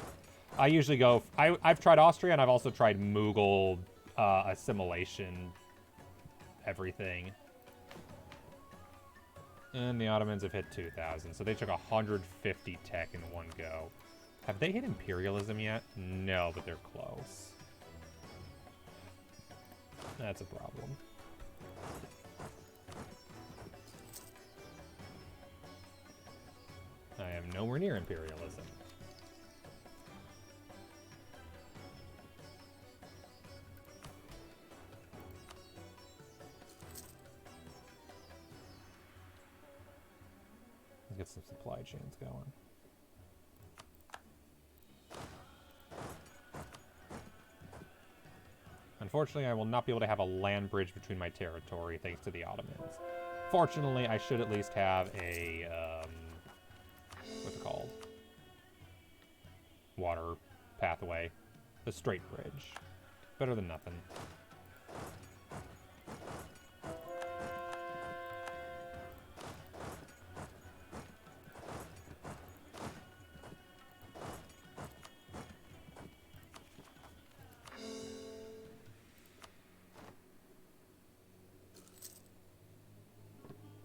I usually go... I've tried Austria, and I've also tried Mughal assimilation everything. And the Ottomans have hit 2,000, so they took 150 tech in one go. Have they hit imperialism yet? No, but they're close. That's a problem. I am nowhere near imperialism. Let's get some supply chains going. Unfortunately, I will not be able to have a land bridge between my territory thanks to the Ottomans. Fortunately, I should at least have a, what's it called? Water pathway. The Strait Bridge. Better than nothing.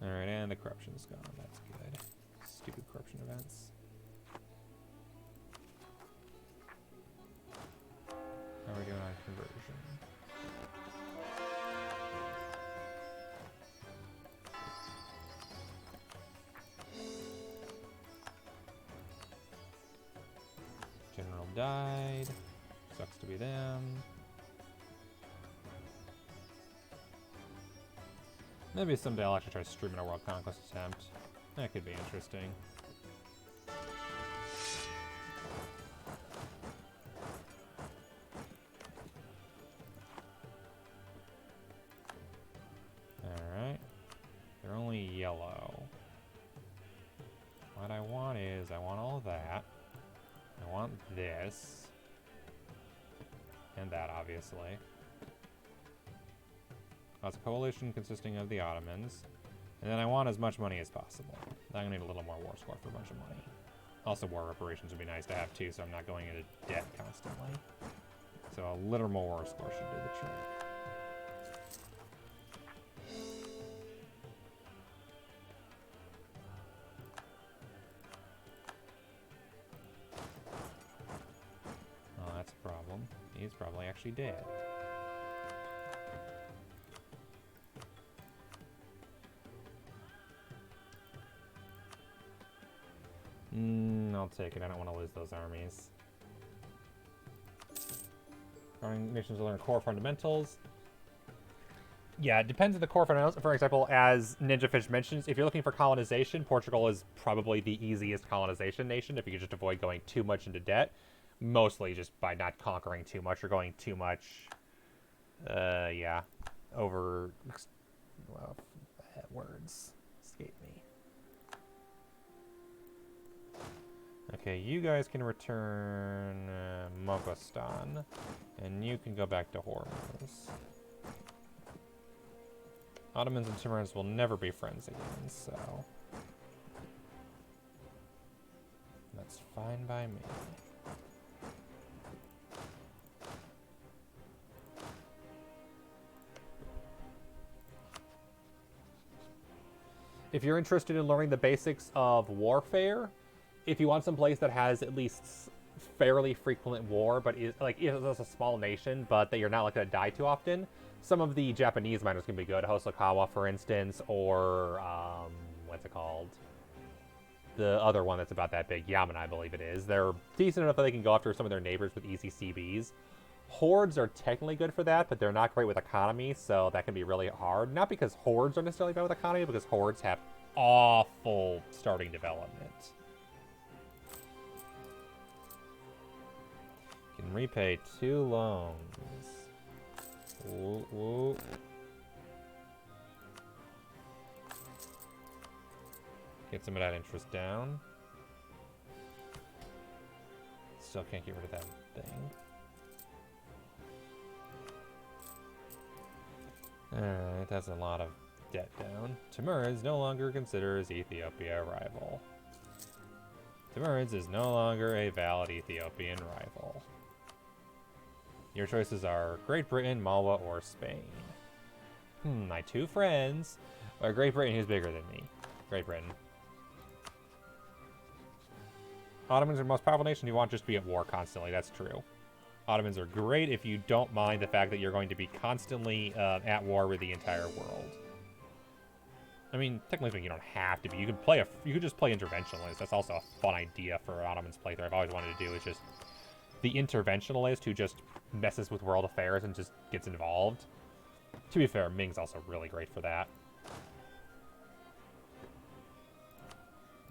Alright, and the corruption's gone. That's good. Stupid corruption events. How are we doing on conversion? General died. Sucks to be them. Maybe someday I'll actually try streaming a world conquest attempt. That could be interesting. Alright. They're only yellow. What I want is, I want all that. I want this. And that, obviously. That's a coalition consisting of the Ottomans. And then I want as much money as possible. I'm going to need a little more war score for a bunch of money. Also, war reparations would be nice to have too, so I'm not going into debt constantly. So a little more war score should do the trick. Oh, that's a problem. He's probably actually dead. I'll take it. I don't want to lose those armies. Foreign nations will learn core fundamentals. Yeah, it depends on the core fundamentals. For example, as Ninja Fish mentions, if you're looking for colonization, Portugal is probably the easiest colonization nation if you could just avoid going too much into debt. Mostly just by not conquering too much or going too much, yeah, over... Well, words escape me. Okay, you guys can return Mogostan, and you can go back to Hormuz. Ottomans and Timurids will never be friends again, so... That's fine by me. If you're interested in learning the basics of warfare, if you want some place that has at least fairly frequent war, but is like it's a small nation, but that you're not like gonna die too often, some of the Japanese miners can be good. Hosokawa, for instance, or what's it called? The other one that's about that big, Yamana, I believe it is. They're decent enough that they can go after some of their neighbors with easy CBs. Hordes are technically good for that, but they're not great with economy, so that can be really hard. Not because hordes are necessarily bad with economy, because hordes have awful starting development. Can repay 2 loans. Ooh, ooh. Get some of that interest down. Still can't get rid of that thing. Alright, that's a lot of Debt down. Timurids no longer considers Ethiopia a rival. Timurids is no longer a valid Ethiopian rival. Your choices are Great Britain, Malwa, or Spain. My two friends are Great Britain, who's bigger than me. Great Britain. Ottomans are the most powerful nation. You want just to be at war constantly. That's true. Ottomans are great if you don't mind the fact that you're going to be constantly at war with the entire world. I mean, technically you don't have to be. You could just play interventionalist. That's also a fun idea for an Ottomans playthrough. I've always wanted to do is just the interventionalist who just messes with world affairs and just gets involved. To be fair, Ming's also really great for that.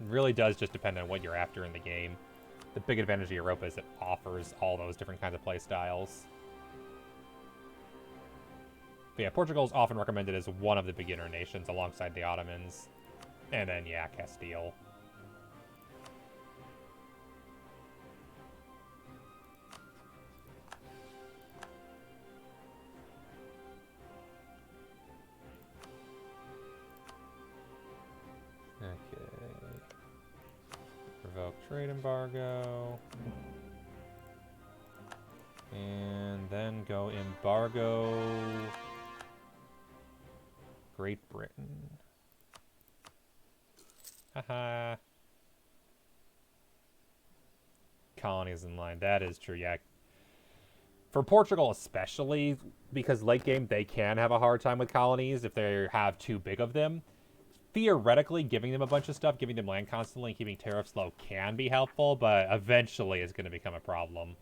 It really does just depend on what you're after in the game. The big advantage of Europa is it offers all those different kinds of play styles. But yeah, Portugal is often recommended as one of the beginner nations alongside the Ottomans. And then, yeah, Castile. Revoke trade embargo. And then go embargo Great Britain. Haha. Colonies in line. That is true, yeah. For Portugal especially, because late game they can have a hard time with colonies if they have too big of them. Theoretically, giving them a bunch of stuff, giving them land constantly, and keeping tariffs low can be helpful, but eventually it's going to become a problem.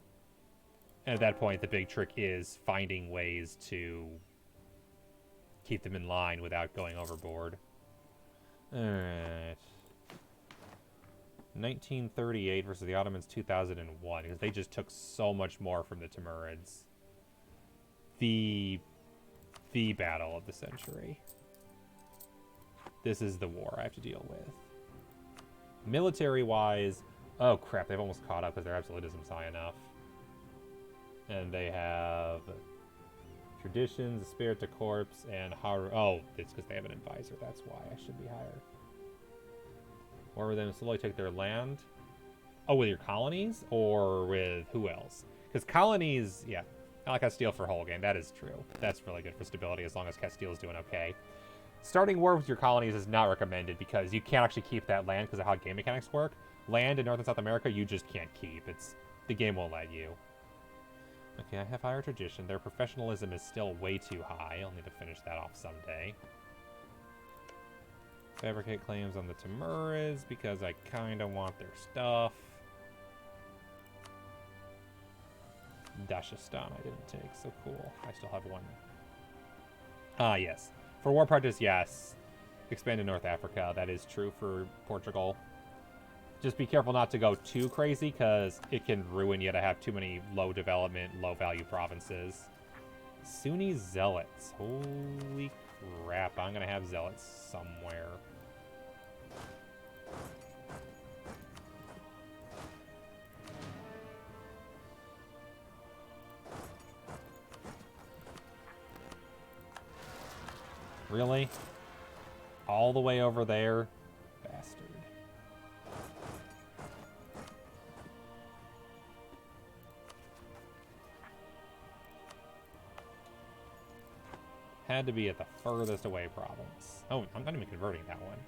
And at that point, the big trick is finding ways to keep them in line without going overboard. Alright. 1938 versus the Ottomans 2001, because they just took so much more from the Timurids. The battle of the century. This is the war I have to deal with. Military-wise, oh crap, they've almost caught up because their absolutism's high enough. And they have traditions, the spirit to corpse, and Haru. Oh, it's because they have an advisor. That's why I should be higher. Or with them slowly take their land. Oh, with your colonies? Or with who else? Because colonies, yeah. I like Castile for whole game. That is true. That's really good for stability as long as Castile is doing okay. Starting war with your colonies is not recommended because you can't actually keep that land because of how game mechanics work. Land in North and South America, you just can't keep. The game won't let you. Okay, I have higher tradition. Their professionalism is still way too high. I'll need to finish that off someday. Fabricate claims on the Timurids because I kind of want their stuff. Dashistan I didn't take, so cool. I still have one. Ah, yes. For war practice, yes. Expand to North Africa. That is true for Portugal. Just be careful not to go too crazy, because it can ruin you to have too many low development, low value provinces. Sunni zealots. Holy crap. I'm going to have zealots somewhere. Really? All the way over there? Bastard. Had to be at the furthest away province. Oh, I'm not even converting that one.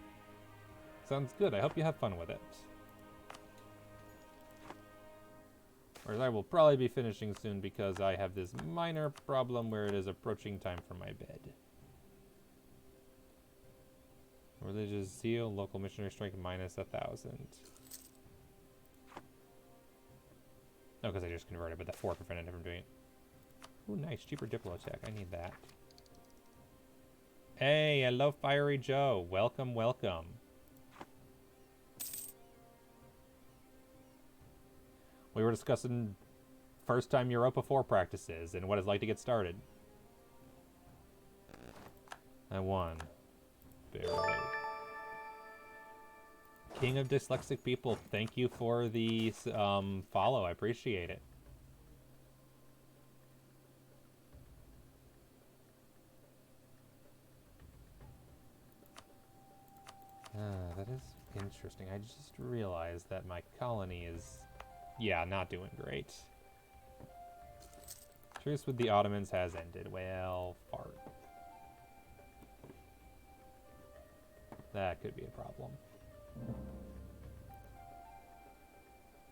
Sounds good. I hope you have fun with it. Whereas I will probably be finishing soon because I have this minor problem where it is approaching time for my bed. Religious zeal, local missionary strength minus 1,000. Oh, because I just converted, but the 4 prevented it from doing it. Ooh, nice. Cheaper Diplo attack. I need that. Hey, hello, Fiery Joe. Welcome, welcome. We were discussing first time Europa 4 practices and what it's like to get started. I won. Barely. King of Dyslexic People, thank you for the follow. I appreciate it. That is interesting. I just realized that my colony is, yeah, not doing great. Truce with the Ottomans has ended. Well, fart. That could be a problem.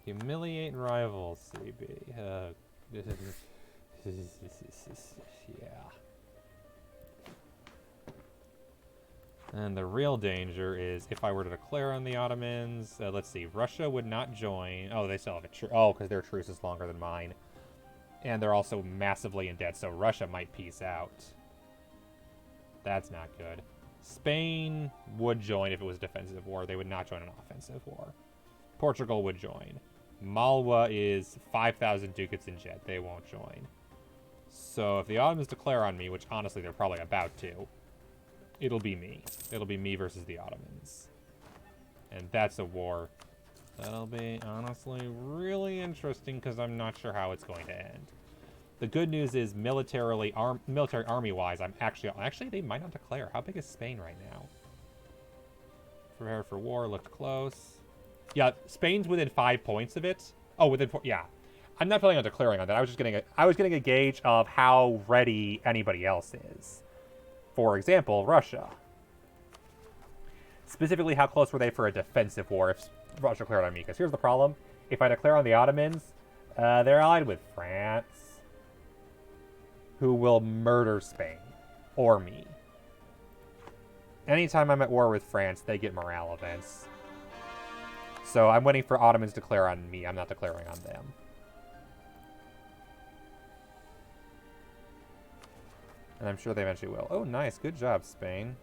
Humiliate rivals, CB. Yeah. And the real danger is if I were to declare on the Ottomans. Let's see. Russia would not join. Oh, they still have a truce. Oh, because their truce is longer than mine. And they're also massively in debt, so Russia might peace out. That's not good. Spain would join if it was a defensive war. They would not join an offensive war. Portugal would join. Malwa is 5,000 ducats in debt. They won't join. So if the Ottomans declare on me, which honestly they're probably about to, it'll be me. It'll be me versus the Ottomans. And that's a war that'll be honestly really interesting because I'm not sure how it's going to end. The good news is military army-wise, I'm actually they might not declare. How big is Spain right now? Prepare for war, looked close. Yeah, Spain's within 5 points of it. Oh, within 4, yeah. I'm not planning on declaring on that. I was getting a gauge of how ready anybody else is. For example, Russia. Specifically, how close were they for a defensive war if Russia declared on me? Because here's the problem. If I declare on the Ottomans, they're allied with France, who will murder Spain. Or me. Anytime I'm at war with France, they get morale events. So I'm waiting for Ottomans to declare on me. I'm not declaring on them. And I'm sure they eventually will. Oh, nice. Good job, Spain.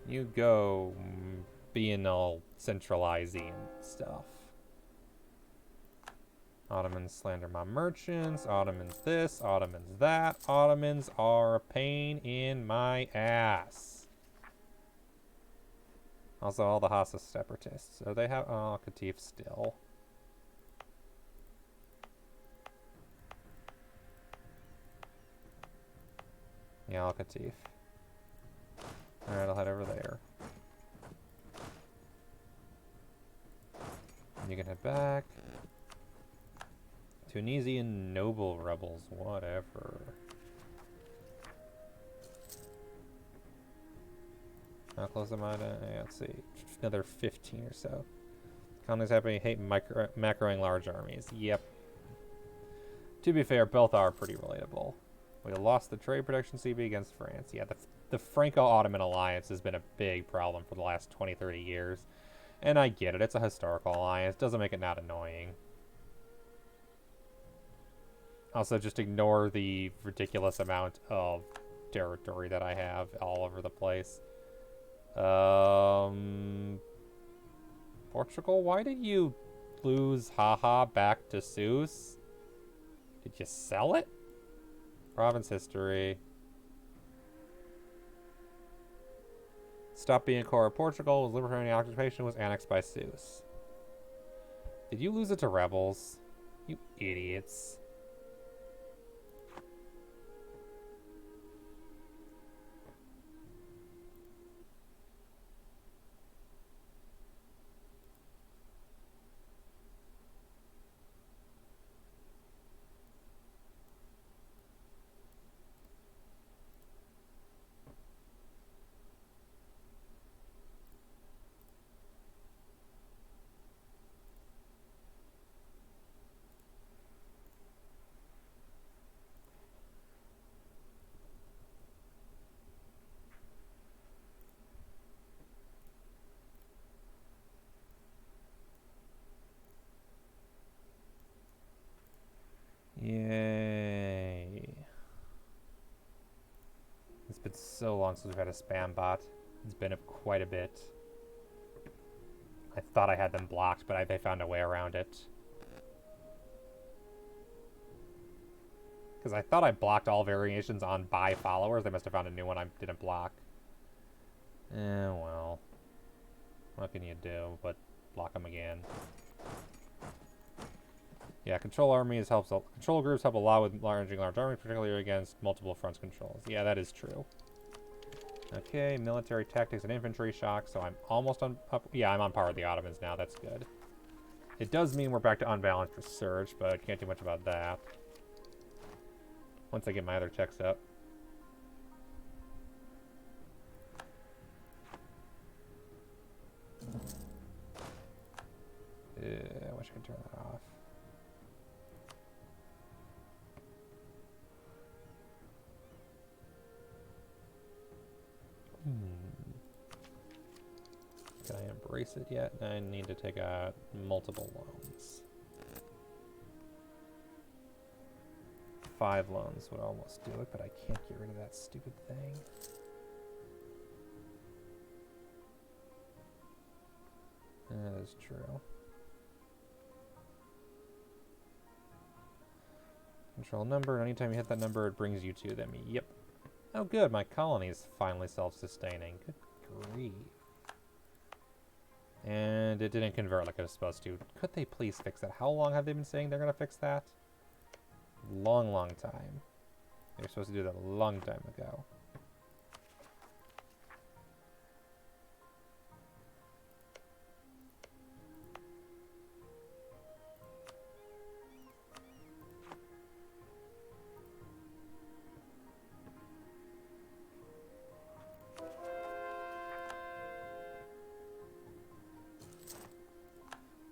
You go being all centralizing stuff. Ottomans slander my merchants. Ottomans this. Ottomans that. Ottomans are a pain in my ass. Also, all the Hassa separatists. So they have... Oh, Qatif still. Yeah, Al Qatif. Alright, I'll head over there. And you can head back. Tunisian noble rebels, whatever. How close am I to... Yeah, let's see. Another 15 or so. Colonies happy hate macroing large armies. Yep. To be fair, both are pretty relatable. We lost the trade protection CB against France. Yeah, the Franco-Ottoman alliance has been a big problem for the last 20, 30 years. And I get it. It's a historical alliance. Doesn't make it not annoying. Also, just ignore the ridiculous amount of territory that I have all over the place. Portugal, why did you lose Haha back to Seuss? Did you sell it? Province history. Stopped being core of Portugal, was liberated from occupation, was annexed by Seuss. Did you lose it to rebels? You idiots. Yay. It's been so long since we've had a spam bot. It's been quite a bit. I thought I had them blocked, but they found a way around it. Because I thought I blocked all variations on by followers. They must have found a new one I didn't block. Well. What can you do but block them again? Yeah, control groups help a lot with large armies, particularly against multiple fronts controls. Yeah, that is true. Okay, military tactics and infantry shock, so I'm almost on up. Yeah, I'm on par with the Ottomans now. That's good. It does mean we're back to unbalanced research, but can't do much about that. Once I get my other checks up. I wish I could turn that off. Can I embrace it yet? I need to take out multiple loans. 5 loans would almost do it, but I can't get rid of that stupid thing. That is true. Control number, and anytime you hit that number, it brings you to them. Yep. Oh good, my colony is finally self-sustaining. Good grief. And it didn't convert like it was supposed to. Could they please fix that? How long have they been saying they're going to fix that? Long, long time. They were supposed to do that a long time ago.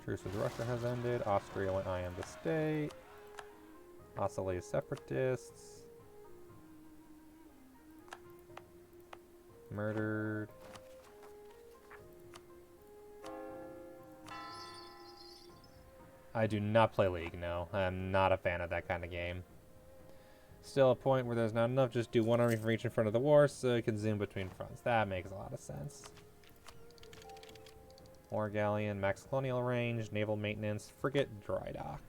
Truce with Russia has ended. Austria went I am the state. Oscillate separatists. Murdered. I do not play League, no. I'm not a fan of that kind of game. Still a point where there's not enough, just do one army from each in front of the war so you can zoom between fronts. That makes a lot of sense. War Galleon, max colonial range, naval maintenance, frigate, dry dock.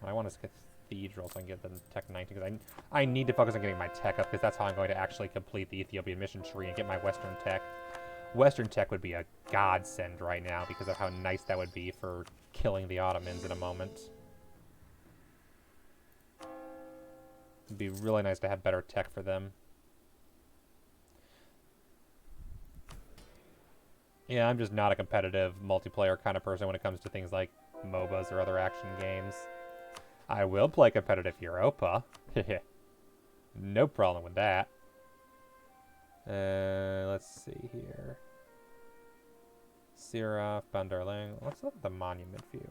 I want this cathedral so I can get the tech 19, because I need to focus on getting my tech up, because that's how I'm going to actually complete the Ethiopian mission tree and get my Western tech. Western tech would be a godsend right now because of how nice that would be for killing the Ottomans in a moment. It'd be really nice to have better tech for them. Yeah, I'm just not a competitive multiplayer kind of person when it comes to things like MOBAs or other action games. I will play competitive Europa. No problem with that. Let's see here. Siraf, Bandarlang. Let's look at the monument view.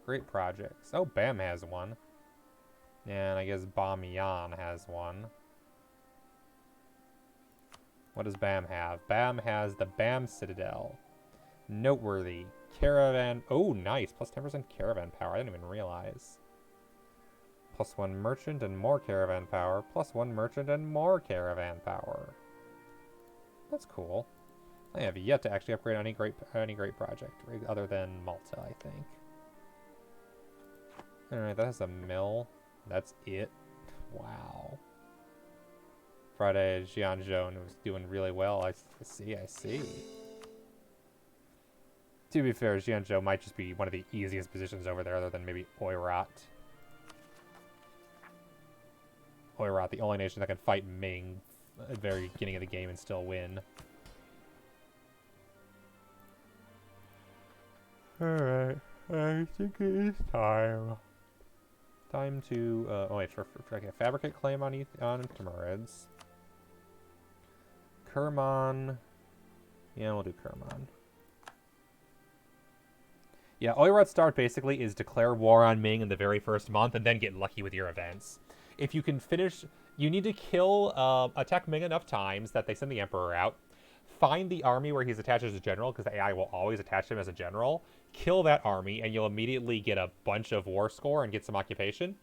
Great projects. Oh, BAM has one. And I guess Bamiyan has one. What does BAM have? BAM has the BAM Citadel. Noteworthy. Caravan. Oh, nice. Plus 10% caravan power. I didn't even realize. Plus 1 merchant and more caravan power. Plus 1 merchant and more caravan power. That's cool. I have yet to actually upgrade any great project other than Malta, I think. Alright, that has a mill. That's it. Wow. Friday, Jianzhou was doing really well. I see. To be fair, Jianzhou might just be one of the easiest positions over there, other than maybe Oirat. Oirat, the only nation that can fight Ming at the very beginning of the game and still win. Alright, I think it is time. Time to, oh wait, for a fabricate claim on Timurids. Kerman. Yeah, we'll do Kerman. Yeah, Oirat's start basically is declare war on Ming in the very first month and then get lucky with your events. If you can finish, you need to attack Ming enough times that they send the Emperor out. Find the army where he's attached as a general, because the AI will always attach him as a general. Kill that army, and you'll immediately get a bunch of war score and get some occupation.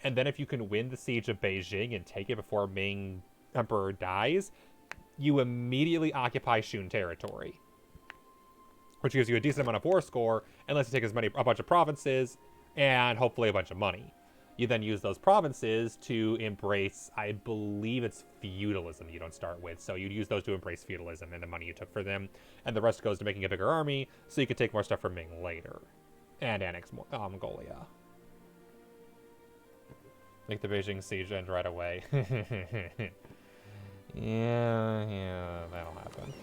And then if you can win the siege of Beijing and take it before Ming Emperor dies, you immediately occupy Shun territory, which gives you a decent amount of war score, and lets you take a bunch of provinces, and hopefully a bunch of money. You then use those provinces to embrace, I believe it's feudalism you don't start with. So you'd use those to embrace feudalism and the money you took for them. And the rest goes to making a bigger army so you can take more stuff from Ming later. And annex Mongolia. Make the Beijing siege end right away. Yeah, that'll happen.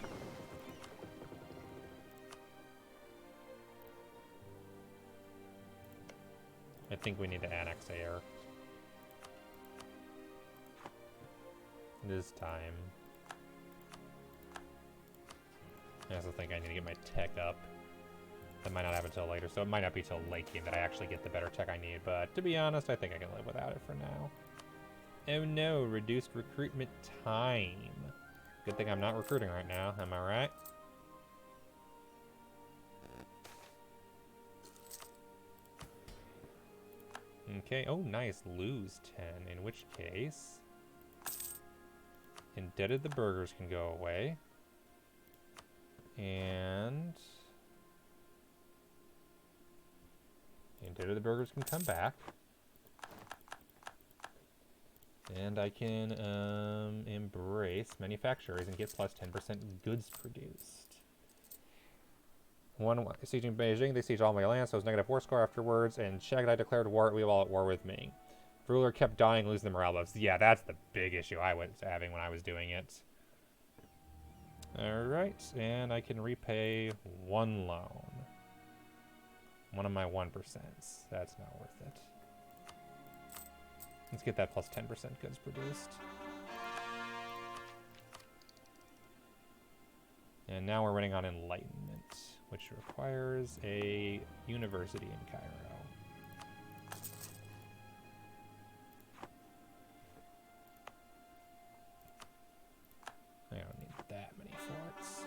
I think we need to annex air. This time. I also think I need to get my tech up. That might not happen until later, so it might not be till late game that I actually get the better tech I need, but to be honest, I think I can live without it for now. Oh no, reduced recruitment time. Good thing I'm not recruiting right now, am I right? Okay, oh nice, lose 10, in which case... Indebted the burgers can go away. And... Indebted the burgers can come back. And I can embrace manufacturers and get plus 10% goods produced. One sieging Beijing, they siege all my lands, so it was negative war score afterwards, and Shagadai declared war, we were all at war with me. Ruler kept dying, losing the morale buffs. Yeah, that's the big issue I was having when I was doing it. Alright, and I can repay one loan. One of my 1%. That's not worth it. Let's get that plus 10% goods produced. And now we're running on Enlightenment, which requires a university in Cairo. I don't need that many forts.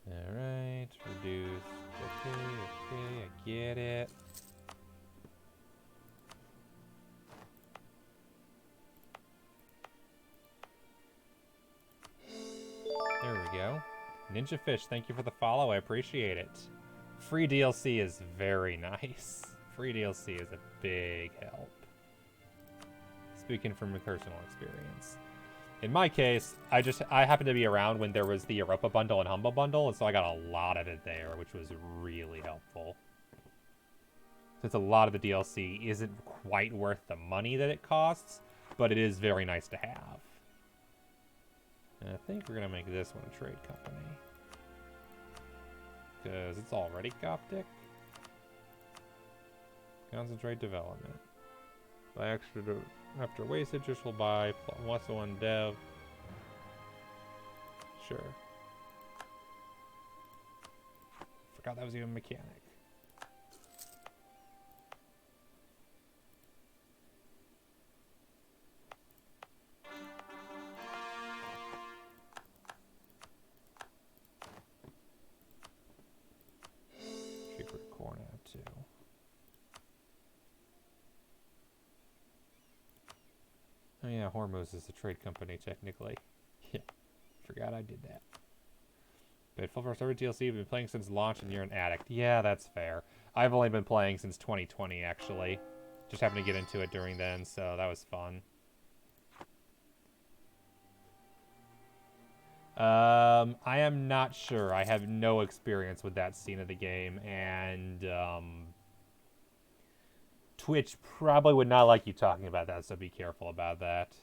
Alright, reduce. Okay, I get it. There we go. Ninja Fish, thank you for the follow. I appreciate it. Free DLC is very nice. Free DLC is a big help. Speaking from a personal experience. In my case, I happened to be around when there was the Europa bundle and Humble bundle, and so I got a lot of it there, which was really helpful. Since a lot of the DLC isn't quite worth the money that it costs, but it is very nice to have. And I think we're going to make this one a trade company. Because it's already Coptic. Concentrate development. By after wastage, this will buy plus one dev. Sure. Forgot that was even a mechanic. Secret core now too. Oh yeah, Hormuz is a trade company technically. Yeah, forgot I did that. But full first ever DLC, I've been playing since launch and you're an addict. Yeah, that's fair. I've only been playing since 2020 actually. Just happened to get into it during then, so that was fun. I am not sure. I have no experience with that scene of the game, and Twitch probably would not like you talking about that, so be careful about that.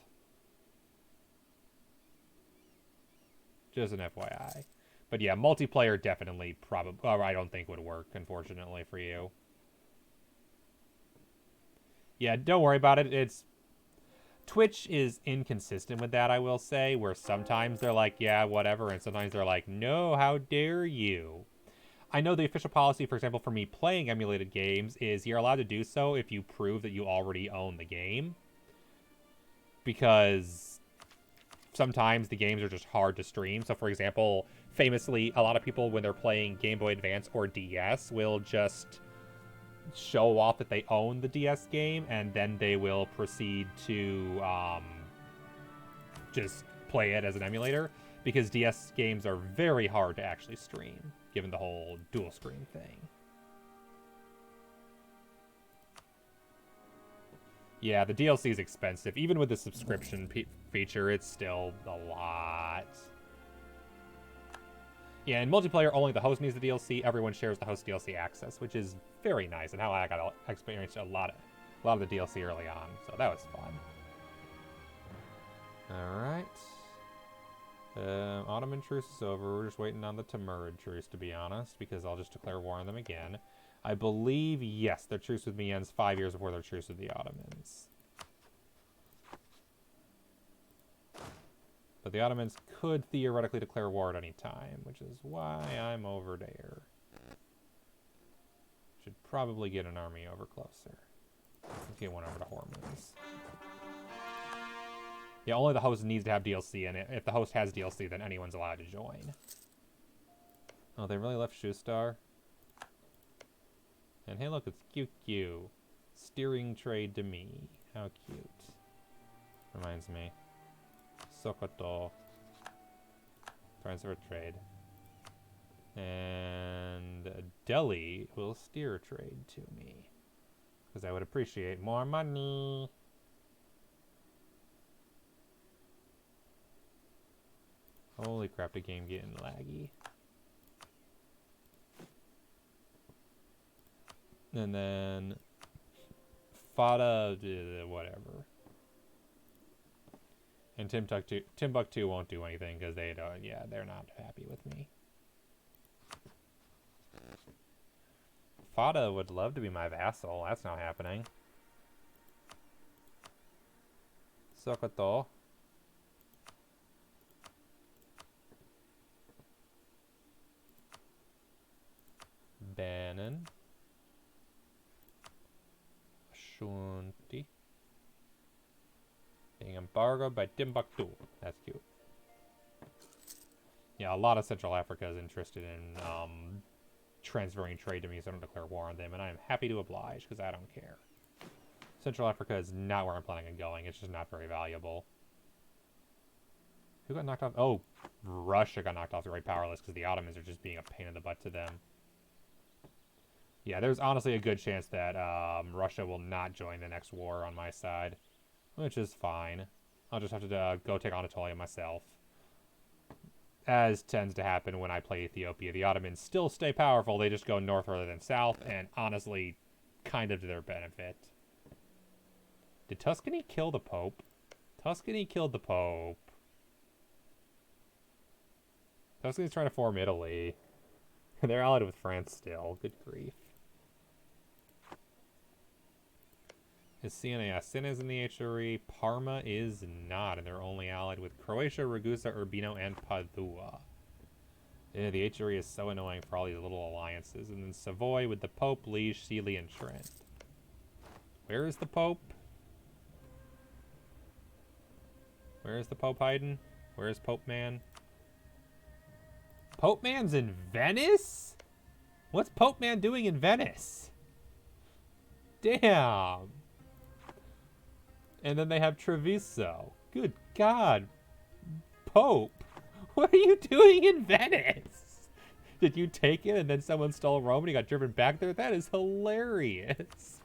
Just an FYI. But yeah, multiplayer definitely probably, or I don't think would work, unfortunately, for you. Yeah, don't worry about it. Twitch is inconsistent with that, I will say, where sometimes they're like, yeah, whatever, and sometimes they're like, no, how dare you? I know the official policy, for example, for me playing emulated games is you're allowed to do so if you prove that you already own the game. Because sometimes the games are just hard to stream. So, for example, famously, a lot of people, when they're playing Game Boy Advance or DS, will just show off that they own the DS game, and then they will proceed to just play it as an emulator, because DS games are very hard to actually stream, given the whole dual screen thing. Yeah, the DLC is expensive. Even with the subscription feature, it's still a lot. Yeah, in multiplayer, only the host needs the DLC. Everyone shares the host DLC access, which is very nice, and how I got to experience a lot of the DLC early on. So that was fun. All right. Ottoman truce is over. We're just waiting on the Timurid truce, to be honest, because I'll just declare war on them again. I believe, yes, their truce with me ends 5 years before their truce with the Ottomans. But the Ottomans could theoretically declare war at any time, which is why I'm over there. Should probably get an army over closer. Let's get one over to Hormuz. Yeah, only the host needs to have DLC, and if the host has DLC, then anyone's allowed to join. Oh, they really left Shustar? And hey, look, it's QQ. Steering trade to me. How cute. Reminds me. Sokoto. Transfer trade. And Delhi will steer trade to me. Because I would appreciate more money. Holy crap, the game getting laggy. And then Fada, whatever. And Timbuktu won't do anything because they don't. Yeah, they're not happy with me. Fada would love to be my vassal. That's not happening. Sokoto. Bannon. Shunti. Being embargoed by Timbuktu. That's cute. Yeah, a lot of Central Africa is interested in transferring trade to me, so I don't declare war on them, and I am happy to oblige, because I don't care. Central Africa is not where I'm planning on going. It's just not very valuable. Who got knocked off? Oh, Russia got knocked off the right power list, because the Ottomans are just being a pain in the butt to them. Yeah, there's honestly a good chance that Russia will not join the next war on my side, which is fine. I'll just have to go take Anatolia myself. As tends to happen when I play Ethiopia. The Ottomans still stay powerful, they just go north rather than south, and honestly, kind of to their benefit. Did Tuscany kill the Pope? Tuscany killed the Pope. Tuscany's trying to form Italy. They're allied with France still. Good grief. Is Siena? Siena is in the HRE. Parma is not, and they're only allied with Croatia, Ragusa, Urbino, and Padua. Yeah, the HRE is so annoying for all these little alliances. And then Savoy with the Pope, Liege, Sealy, and Trent. Where is the Pope? Where is the Pope hiding? Where is Pope Man? Pope Man's in Venice? What's Pope Man doing in Venice? Damn. And then they have Treviso. Good God. Pope, what are you doing in Venice? Did you take it and then someone stole Rome and he got driven back there? That is hilarious.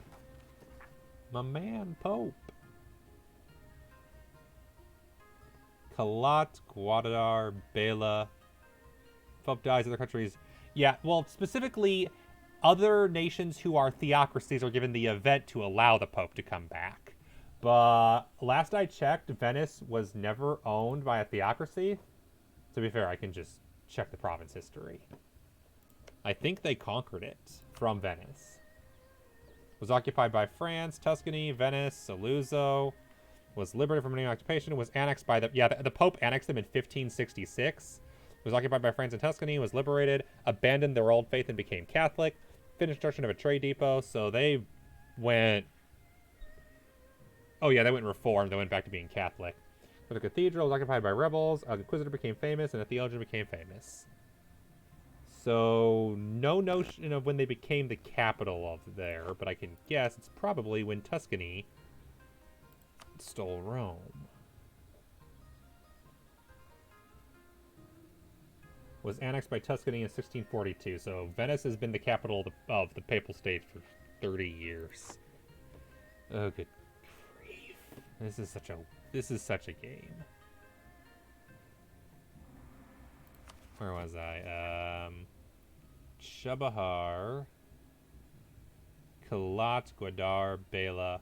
My man, Pope. Kalat, Guadadar, Bela. Pope dies, other countries. Yeah, well, specifically, other nations who are theocracies are given the event to allow the Pope to come back. But last I checked, Venice was never owned by a theocracy. To be fair, I can just check the province history. I think they conquered it from Venice. Was occupied by France, Tuscany, Venice, Saluzzo. Was liberated from any occupation. Was annexed by the... Yeah, the Pope annexed them in 1566. Was occupied by France and Tuscany. Was liberated. Abandoned their old faith and became Catholic. Finished construction of a trade depot. So they went... Oh yeah, they went reformed. They went back to being Catholic. So the cathedral was occupied by rebels. A inquisitor became famous, and a theologian became famous. So, no notion of when they became the capital of there, but I can guess it's probably when Tuscany stole Rome. Was annexed by Tuscany in 1642, so Venice has been the capital of the Papal State for 30 years. Oh, good grief. This is such a game. Where was I? Chabahar, Kalat, Gwadar, Bela.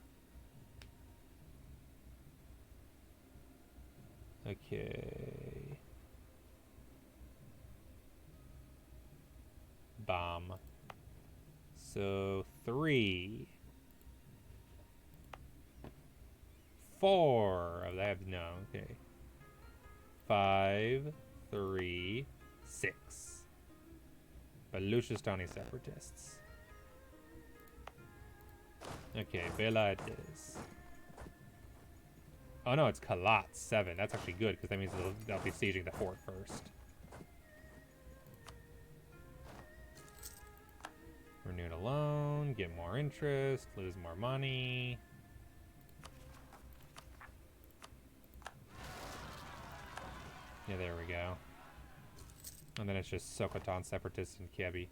Okay. Bomb. So 3. 4 of that. No, okay. 5, 3, 6. Baluchistani separatists. Okay, Bela it is. Oh no, it's Kalat 7. That's actually good because that means they'll be sieging the fort first. Renewed a loan, get more interest, lose more money. Yeah, there we go. And then it's just Sokoton, Separatists, and Kebi.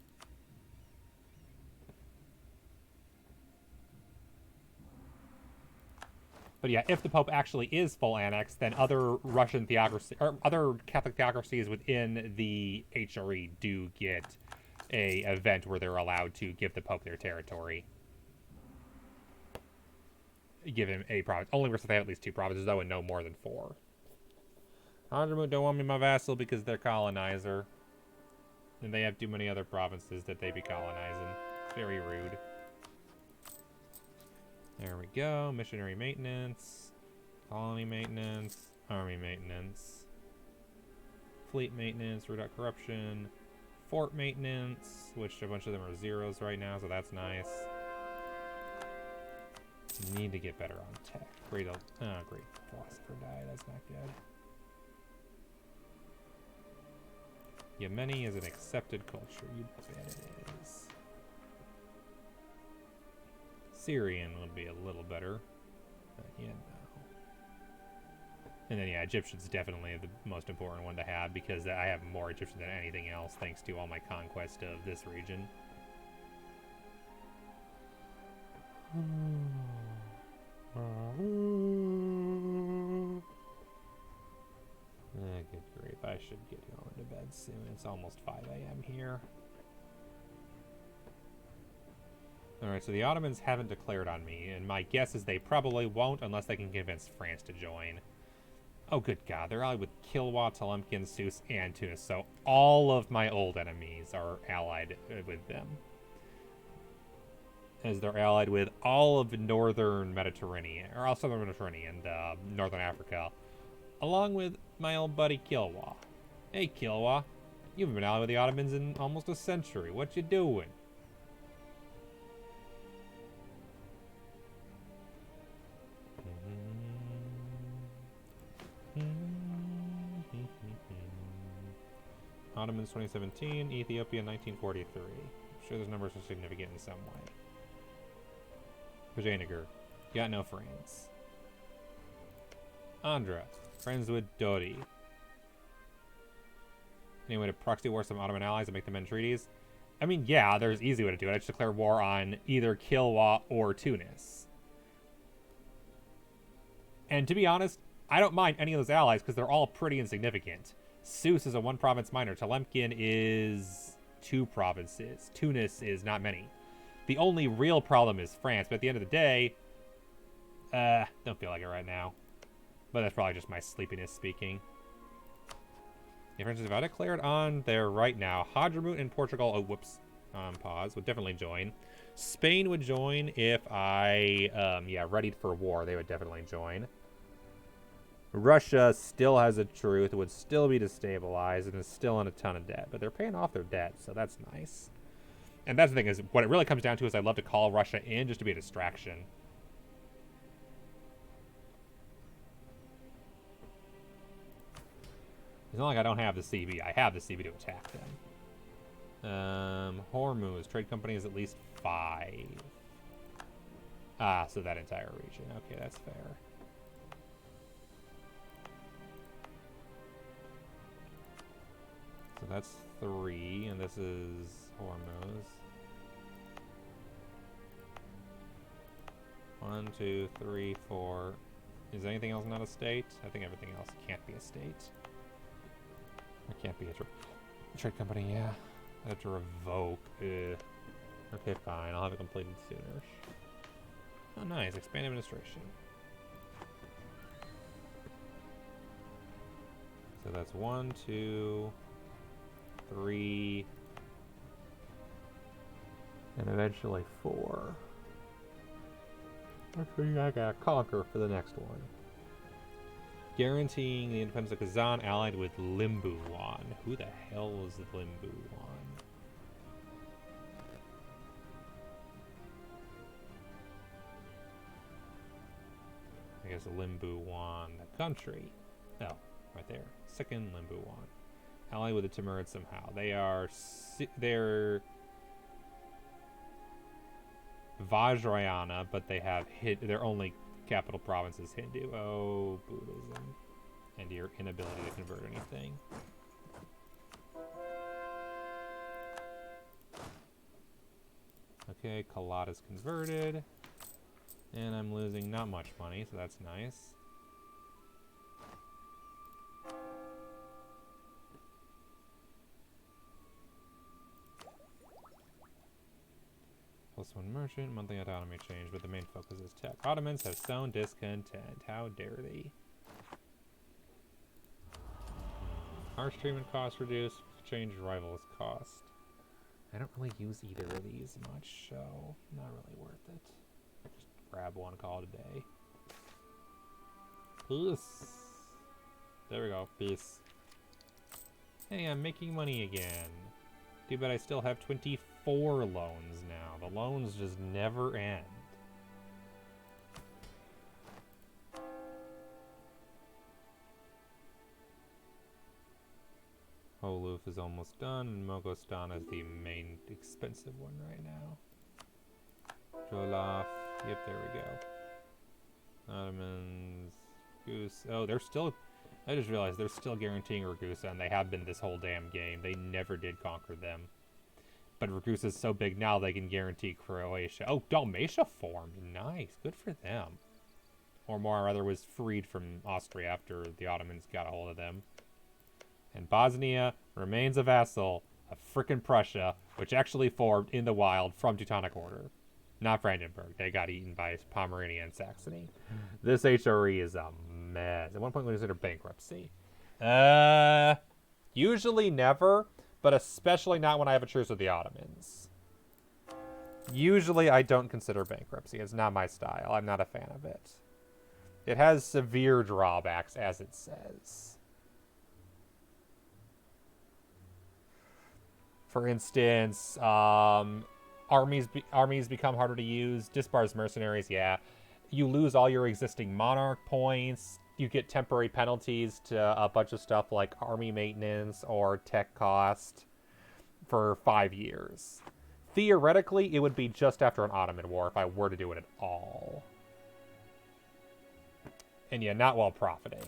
But yeah, if the Pope actually is full annex, then other Russian theocracy or other Catholic theocracies within the HRE do get a event where they're allowed to give the Pope their territory. Give him a province. Only if they have at least 2 provinces, though, and no more than 4. Hadramut don't want me my vassal because they're colonizer. And they have too many other provinces that they be colonizing. It's very rude. There we go. Missionary maintenance. Colony maintenance. Army maintenance. Fleet maintenance. Root out corruption. Fort maintenance, which a bunch of them are 0s right now, so that's nice. Need to get better on tech. Great philosopher died. That's not good. Yemeni is an accepted culture. You bet it is. Syrian would be a little better. But yeah, no. And then, yeah, Egyptian's definitely the most important one to have because I have more Egyptian than anything else thanks to all my conquest of this region. Good grief. I should get going to bed soon. It's almost 5 a.m. here. Alright, so the Ottomans haven't declared on me, and my guess is they probably won't unless they can convince France to join. Oh, good God. They're allied with Kilwa, Telemkin, Sus, and Tunis, so all of my old enemies are allied with them. As they're allied with all of northern Mediterranean, or all southern Mediterranean and northern Africa, along with my old buddy Kilwa. Hey, Kilwa. You've been allied with the Ottomans in almost a century. What you doing? Ottomans 2017, Ethiopia 1943. I'm sure those numbers are significant in some way. Vijayanagar, got no friends. Andhra, friends with Dodi. Any way to proxy war some Ottoman allies and make them end treaties? I mean, yeah, there's an easy way to do it. I just declare war on either Kilwa or Tunis. And to be honest, I don't mind any of those allies because they're all pretty insignificant. Sus is a 1-province minor. Telemkin is 2 provinces. Tunis is not many. The only real problem is France, but at the end of the day, don't feel like it right now. But that's probably just my sleepiness speaking. The French have declared on there right now. Hadramut and Portugal, oh, whoops, pause, would definitely join. Spain would join if I, readied for war. They would definitely join. Russia still has a truce, would still be destabilized, and is still in a ton of debt. But they're paying off their debt, so that's nice. And that's the thing, is what it really comes down to is I love to call Russia in just to be a distraction. It's not like I don't have the CB. I have the CB to attack them. Hormuz. Trade company is at least 5. Ah, so that entire region. Okay, that's fair. So that's 3, and this is Hormuz. 1, 2, 3, 4. Is anything else not a state? I think everything else can't be a state. Or can't be a trade company, yeah. I have to revoke. Ugh. Okay, fine. I'll have it completed sooner. Oh, nice. Expand administration. So that's 1, 2, 3, and eventually 4. Okay, I gotta conquer for the next one. Guaranteeing the independence of Kazan allied with Limbuwan. Who the hell is Limbuwan? I guess Limbuwan, the country. Oh, right there. Second Limbuwan. Allied with the Timurids somehow. They're Vajrayana, but they have their only capital province is Hindu. Oh, Buddhism. And your inability to convert anything. Okay, Kalat is converted. And I'm losing not much money, so that's nice. +1 merchant, monthly autonomy change, but the main focus is tech. Ottomans have sown discontent. How dare they? Harsh treatment cost reduced, change rivals cost. I don't really use either of these much, so not really worth it. Just grab one, call it a day. Peace. There we go, peace. Hey, I'm making money again. Too bad I still have 24 loans now. The loans just never end. Holuf is almost done, and Mogostan is the main expensive one right now. Jolaf. Yep, there we go. Ottomans. Goose. Oh, they're still... I just realized they're still guaranteeing Ragusa, and they have been this whole damn game. They never did conquer them. But Ragusa's so big now they can guarantee Croatia. Oh, Dalmatia formed. Nice. Good for them. Or more, rather, was freed from Austria after the Ottomans got a hold of them. And Bosnia remains a vassal of frickin' Prussia, which actually formed in the wild from Teutonic Order. Not Brandenburg. They got eaten by Pomerania and Saxony. This HRE is a mess. At one point, we consider bankruptcy. Usually never, but especially not when I have a truce with the Ottomans. Usually I don't consider bankruptcy. It's not my style. I'm not a fan of it. It has severe drawbacks, as it says. For instance, armies become harder to use. Disbars mercenaries, yeah. You lose all your existing monarch points. You get temporary penalties to a bunch of stuff like army maintenance or tech cost for 5 years. Theoretically, it would be just after an Ottoman war if I were to do it at all. And yeah, not while profiting.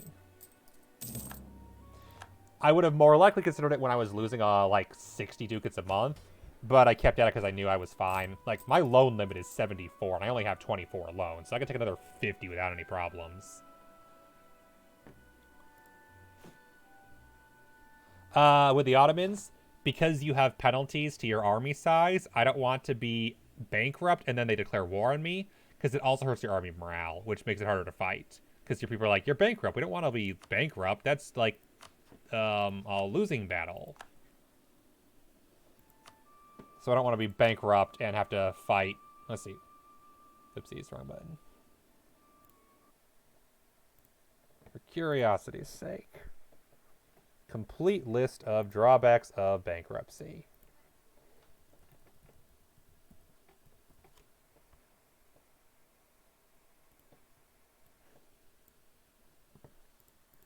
I would have more likely considered it when I was losing like 60 ducats a month, but I kept at it because I knew I was fine. Like, my loan limit is 74, and I only have 24 loans, so I can take another 50 without any problems. With the Ottomans, because you have penalties to your army size, I don't want to be bankrupt and then they declare war on me, because it also hurts your army morale, which makes it harder to fight. Because your people are like, you're bankrupt. We don't want to be bankrupt. That's like a losing battle. So I don't want to be bankrupt and have to fight. Let's see. Oopsies, wrong button. For curiosity's sake. Complete list of drawbacks of bankruptcy.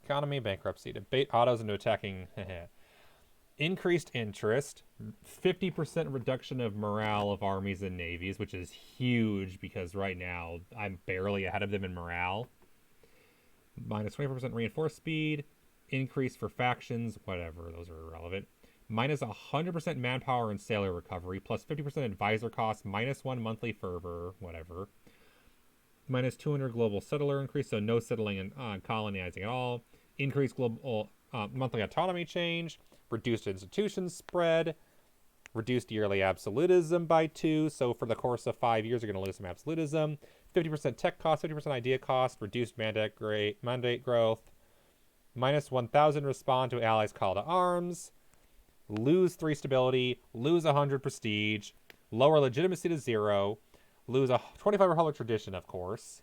Economy, bankruptcy. To bait autos into attacking... increased interest, 50% reduction of morale of armies and navies, which is huge because right now I'm barely ahead of them in morale. Minus 24% reinforced speed, increase for factions, whatever, those are irrelevant. Minus 100% manpower and sailor recovery, plus 50% advisor costs, minus 1 monthly fervor, whatever. Minus 200 global settler increase, so no settling and colonizing at all. Increased global monthly autonomy change, reduced institution spread, reduced yearly absolutism by 2, so for the course of 5 years you're going to lose some absolutism. 50% tech cost, 50% idea cost, reduced mandate growth, minus 1,000 respond to allies' call to arms, lose 3 stability, lose 100 prestige, lower legitimacy to 0, lose a 25 republic tradition, of course,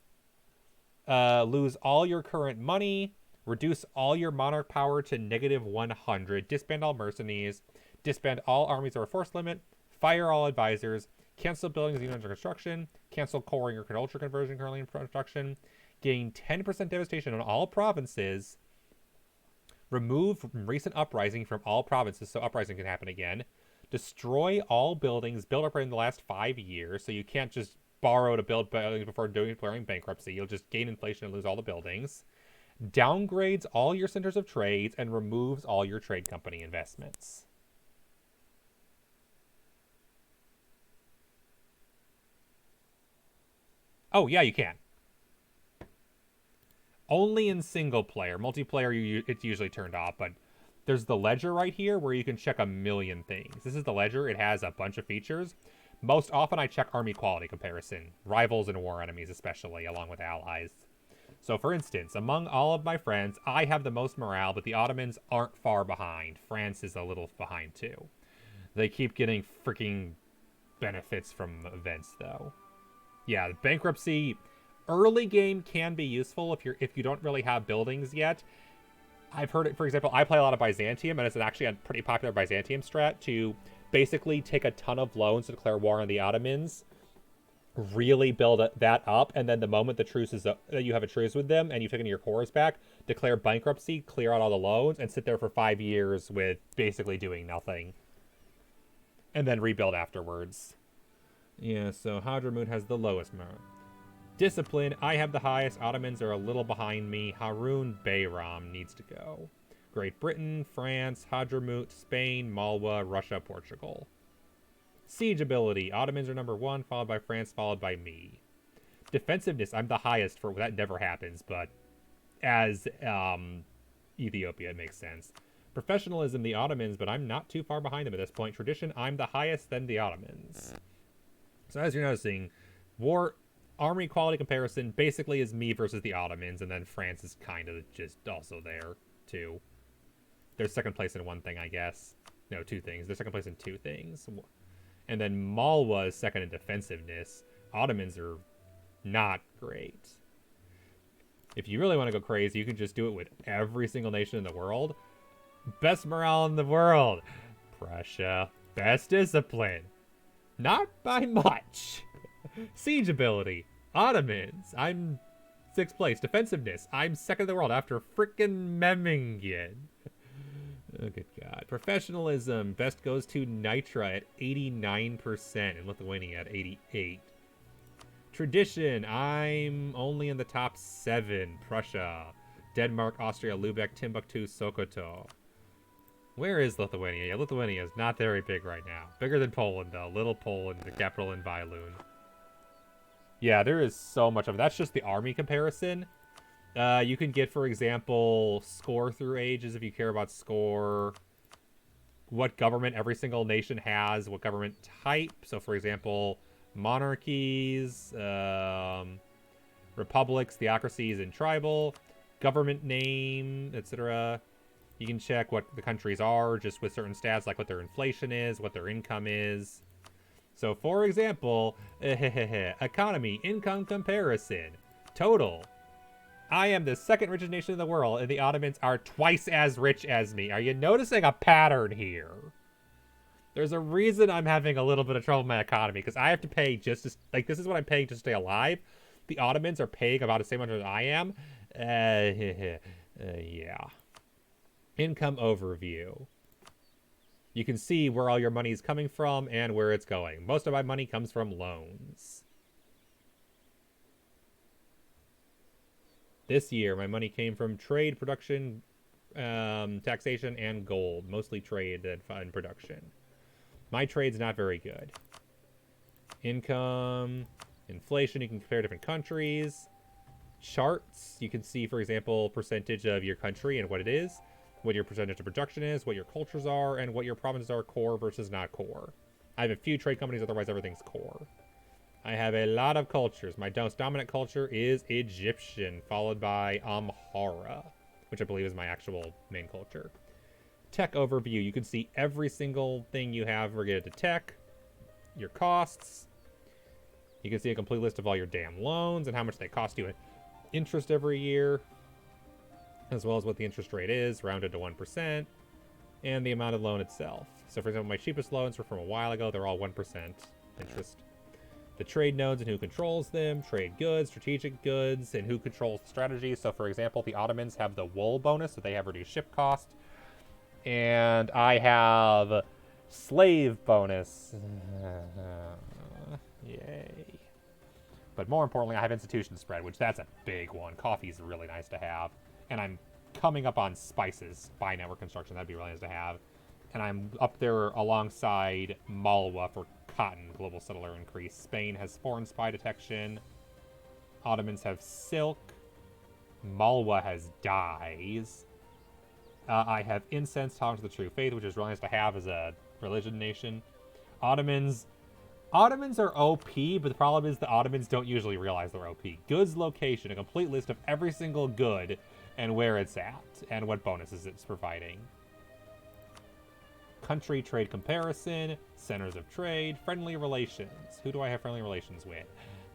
lose all your current money, reduce all your monarch power to negative 100, disband all mercenaries, disband all armies over force limit, fire all advisors, cancel buildings even under construction, cancel coring or culture conversion currently in construction, gain 10% devastation on all provinces, remove recent uprising from all provinces so uprising can happen again, destroy all buildings built up in the last 5 years, so you can't just borrow to build buildings before declaring bankruptcy. You'll just gain inflation and lose all the buildings. Downgrades all your centers of trades and removes all your trade company investments. Oh, yeah, you can. Only in single player. Multiplayer, it's usually turned off, but there's the ledger right here where you can check a million things. This is the ledger. It has a bunch of features. Most often I check army quality comparison. Rivals and war enemies especially, along with allies. So for instance, among all of my friends, I have the most morale, but the Ottomans aren't far behind. France is a little behind too. They keep getting freaking benefits from events though. Yeah, bankruptcy early game can be useful if you don't really have buildings yet. I've heard it, for example, I play a lot of Byzantium, and it's actually a pretty popular Byzantium strat to basically take a ton of loans to declare war on the Ottomans, really build that up, and then the moment the truce is you have a truce with them and you've taken your cores back, declare bankruptcy, clear out all the loans, and sit there for 5 years with basically doing nothing. And then rebuild afterwards. Yeah, so Hadramut has the lowest amount. Discipline, I have the highest. Ottomans are a little behind me. Harun Bayram needs to go. Great Britain, France, Hadramut, Spain, Malwa, Russia, Portugal. Siege ability, Ottomans are number 1, followed by France, followed by me. Defensiveness, I'm the highest for that never happens, but as Ethiopia, it makes sense. Professionalism, the Ottomans, but I'm not too far behind them at this point. Tradition, I'm the highest, then the Ottomans. So as you're noticing, war army quality comparison basically is me versus the Ottomans, and then France is kind of just also there too. They're second place in one thing, I guess. No, 2 things. They're second place in 2 things. And then Malwa is second in defensiveness. Ottomans are not great. If you really want to go crazy, you can just do it with every single nation in the world. Best morale in the world. Prussia. Best discipline. Not by much. Siege ability. Ottomans. I'm 6th place. Defensiveness. I'm 2nd in the world after frickin' Memmingen. Oh, good God. Professionalism. Best goes to Nitra at 89% and Lithuania at 88%. Tradition. I'm only in the top 7. Prussia. Denmark, Austria, Lubeck, Timbuktu, Sokoto. Where is Lithuania? Yeah, Lithuania is not very big right now. Bigger than Poland, though. Little Poland, the capital in Vilun. Yeah, there is so much of it. That's just the army comparison. You can get, for example, score through ages if you care about score. What government every single nation has. What government type. So, for example, monarchies, republics, theocracies, and tribal. Government name, etc. You can check what the countries are just with certain stats, like what their inflation is, what their income is. So, for example, economy, income comparison, total. I am the 2nd richest nation in the world, and the Ottomans are twice as rich as me. Are you noticing a pattern here? There's a reason I'm having a little bit of trouble with my economy, because I have to pay just as, like, this is what I'm paying to stay alive. The Ottomans are paying about the same amount as I am. Yeah. Income overview. You can see where all your money is coming from and where it's going. Most of my money comes from loans. This year, my money came from trade, production, taxation, and gold. Mostly trade and production. My trade's not very good. Income, inflation, you can compare different countries. Charts, you can see, for example, percentage of your country and what it is, what your percentage of production is, what your cultures are, and what your provinces are core versus not core. I have a few trade companies, otherwise everything's core. I have a lot of cultures. My most dominant culture is Egyptian, followed by Amhara, which I believe is my actual main culture. Tech overview. You can see every single thing you have related to tech, your costs. You can see a complete list of all your damn loans and how much they cost you in interest every year, as well as what the interest rate is, rounded to 1%, and the amount of loan itself. So, for example, my cheapest loans were from a while ago. They're all 1% interest. The trade nodes and who controls them, trade goods, strategic goods, and who controls the strategy. So, for example, the Ottomans have the wool bonus, so they have reduced ship cost. And I have slave bonus. Yay. But more importantly, I have institution spread, which that's a big one. Coffee is really nice to have. And I'm coming up on spices by network construction. That'd be really nice to have. And I'm up there alongside Malwa for cotton, global settler increase. Spain has foreign spy detection. Ottomans have silk. Malwa has dyes. I have incense, talking to the true faith, which is really nice to have as a religion nation. Ottomans are OP, but the problem is the Ottomans don't usually realize they're OP. Goods location, a complete list of every single good and where it's at, and what bonuses it's providing. Country trade comparison, centers of trade, friendly relations. Who do I have friendly relations with?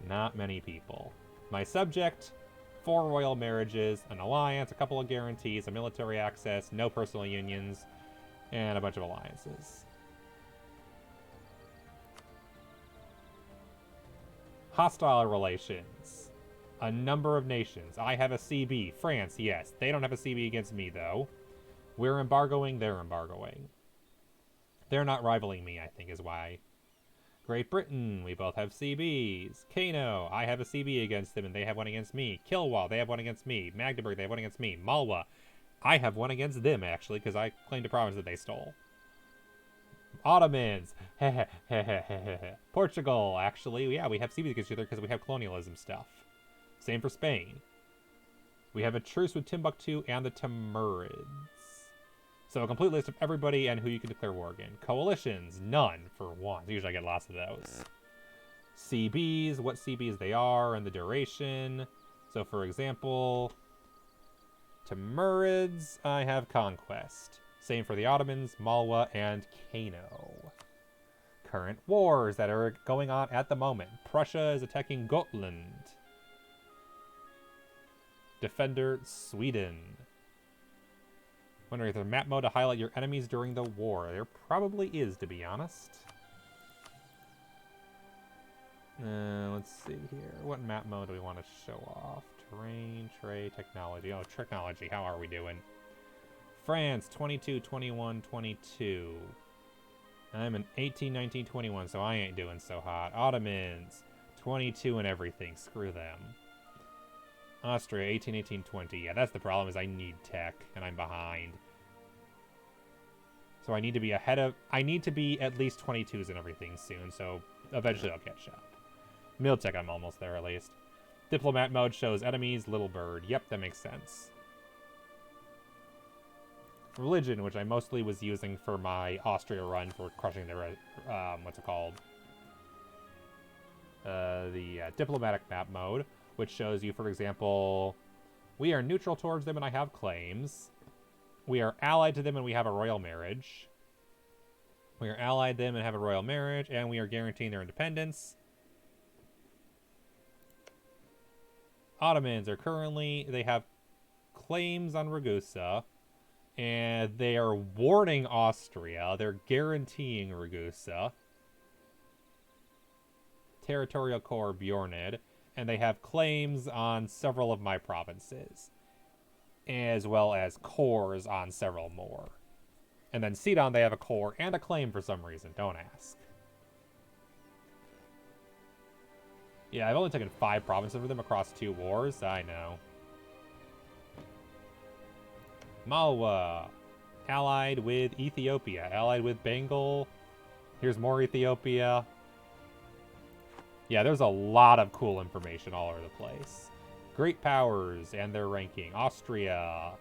Not many people. My subject, 4 royal marriages, an alliance, a couple of guarantees, a military access, no personal unions, and a bunch of alliances. Hostile relations. A number of nations. I have a CB. France, yes. They don't have a CB against me, though. We're embargoing, they're embargoing. They're not rivaling me, I think, is why. Great Britain, we both have CBs. Kano, I have a CB against them, and they have one against me. Kilwa, they have one against me. Magdeburg, they have one against me. Malwa, I have one against them, actually, because I claimed a province that they stole. Ottomans, Portugal, actually, yeah, we have CBs against each other because we have colonialism stuff. Same for Spain. We have a truce with Timbuktu and the Timurids. So a complete list of everybody and who you can declare war against. Coalitions, none for one. Usually I get lots of those. CBs, what CBs they are, and the duration. So for example, Timurids, I have Conquest. Same for the Ottomans, Malwa, and Kano. Current wars that are going on at the moment. Prussia is attacking Gotland. Defender, Sweden. Wondering if there's a map mode to highlight your enemies during the war. There probably is, to be honest. Let's see here. What map mode do we want to show off? Terrain, trade, technology. Oh, technology. How are we doing? France, 22, 21, 22. I'm an 18, 19, 21, so I ain't doing so hot. Ottomans, 22 and everything. Screw them. Austria, 18, 18, 20. Yeah, that's the problem, is I need tech, and I'm behind. So I need to be ahead of... I need to be at least 22s and everything soon, so eventually I'll catch up. Miltech, I'm almost there, at least. Diplomat mode shows enemies, little bird. Yep, that makes sense. Religion, which I mostly was using for my Austria run for crushing their... what's it called? The diplomatic map mode, which shows you, for example, we are neutral towards them and I have claims. We are allied to them and we have a royal marriage. We are allied to them and have a royal marriage, and we are guaranteeing their independence. Ottomans are currently, they have claims on Ragusa, and they are warning Austria. They're guaranteeing Ragusa. Territorial core Bjornid. And they have claims on several of my provinces, as well as cores on several more. And then Sidon, they have a core and a claim for some reason. Don't ask. Yeah, I've only taken 5 provinces for them across 2 wars. I know. Malwa. Allied with Ethiopia. Allied with Bengal. Here's more Ethiopia. Yeah, there's a lot of cool information all over the place. Great powers and their ranking. Austria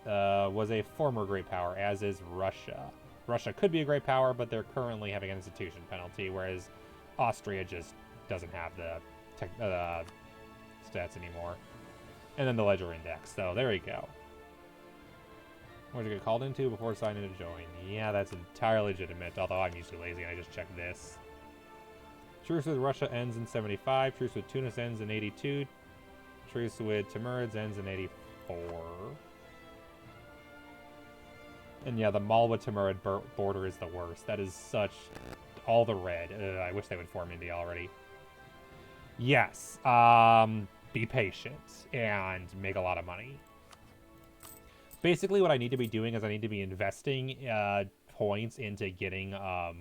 was a former great power, as is Russia. Russia could be a great power, but they're currently having an institution penalty, whereas Austria just doesn't have the stats anymore. And then the ledger index. So there you go. What did you get called into before signing to join? Yeah, that's entirely legitimate, although I'm usually lazy and I just check this. Truce with Russia ends in 75. Truce with Tunis ends in 82. Truce with Timurids ends in 84. And yeah, the Malwa-Timurid border is the worst. That is such... all the red. I wish they would form India already. Yes. Be patient and make a lot of money. Basically, what I need to be doing is I need to be investing points into getting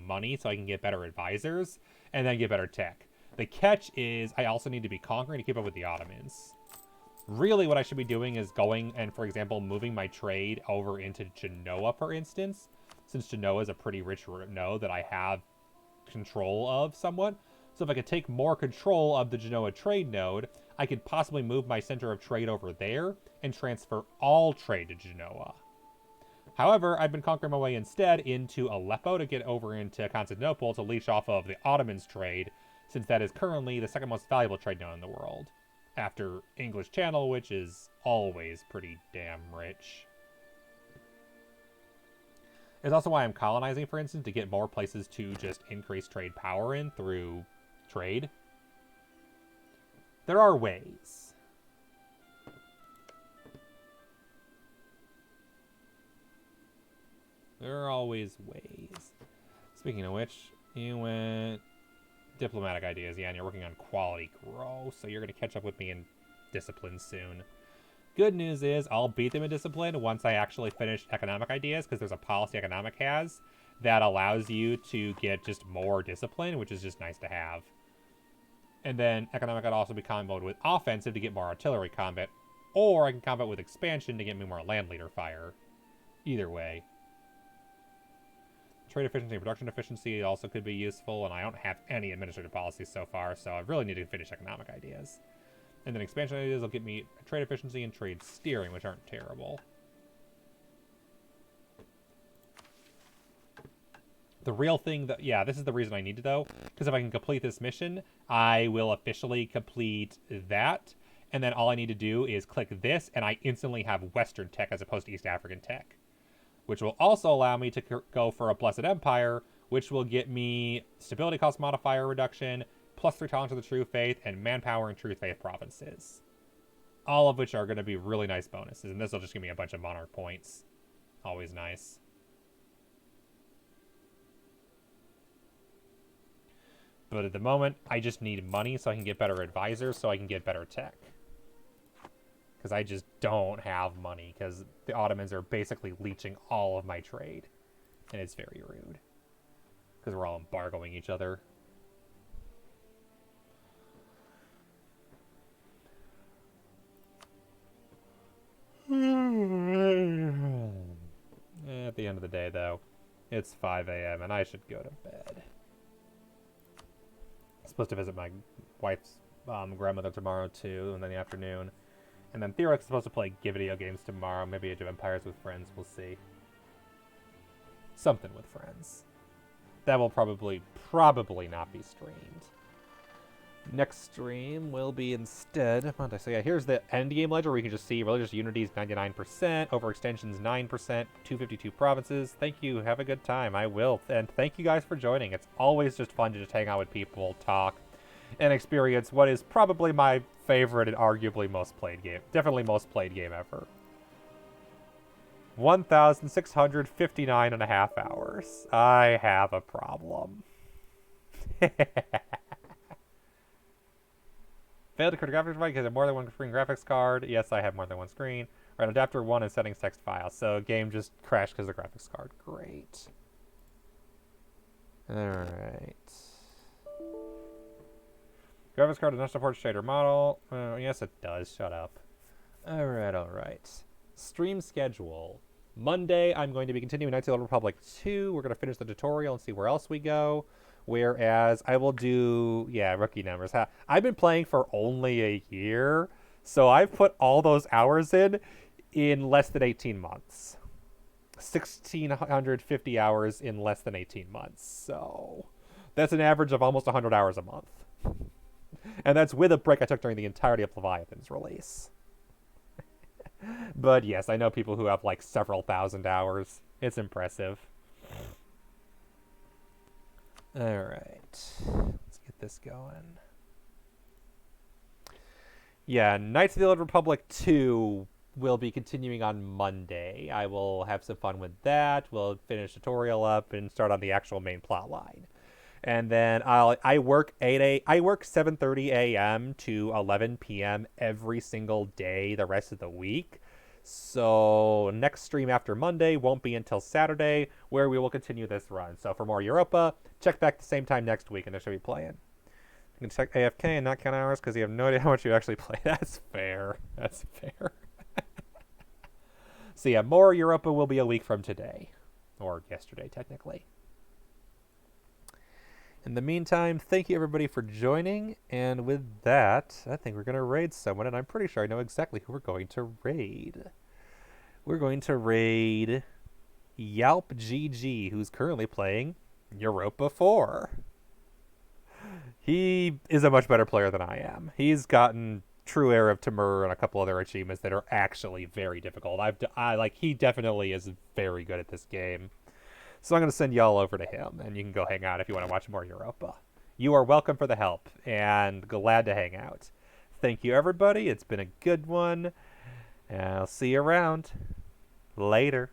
money so I can get better advisors and then get better tech. The catch is I also need to be conquering to keep up with the Ottomans. Really, what I should be doing is going and, for example, moving my trade over into Genoa, for instance, since Genoa is a pretty rich node that I have control of somewhat. So if I could take more control of the Genoa trade node, I could possibly move my center of trade over there and transfer all trade to Genoa. However, I've been conquering my way instead into Aleppo to get over into Constantinople to leech off of the Ottomans trade, since that is currently the second most valuable trade node in the world, after English Channel, which is always pretty damn rich. It's also why I'm colonizing, for instance, to get more places to just increase trade power in through trade. There are ways. There are always ways. Speaking of which, you went diplomatic ideas. Yeah, and you're working on quality growth, so you're going to catch up with me in discipline soon. Good news is I'll beat them in discipline once I actually finish economic ideas, because there's a policy economic has that allows you to get just more discipline, which is just nice to have. And then economic could also be comboed with offensive to get more artillery combat, or I can combat with expansion to get me more land leader fire. Either way. Trade efficiency and production efficiency also could be useful, and I don't have any administrative policies so far, so I really need to finish economic ideas. And then expansion ideas will get me trade efficiency and trade steering, which aren't terrible. The real thing that, yeah, this is the reason I need it though, because if I can complete this mission, I will officially complete that, and then all I need to do is click this, and I instantly have Western tech as opposed to East African tech, which will also allow me to go for a Blessed Empire, which will get me stability cost modifier reduction, +3 tolerance of the True Faith, and manpower and True Faith provinces. All of which are going to be really nice bonuses, and this will just give me a bunch of monarch points. Always nice. But at the moment, I just need money so I can get better advisors, so I can get better tech. Because I just don't have money, because the Ottomans are basically leeching all of my trade. And it's very rude. Because we're all embargoing each other. At the end of the day, though, it's 5 a.m. and I should go to bed. I'm supposed to visit my wife's grandmother tomorrow, too, and then the afternoon. And then Theoretic's supposed to play video games tomorrow. Maybe Age of Empires with friends. We'll see. Something with friends. That will probably not be streamed. Next stream will be instead... What did I say? Yeah, here's the endgame ledger where you can just see religious unities 99%, overextensions 9%, 252 provinces. Thank you. Have a good time. I will. And thank you guys for joining. It's always just fun to just hang out with people, talk, and experience what is probably my favorite and arguably most played game. Definitely most played game ever. 1,659.5 hours. I have a problem. Failed to create a graphics device because I have more than one screen graphics card. Yes, I have more than one screen. Right, adapter 1 and settings text file. So game just crashed because of the graphics card. Great. Alright. Graphics card does not support shader model. Yes, it does. Shut up. Alright. Stream schedule. Monday, I'm going to be continuing Knights of the Old Republic 2. We're going to finish the tutorial and see where else we go. Whereas I will do, rookie numbers. I've been playing for only a year, so I've put all those hours in less than 18 months. 1,650 hours in less than 18 months. So that's an average of almost 100 hours a month. And that's with a break I took during the entirety of Leviathan's release. But yes, I know people who have like several thousand hours. It's impressive. Alright. Let's get this going. Yeah, Knights of the Old Republic 2 will be continuing on Monday. I will have some fun with that. We'll finish tutorial up and start on the actual main plot line. And then I work 7:30 a.m. to 11 p.m. every single day the rest of the week. So next stream after Monday won't be until Saturday, where we will continue this run. So for more Europa, check back the same time next week, and I should be playing. You can check AFK and not count hours because you have no idea how much you actually play. That's fair. That's fair. So yeah, more Europa will be a week from today. Or yesterday, technically. In the meantime, thank you everybody for joining. And with that, I think we're going to raid someone. And I'm pretty sure I know exactly who we're going to raid. We're going to raid Yalp GG, who's currently playing Europa 4. He is a much better player than I am. He's gotten True Heir of Timur and a couple other achievements that are actually very difficult. He definitely is very good at this game. So I'm going to send y'all over to him, and you can go hang out if you want to watch more Europa. You are welcome for the help, and glad to hang out. Thank you, everybody. It's been a good one, and I'll see you around. Later.